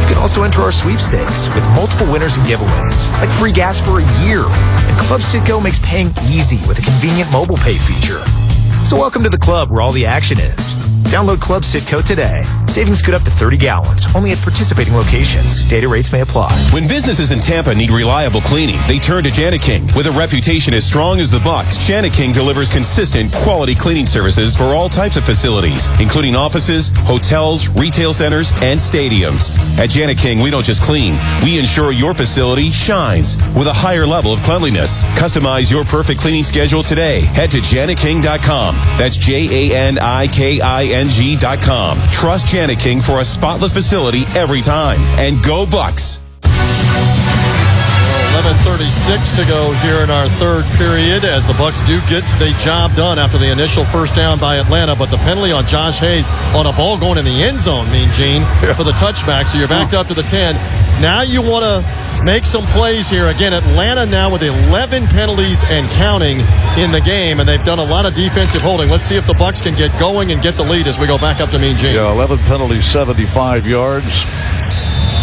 You can also enter our sweepstakes with multiple winners and giveaways, like free gas for a year. And Club Citgo makes paying easy with a convenient mobile pay feature. So welcome to the club where all the action is. Download Club Citgo today. Savings good up to 30 gallons, only at participating locations. Data rates may apply. When businesses in Tampa need reliable cleaning, they turn to Janiking. With a reputation as strong as the Bucs, Janiking delivers consistent, quality cleaning services for all types of facilities, including offices, hotels, retail centers, and stadiums. At Janiking, we don't just clean. We ensure your facility shines with a higher level of cleanliness. Customize your perfect cleaning schedule today. Head to janiking.com. That's JANIKING.com. Trust Janiking for a spotless facility every time. And go Bucs. 11:36 to go here in our third period as the Bucs do get the job done after the initial first down by Atlanta, but the penalty on Josh Hayes on a ball going in the end zone, Gene, for the touchback. So you're backed up to the 10. Now you want to make some plays here. Again, Atlanta now with 11 penalties and counting in the game, and they've done a lot of defensive holding. Let's see if the Bucs can get going and get the lead as we go back up to Gene. Yeah, 11 penalties, 75 yards.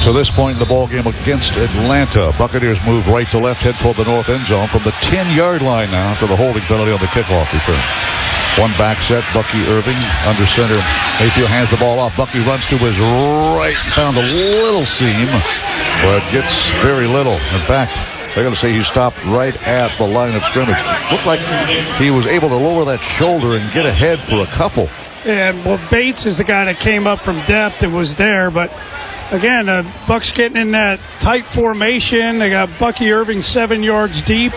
To this point in the ball game against Atlanta, Buccaneers move right to left, head toward the north end zone from the 10-yard line now to the holding penalty on the kickoff return. One back set, Bucky Irving under center. Mayfield hands the ball off. Bucky runs to his right, found a little seam, but gets very little. In fact, they're going to say he stopped right at the line of scrimmage. Looked like he was able to lower that shoulder and get ahead for a couple. Yeah, well, Bates is the guy that came up from depth and was there, but again, Bucs getting in that tight formation. They got Bucky Irving 7 yards deep.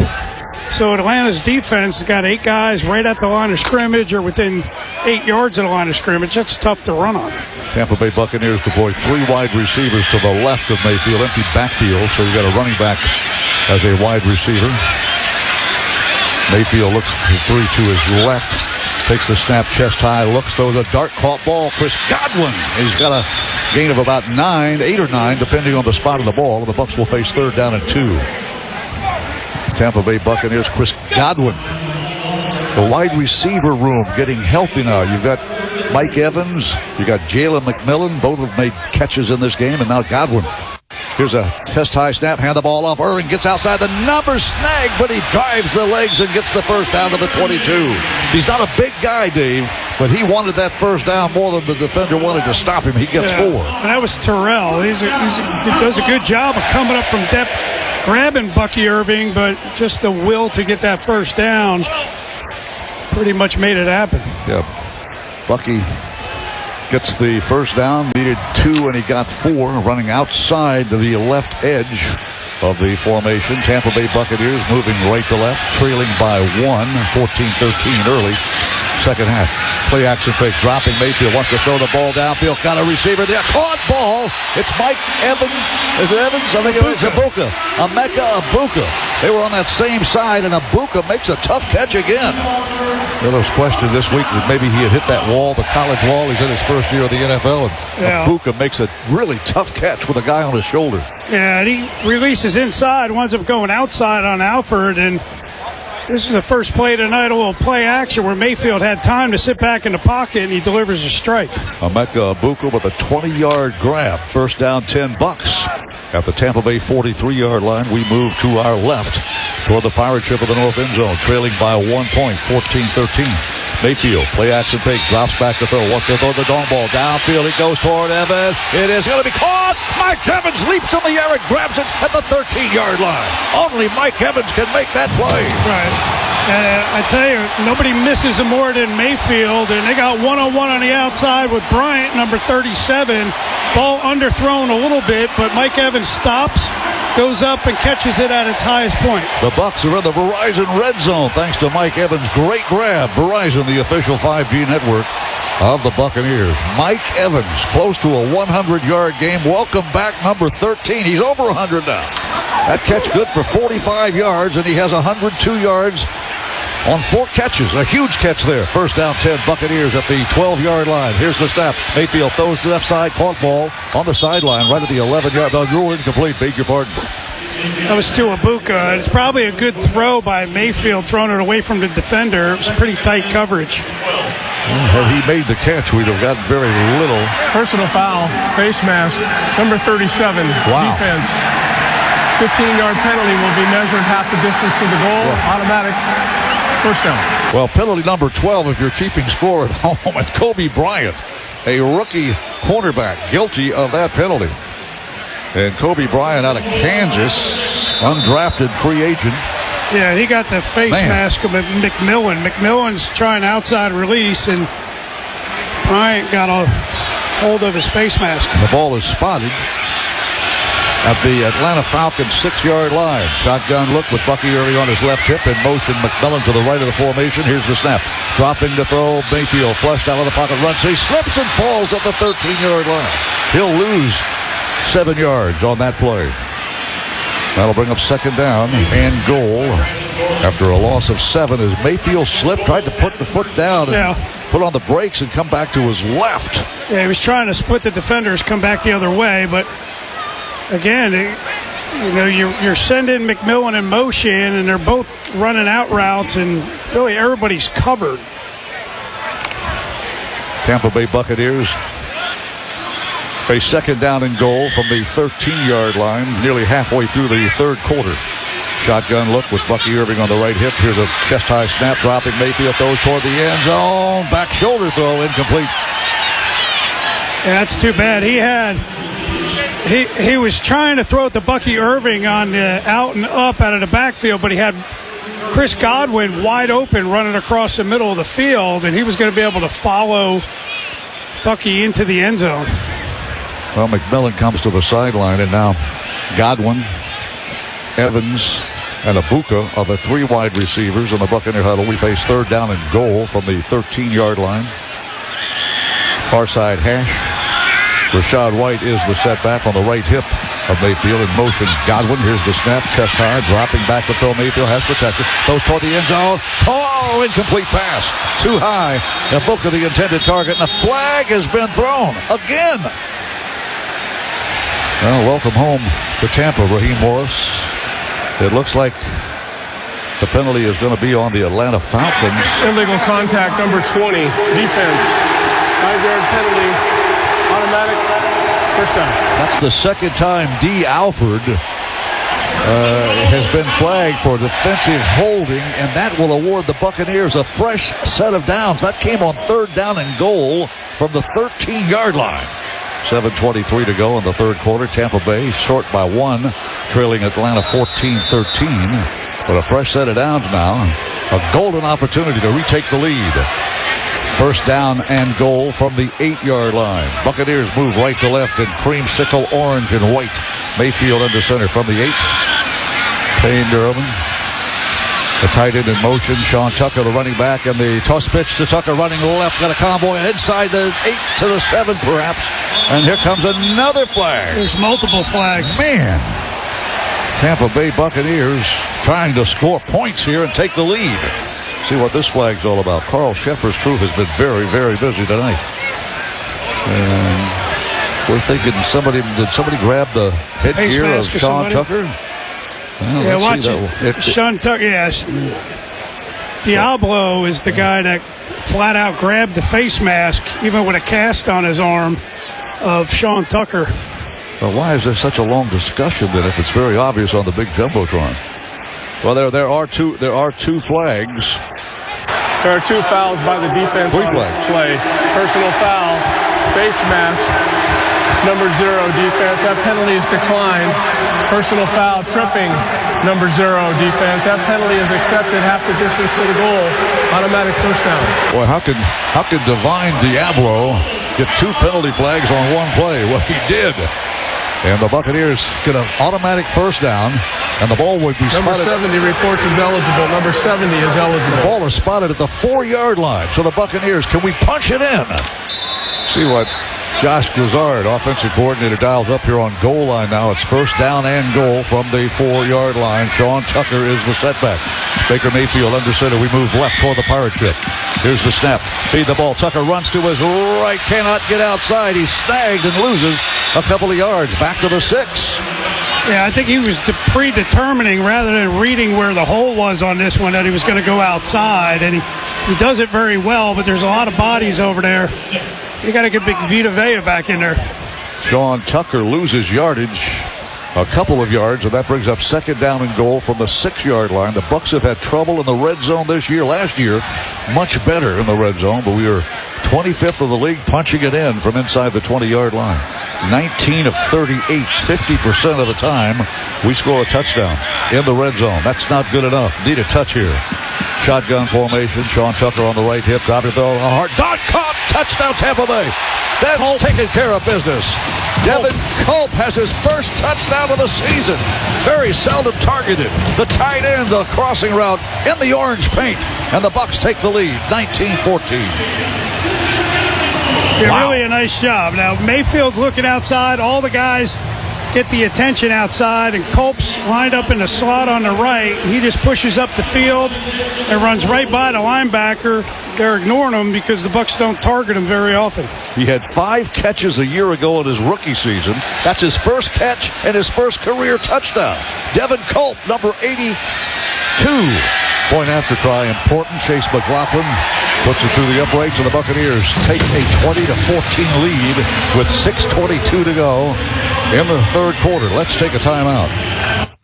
So Atlanta's defense has got 8 guys right at the line of scrimmage or within 8 yards of the line of scrimmage. That's tough to run on. Tampa Bay Buccaneers deploy 3 wide receivers to the left of Mayfield. Empty backfield, so you got a running back as a wide receiver. Mayfield looks to 3 to his left. Takes the snap chest high, looks, throws a dart caught ball. Chris Godwin, he's got a gain of about 8 or 9, depending on the spot of the ball. The Bucs will face 3rd down and 2. Tampa Bay Buccaneers, Chris Godwin. The wide receiver room getting healthy now. You've got Mike Evans, you got Jalen McMillan. Both have made catches in this game, and now Godwin. Here's a chest-high snap, hand the ball off. Irving gets outside the number, snag, but he drives the legs and gets the first down to the 22. He's not a big guy, Dave, but he wanted that first down more than the defender wanted to stop him. He gets 4. And that was Terrell. He does a good job of coming up from depth, grabbing Bucky Irving, but just the will to get that first down pretty much made it happen. Yeah, Bucky gets the first down, needed 2, and he got 4, running outside to the left edge of the formation. Tampa Bay Buccaneers moving right to left, trailing by 1, 14-13 early. Second half. Play action fake, dropping. Mayfield wants to throw the ball downfield. Got a receiver there. Caught ball. It's Mike Evans. Is it Evans? I think it's Egbuka. Egbuka. They were on that same side, and Egbuka makes a tough catch again. Miller's question this week was maybe he had hit that wall, the college wall. He's in his first year of the NFL, and Egbuka makes a really tough catch with a guy on his shoulder. Yeah, and he releases inside, winds up going outside on Alford, and this is the first play tonight, a little play action where Mayfield had time to sit back in the pocket, and he delivers a strike. Emeka Egbuka with a 20-yard grab. First down, 10 Bucks. At the Tampa Bay 43-yard line, we move to our left toward the pirate ship of the north end zone, trailing by 1 point, 14-13. Mayfield, play action fake, drops back to throw. Wants to throw the long ball downfield. It goes toward Evans. It is going to be caught. Mike Evans leaps in the air and grabs it at the 13-yard line. Only Mike Evans can make that play. Right. And I tell you, nobody misses him more than Mayfield. And they got one-on-one on the outside with Bryant, number 37. Ball underthrown a little bit, but Mike Evans stops, goes up, and catches it at its highest point. The Bucs are in the Verizon red zone thanks to Mike Evans' great grab. Verizon, the official 5G network of the Buccaneers. Mike Evans, close to a 100-yard game. Welcome back, number 13. He's over 100 now. That catch good for 45 yards, and he has 102 yards on 4 catches. A huge catch there. First down, 10 Buccaneers at the 12-yard line. Here's the snap. Mayfield throws to the left side. Caught ball on the sideline right at the 11-yard. Rule incomplete. Beg your pardon. That was to Egbuka. It's probably a good throw by Mayfield, throwing it away from the defender. It was pretty tight coverage. Had he made the catch, we'd have gotten very little. Personal foul, face mask, number 37, defense. 15-yard penalty will be measured half the distance to the goal. Automatic first down. Well, penalty number 12 if you're keeping score at home. And Kobe Bryant, a rookie cornerback, guilty of that penalty. And Kobe Bryant out of Kansas, undrafted free agent. Yeah, he got the face mask of McMillan. McMillan's trying outside release, and Bryant got a hold of his face mask. The ball is spotted at the Atlanta Falcons 6-yard line. Shotgun look with Bucky Irving on his left hip and motion McMillan to the right of the formation. Here's the snap. Dropping to throw. Mayfield flushed out of the pocket, runs. He slips and falls at the 13-yard line. He'll lose 7 yards on that play. That'll bring up second down and goal after a loss of 7 as Mayfield slipped, tried to put the foot down and put on the brakes and come back to his left. Yeah, he was trying to split the defenders, come back the other way, but again, you know, you're sending McMillan in motion, and they're both running out routes, and really everybody's covered. Tampa Bay Buccaneers face second down and goal from the 13-yard line, nearly halfway through the third quarter. Shotgun look with Bucky Irving on the right hip. Here's a chest-high snap, dropping. Mayfield throws toward the end zone. Back shoulder throw, incomplete. Yeah, that's too bad. He was trying to throw it to Bucky Irving on the out and up out of the backfield, but he had Chris Godwin wide open running across the middle of the field, and he was going to be able to follow Bucky into the end zone. Well, McMillan comes to the sideline, and now Godwin, Evans, and Egbuka are the 3 wide receivers in the Buccaneer huddle. We face 3rd down and goal from the 13-yard line. Far side hash. Rachaad White is the setback on the right hip of Mayfield in motion. Godwin, here's the snap, chest high, dropping back to throw. Mayfield has protected. Goes toward the end zone. Oh, incomplete pass. Too high. Egbuka the intended target, and a flag has been thrown again. Well, welcome home to Tampa, Raheem Morris. It looks like the penalty is going to be on the Atlanta Falcons. Illegal contact, number 20, defense. 5-yard penalty, automatic, first down. That's the second time D. Alford has been flagged for defensive holding, and that will award the Buccaneers a fresh set of downs. That came on 3rd down and goal from the 13-yard line. 7:23 to go in the 3rd quarter. Tampa Bay short by 1, trailing Atlanta 14-13. But a fresh set of downs now. A golden opportunity to retake the lead. 1st down and goal from the 8-yard line. Buccaneers move right to left in creamsicle orange and white. Mayfield under center from the 8. Payne Durham. The tight end in motion. Sean Tucker, the running back, and the toss pitch to Tucker running left. Got a convoy inside the 8 to the 7 perhaps. And here comes another flag. There's multiple flags. Man. Tampa Bay Buccaneers trying to score points here and take the lead. See what this flag's all about. Carl Sheffer's crew has been very, very busy tonight. And we're thinking did somebody grab the headgear of Sean Tucker? Well, yeah, watch it. Sean Tucker, yes. Diablo is the guy that flat out grabbed the face mask, even with a cast on his arm, of Sean Tucker. Well, why is there such a long discussion then if it's very obvious on the big jumbotron? Well, there are two flags. There are 2 fouls by the defense on the play. Personal foul, face mask, number 0 defense. That penalty is declined. Personal foul, tripping, number 0 defense. That penalty is accepted half the distance to the goal. Automatic first down. Boy, how could Divine Diablo get 2 penalty flags on 1 play? Well, he did. And the Buccaneers get an automatic first down, and the ball would be spotted. Number 70 reports is eligible. Number 70 is eligible. The ball is spotted at the 4-yard line. So the Buccaneers, can we punch it in? See what Josh Grizzard, offensive coordinator, dials up here on goal line now. It's 1st down and goal from the 4-yard line. Sean Tucker is the setback. Baker Mayfield under center. We move left toward the Pirate pit. Here's the snap. Feed the ball. Tucker runs to his right. Cannot get outside. He's snagged and loses a couple of yards. Back to the 6. Yeah, I think he was predetermining rather than reading where the hole was on this one that he was going to go outside. And he does it very well, but there's a lot of bodies over there. You got to get big Vita Vea back in there. Sean Tucker loses yardage, a couple of yards, and that brings up 2nd down and goal from the 6-yard line. The Bucs have had trouble in the red zone this year. Last year, much better in the red zone, but we are 25th of the league punching it in from inside the 20-yard line. 19 of 38, 50% of the time, we score a touchdown in the red zone. That's not good enough. Need a touch here. Shotgun formation. Sean Tucker on the right hip. Dropping throw. A hard dot caught. Touchdown Tampa Bay. That's taking care of business. Devin Culp has his first touchdown of the season. Very seldom targeted. The tight end, the crossing route in the orange paint. And the Bucs take the lead, 19-14. Yeah, really a nice job. Now, Mayfield's looking outside. All the guys get the attention outside, and Culp's lined up in the slot on the right. He just pushes up the field and runs right by the linebacker. They're ignoring him because the Bucs don't target him very often. He had 5 catches a year ago in his rookie season. That's his first catch and his first career touchdown. Devin Culp, number 82. Point after try, important. Chase McLaughlin puts it through the uprights, and the Buccaneers take a 20-14 lead with 6:22 to go in the 3rd quarter. Let's take a timeout.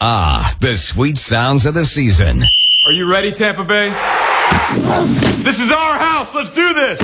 Ah, the sweet sounds of the season. Are you ready, Tampa Bay? This is our house. Let's do this.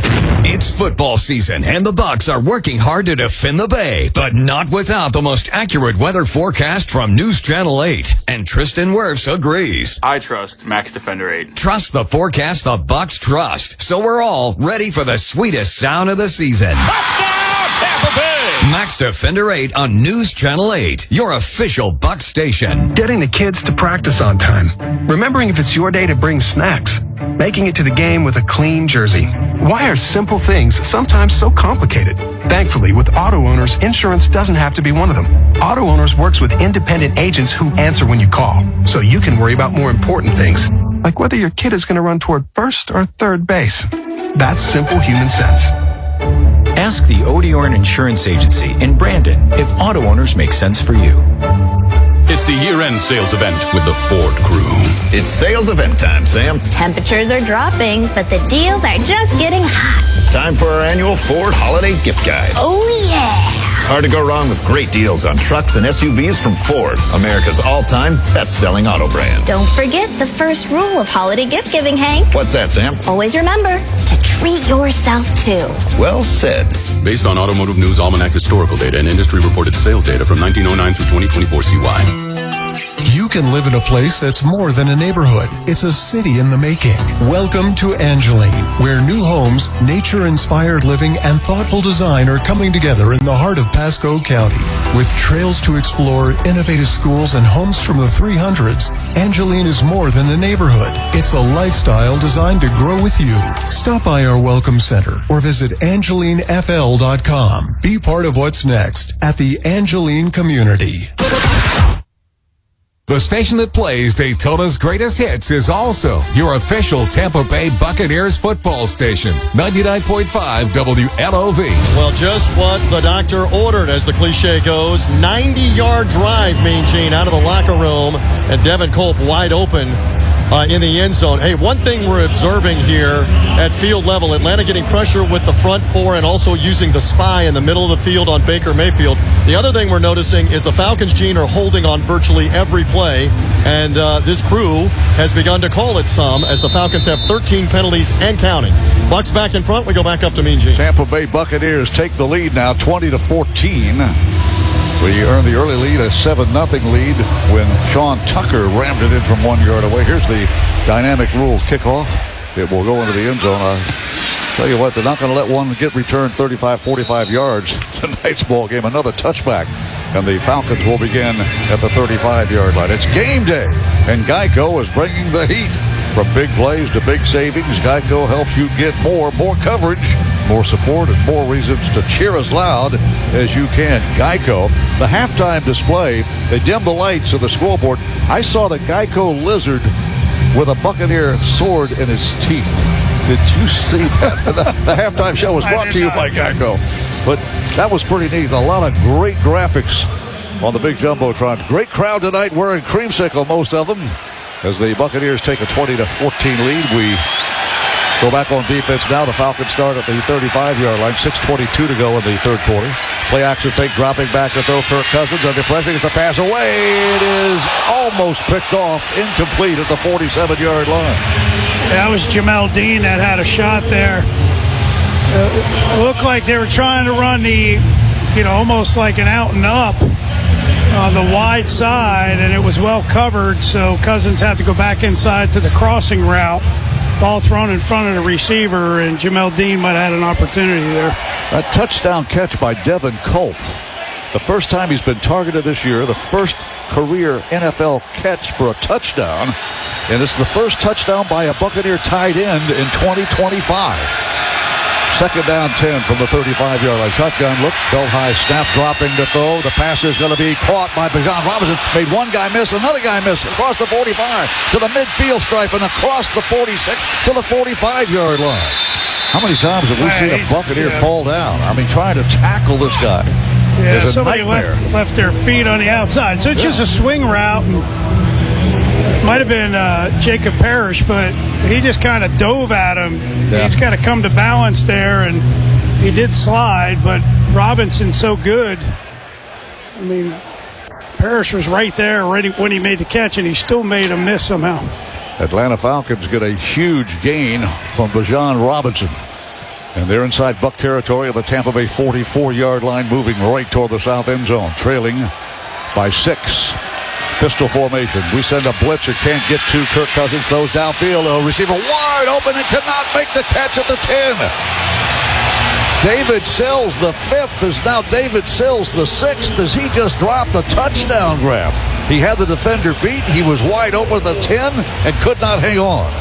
It's football season, and the Bucs are working hard to defend the Bay, but not without the most accurate weather forecast from News Channel 8. And Tristan Wirfs agrees. I trust Max Defender 8. Trust the forecast the Bucs trust. So we're all ready for the sweetest sound of the season. Touchdown, Tampa Bay! Max Max Defender 8 on News Channel 8, your official Bucs station. Getting the kids to practice on time. Remembering if it's your day to bring snacks. Making it to the game with a clean jersey. Why are simple things sometimes so complicated? Thankfully, with Auto Owners, insurance doesn't have to be one of them. Auto Owners works with independent agents who answer when you call, so you can worry about more important things, like whether your kid is going to run toward first or third base. That's simple human sense. Ask the Odeorn Insurance Agency in Brandon if Auto Owners make sense for you. It's the year-end sales event with the Ford crew. It's sales event time, Sam. Temperatures are dropping, but the deals are just getting hot. Time for our annual Ford Holiday Gift Guide. Oh, yeah. Hard to go wrong with great deals on trucks and SUVs from Ford, America's all-time best-selling auto brand. Don't forget the first rule of holiday gift giving, Hank. What's that, Sam? Always remember to treat yourself, too. Well said. Based on Automotive News Almanac historical data and industry-reported sales data from 1909 through 2024 CY. You can live in a place that's more than a neighborhood. It's a city in the making. Welcome to Angeline, where new homes, nature-inspired living, and thoughtful design are coming together in the heart of Pasco County. With trails to explore, innovative schools, and homes from the 300s, Angeline is more than a neighborhood. It's a lifestyle designed to grow with you. Stop by our Welcome Center or visit AngelineFL.com. Be part of what's next at the Angeline community. The station that plays Daytona's greatest hits is also your official Tampa Bay Buccaneers football station. 99.5 WLOV. Well, just what the doctor ordered, as the cliche goes. 90-yard drive, Mean Gene, out of the locker room, and Devin Culp wide open in the end zone. Hey, one thing we're observing here at field level, Atlanta getting pressure with the front four and also using the spy in the middle of the field on Baker Mayfield. The other thing we're noticing is the Falcons, Gene, are holding on virtually every play, and this crew has begun to call it some, as the Falcons have 13 penalties and counting. Bucs back in front. We go back up to Mean Gene. Tampa Bay Buccaneers take the lead now, 20-14. We earned the early lead, a 7-0 lead, when Sean Tucker rammed it in from 1 yard away. Here's the dynamic rules kickoff. It will go into the end zone. I'll tell you what, they're not going to let one get returned 35, 45 yards tonight's ball game. Another touchback, and the Falcons will begin at the 35-yard line. It's game day, and Geico is bringing the heat. From big plays to big savings, Geico helps you get more coverage, more support, and more reasons to cheer as loud as you can. Geico, the halftime display, they dimmed the lights of the scoreboard. I saw the Geico lizard with a Buccaneer sword in his teeth. Did you see that? The halftime show was brought to you by Geico. But that was pretty neat. A lot of great graphics on the big Jumbotron. Great crowd tonight wearing creamsicle, most of them. As the Buccaneers take a 20-14 lead, we go back on defense now. The Falcons start at the 35-yard line. 6:22 to go in the third quarter. Play action fake, dropping back to throw. Kirk Cousins under pressure. Gets a pass away. It is almost picked off, incomplete at the 47-yard line. That was Jamel Dean that had a shot there. It looked like they were trying to run the, almost like an out and up on the wide side, and it was well covered, so Cousins had to go back inside to the crossing route. Ball thrown in front of the receiver, and Jamel Dean might have had an opportunity there. A touchdown catch by Devin Culp. The first time he's been targeted this year, the first career NFL catch for a touchdown, and it's the first touchdown by a Buccaneer tight end in 2025. Second down 10 from the 35-yard line. Shotgun look, belt high snap, dropping to throw. The pass is going to be caught by Bijan Robinson. Made one guy miss, another guy miss. Across the 45 to the midfield stripe and across the 46 to the 45-yard line. How many times have we seen a Buccaneer fall down? I mean, trying to tackle this guy. Yeah, somebody left their feet on the outside. So it's just a swing route. Might have been Jacob Parrish, but he just kind of dove at him. Yeah. He's got to come to balance there, and he did slide, but Robinson's so good. I mean, Parrish was right there ready when he made the catch, and he still made a miss somehow. Atlanta Falcons get a huge gain from Bijan Robinson. And they're inside Buck territory of the Tampa Bay 44-yard line, moving right toward the south end zone, trailing by 6. Pistol formation. We send a blitz. It can't get to Kirk Cousins. Throws downfield. A receiver wide open and cannot make the catch at the 10. David Sills, the 5th, is now David Sills, the 6th, as he just dropped a touchdown grab. He had the defender beat. He was wide open at the 10 and could not hang on.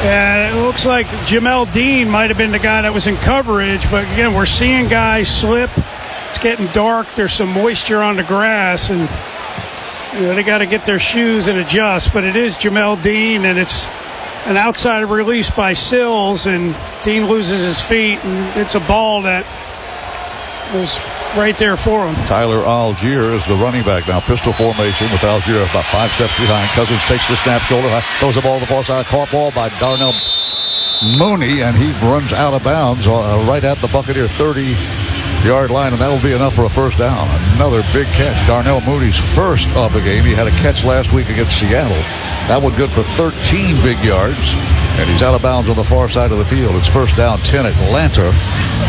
And it looks like Jamel Dean might have been the guy that was in coverage. But, again, we're seeing guys slip. It's getting dark. There's some moisture on the grass. And, they got to get their shoes and adjust. But it is Jamel Dean, and it's an outside release by Sills, and Dean loses his feet, and it's a ball that was right there for him. Tyler Algier is the running back now. Pistol formation with Algier about 5 steps behind. Cousins takes the snap, shoulder high, throws the ball to the far side. Caught ball by Darnell Mooney, and he runs out of bounds right at the Buccaneer 30-yard line, and that'll be enough for a first down. Another big catch. Darnell Mooney's first of the game. He had a catch last week against Seattle. That one good for 13 big yards, and he's out of bounds on the far side of the field. It's first down 10 Atlanta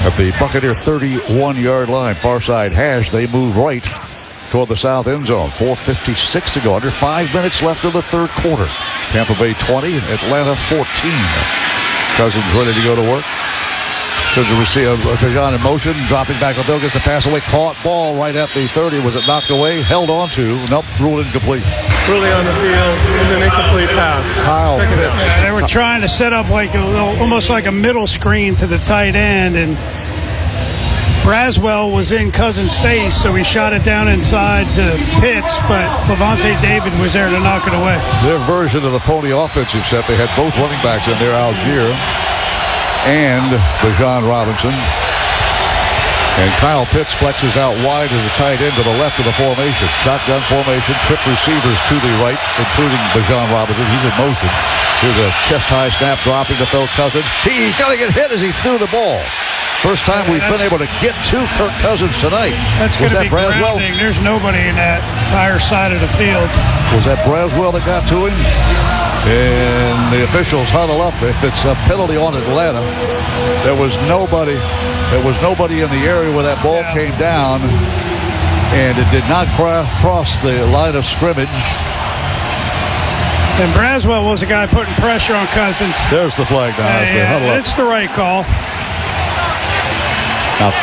at the Buccaneer 31-yard line. Far side hash. They move right toward the south end zone. 4:56 to go. Under 5 minutes left in the third quarter. Tampa Bay 20 and Atlanta 14. Cousins ready to go to work. Bijan in motion, dropping back on the field, gets a pass away, caught ball right at the 30. Was it knocked away? Held on to. Nope, ruled incomplete. Ruling on the field, it was an incomplete pass. Kyle Pitts. Yeah, they were trying to set up like almost like a middle screen to the tight end, and Braswell was in Cousins' face, so he shot it down inside to Pitts, but Levante David was there to knock it away. Their version of the pony offensive set, they had both running backs in there, Algier and Bijan Robinson. And Kyle Pitts flexes out wide as a tight end to the left of the formation. Shotgun formation, trip receivers to the right, including Bijan Robinson. He's in motion. Here's a chest-high snap, dropping to Phil Cousins. He's going to get hit as he threw the ball. First time we've been able to get to Kirk Cousins tonight. That's going to be grounding. There's nobody in that entire side of the field. Was that Braswell that got to him? And the officials huddle up. If it's a penalty on Atlanta, there was nobody in the area where that ball came down, and it did not cross the line of scrimmage. And Braswell was the guy putting pressure on Cousins. There's the flag now. It's the right call. Now,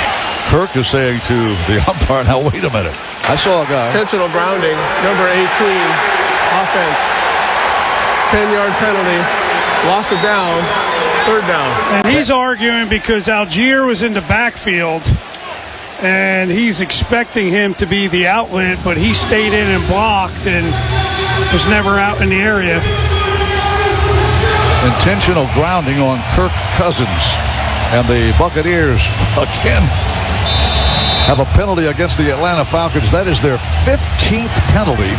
Kirk is saying to the umpire, now wait a minute. I saw a guy. Intentional grounding, number 18, offense. 10-yard penalty, loss of down, third down. And he's arguing because Algier was in the backfield, and he's expecting him to be the outlet, but he stayed in and blocked and was never out in the area. Intentional grounding on Kirk Cousins. And the Buccaneers, again, have a penalty against the Atlanta Falcons. That is their 15th penalty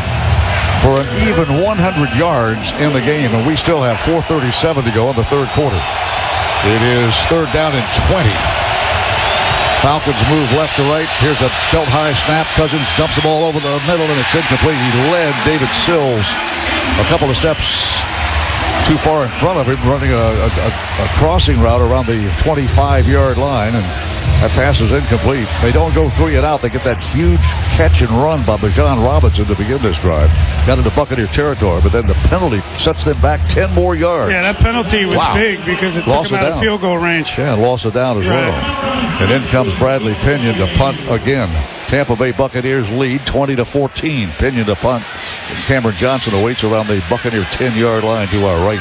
for an even 100 yards in the game. And we still have 4:37 to go in the third quarter. It is third down and 20. Falcons move left to right. Here's a belt-high snap. Cousins jumps the ball over the middle, and it's incomplete. He led David Sills a couple of steps too far in front of him, running a crossing route around the 25-yard line, and that pass is incomplete. They don't go 3 and out. They get that huge catch and run by Bijan Robinson to begin this drive. Got into Buccaneer territory, but then the penalty sets them back 10 more yards. Yeah, that penalty was big because it took them out of field goal range. Yeah, and lost it down as well. And in comes Bradley Pinion to punt again. Tampa Bay Buccaneers lead 20-14. Pinion to punt. And Cameron Johnson awaits around the Buccaneer 10-yard line to our right.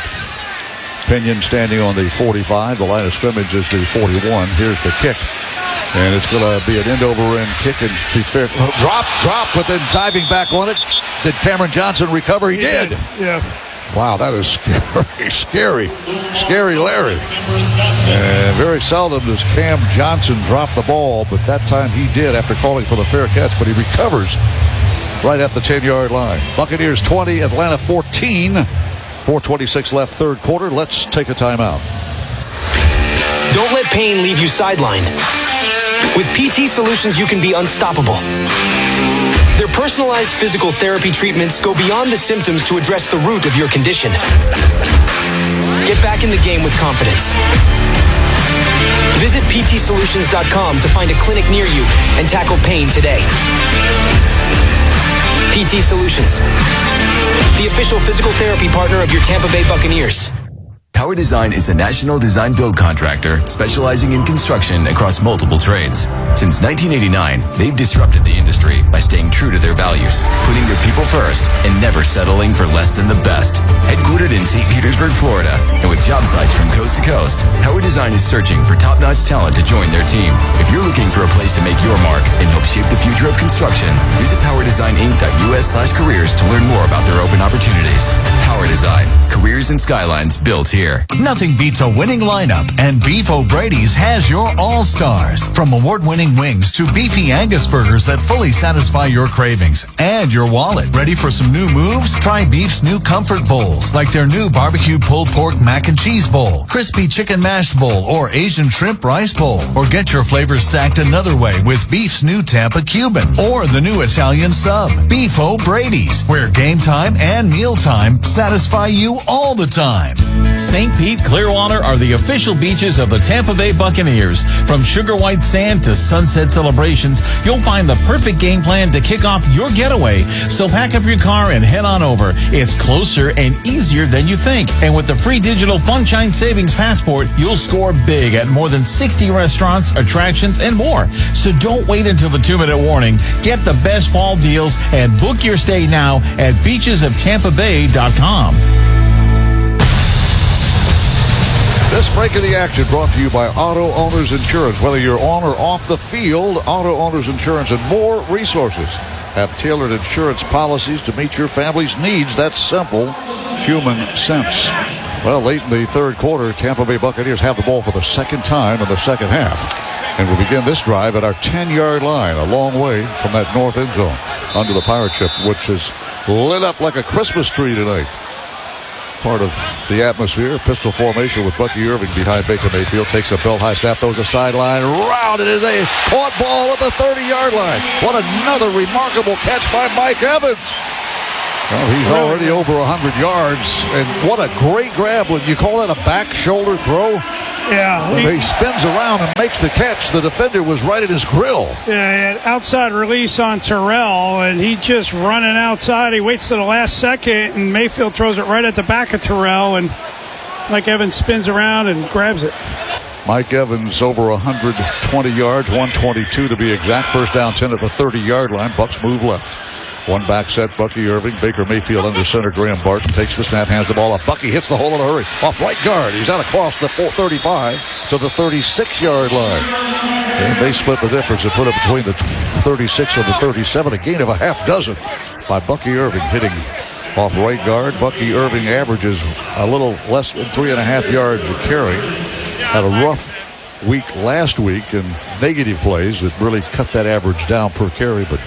Pinion standing on the 45. The line of scrimmage is the 41. Here's the kick. And it's going to be an end-over-end kick. And be fair, drop, but then diving back on it. Did Cameron Johnson recover? He did. Yeah. Wow, that is scary. Scary Larry. And very seldom does Cam Johnson drop the ball, but that time he did after calling for the fair catch, but he recovers right at the 10-yard line. Buccaneers 20, Atlanta 14. 4:26 left third quarter. Let's take a timeout. Don't let pain leave you sidelined. With PT Solutions, you can be unstoppable. Their personalized physical therapy treatments go beyond the symptoms to address the root of your condition. Get back in the game with confidence. Visit ptsolutions.com to find a clinic near you and tackle pain today. PT Solutions, the official physical therapy partner of your Tampa Bay Buccaneers. Howard Design is a national design build contractor specializing in construction across multiple trades. Since 1989, they've disrupted the industry by staying true to their values, putting their people first, and never settling for less than the best. Headquartered in St. Petersburg, Florida, and with job sites from coast to coast, Howard Design is searching for top-notch talent to join their team. If you're looking for a place to make your mark and help shape the future of construction, visit PowerDesignInc.us/careers to learn more about their open opportunities. Power Design. Careers and skylines built here. Nothing beats a winning lineup, and Beef O'Brady's has your all-stars. From award-winning wings to beefy Angus burgers that fully satisfy your cravings and your wallet. Ready for some new moves? Try Beef's new comfort bowls, like their new barbecue pulled pork mac and cheese bowl, crispy chicken mashed bowl, or Asian shrimp rice bowl. Or get your flavors stacked another way with Beef's new Tampa Cuban or the new Italian sub. Beef O'Brady's, where game time and meal time satisfy you all the time. St. Pete, Clearwater are the official beaches of the Tampa Bay Buccaneers. From sugar white sand to sunset celebrations, you'll find the perfect game plan to kick off your getaway. So pack up your car and head on over. It's closer and easier than you think. And with the free digital Funshine Savings Passport, you'll score big at more than 60 restaurants, attractions, and more. So don't wait until the 2-minute warning. Get the best fall deals and book your stay now at beachesoftampabay.com. This break of the action brought to you by Auto Owners Insurance. Whether you're on or off the field, Auto Owners Insurance and more resources have tailored insurance policies to meet your family's needs. That's simple human sense. Well, late in the third quarter, Tampa Bay Buccaneers have the ball for the second time in the second half. And we'll begin this drive at our 10-yard line, a long way from that north end zone under the pirate ship, which is lit up like a Christmas tree tonight. Part of the atmosphere, pistol formation with Bucky Irving behind Baker Mayfield. Takes a belt high snap, throws a sideline route. It is a caught ball at the 30-yard line. What another remarkable catch by Mike Evans. Well, he's already over 100 yards, and what a great grab. Would you call that a back shoulder throw? Yeah. He spins around and makes the catch. The defender was right at his grill. Yeah, outside release on Terrell, and he just running outside. He waits to the last second, and Mayfield throws it right at the back of Terrell, and Mike Evans spins around and grabs it. Mike Evans over 120 yards, 122 to be exact. First down 10 at the 30-yard line. Bucks move left. One back set, Bucky Irving. Baker Mayfield under center. Graham Barton takes the snap, hands the ball up. Bucky hits the hole in a hurry. Off right guard. He's out across the 35 to the 36-yard line. And they split the difference and put it between the 36 and the 37. A gain of a half dozen by Bucky Irving hitting off right guard. Bucky Irving averages a little less than 3.5 yards a carry. Had a rough week last week in negative plays that really cut that average down per carry, but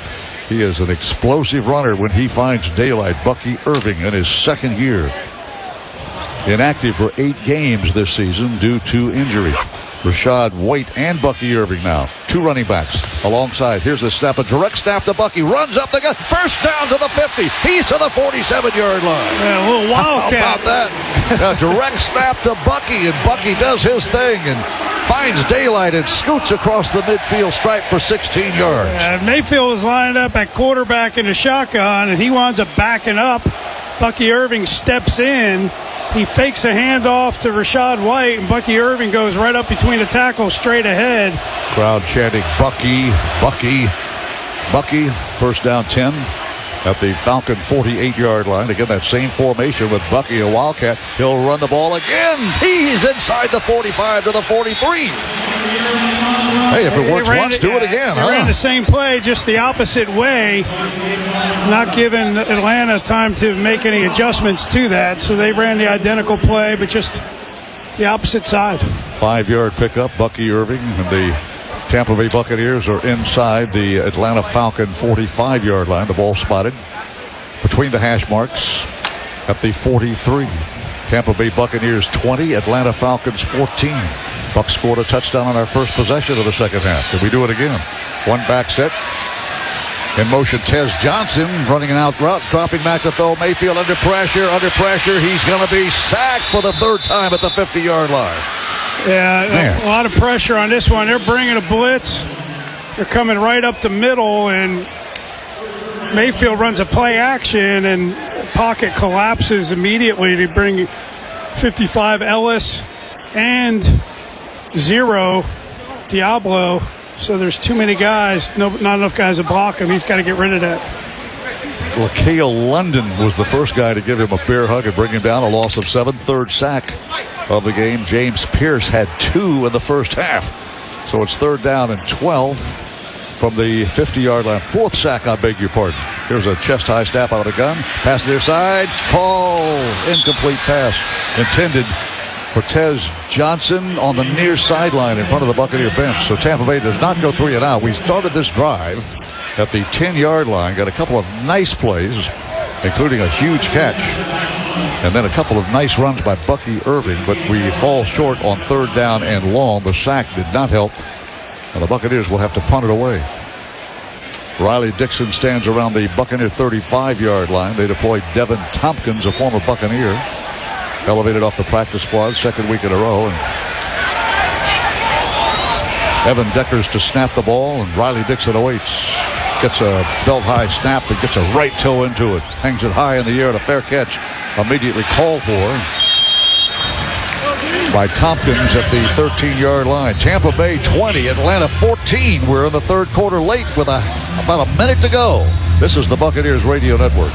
he is an explosive runner when he finds daylight. Bucky Irving in his second year. Inactive for 8 games this season due to injury. Rachaad White and Bucky Irving now. 2 running backs alongside. Here's a snap, a direct snap to Bucky. Runs up the gut. First down to the 50. He's to the 47-yard line. Yeah, a little wildcat. How about that? A direct snap to Bucky, and Bucky does his thing and finds daylight and scoots across the midfield stripe for 16 yards. Mayfield was lined up at quarterback in the shotgun, and he winds up backing up. Bucky Irving steps in. He fakes a handoff to Rachaad White, and Bucky Irving goes right up between the tackles straight ahead. Crowd chanting, Bucky, Bucky, Bucky. First down 10 at the Falcon 48-yard line. Again, that same formation with Bucky, a Wildcat. He'll run the ball again. He's inside the 45 to the 43. Hey, if it works once, do it again. They ran the same play, just the opposite way, not giving Atlanta time to make any adjustments to that. So they ran the identical play, but just the opposite side. 5-yard pickup. Bucky Irving and the Tampa Bay Buccaneers are inside the Atlanta Falcon 45-yard line. The ball spotted between the hash marks at the 43. Tampa Bay Buccaneers 20, Atlanta Falcons 14. Bucks scored a touchdown on our first possession of the second half. Can we do it again? One back set. In motion, Tez Johnson running an out route, dropping back to throw. Mayfield under pressure. He's going to be sacked for the third time at the 50-yard line. Yeah, a lot of pressure on this one. They're bringing a blitz. They're coming right up the middle, and Mayfield runs a play action, and the pocket collapses immediately to bring 55 Ellis, and 0 Diablo. So there's too many guys, not enough guys to block him. He's got to get rid of that. LaCale London was the first guy to give him a bear hug and bring him down. A loss of 7, third sack of the game. James Pierce had 2 in the first half. So it's 3rd down and 12 from the 50-yard line. 4th sack, I beg your pardon. Here's a chest-high snap out of the gun. Pass near side. Incomplete pass intended for Tez Johnson on the near sideline in front of the Buccaneer bench. So Tampa Bay did not go 3 and out. We started this drive at the 10-yard line. Got a couple of nice plays, including a huge catch. And then a couple of nice runs by Bucky Irving, but we fall short on 3rd down and long. The sack did not help, and the Buccaneers will have to punt it away. Riley Dixon stands around the Buccaneer 35-yard line. They deploy Devin Tompkins, a former Buccaneer, elevated off the practice squad, 2nd week in a row. And Evan Deckers to snap the ball, and Riley Dixon awaits. Gets a belt-high snap and gets a right toe into it. Hangs it high in the air, and a fair catch immediately called for by Tompkins at the 13-yard line. Tampa Bay 20, Atlanta 14. We're in the 3rd quarter late with about a minute to go. This is the Buccaneers Radio Network.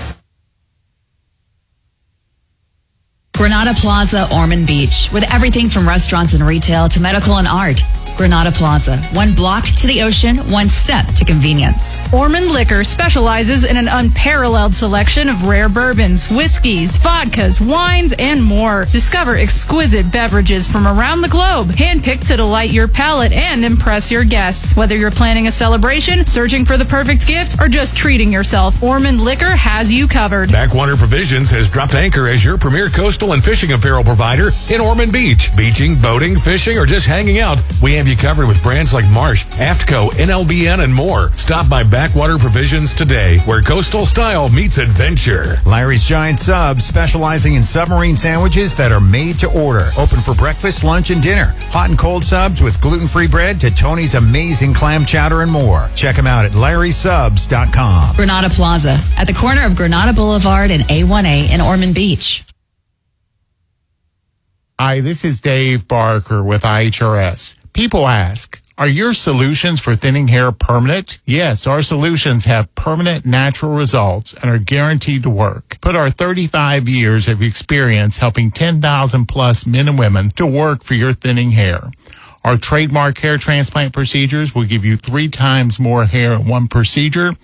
Granada Plaza, Ormond Beach, with everything from restaurants and retail to medical and art. Granada Plaza, 1 block to the ocean, 1 step to convenience. Ormond Liquor specializes in an unparalleled selection of rare bourbons, whiskeys, vodkas, wines, and more. Discover exquisite beverages from around the globe, handpicked to delight your palate and impress your guests. Whether you're planning a celebration, searching for the perfect gift, or just treating yourself, Ormond Liquor has you covered. Backwater Provisions has dropped anchor as your premier coastal and fishing apparel provider in Ormond Beach. Beaching, boating, fishing, or just hanging out, we have you covered with brands like Marsh, Aftco, NLBN, and more. Stop by Backwater Provisions today, where coastal style meets adventure. Larry's Giant Subs, specializing in submarine sandwiches that are made to order. Open for breakfast, lunch, and dinner. Hot and cold subs with gluten-free bread to Tony's amazing clam chowder and more. Check them out at larrysubs.com. Granada Plaza, at the corner of Granada Boulevard and A1A in Ormond Beach. Hi, this is Dave Barker with IHRS. People ask, are your solutions for thinning hair permanent? Yes, our solutions have permanent natural results and are guaranteed to work. Put our 35 years of experience helping 10,000 plus men and women to work for your thinning hair. Our trademark hair transplant procedures will give you 3 times more hair in one procedure.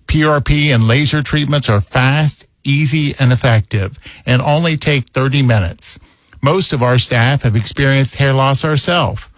PRP and laser treatments are fast, easy, and effective, and only take 30 minutes. Most of our staff have experienced hair loss ourselves.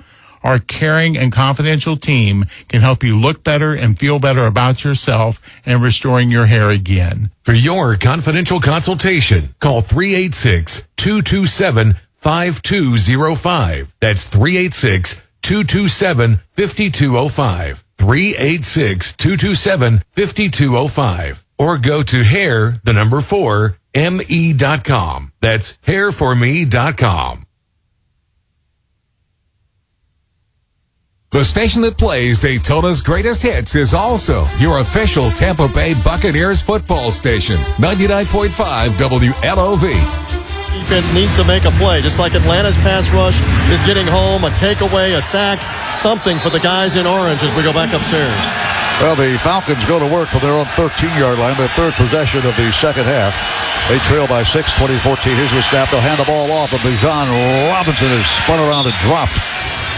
Our caring and confidential team can help you look better and feel better about yourself and restoring your hair again. For your confidential consultation, call 386-227-5205. That's 386-227-5205. 386-227-5205. Or go to hair4me.com. That's hair4me.com. The station that plays Daytona's greatest hits is also your official Tampa Bay Buccaneers football station. 99.5 WLOV. Defense needs to make a play, just like Atlanta's pass rush is getting home, a takeaway, a sack, something for the guys in orange as we go back upstairs. Well, the Falcons go to work from their own 13-yard line, their 3rd possession of the 2nd half. They trail by 6, 20-14. Here's the snap. They'll hand the ball off, and Bijan Robinson is spun around and dropped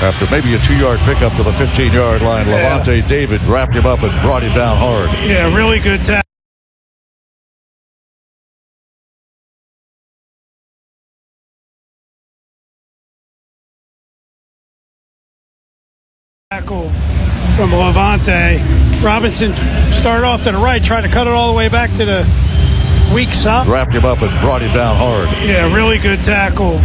after maybe a 2-yard pickup to the 15-yard line. Yeah. Levante David wrapped him up and brought him down hard. Yeah, really good tackle from Levante. Robinson started off to the right, tried to cut it all the way back to the weak side. Wrapped him up and brought him down hard. Yeah, really good tackle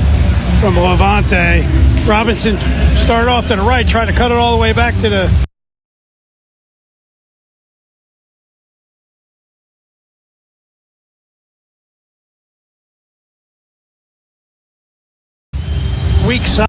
from Levante. Robinson started off to the right, tried to cut it all the way back to the weak side.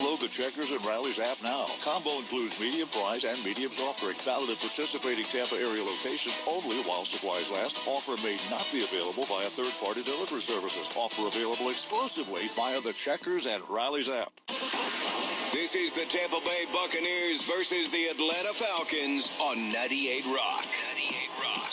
Load the Checkers and Rallies app now. Combo includes medium fries and medium soft drink. Valid at participating Tampa area locations only while supplies last. Offer may not be available via third-party delivery services. Offer available exclusively via the Checkers and Rallies app. This is the Tampa Bay Buccaneers versus the Atlanta Falcons on 98 Rock. 98 Rock.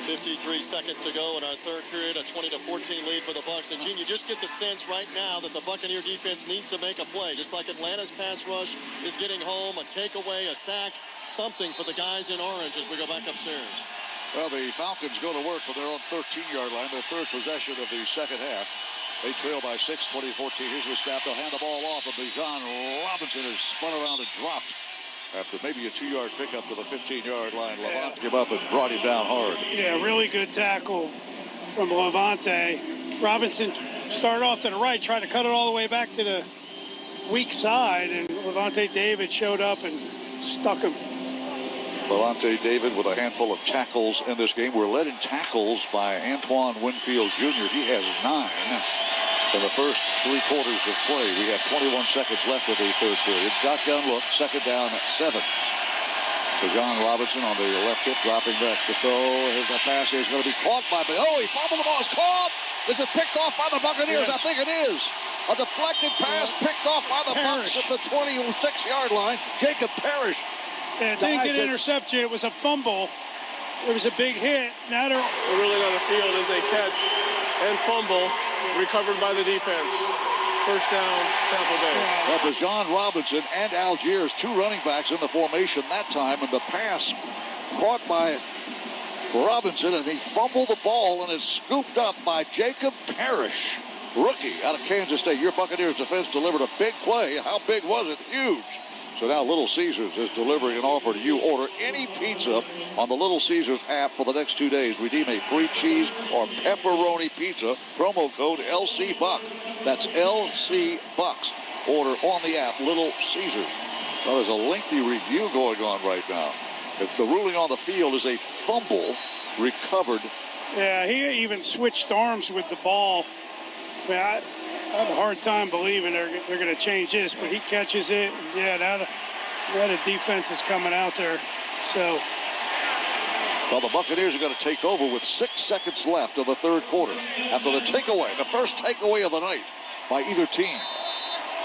53 seconds to go in our third period, a 20-14 lead for the Bucs. And, Gene, you just get the sense right now that the Buccaneer defense needs to make a play. Just like Atlanta's pass rush is getting home, a takeaway, a sack, something for the guys in orange as we go back upstairs. Well, the Falcons go to work from their own 13-yard line, their third possession of the second half. They trail by 6, 20-14. Here's the snap. They'll hand the ball off, and Bijan Robinson is spun around and dropped. After maybe a 2-yard pickup to the 15-yard line, Levant came up and brought him down hard. Yeah, really good tackle from Levante. Robinson started off to the right, trying to cut it all the way back to the weak side, and Levante David showed up and stuck him. Levante David with a handful of tackles in this game. We're led in tackles by Antoine Winfield Jr. He has 9 in the first 3 quarters of play. We have 21 seconds left of the third period. Shotgun look, second down at 7. Bijan Robinson on the left hip, dropping back to throw. The pass is going to be caught by... Oh, he fumbled the ball. It's caught. Is it picked off by the Buccaneers? Yes. I think it is. A deflected pass picked off by the Bucs at the 26-yard line. Jacob Parrish. Yeah, it didn't get intercepted. It was a fumble. It was a big hit. Now they're ruling on the field is a catch and fumble recovered by the defense. First down, Tampa Bay. Well, Bijan Robinson and Algiers, 2 running backs in the formation that time, and the pass caught by Robinson, and he fumbled the ball, and it's scooped up by Jacob Parrish, rookie out of Kansas State. Your Buccaneers defense delivered a big play. How big was it? Huge. So now Little Caesars is delivering an offer to you. Order any pizza on the Little Caesars app for the next 2 days. Redeem a free cheese or pepperoni pizza. Promo code LCBuck. That's LC Bucks. Order on the app, Little Caesars. Well, there's a lengthy review going on right now. The ruling on the field is a fumble recovered. Yeah, he even switched arms with the ball. I have a hard time believing they're going to change this, but he catches it. Yeah, now the defense is coming out there. So, well, the Buccaneers are going to take over with 6 seconds left of the third quarter after the takeaway, the first takeaway of the night by either team.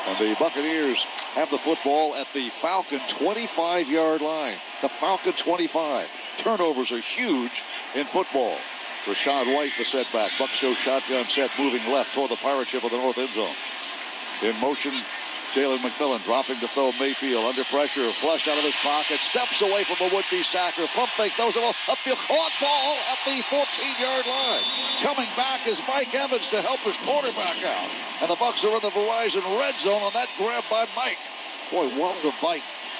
And the Buccaneers have the football at the Falcon 25-yard line. The Falcon 25. Turnovers are huge in football. Rachaad White, the setback. Bucs show shotgun set, moving left toward the pirate ship of the north end zone. In motion, Jalen McMillan dropping to throw. Mayfield under pressure, flushed out of his pocket, steps away from the would-be sacker. Pump fake, throws it up the caught ball at the 14-yard line. Coming back is Mike Evans to help his quarterback out. And the Bucs are in the Verizon red zone on that grab by Mike. Boy, welcome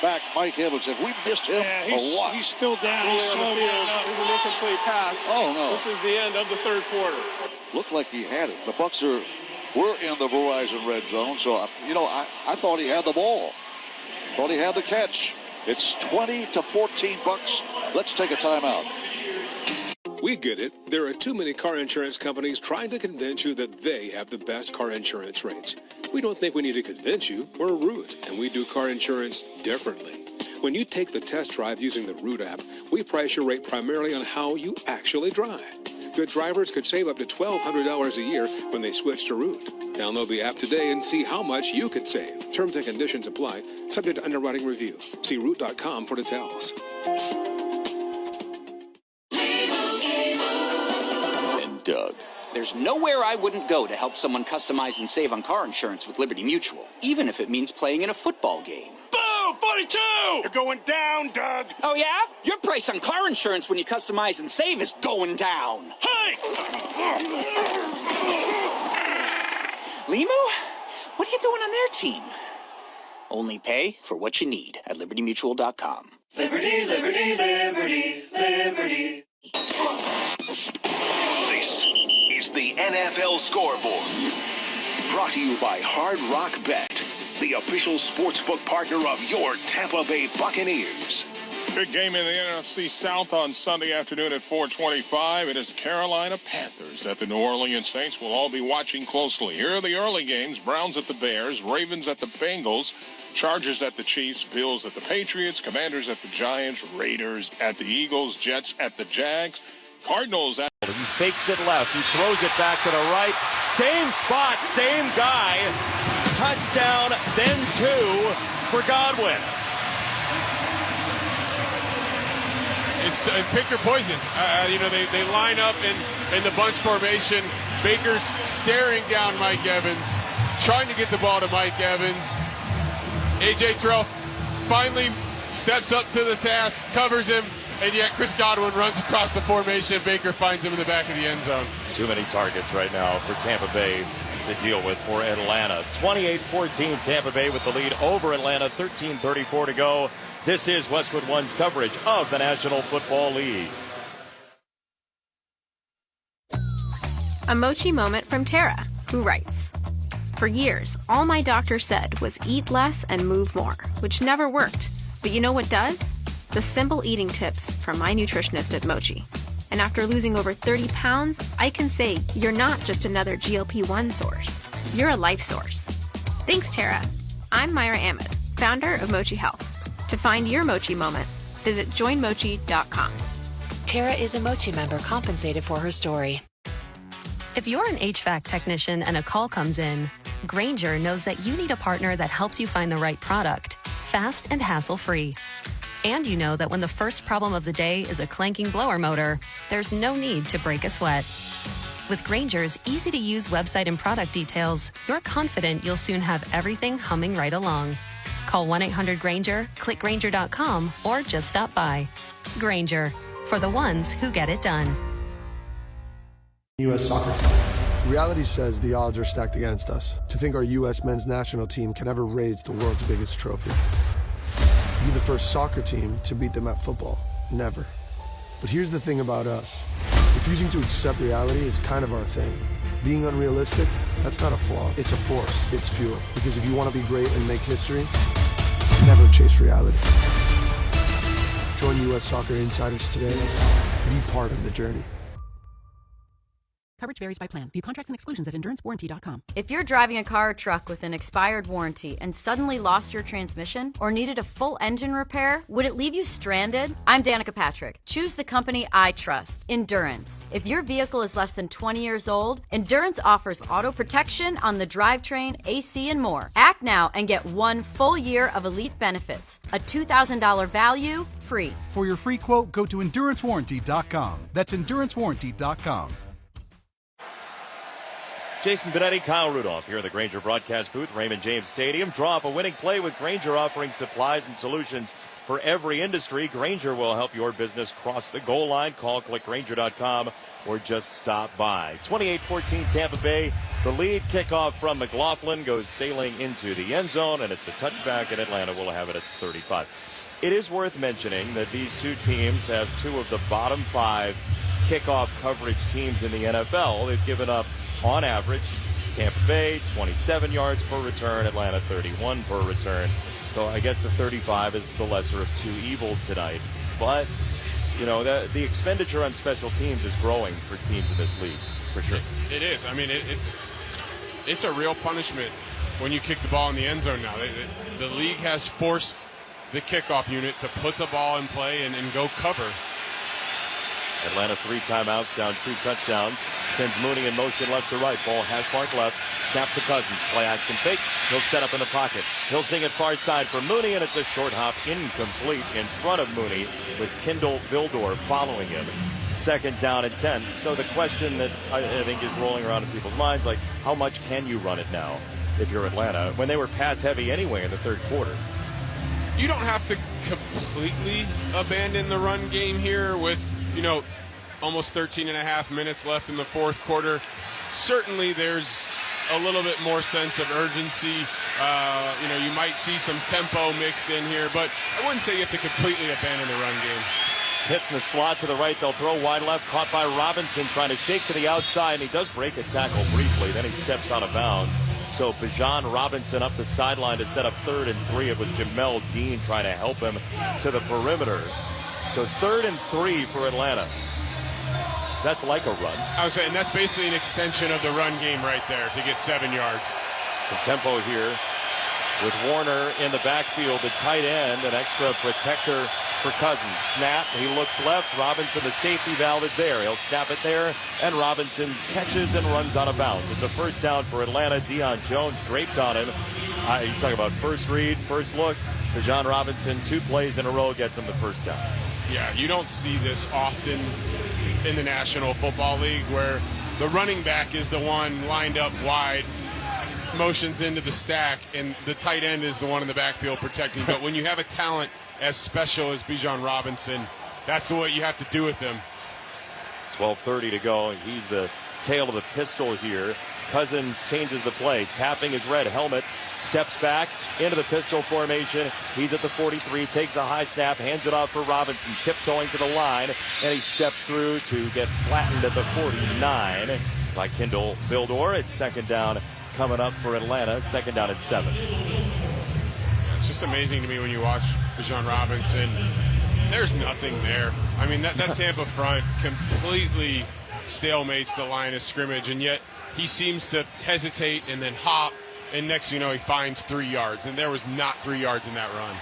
back Mike Evans. Have we missed him or what? He's still down. He's slow down. There's an incomplete pass. Oh, no. This is the end of the third quarter. Looked like he had it. The Bucs were in the Verizon red zone, so, I thought he had the ball. Thought he had the catch. It's 20-14 Bucs. Let's take a timeout. We get it. There are too many car insurance companies trying to convince you that they have the best car insurance rates. We don't think we need to convince you. We're Root, and we do car insurance differently. When you take the test drive using the Root app, we price your rate primarily on how you actually drive. Good drivers could save up to $1,200 a year when they switch to Root. Download the app today and see how much you could save. Terms and conditions apply, subject to underwriting review. See Root.com for details. And Doug. There's nowhere I wouldn't go to help someone customize and save on car insurance with Liberty Mutual, even if it means playing in a football game. Boom! 42! You're going down, Doug! Oh, yeah? Your price on car insurance when you customize and save is going down. Hey! Limu? What are you doing on their team? Only pay for what you need at LibertyMutual.com. Liberty, liberty, liberty, liberty. This is the NFL Scoreboard. Brought to you by Hard Rock Bet, the official sportsbook partner of your Tampa Bay Buccaneers. Big game in the NFC South on Sunday afternoon at 4:25. It is Carolina Panthers that the New Orleans Saints will all be watching closely. Here are the early games. Browns at the Bears, Ravens at the Bengals, Chargers at the Chiefs, Bills at the Patriots, Commanders at the Giants, Raiders at the Eagles, Jets at the Jags, Cardinals at... He fakes it left. He throws it back to the right. Same spot, same guy. Touchdown, then two for Godwin. It's pick your poison. They line up in the bunch formation. Baker's staring down Mike Evans, trying to get the ball to Mike Evans. A.J. Terrell finally steps up to the task, covers him, and yet Chris Godwin runs across the formation. Baker finds him in the back of the end zone. Too many targets right now for Tampa Bay to deal with for Atlanta. 28-14, Tampa Bay with the lead over Atlanta. 13:34 to go. This is Westwood One's coverage of the National Football League. A mochi moment from Tara, who writes, "For years, all my doctor said was eat less and move more, which never worked. But you know what does? The simple eating tips from my nutritionist at Mochi. And after losing over 30 pounds, I can say you're not just another GLP-1 source. You're a life source. Thanks, Tara. I'm Myra Ahmed, founder of Mochi Health. To find your Mochi moment, visit joinmochi.com. Tara is a Mochi member compensated for her story. If you're an HVAC technician and a call comes in, Grainger knows that you need a partner that helps you find the right product, fast and hassle-free. And you know that when the first problem of the day is a clanking blower motor, there's no need to break a sweat. With Grainger's easy-to-use website and product details, you're confident you'll soon have everything humming right along. Call 1-800-GRAINGER, click Grainger.com, or just stop by. Grainger, for the ones who get it done. U.S. soccer. Reality says the odds are stacked against us. To think our U.S. men's national team can ever raise the world's biggest trophy. Be the first soccer team to beat them at football. Never. But here's the thing about us. Refusing to accept reality is kind of our thing. Being unrealistic, that's not a flaw. It's a force. It's fuel. Because if you want to be great and make history, never chase reality. Join U.S. Soccer Insiders today. Be part of the journey. Coverage varies by plan. View contracts and exclusions at endurancewarranty.com. If you're driving a car or truck with an expired warranty and suddenly lost your transmission or needed a full engine repair, would it leave you stranded? I'm Danica Patrick. Choose the company I trust, Endurance. If your vehicle is less than 20 years old, Endurance offers auto protection on the drivetrain, AC, and more. Act now and get 1 full year of elite benefits. A $2,000 value, free. For your free quote, go to endurancewarranty.com. That's endurancewarranty.com. Jason Benetti, Kyle Rudolph here in the Grainger broadcast booth, Raymond James Stadium. Draw up a winning play with Grainger, offering supplies and solutions for every industry. Grainger will help your business cross the goal line. Call, click Grainger.com, or just stop by. 28-14 Tampa Bay. The lead kickoff from McLaughlin goes sailing into the end zone, and it's a touchback, and Atlanta will have it at 35. It is worth mentioning that these two teams have two of the bottom 5 kickoff coverage teams in the NFL. They've given up, on average, Tampa Bay 27 yards per return, Atlanta 31 per return. So I guess the 35 is the lesser of two evils tonight. But, you know, the expenditure on special teams is growing for teams in this league, for sure. It is. I mean, it's a real punishment when you kick the ball in the end zone now. The league has forced the kickoff unit to put the ball in play and go cover. Atlanta 3 timeouts, down 2 touchdowns. Sends Mooney in motion left to right. Ball hash mark left. Snap to Cousins. Play action fake. He'll set up in the pocket. He'll sing it far side for Mooney, and it's a short hop incomplete in front of Mooney with Kendall Vildor following him. 2nd down and 10. So the question that I think is rolling around in people's minds, like, how much can you run it now if you're Atlanta, when they were pass heavy anyway in the 3rd quarter? You don't have to completely abandon the run game here with, almost 13 and a half minutes left in the 4th quarter. Certainly there's a little bit more sense of urgency. You might see some tempo mixed in here, but I wouldn't say you have to completely abandon the run game. Hits in the slot to the right. They'll throw wide left. Caught by Robinson, trying to shake to the outside, and he does break a tackle briefly. Then he steps out of bounds. So Bijan Robinson up the sideline to set up 3rd and 3. It was Jamel Dean trying to help him to the perimeter. So 3rd and 3 for Atlanta. That's like a run. I was saying that's basically an extension of the run game right there to get 7 yards. Some tempo here with Warner in the backfield, the tight end, an extra protector for Cousins. Snap, he looks left. Robinson, the safety valve is there. He'll snap it there, and Robinson catches and runs out of bounds. It's a first down for Atlanta. Deion Jones draped on him. You talk about first read, first look. Bijan Robinson, 2 plays in a row, gets him the first down. Yeah, you don't see this often in the National Football League where the running back is the one lined up wide, motions into the stack, and the tight end is the one in the backfield protecting. But when you have a talent as special as Bijan Robinson, that's what you have to do with him. 12:30 to go. He's the tail of the pistol here. Cousins changes the play, tapping his red helmet, steps back into the pistol formation. He's at the 43, takes a high snap, hands it off for Robinson, tiptoeing to the line, and he steps through to get flattened at the 49 by Kendall Vildor. It's 2nd down coming up for Atlanta, 2nd down at 7. It's just amazing to me when you watch Bijan Robinson. There's nothing there. I mean, that Tampa front completely stalemates the line of scrimmage, and yet he seems to hesitate and then hop, and next thing you know, he finds 3 yards, and there was not 3 yards in that run.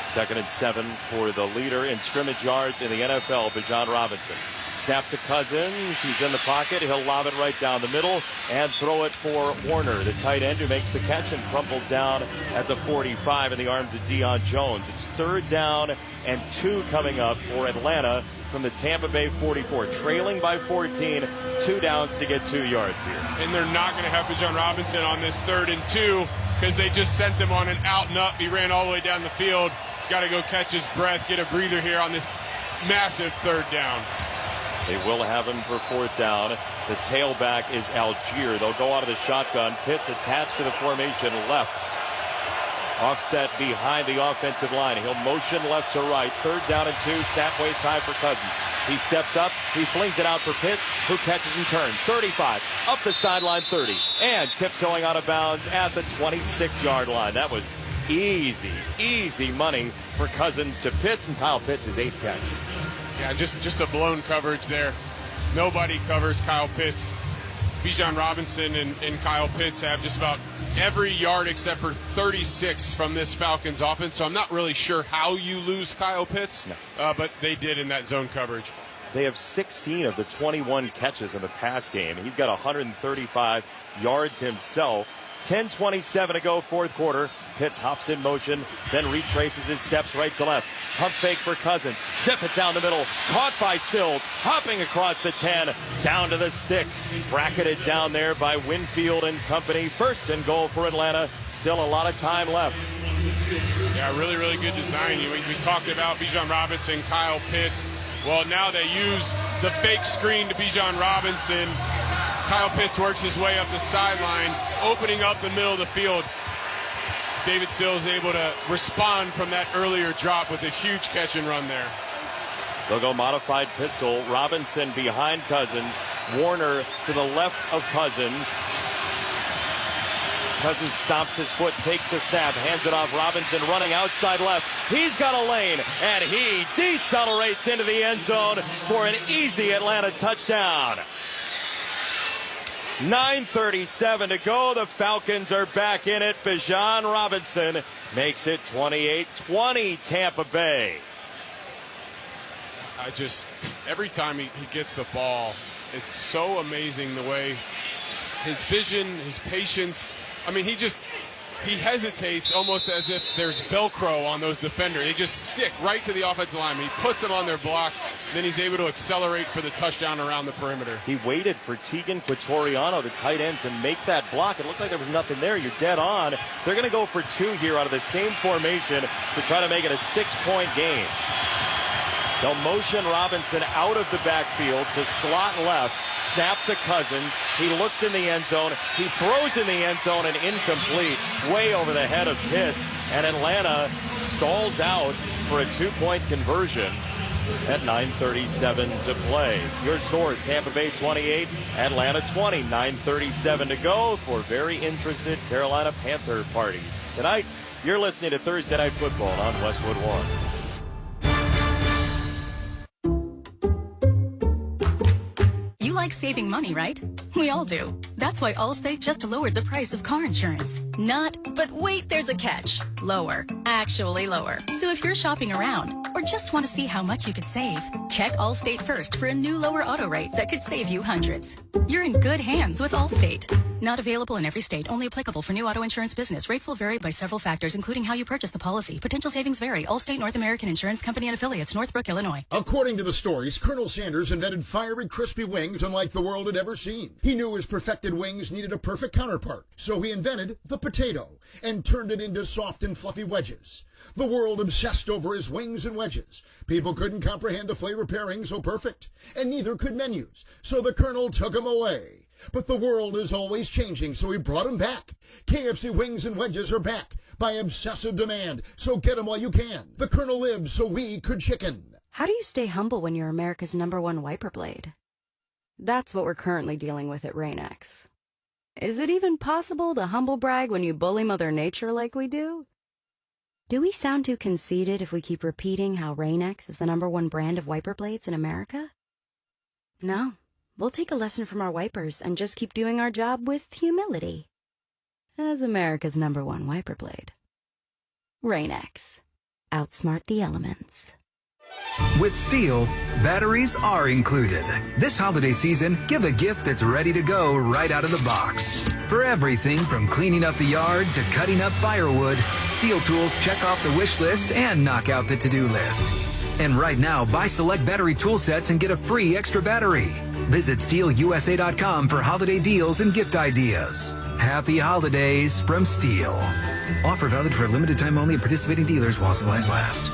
2nd and 7 for the leader in scrimmage yards in the NFL, Bijan Robinson. Snap to Cousins. He's in the pocket. He'll lob it right down the middle and throw it for Warner, the tight end who makes the catch and crumples down at the 45 in the arms of Deion Jones. It's 3rd down and 2 coming up for Atlanta from the Tampa Bay 44. Trailing by 14, 2 downs to get 2 yards here. And they're not going to have Bijan Robinson on this 3rd and 2 because they just sent him on an out and up. He ran all the way down the field. He's got to go catch his breath, get a breather here on this massive 3rd down. They will have him for 4th down. The tailback is Algier. They'll go out of the shotgun. Pitts attached to the formation left. Offset behind the offensive line. He'll motion left to right. 3rd down and 2. Snap waist high for Cousins. He steps up. He flings it out for Pitts, who catches and turns. 35. Up the sideline, 30. And tiptoeing out of bounds at the 26-yard line. That was easy money for Cousins to Pitts, and Kyle Pitts, his 8th catch. Yeah, just a blown coverage there. Nobody covers Kyle Pitts. Bijan Robinson and Kyle Pitts have just about every yard except for 36 from this Falcons offense. So I'm not really sure how you lose Kyle Pitts, but they did in that zone coverage. They have 16 of the 21 catches in the pass game. He's got 135 yards himself. 10:27 to go, 4th quarter. Pitts hops in motion, then retraces his steps right to left. Pump fake for Cousins. Zip it down the middle. Caught by Sills. Hopping across the 10, down to the 6. Bracketed down there by Winfield and company. 1st and goal for Atlanta. Still a lot of time left. Yeah, really good design. We talked about Bijan Robinson, Kyle Pitts. Well, now they use the fake screen to Bijan Robinson. Kyle Pitts works his way up the sideline, opening up the middle of the field. David Sills able to respond from that earlier drop with a huge catch and run there. They'll go modified pistol. Robinson behind Cousins. Warner to the left of Cousins. Cousins stomps his foot, takes the snap, hands it off. Robinson running outside left. He's got a lane, and he decelerates into the end zone for an easy Atlanta touchdown. 9:37 to go. The Falcons are back in it. Bijan Robinson makes it 28-20 Tampa Bay. Every time he gets the ball, it's so amazing the way his vision, his patience. I mean, he hesitates almost as if there's Velcro on those defenders. They just stick right to the offensive line. He puts them on their blocks, then he's able to accelerate for the touchdown around the perimeter. He waited for Tegan Quatoriano, the tight end, to make that block. It looked like there was nothing there. You're dead on. They're going to go for 2 here out of the same formation to try to make it a 6-point game. They'll motion Robinson out of the backfield to slot left. Snap to Cousins. He looks in the end zone. He throws in the end zone and incomplete. Way over the head of Pitts. And Atlanta stalls out for a 2-point conversion. at 9:37 to play. Your score, Tampa Bay 28, Atlanta 20, 9:37 to go for very interested Carolina Panther parties. Tonight, you're listening to Thursday Night Football on Westwood One. You like saving money, right? We all do. That's why Allstate just lowered the price of car insurance. But wait, there's a catch. Lower. Actually lower. So if you're shopping around or just want to see how much you could save, check Allstate first for a new lower auto rate that could save you hundreds. You're in good hands with Allstate. Not available in every state. Only applicable for new auto insurance business. Rates will vary by several factors, including how you purchase the policy. Potential savings vary. Allstate North American Insurance Company and Affiliates, Northbrook, Illinois. According to the stories, Colonel Sanders invented fiery, crispy wings unlike the world had ever seen. He knew his perfected wings needed a perfect counterpart, so he invented the potato and turned it into soft and fluffy wedges. The world obsessed over his wings and wedges. People couldn't comprehend a flavor pairing so perfect, and neither could menus, so the Colonel took them away. But the world is always changing, so he brought them back. KFC wings and wedges are back by obsessive demand, so get them while you can. The Colonel lived so we could chicken. How do you stay humble when you're America's #1 wiper blade? That's what we're currently dealing with at Rain-X. Is it even possible to humble brag when you bully Mother Nature like we do? Do we sound too conceited if we keep repeating how Rain-X is the #1 brand of wiper blades in America? No. We'll take a lesson from our wipers and just keep doing our job with humility. As America's #1 wiper blade. Rain-X. Outsmart the elements. With Steel, batteries are included. This holiday season, give a gift that's ready to go right out of the box. For everything from cleaning up the yard to cutting up firewood, Steel tools check off the wish list and knock out the to-do list. And right now, buy select battery tool sets and get a free extra battery. Visit SteelUSA.com for holiday deals and gift ideas. Happy holidays from Steel. Offer valid for a limited time only at participating dealers while supplies last.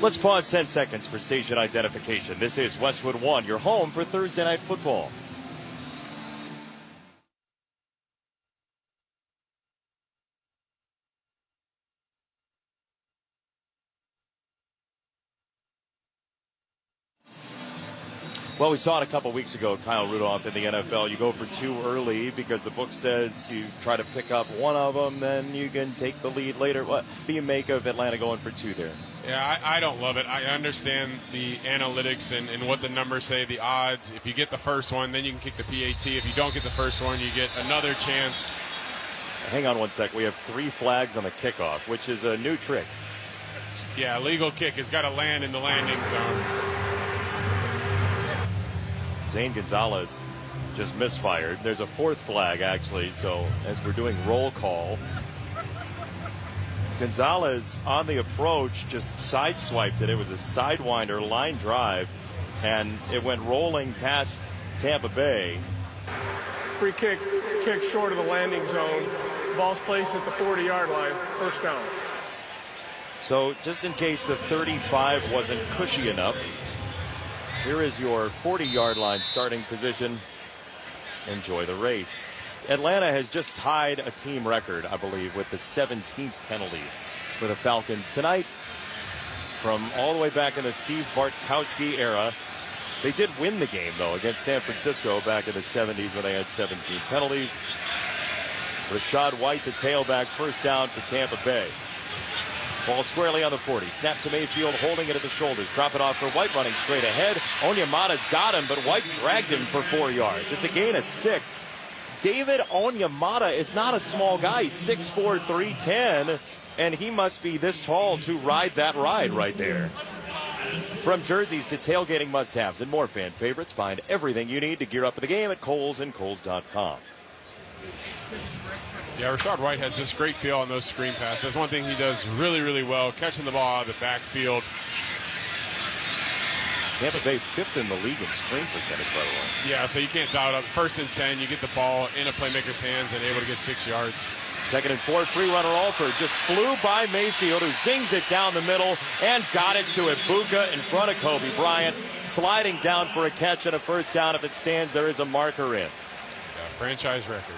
Let's pause 10 seconds for station identification. This is Westwood One, your home for Thursday Night Football. Well, we saw it a couple weeks ago, Kyle Rudolph, in the NFL. You go for two early because the book says you try to pick up one of them, then you can take the lead later. What do you make of Atlanta going for two there? Yeah, I don't love it. I understand the analytics and what the numbers say, the odds. If you get the first one, then you can kick the PAT. If you don't get the first one, you get another chance. Hang on one sec. We have 3 flags on the kickoff, which is a new trick. Yeah, legal kick. It's got to land in the landing zone. Zane Gonzalez just misfired. There's a 4th flag, actually, so as we're doing roll call, Gonzalez on the approach just sideswiped it. It was a sidewinder line drive, and it went rolling past Tampa Bay. Free kick short of the landing zone. Ball's placed at the 40-yard line. First down. So just in case the 35 wasn't cushy enough, here is your 40-yard line starting position. Enjoy the race. Atlanta has just tied a team record, I believe, with the 17th penalty for the Falcons tonight. From all the way back in the Steve Bartkowski era, they did win the game, though, against San Francisco back in the 70s when they had 17 penalties. Rachaad White, the tailback, first down for Tampa Bay. Ball squarely on the 40. Snap to Mayfield, holding it at the shoulders. Drop it off for White, running straight ahead. Onyemata's got him, but White dragged him for 4 yards. It's a gain of 6. David Onyemata is not a small guy. He's 6'4", 310, and he must be this tall to ride that ride right there. From jerseys to tailgating must-haves and more fan favorites, find everything you need to gear up for the game at Kohl's and Kohl's.com. Yeah, Rachaad White has just great feel on those screen passes. That's one thing he does really, really well, catching the ball out of the backfield. Tampa Bay 5th in the league in screen percentage, by the way. Yeah, so you can't doubt it. 1st and 10, you get the ball in a playmaker's hands and able to get 6 yards. 2nd and 4, free runner Alford just flew by Mayfield, who zings it down the middle and got it to Egbuka in front of Kobe Bryant, sliding down for a catch and a first down. If it stands, there is a marker in. Yeah, franchise record.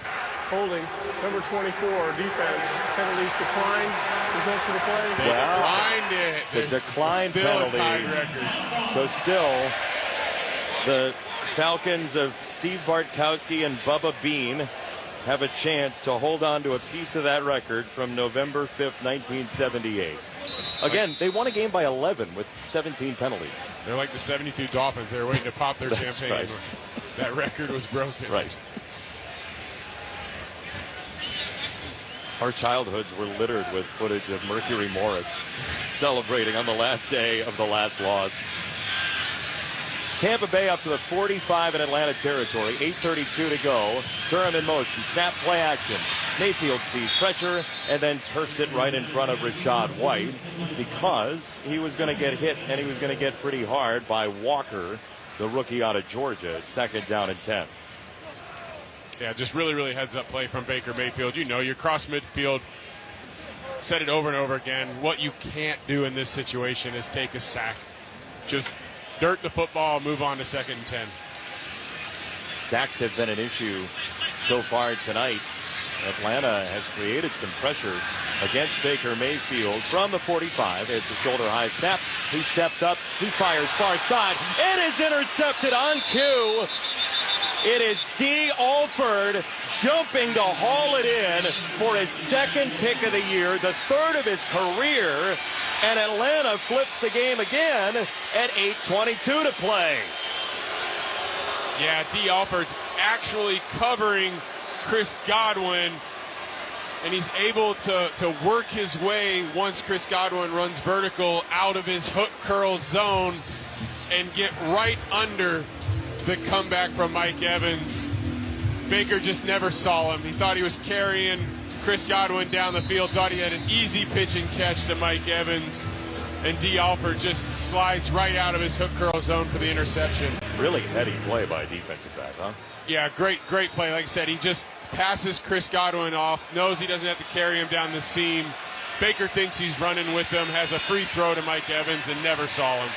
Holding. Number 24, defense. Penalties declined. Result of the play. They declined it. It's a decline still penalty. A tied record. So still, the Falcons of Steve Bartkowski and Bubba Bean have a chance to hold on to a piece of that record from November 5th, 1978. Again, they won a game by 11 with 17 penalties. They're like the 72 Dolphins. They were waiting to pop their That's champagne. right. That record was broken. Right. Our childhoods were littered with footage of Mercury Morris celebrating on the last day of the last loss. Tampa Bay up to the 45 in Atlanta territory. 8:32 to go. Durham in motion. Snap play action. Mayfield sees pressure and then turfs it right in front of Rachaad White because he was going to get hit, and he was going to get pretty hard by Walker, the rookie out of Georgia. It's 2nd down and 10. Yeah, just really heads-up play from Baker Mayfield. You know, your cross midfield, said it over and over again, what you can't do in this situation is take a sack. Just dirt the football, move on to 2nd and 10. Sacks have been an issue so far tonight. Atlanta has created some pressure against Baker Mayfield from the 45. It's a shoulder-high snap. He steps up. He fires far side. It is intercepted on cue. It is D. Alford jumping to haul it in for his 2nd pick of the year, the 3rd of his career, and Atlanta flips the game again at 8:22 to play. Yeah, D. Alford's actually covering Chris Godwin, and he's able to work his way once Chris Godwin runs vertical out of his hook curl zone and get right under the comeback from Mike Evans. Baker just never saw him. He thought he was carrying Chris Godwin down the field, thought he had an easy pitch and catch to Mike Evans, and D. Alford just slides right out of his hook curl zone for the interception. Really heady play by a defensive back, huh? Yeah, great play. Like I said, he just passes Chris Godwin off, knows he doesn't have to carry him down the seam. Baker thinks he's running with him, has a free throw to Mike Evans, and never saw him.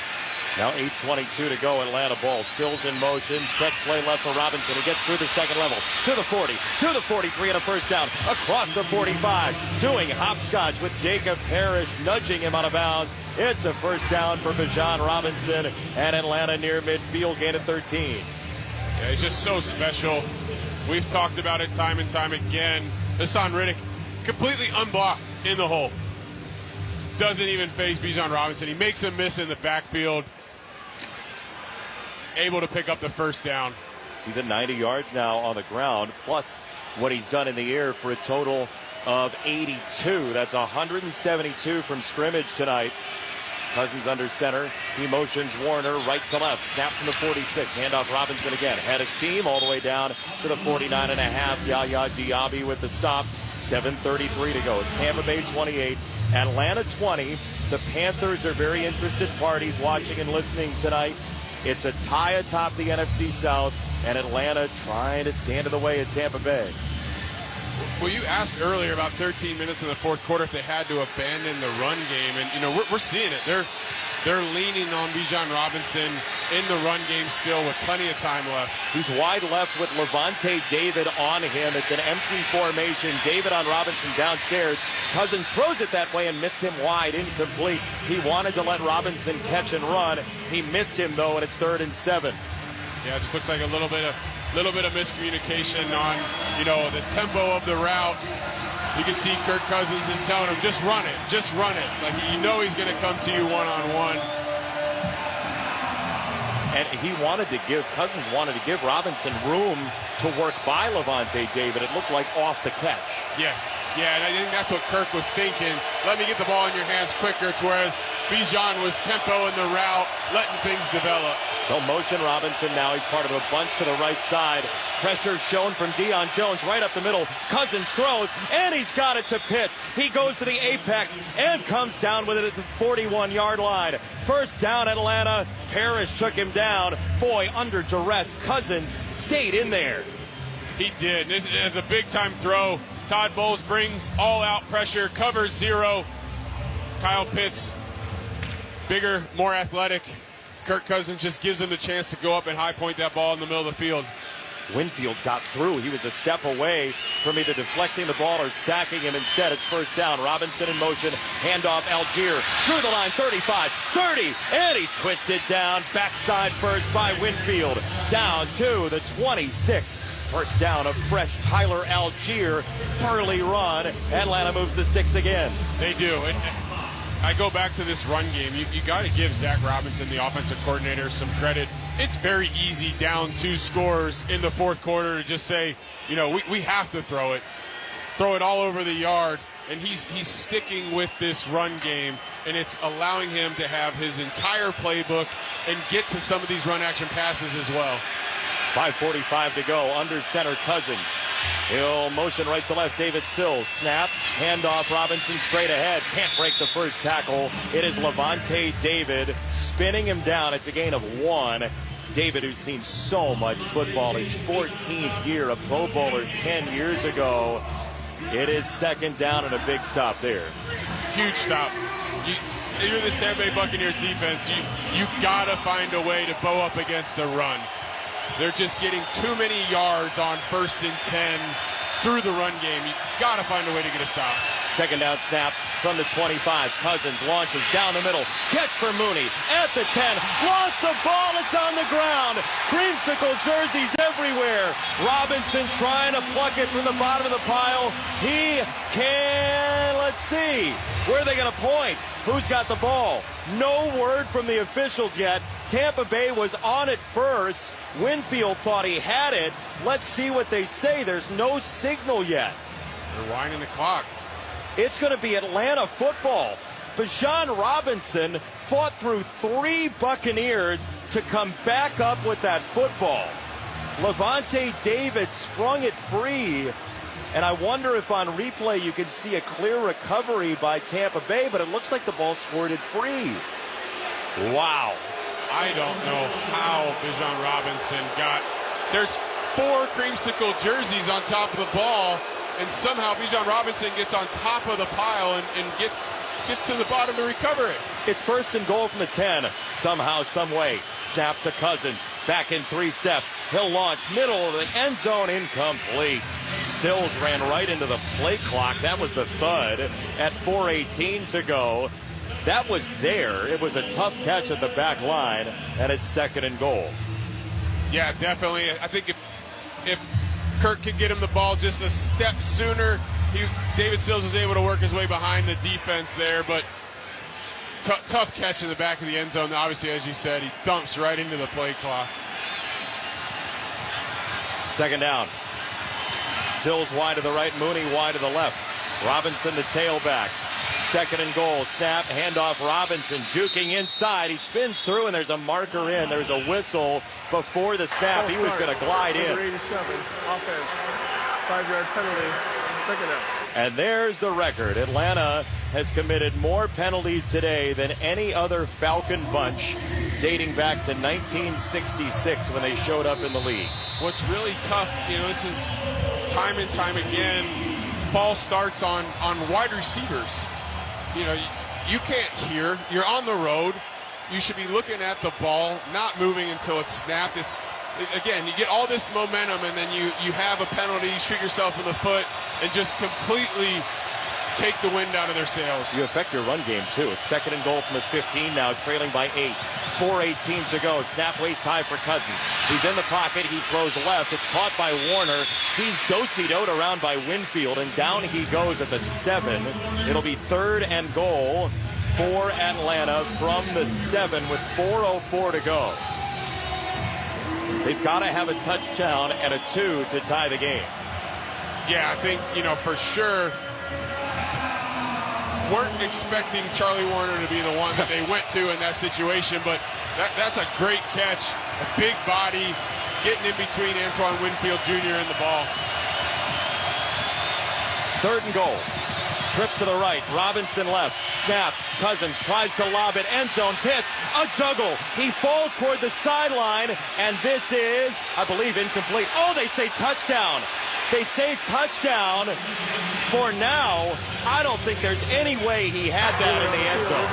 Now 8:22 to go, Atlanta ball. Sills in motion, stretch play left for Robinson. He gets through the 2nd level, to the 40, to the 43, and a 1st down, across the 45, doing hopscotch with Jacob Parrish, nudging him out of bounds. It's a 1st down for Bijan Robinson, and Atlanta near midfield, gain of 13. Yeah, he's just so special. We've talked about it time and time again. Hassan Riddick, completely unblocked in the hole. Doesn't even face Bijan Robinson. He makes a miss in the backfield. Able to pick up the 1st down. He's at 90 yards now on the ground, plus what he's done in the air for a total of 82. That's 172 from scrimmage tonight. Cousins under center. He motions Warner right to left. Snap from the 46. Handoff Robinson again. Head of steam all the way down to the 49.5. Yaya Diaby with the stop. 7:33 to go. It's Tampa Bay 28, Atlanta 20. The Panthers are very interested parties watching and listening tonight. It's a tie atop the NFC South, and Atlanta trying to stand in the way of Tampa Bay. Well, you asked earlier about 13 minutes in the 4th quarter if they had to abandon the run game, and you know we're seeing it. They're leaning on Bijan Robinson in the run game still with plenty of time left. He's wide left with Levante David on him. It's an empty formation. David on Robinson downstairs. Cousins throws it that way and missed him wide, incomplete. He wanted to let Robinson catch and run. He missed him though, and it's 3rd and 7. Yeah, it just looks like a little bit of miscommunication on, you know, the tempo of the route. You can see Kirk Cousins is telling him, just run it. Like, you know he's going to come to you one-on-one. And Cousins wanted to give Robinson room to work by Levante David. It looked like off the catch. Yes. Yeah, and I think that's what Kirk was thinking. Let me get the ball in your hands quicker, whereas Bijan was tempo in the route, letting things develop. They'll motion Robinson now. He's part of a bunch to the right side. Pressure shown from Deion Jones right up the middle. Cousins throws, and he's got it to Pitts. He goes to the apex and comes down with it at the 41-yard line. 1st down, Atlanta. Parrish took him down. Boy, under duress, Cousins stayed in there. He did. This is a big-time throw. Todd Bowles brings all-out pressure, covers 0. Kyle Pitts, bigger, more athletic. Kirk Cousins just gives him the chance to go up and high point that ball in the middle of the field. Winfield got through. He was a step away from either deflecting the ball or sacking him. Instead, it's first down. Robinson in motion. Handoff, Algier. Through the line, 35, 30, and he's twisted down. Backside first by Winfield. Down to the 26. First down, a fresh Tyler Algier. Burly run. Atlanta moves the sticks again. They do. And I go back to this run game. You got to give Zach Robinson, the offensive coordinator, some credit. It's very easy down 2 scores in the fourth quarter to just say, we have to throw it all over the yard. And he's sticking with this run game, and it's allowing him to have his entire playbook and get to some of these run action passes as well. 5:45 to go. Under center, Cousins. He'll motion right to left. David Sills. Snap. Handoff. Robinson straight ahead. Can't break the first tackle. It is Levante David spinning him down. It's a gain of 1. David, who's seen so much football, his 14th year, a Pro Bowler 10 years ago. It is second down and a big stop there. Huge stop. You're this Tampa Bay Buccaneers defense. You got to find a way to bow up against the run. They're just getting too many yards on 1st and 10 through the run game. You got to find a way to get a stop. Second down snap from the 25. Cousins launches down the middle. Catch for Mooney at the 10. Lost the ball. It's on the ground. Creamsicle jerseys everywhere. Robinson trying to pluck it from the bottom of the pile. He can. Let's see. Where are they going to point? Who's got the ball? No word from the officials yet. Tampa Bay was on it first. Winfield thought he had it. Let's see what they say. There's no signal yet. They're winding the clock. It's going to be Atlanta football. Bijan Robinson fought through 3 Buccaneers to come back up with that football. Levante David sprung it free. And I wonder if on replay you can see a clear recovery by Tampa Bay, but it looks like the ball squirted free. Wow. I don't know how Bijan Robinson got. There's 4 creamsicle jerseys on top of the ball, and somehow Bijan Robinson gets on top of the pile and gets to the bottom to recover it. It's first and goal from the 10. Somehow, some way. Snap to Cousins. Back in 3 steps. He'll launch middle of the end zone. Incomplete. Sills ran right into the play clock. That was the thud at 4:18 to go. That was there. It was a tough catch at the back line, and it's second and goal. Yeah, definitely. I think if Kirk could get him the ball just a step sooner, David Sills was able to work his way behind the defense there, but tough catch in the back of the end zone. Obviously, as you said, he thumps right into the play clock. Second down. Sills wide to the right, Mooney wide to the left. Robinson the tailback. Second and goal. Snap, handoff. Robinson juking inside. He spins through, and there's a marker in. There's a whistle before the snap. He was going to glide in. 87, offense, 5-yard penalty, second down. And there's the record. Atlanta has committed more penalties today than any other Falcon bunch dating back to 1966 when they showed up in the league. What's really tough, this is time and time again, false starts on wide receivers. You can't hear. You're on the road. You should be looking at the ball, not moving until it's snapped. Again, you get all this momentum, and then you have a penalty, you shoot yourself in the foot, and just completely take the wind out of their sails. You affect your run game, too. It's second and goal from the 15 now, trailing by 8. 4:18 to go. Snap waist high for Cousins. He's in the pocket. He throws left. It's caught by Warner. He's do-si-doed around by Winfield, and down he goes at the 7. It'll be third and goal for Atlanta from the 7 with 4:04 to go. They've got to have a touchdown and a 2 to tie the game. Yeah, I think, for sure, weren't expecting Charlie Warner to be the one that they went to in that situation, but that's a great catch. A big body getting in between Antoine Winfield Jr. and the ball. Third and goal. Trips to the right. Robinson left. Snap. Cousins tries to lob it. End zone. Pitts. A juggle. He falls toward the sideline, and this is, I believe, incomplete. Oh, they say touchdown. They say touchdown. For now, I don't think there's any way he had that in the end zone.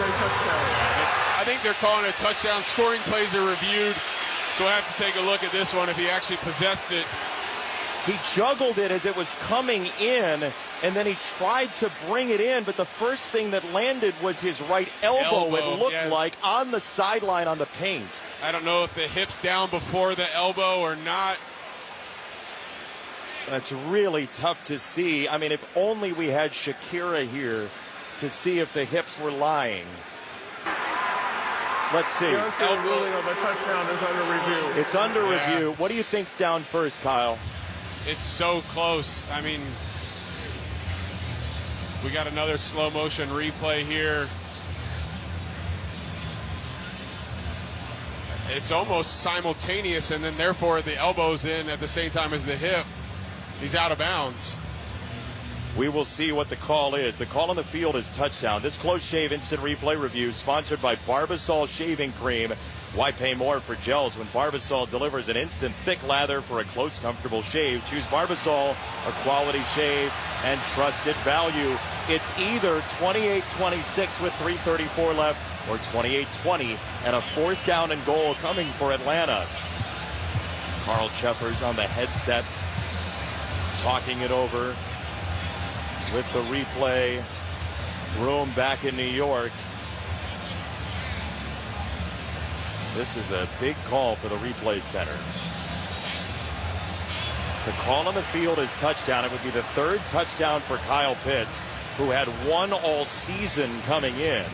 I think they're calling it a touchdown. Scoring plays are reviewed. So I have to take a look at this one if he actually possessed it. He juggled it as it was coming in, and then he tried to bring it in, but the first thing that landed was his right elbow it looked like, on the sideline on the paint. I don't know if the hip's down before the elbow or not. That's really tough to see. I mean, if only we had Shakira here to see if the hips were lying. Let's see. The ruling on the touchdown is under review. It's under review. What do you think's down first, Kyle? It's so close. I mean, we got another slow motion replay here. It's almost simultaneous, and then therefore the elbow's in at the same time as the hip. He's out of bounds. We will see what the call is. The call on the field is touchdown. This close shave instant replay review sponsored by Barbasol Shaving Cream. Why pay more for gels when Barbasol delivers an instant thick lather for a close, comfortable shave? Choose Barbasol, a quality shave and trusted value. It's either 28-26 with 3:34 left or 28-20 and a 4th down and goal coming for Atlanta. Carl Cheffers on the headset, talking it over with the replay room back in New York. This is a big call for the replay center. The call on the field is touchdown. It would be the 3rd touchdown for Kyle Pitts, who had 1 all season coming in.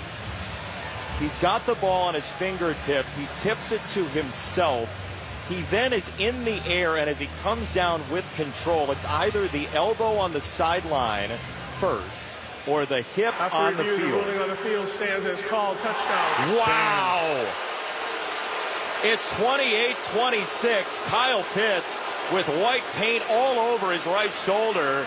He's got the ball on his fingertips. He tips it to himself. He then is in the air, and as he comes down with control, it's either the elbow on the sideline first or the hip on the field. The ruling on the field stands as called touchdown. Wow! It's 28-26. Kyle Pitts with white paint all over his right shoulder.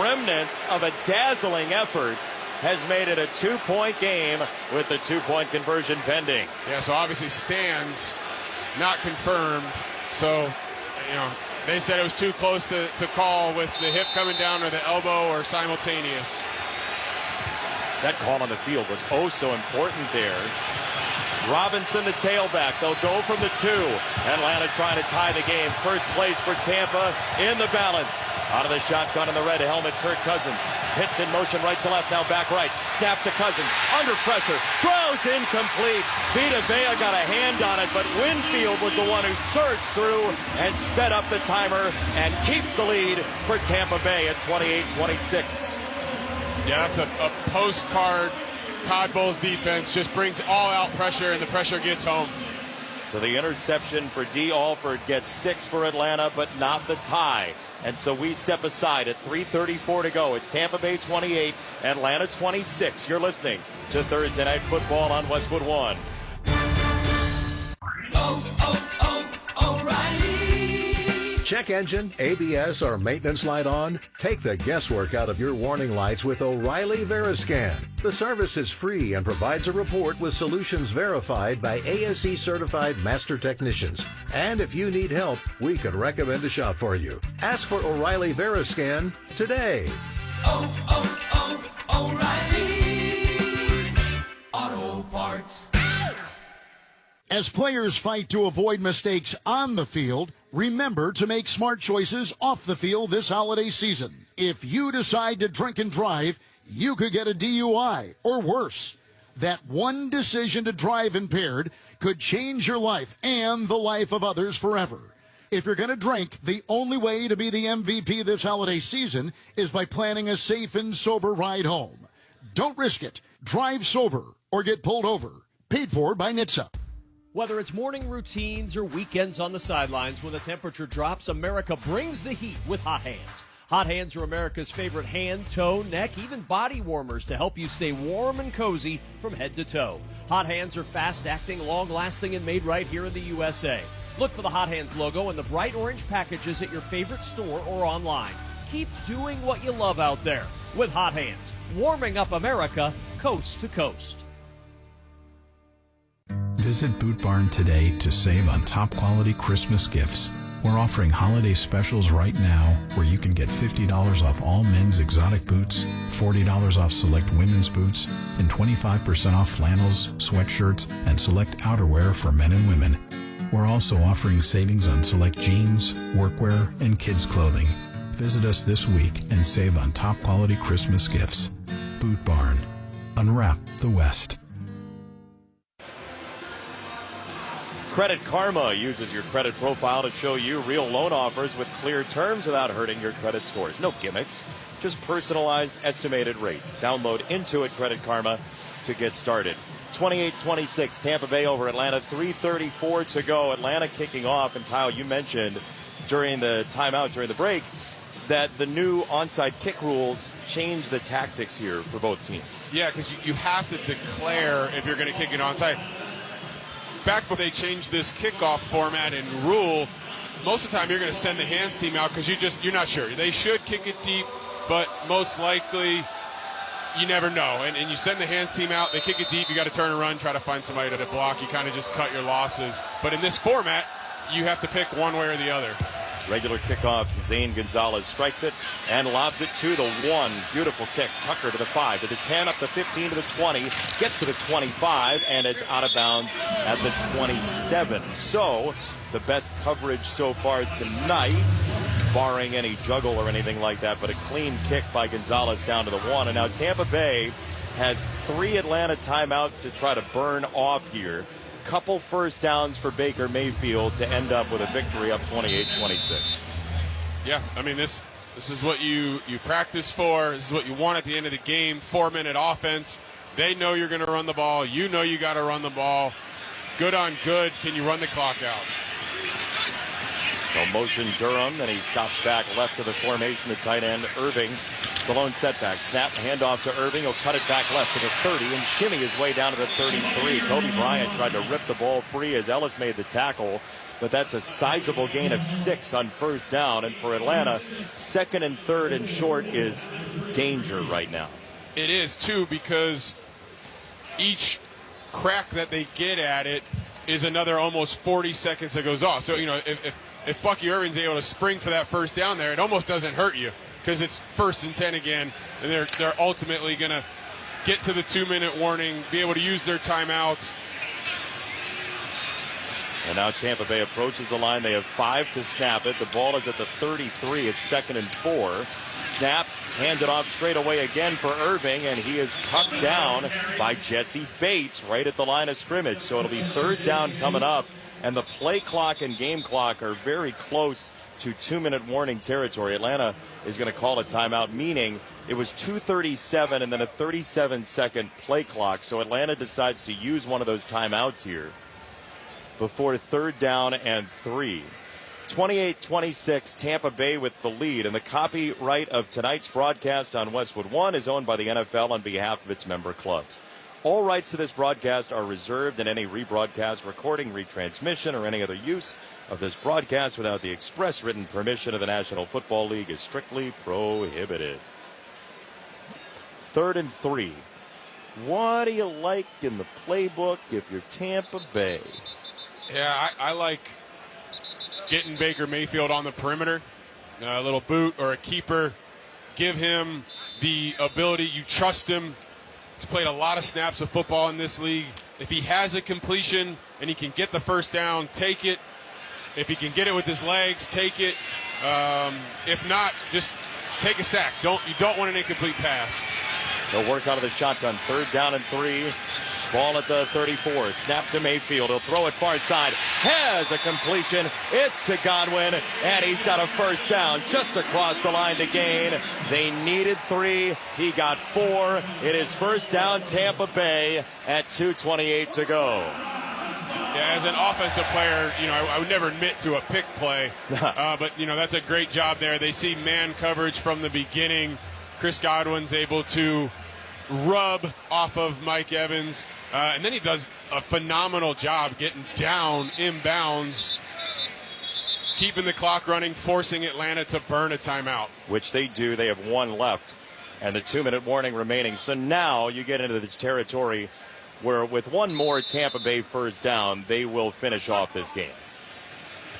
Remnants of a dazzling effort has made it a 2-point game with the 2-point conversion pending. Yeah, so obviously stands. Not confirmed. So, you know, they said it was too close to call with the hip coming down or the elbow or simultaneous. That call on the field was oh so important there. Robinson, the tailback. They'll go from the 2. Atlanta trying to tie the game. First place for Tampa in the balance. Out of the shotgun in the red helmet, Kirk Cousins. Pitts in motion right to left, now back right. Snap to Cousins. Under pressure. Throws incomplete. Vita Vea got a hand on it, but Winfield was the one who surged through and sped up the timer and keeps the lead for Tampa Bay at 28-26. Yeah, that's a postcard. Todd Bowles' defense just brings all-out pressure, and the pressure gets home. So the interception for D. Alford gets 6 for Atlanta, but not the tie. And so we step aside at 3:34 to go. It's Tampa Bay 28, Atlanta 26. You're listening to Thursday Night Football on Westwood One. Check engine, ABS, or maintenance light on? Take the guesswork out of your warning lights with O'Reilly Veriscan. The service is free and provides a report with solutions verified by ASE certified master technicians. And if you need help, we could recommend a shop for you. Ask for O'Reilly Veriscan today. O'Reilly Auto Parts. As players fight to avoid mistakes on the field, remember to make smart choices off the field this holiday season. If you decide to drink and drive, you could get a DUI or worse. That one decision to drive impaired could change your life and the life of others forever. If you're going to drink, the only way to be the MVP this holiday season is by planning a safe and sober ride home. Don't risk it. Drive sober or get pulled over. Paid for by NHTSA. Whether it's morning routines or weekends on the sidelines, when the temperature drops, America brings the heat with Hot Hands. Hot Hands are America's favorite hand, toe, neck, even body warmers to help you stay warm and cozy from head to toe. Hot Hands are fast-acting, long-lasting, and made right here in the USA. Look for the Hot Hands logo in the bright orange packages at your favorite store or online. Keep doing what you love out there with Hot Hands, warming up America coast to coast. Visit Boot Barn today to save on top quality Christmas gifts. We're offering holiday specials right now where you can get $50 off all men's exotic boots, $40 off select women's boots, and 25% off flannels, sweatshirts, and select outerwear for men and women. We're also offering savings on select jeans, workwear, and kids' clothing. Visit us this week and save on top quality Christmas gifts. Boot Barn. Unwrap the West. Credit Karma uses your credit profile to show you real loan offers with clear terms without hurting your credit scores. No gimmicks, just personalized estimated rates. Download Intuit Credit Karma to get started. 28-26, Tampa Bay over Atlanta, 3:34 to go. Atlanta kicking off, and Kyle, you mentioned during the timeout, during the break, that the new onside kick rules change the tactics here for both teams. Yeah, because you have to declare if you're going to kick it onside. Back before they changed this kickoff format and rule, most of the time you're going to send the hands team out because you're not sure. They should kick it deep, but most likely you never know. And you send the hands team out, they kick it deep, you got to turn and run, try to find somebody to block. You kind of just cut your losses. But in this format, you have to pick one way or the other. Regular kickoff, Zane Gonzalez strikes it and lobs it to the 1. Beautiful kick. Tucker to the 5, to the 10, up the 15, to the 20, gets to the 25, and it's out of bounds at the 27. So the best coverage so far tonight, barring any juggle or anything like that, but a clean kick by Gonzalez down to the 1. And now Tampa Bay has 3 Atlanta timeouts to try to burn off here. Couple first downs for Baker Mayfield to end up with a victory up 28-26. Yeah, I mean, this is what you practice for. This is what you want at the end of the game. 4-minute offense. They know you're going to run the ball. You know you got to run the ball. Good on good. Can you run the clock out? No motion Durham, and he stops back left of the formation. The tight end Irving, the lone setback. Snap, handoff to Irving. He'll cut it back left to the 30 and shimmy his way down to the 33. Kobe Bryant tried to rip the ball free as Ellis made the tackle, but that's a sizable gain of 6 on first down. And for Atlanta, 2nd and 3rd and short is danger right now. It is, too, because each crack that they get at it is another almost 40 seconds that goes off. So, you know, if Bucky Irving's able to spring for that first down there, it almost doesn't hurt you because it's 1st and 10 again, and they're ultimately going to get to the 2-minute warning, be able to use their timeouts. And now Tampa Bay approaches the line. They have 5 to snap it. The ball is at the 33. It's 2nd and 4. Snap, handed off straight away again for Irving, and he is tucked down by Jesse Bates right at the line of scrimmage. So it'll be 3rd down coming up. And the play clock and game clock are very close to 2-minute warning territory. Atlanta is going to call a timeout, meaning it was 2:37 and then a 37-second play clock. So Atlanta decides to use one of those timeouts here before 3rd down and 3. 28-26, Tampa Bay with the lead. And the copyright of tonight's broadcast on Westwood One is owned by the NFL on behalf of its member clubs. All rights to this broadcast are reserved, and any rebroadcast, recording, retransmission, or any other use of this broadcast without the express written permission of the National Football League is strictly prohibited. 3rd and 3. What do you like in the playbook if you're Tampa Bay? Yeah, I like getting Baker Mayfield on the perimeter, a little boot or a keeper. Give him the ability. You trust him. He's played a lot of snaps of football in this league. If he has a completion and he can get the first down, take it. If he can get it with his legs, take it. If not, just take a sack. You don't want an incomplete pass. They'll work out of the shotgun. 3rd down and 3. Ball at the 34. Snap to Mayfield. He'll throw it far side. Has a completion. It's to Godwin, and he's got a first down just across the line to gain. They needed 3. He got 4. It is first down Tampa Bay at 2:28 to go. Yeah, as an offensive player, I would never admit to a pick play, but that's a great job there. They see man coverage from the beginning. Chris Godwin's able to rub off of Mike Evans, and then he does a phenomenal job getting down inbounds, keeping the clock running, forcing Atlanta to burn a timeout. Which they do. They have 1 left and the 2-minute warning remaining. So now you get into the territory where with 1 more Tampa Bay first down, they will finish off this game.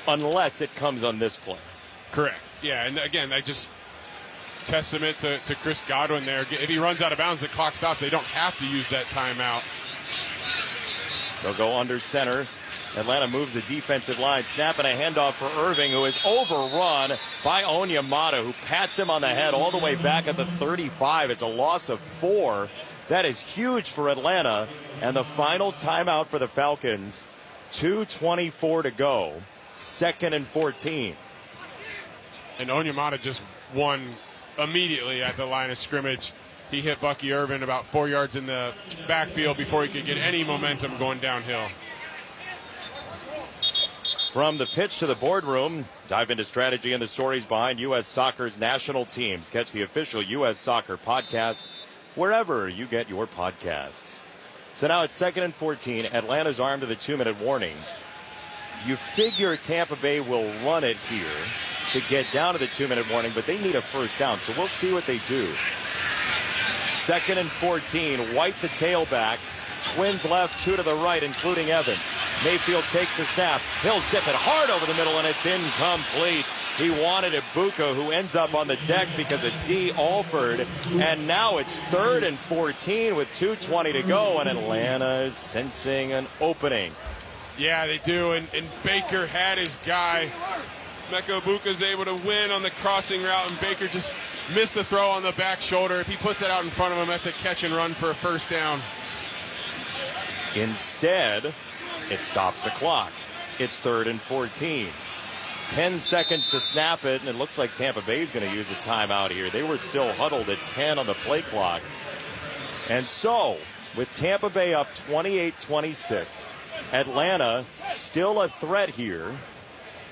Unless it comes on this play. Correct. Yeah, and again, testament to Chris Godwin there. If he runs out of bounds, the clock stops. They don't have to use that timeout. They'll go under center. Atlanta moves the defensive line, snapping a handoff for Irving, who is overrun by Onyemata, who pats him on the head all the way back at the 35. It's a loss of 4. That is huge for Atlanta. And the final timeout for the Falcons, 2:24 to go, 2nd and 14. And Onyemata just won immediately at the line of scrimmage. He hit Bucky Irvin about 4 yards in the backfield before he could get any momentum going downhill. From the pitch to the boardroom, dive into strategy and the stories behind U.S. Soccer's national teams. Catch the official U.S. Soccer podcast wherever you get your podcasts. So now it's 2nd and 14. Atlanta's armed to the 2-minute warning. You figure Tampa Bay will run it here to get down to the 2-minute warning, but they need a first down, so we'll see what they do. 2nd and 14. White the tailback. Twins left, 2 to the right, including Evans. Mayfield takes the snap. He'll zip it hard over the middle, and it's incomplete. He wanted Egbuka, who ends up on the deck because of D. Alford. And now it's 3rd and 14 with 2:20 to go, and Atlanta is sensing an opening. Yeah, they do, and Baker had his guy. Emeka Egbuka's able to win on the crossing route, and Baker just missed the throw on the back shoulder. If he puts it out in front of him, that's a catch and run for a first down. Instead, it stops the clock. It's 3rd and 14. 10 seconds to snap it, and it looks like Tampa Bay is going to use a timeout here. They were still huddled at 10 on the play clock. And so, with Tampa Bay up 28-26, Atlanta still a threat here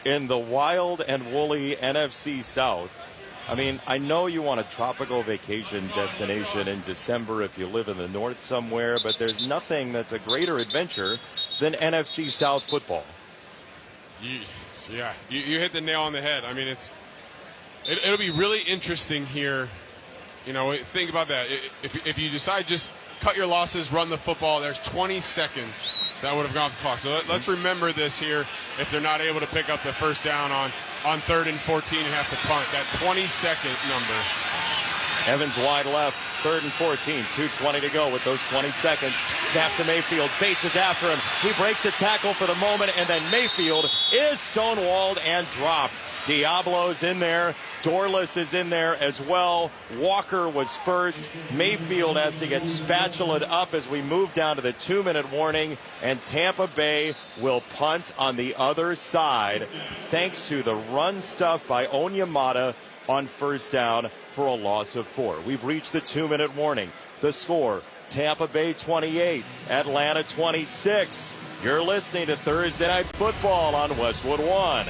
in the wild and woolly NFC South. I mean, I know you want a tropical vacation destination in December if you live in the north somewhere, but there's nothing that's a greater adventure than NFC South football. You hit the nail on the head. I mean, it'll be really interesting here. You know, think about that. If you decide just cut your losses, run the football, there's 20 seconds that would have gone off the clock. So let's remember this here. If they're not able to pick up the first down on 3rd and 14 and have to punt, that 20-second number. Evans wide left, 3rd and 14, 2:20 to go with those 20 seconds. Snap to Mayfield, Bates is after him. He breaks a tackle for the moment, and then Mayfield is stonewalled and dropped. Diablo's in there. Dorlus is in there as well. Walker was first. Mayfield has to get spatulaed up as we move down to the 2-minute warning, and Tampa Bay will punt on the other side thanks to the run stuff by Onyemata on first down for a loss of 4. We've reached the 2-minute warning. The score, Tampa Bay 28, Atlanta 26. You're listening to Thursday Night Football on Westwood One.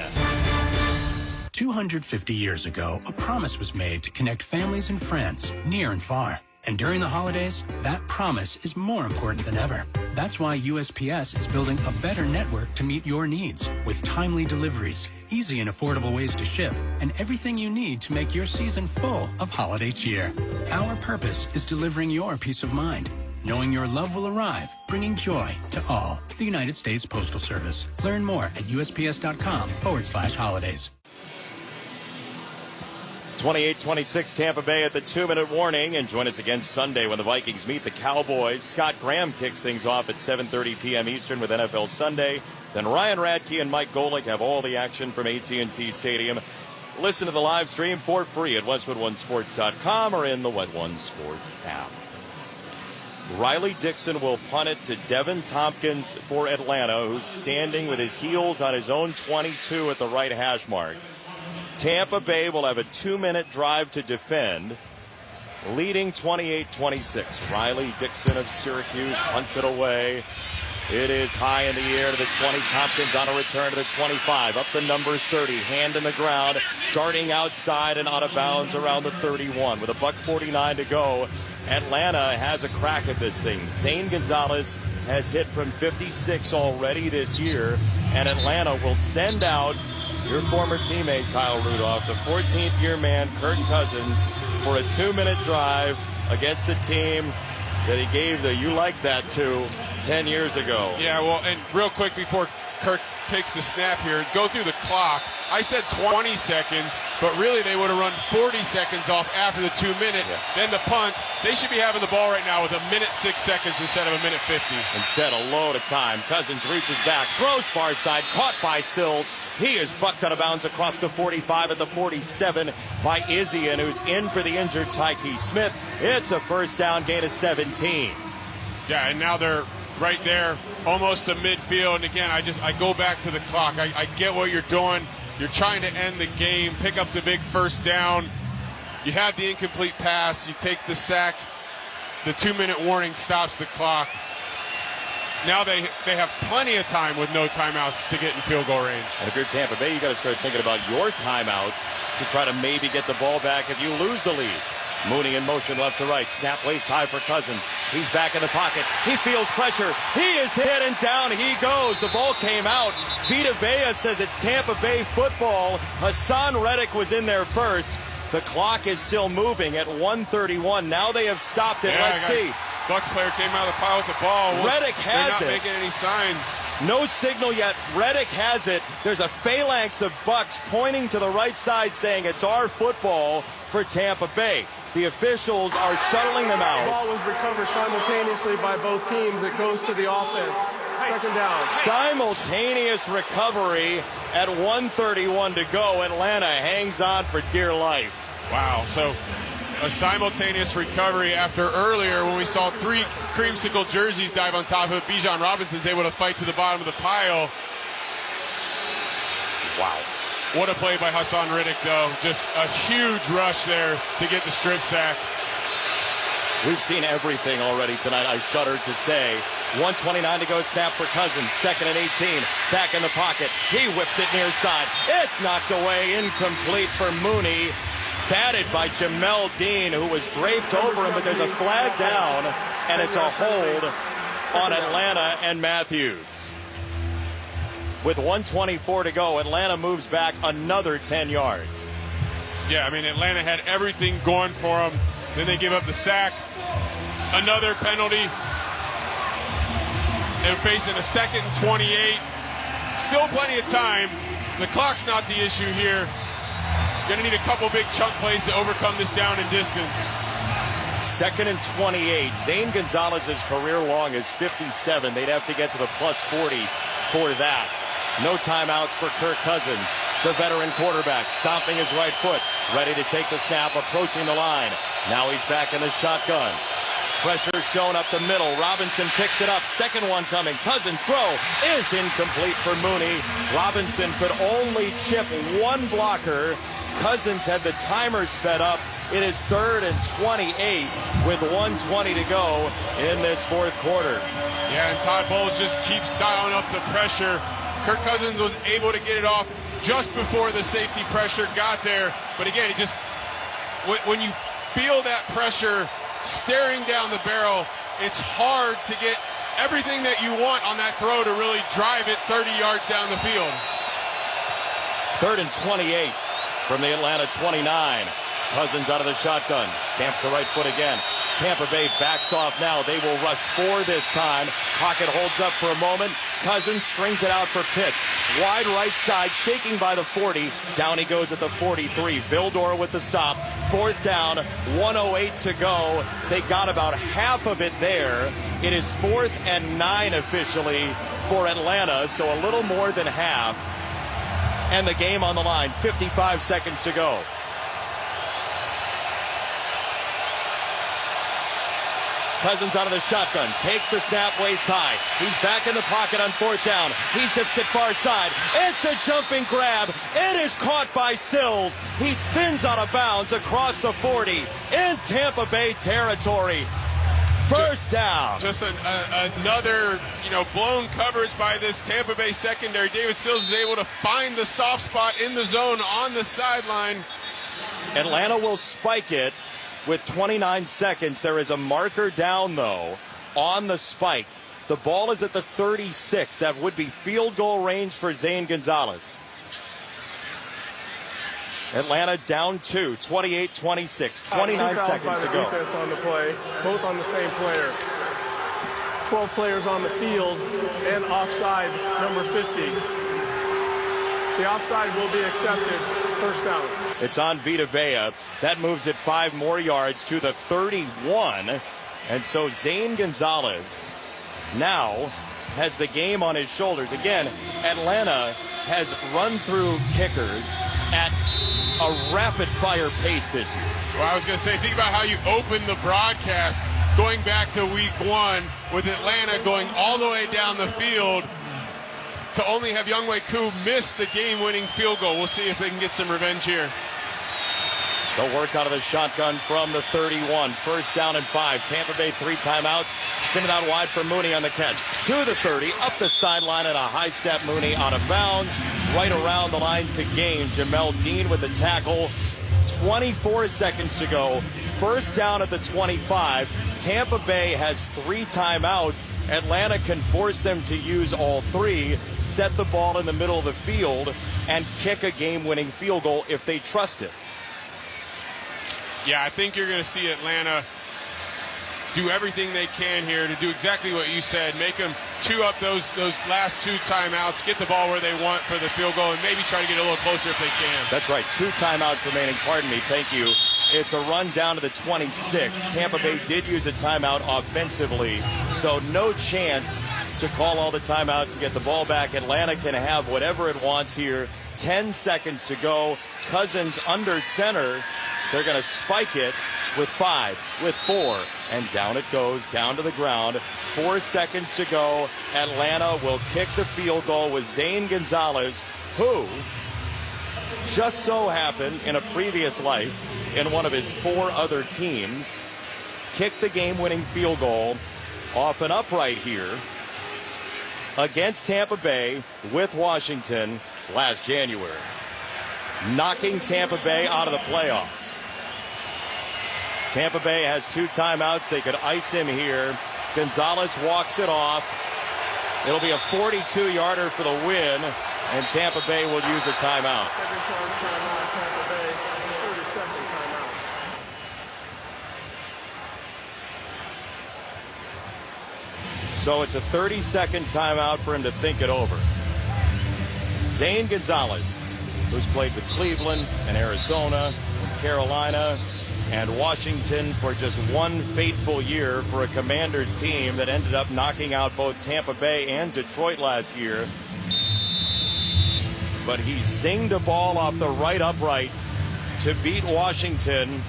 250 years ago, a promise was made to connect families and friends near and far. And during the holidays, that promise is more important than ever. That's why USPS is building a better network to meet your needs with timely deliveries, easy and affordable ways to ship, and everything you need to make your season full of holiday cheer. Our purpose is delivering your peace of mind, knowing your love will arrive, bringing joy to all. The United States Postal Service. Learn more at USPS.com/holidays. 28-26 Tampa Bay at the 2-minute warning, and join us again Sunday when the Vikings meet the Cowboys. Scott Graham kicks things off at 7:30 p.m. Eastern with NFL Sunday. Then Ryan Radke and Mike Golick have all the action from AT&T Stadium. Listen to the live stream for free at westwood1sports.com or in the West One Sports app. Riley Dixon will punt it to Devin Tompkins for Atlanta, who's standing with his heels on his own 22 at the right hash mark. Tampa Bay will have a 2-minute drive to defend, leading 28-26. Riley Dixon of Syracuse punts it away. It is high in the air to the 20. Tompkins on a return to the 25. Up the numbers 30. Hand in the ground. Darting outside and out of bounds around the 31. With $1:49 to go, Atlanta has a crack at this thing. Zane Gonzalez has hit from 56 already this year, and Atlanta will send out your former teammate, Kyle Rudolph, the 14th-year man, Kirk Cousins, for a 2-minute drive against the team that he gave the "you like that" to 10 years ago. Yeah, well, and real quick before Kirk takes the snap here, go through the clock. I said 20 seconds, but really they would have run 40 seconds off after the 2-minute. Yeah. Then the punt. They should be having the ball right now with 1:06 instead of 1:50. Instead, a load of time. Cousins reaches back, throws far side, caught by Sills. He is bucked out of bounds across the 45 at the 47 by Izzy, and who's in for the injured Tykee Smith. It's a first down, gain of 17. Yeah, and now they're right there, almost to midfield. And again, I go back to the clock. I get what you're doing. You're trying to end the game, pick up the big first down. You have the incomplete pass. You take the sack. The 2-minute warning stops the clock. Now they have plenty of time with no timeouts to get in field goal range. And if you're Tampa Bay, you got to start thinking about your timeouts to try to maybe get the ball back if you lose the lead. Mooney in motion left to right. Snap waist high for Cousins. He's back in the pocket. He feels pressure. He is hit and down he goes. The ball came out. Vita Vea says it's Tampa Bay football. Hassan Reddick was in there first. The clock is still moving at 1:31. Now they have stopped it. Let's see. Bucs player came out of the pile with the ball. Reddick has it. They're not making any signs. No signal yet. Reddick has it. There's a phalanx of Bucs pointing to the right side saying it's our football for Tampa Bay. The officials are shuttling them out. The ball was recovered simultaneously by both teams. It goes to the offense. Second down. Simultaneous recovery at 1:31 to go. Atlanta hangs on for dear life. Wow. So a simultaneous recovery after earlier when we saw 3 creamsicle jerseys dive on top of it. Bijan Robinson's able to fight to the bottom of the pile. Wow. What a play by Hassan Reddick, though. Just a huge rush there to get the strip sack. We've seen everything already tonight, I shudder to say. 1:29 to go, snap for Cousins, 2nd and 18. Back in the pocket. He whips it near side. It's knocked away, incomplete for Mooney. Batted by Jamel Dean, who was draped over him, but there's a flag down, and it's a hold on Atlanta and Matthews. With 1:24 to go, Atlanta moves back another 10 yards. Yeah, I mean, Atlanta had everything going for them. Then they give up the sack. Another penalty. They're facing a 2nd and 28. Still plenty of time. The clock's not the issue here. Going to need a couple big chunk plays to overcome this down and distance. 2nd and 28. Zane Gonzalez's career long is 57. They'd have to get to the plus 40 for that. No timeouts for Kirk Cousins, the veteran quarterback, stomping his right foot, ready to take the snap, approaching the line. Now he's back in the shotgun. Pressure shown up the middle. Robinson picks it up. Second one coming. Cousins' throw is incomplete for Mooney. Robinson could only chip one blocker. Cousins had the timer sped up. It is 3rd and 28 with 1:20 to go in this 4th quarter. Yeah, and Todd Bowles just keeps dialing up the pressure. Kirk Cousins was able to get it off just before the safety pressure got there. But again, it just when you feel that pressure staring down the barrel, it's hard to get everything that you want on that throw to really drive it 30 yards down the field. 3rd and 28 from the Atlanta 29. Cousins out of the shotgun, stamps the right foot again. Tampa Bay backs off now. They will rush 4 this time. Pocket holds up for a moment. Cousins strings it out for Pitts. Wide right side, shaking by the 40. Down he goes at the 43. Vildor with the stop. 4th down, 1:08 to go. They got about half of it there. It is 4th and 9 officially for Atlanta, so a little more than half. And the game on the line, 55 seconds to go. Cousins out of the shotgun, takes the snap waist high. He's back in the pocket on 4th down. He zips it far side. It's a jumping grab. It is caught by Sills. He spins out of bounds across the 40 in Tampa Bay territory. First down. Just another, blown coverage by this Tampa Bay secondary. David Sills is able to find the soft spot in the zone on the sideline. Atlanta will spike it. With 29 seconds, there is a marker down, though, on the spike. The ball is at the 36. That would be field goal range for Zane Gonzalez. Atlanta down 2, 28-26, 29 seconds to go. Defense on the play, both on the same player. 12 players on the field and offside, number 50. The offside will be accepted. First down. It's on Vita Vea. That moves it 5 more yards to the 31. And so Zane Gonzalez now has the game on his shoulders. Again, Atlanta has run through kickers at a rapid-fire pace this year. Well, I was going to say, think about how you opened the broadcast going back to week 1 with Atlanta going all the way down the field to only have Younghoe Koo miss the game-winning field goal. We'll see if they can get some revenge here. They'll work out of the shotgun from the 31. First down and 5. Tampa Bay 3 timeouts. Spin it out wide for Mooney on the catch. To the 30. Up the sideline at a high step. Mooney out of bounds. Right around the line to gain. Jamel Dean with the tackle. 24 seconds to go. First down at the 25. Tampa Bay has 3 timeouts. Atlanta can force them to use all 3, set the ball in the middle of the field, and kick a game-winning field goal if they trust it. Yeah, I think you're going to see Atlanta do everything they can here to do exactly what you said. Make them chew up those last 2 timeouts, get the ball where they want for the field goal, and maybe try to get a little closer if they can. That's right, 2 timeouts remaining. Pardon me, thank you. It's a run down to the 26. Tampa Bay did use a timeout offensively, so no chance to call all the timeouts to get the ball back. Atlanta can have whatever it wants here. 10 seconds to go. Cousins under center. They're going to spike it with 5, with 4, and down it goes, down to the ground. 4 seconds to go. Atlanta will kick the field goal with Zane Gonzalez, who just so happened in a previous life in one of his 4 other teams, kicked the game-winning field goal off an upright here against Tampa Bay with Washington last January, knocking Tampa Bay out of the playoffs. Tampa Bay has 2 timeouts. They could ice him here. Gonzalez walks it off. It'll be a 42-yarder for the win, and Tampa Bay will use a timeout. So it's a 30-second timeout for him to think it over. Zane Gonzalez, who's played with Cleveland and Arizona and Carolina and Washington for just one fateful year for a Commanders team that ended up knocking out both Tampa Bay and Detroit last year. But he zinged a ball off the right upright to beat Washington,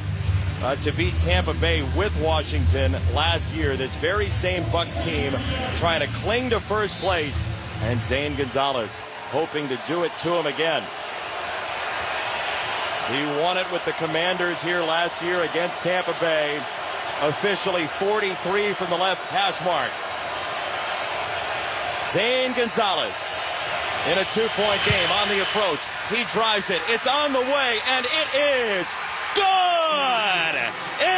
to beat Tampa Bay with Washington last year. This very same Bucs team trying to cling to first place, and Zane Gonzalez hoping to do it to him again. He won it with the Commanders here last year against Tampa Bay. Officially 43 from the left hash mark. Zane Gonzalez in a 2-point game on the approach. He drives it. It's on the way, and it is good!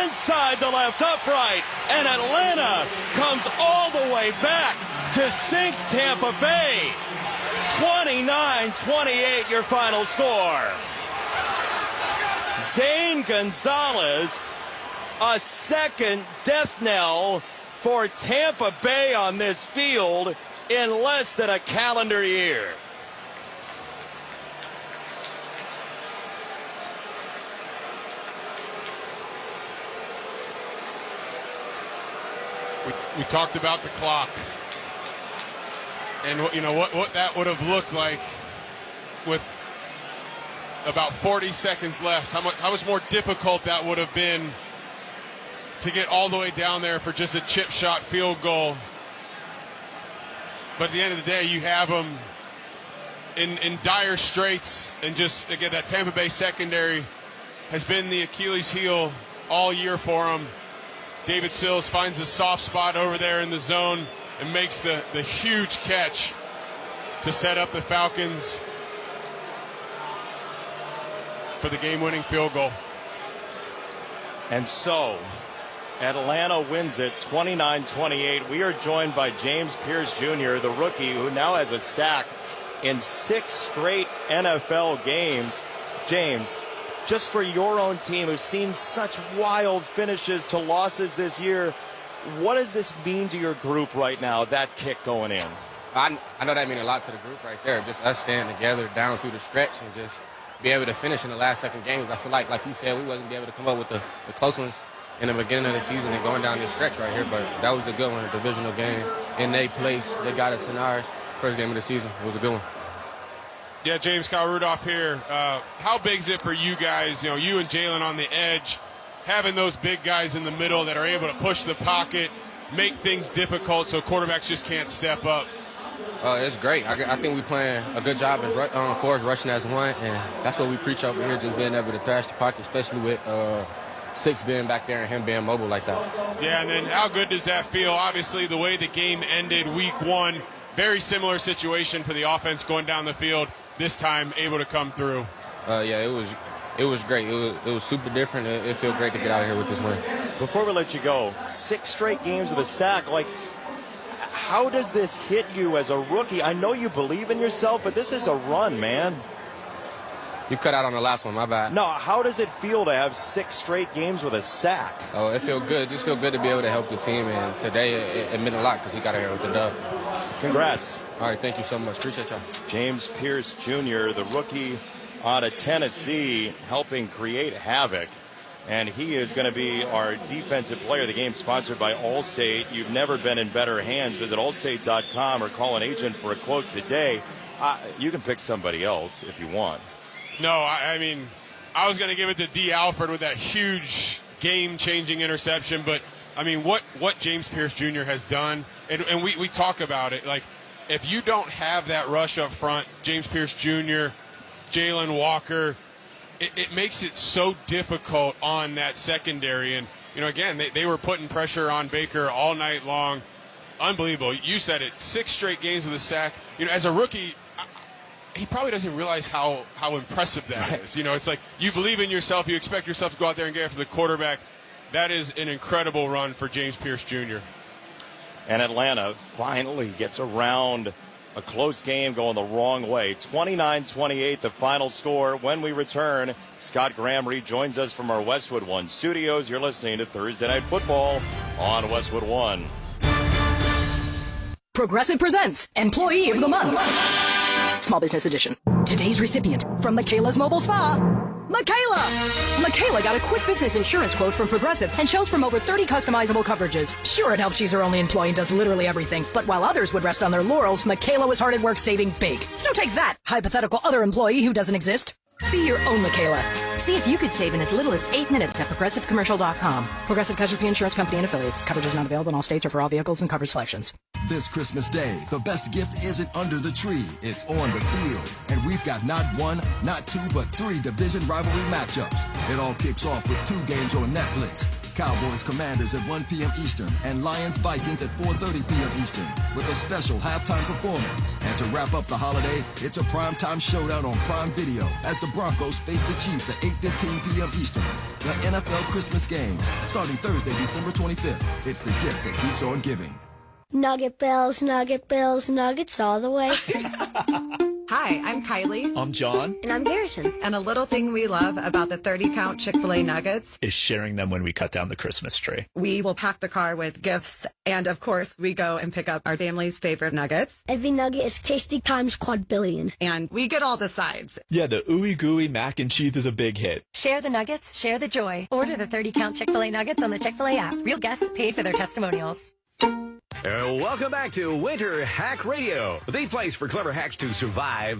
Inside the left upright, and Atlanta comes all the way back to sink Tampa Bay. 29-28 your final score. Zane Gonzalez, a second death knell for Tampa Bay on this field in less than a calendar year. We talked about the clock and what that would have looked like with about 40 seconds left. How much more difficult that would have been to get all the way down there for just a chip shot field goal. But at the end of the day, you have them in dire straits, and just again that Tampa Bay secondary has been the Achilles heel all year for them. David Sills finds a soft spot over there in the zone and makes the huge catch to set up the Falcons for the game-winning field goal. And so Atlanta wins it 29-28. We are joined by James Pierce Jr., the rookie, who now has a sack in 6 straight NFL games. James, just for your own team, who's seen such wild finishes to losses this year, what does this mean to your group right now, that kick going in? I know that means a lot to the group right there. Just us staying together down through the stretch and just be able to finish in the last second games. I feel like you said, we wasn't be able to come up with the close ones in the beginning of the season and going down this stretch right here. But that was a good one, a divisional game in their place. They got us in ours. First game of the season. It was a good one. Yeah, James, Kyle Rudolph here. How big is it for you guys, you and Jalen on the edge, having those big guys in the middle that are able to push the pocket, make things difficult so quarterbacks just can't step up? It's great. I think we're playing a good job as for us rushing as one, and that's what we preach over here, just being able to thrash the pocket, especially with Six being back there and him being mobile like that. Yeah, and then how good does that feel? Obviously, the way the game ended week one, very similar situation for the offense going down the field, this time able to come through. Yeah, it was great. It was super different. It feels great to get out of here with this win. Before we let you go, 6 straight games with a sack. Like, how does this hit you as a rookie? I know you believe in yourself, but this is a run, man. You cut out on the last one, my bad. No, how does it feel to have 6 straight games with a sack? Oh, it feels good. Just feel good to be able to help the team, and today it meant a lot because we got here with the dub. Congrats. All right, thank you so much. Appreciate y'all. James Pierce Jr., the rookie out of Tennessee, helping create havoc. And he is going to be our defensive player of the game, sponsored by Allstate. You've never been in better hands. Visit allstate.com or call an agent for a quote today. You can pick somebody else if you want. No, I mean, I was going to give it to D. Alford with that huge game-changing interception, but, I mean, what James Pierce Jr. has done, and we talk about it, like, if you don't have that rush up front, James Pierce Jr., Jalen Walker, it makes it so difficult on that secondary. And, again, they were putting pressure on Baker all night long. Unbelievable. You said it, 6 straight games with a sack. As a rookie, he probably doesn't realize how impressive that is. It's like you believe in yourself. You expect yourself to go out there and get after the quarterback. That is an incredible run for James Pierce Jr. And Atlanta finally gets around a close game going the wrong way. 29-28, the final score. When we return, Scott Graham rejoins us from our Westwood One studios. You're listening to Thursday Night Football on Westwood One. Progressive presents Employee of the Month. Small Business Edition. Today's recipient from Michaela's Mobile Spa, Michaela! Michaela got a quick business insurance quote from Progressive and chose from over 30 customizable coverages. Sure, it helps she's her only employee and does literally everything, but while others would rest on their laurels, Michaela was hard at work saving big. So take that, hypothetical other employee who doesn't exist. Be your own Michaela. See if you could save in as little as 8 minutes at ProgressiveCommercial.com. Progressive Casualty Insurance Company and Affiliates. Coverage is not available in all states or for all vehicles and coverage selections. This Christmas Day, the best gift isn't under the tree, it's on the field. And we've got not 1, not 2, but 3 division rivalry matchups. It all kicks off with 2 games on Netflix. Cowboys Commanders at 1 p.m. Eastern and Lions Vikings at 4:30 p.m. Eastern with a special halftime performance. And to wrap up the holiday, it's a primetime showdown on Prime Video as the Broncos face the Chiefs at 8:15 p.m. Eastern. The NFL Christmas games starting Thursday, December 25th. It's the gift that keeps on giving. Nugget Bills, Nuggets all the way. Hi, I'm Kylie. I'm John. And I'm Garrison. And a little thing we love about the 30-count Chick-fil-A nuggets is sharing them when we cut down the Christmas tree. We will pack the car with gifts, and of course, we go and pick up our family's favorite nuggets. Every nugget is tasty times quadrillion. And we get all the sides. Yeah, the ooey gooey mac and cheese is a big hit. Share the nuggets, share the joy. Order the 30-count Chick-fil-A nuggets on the Chick-fil-A app. Real guests paid for their testimonials. Welcome back to Winter Hack Radio, the place for clever hacks to survive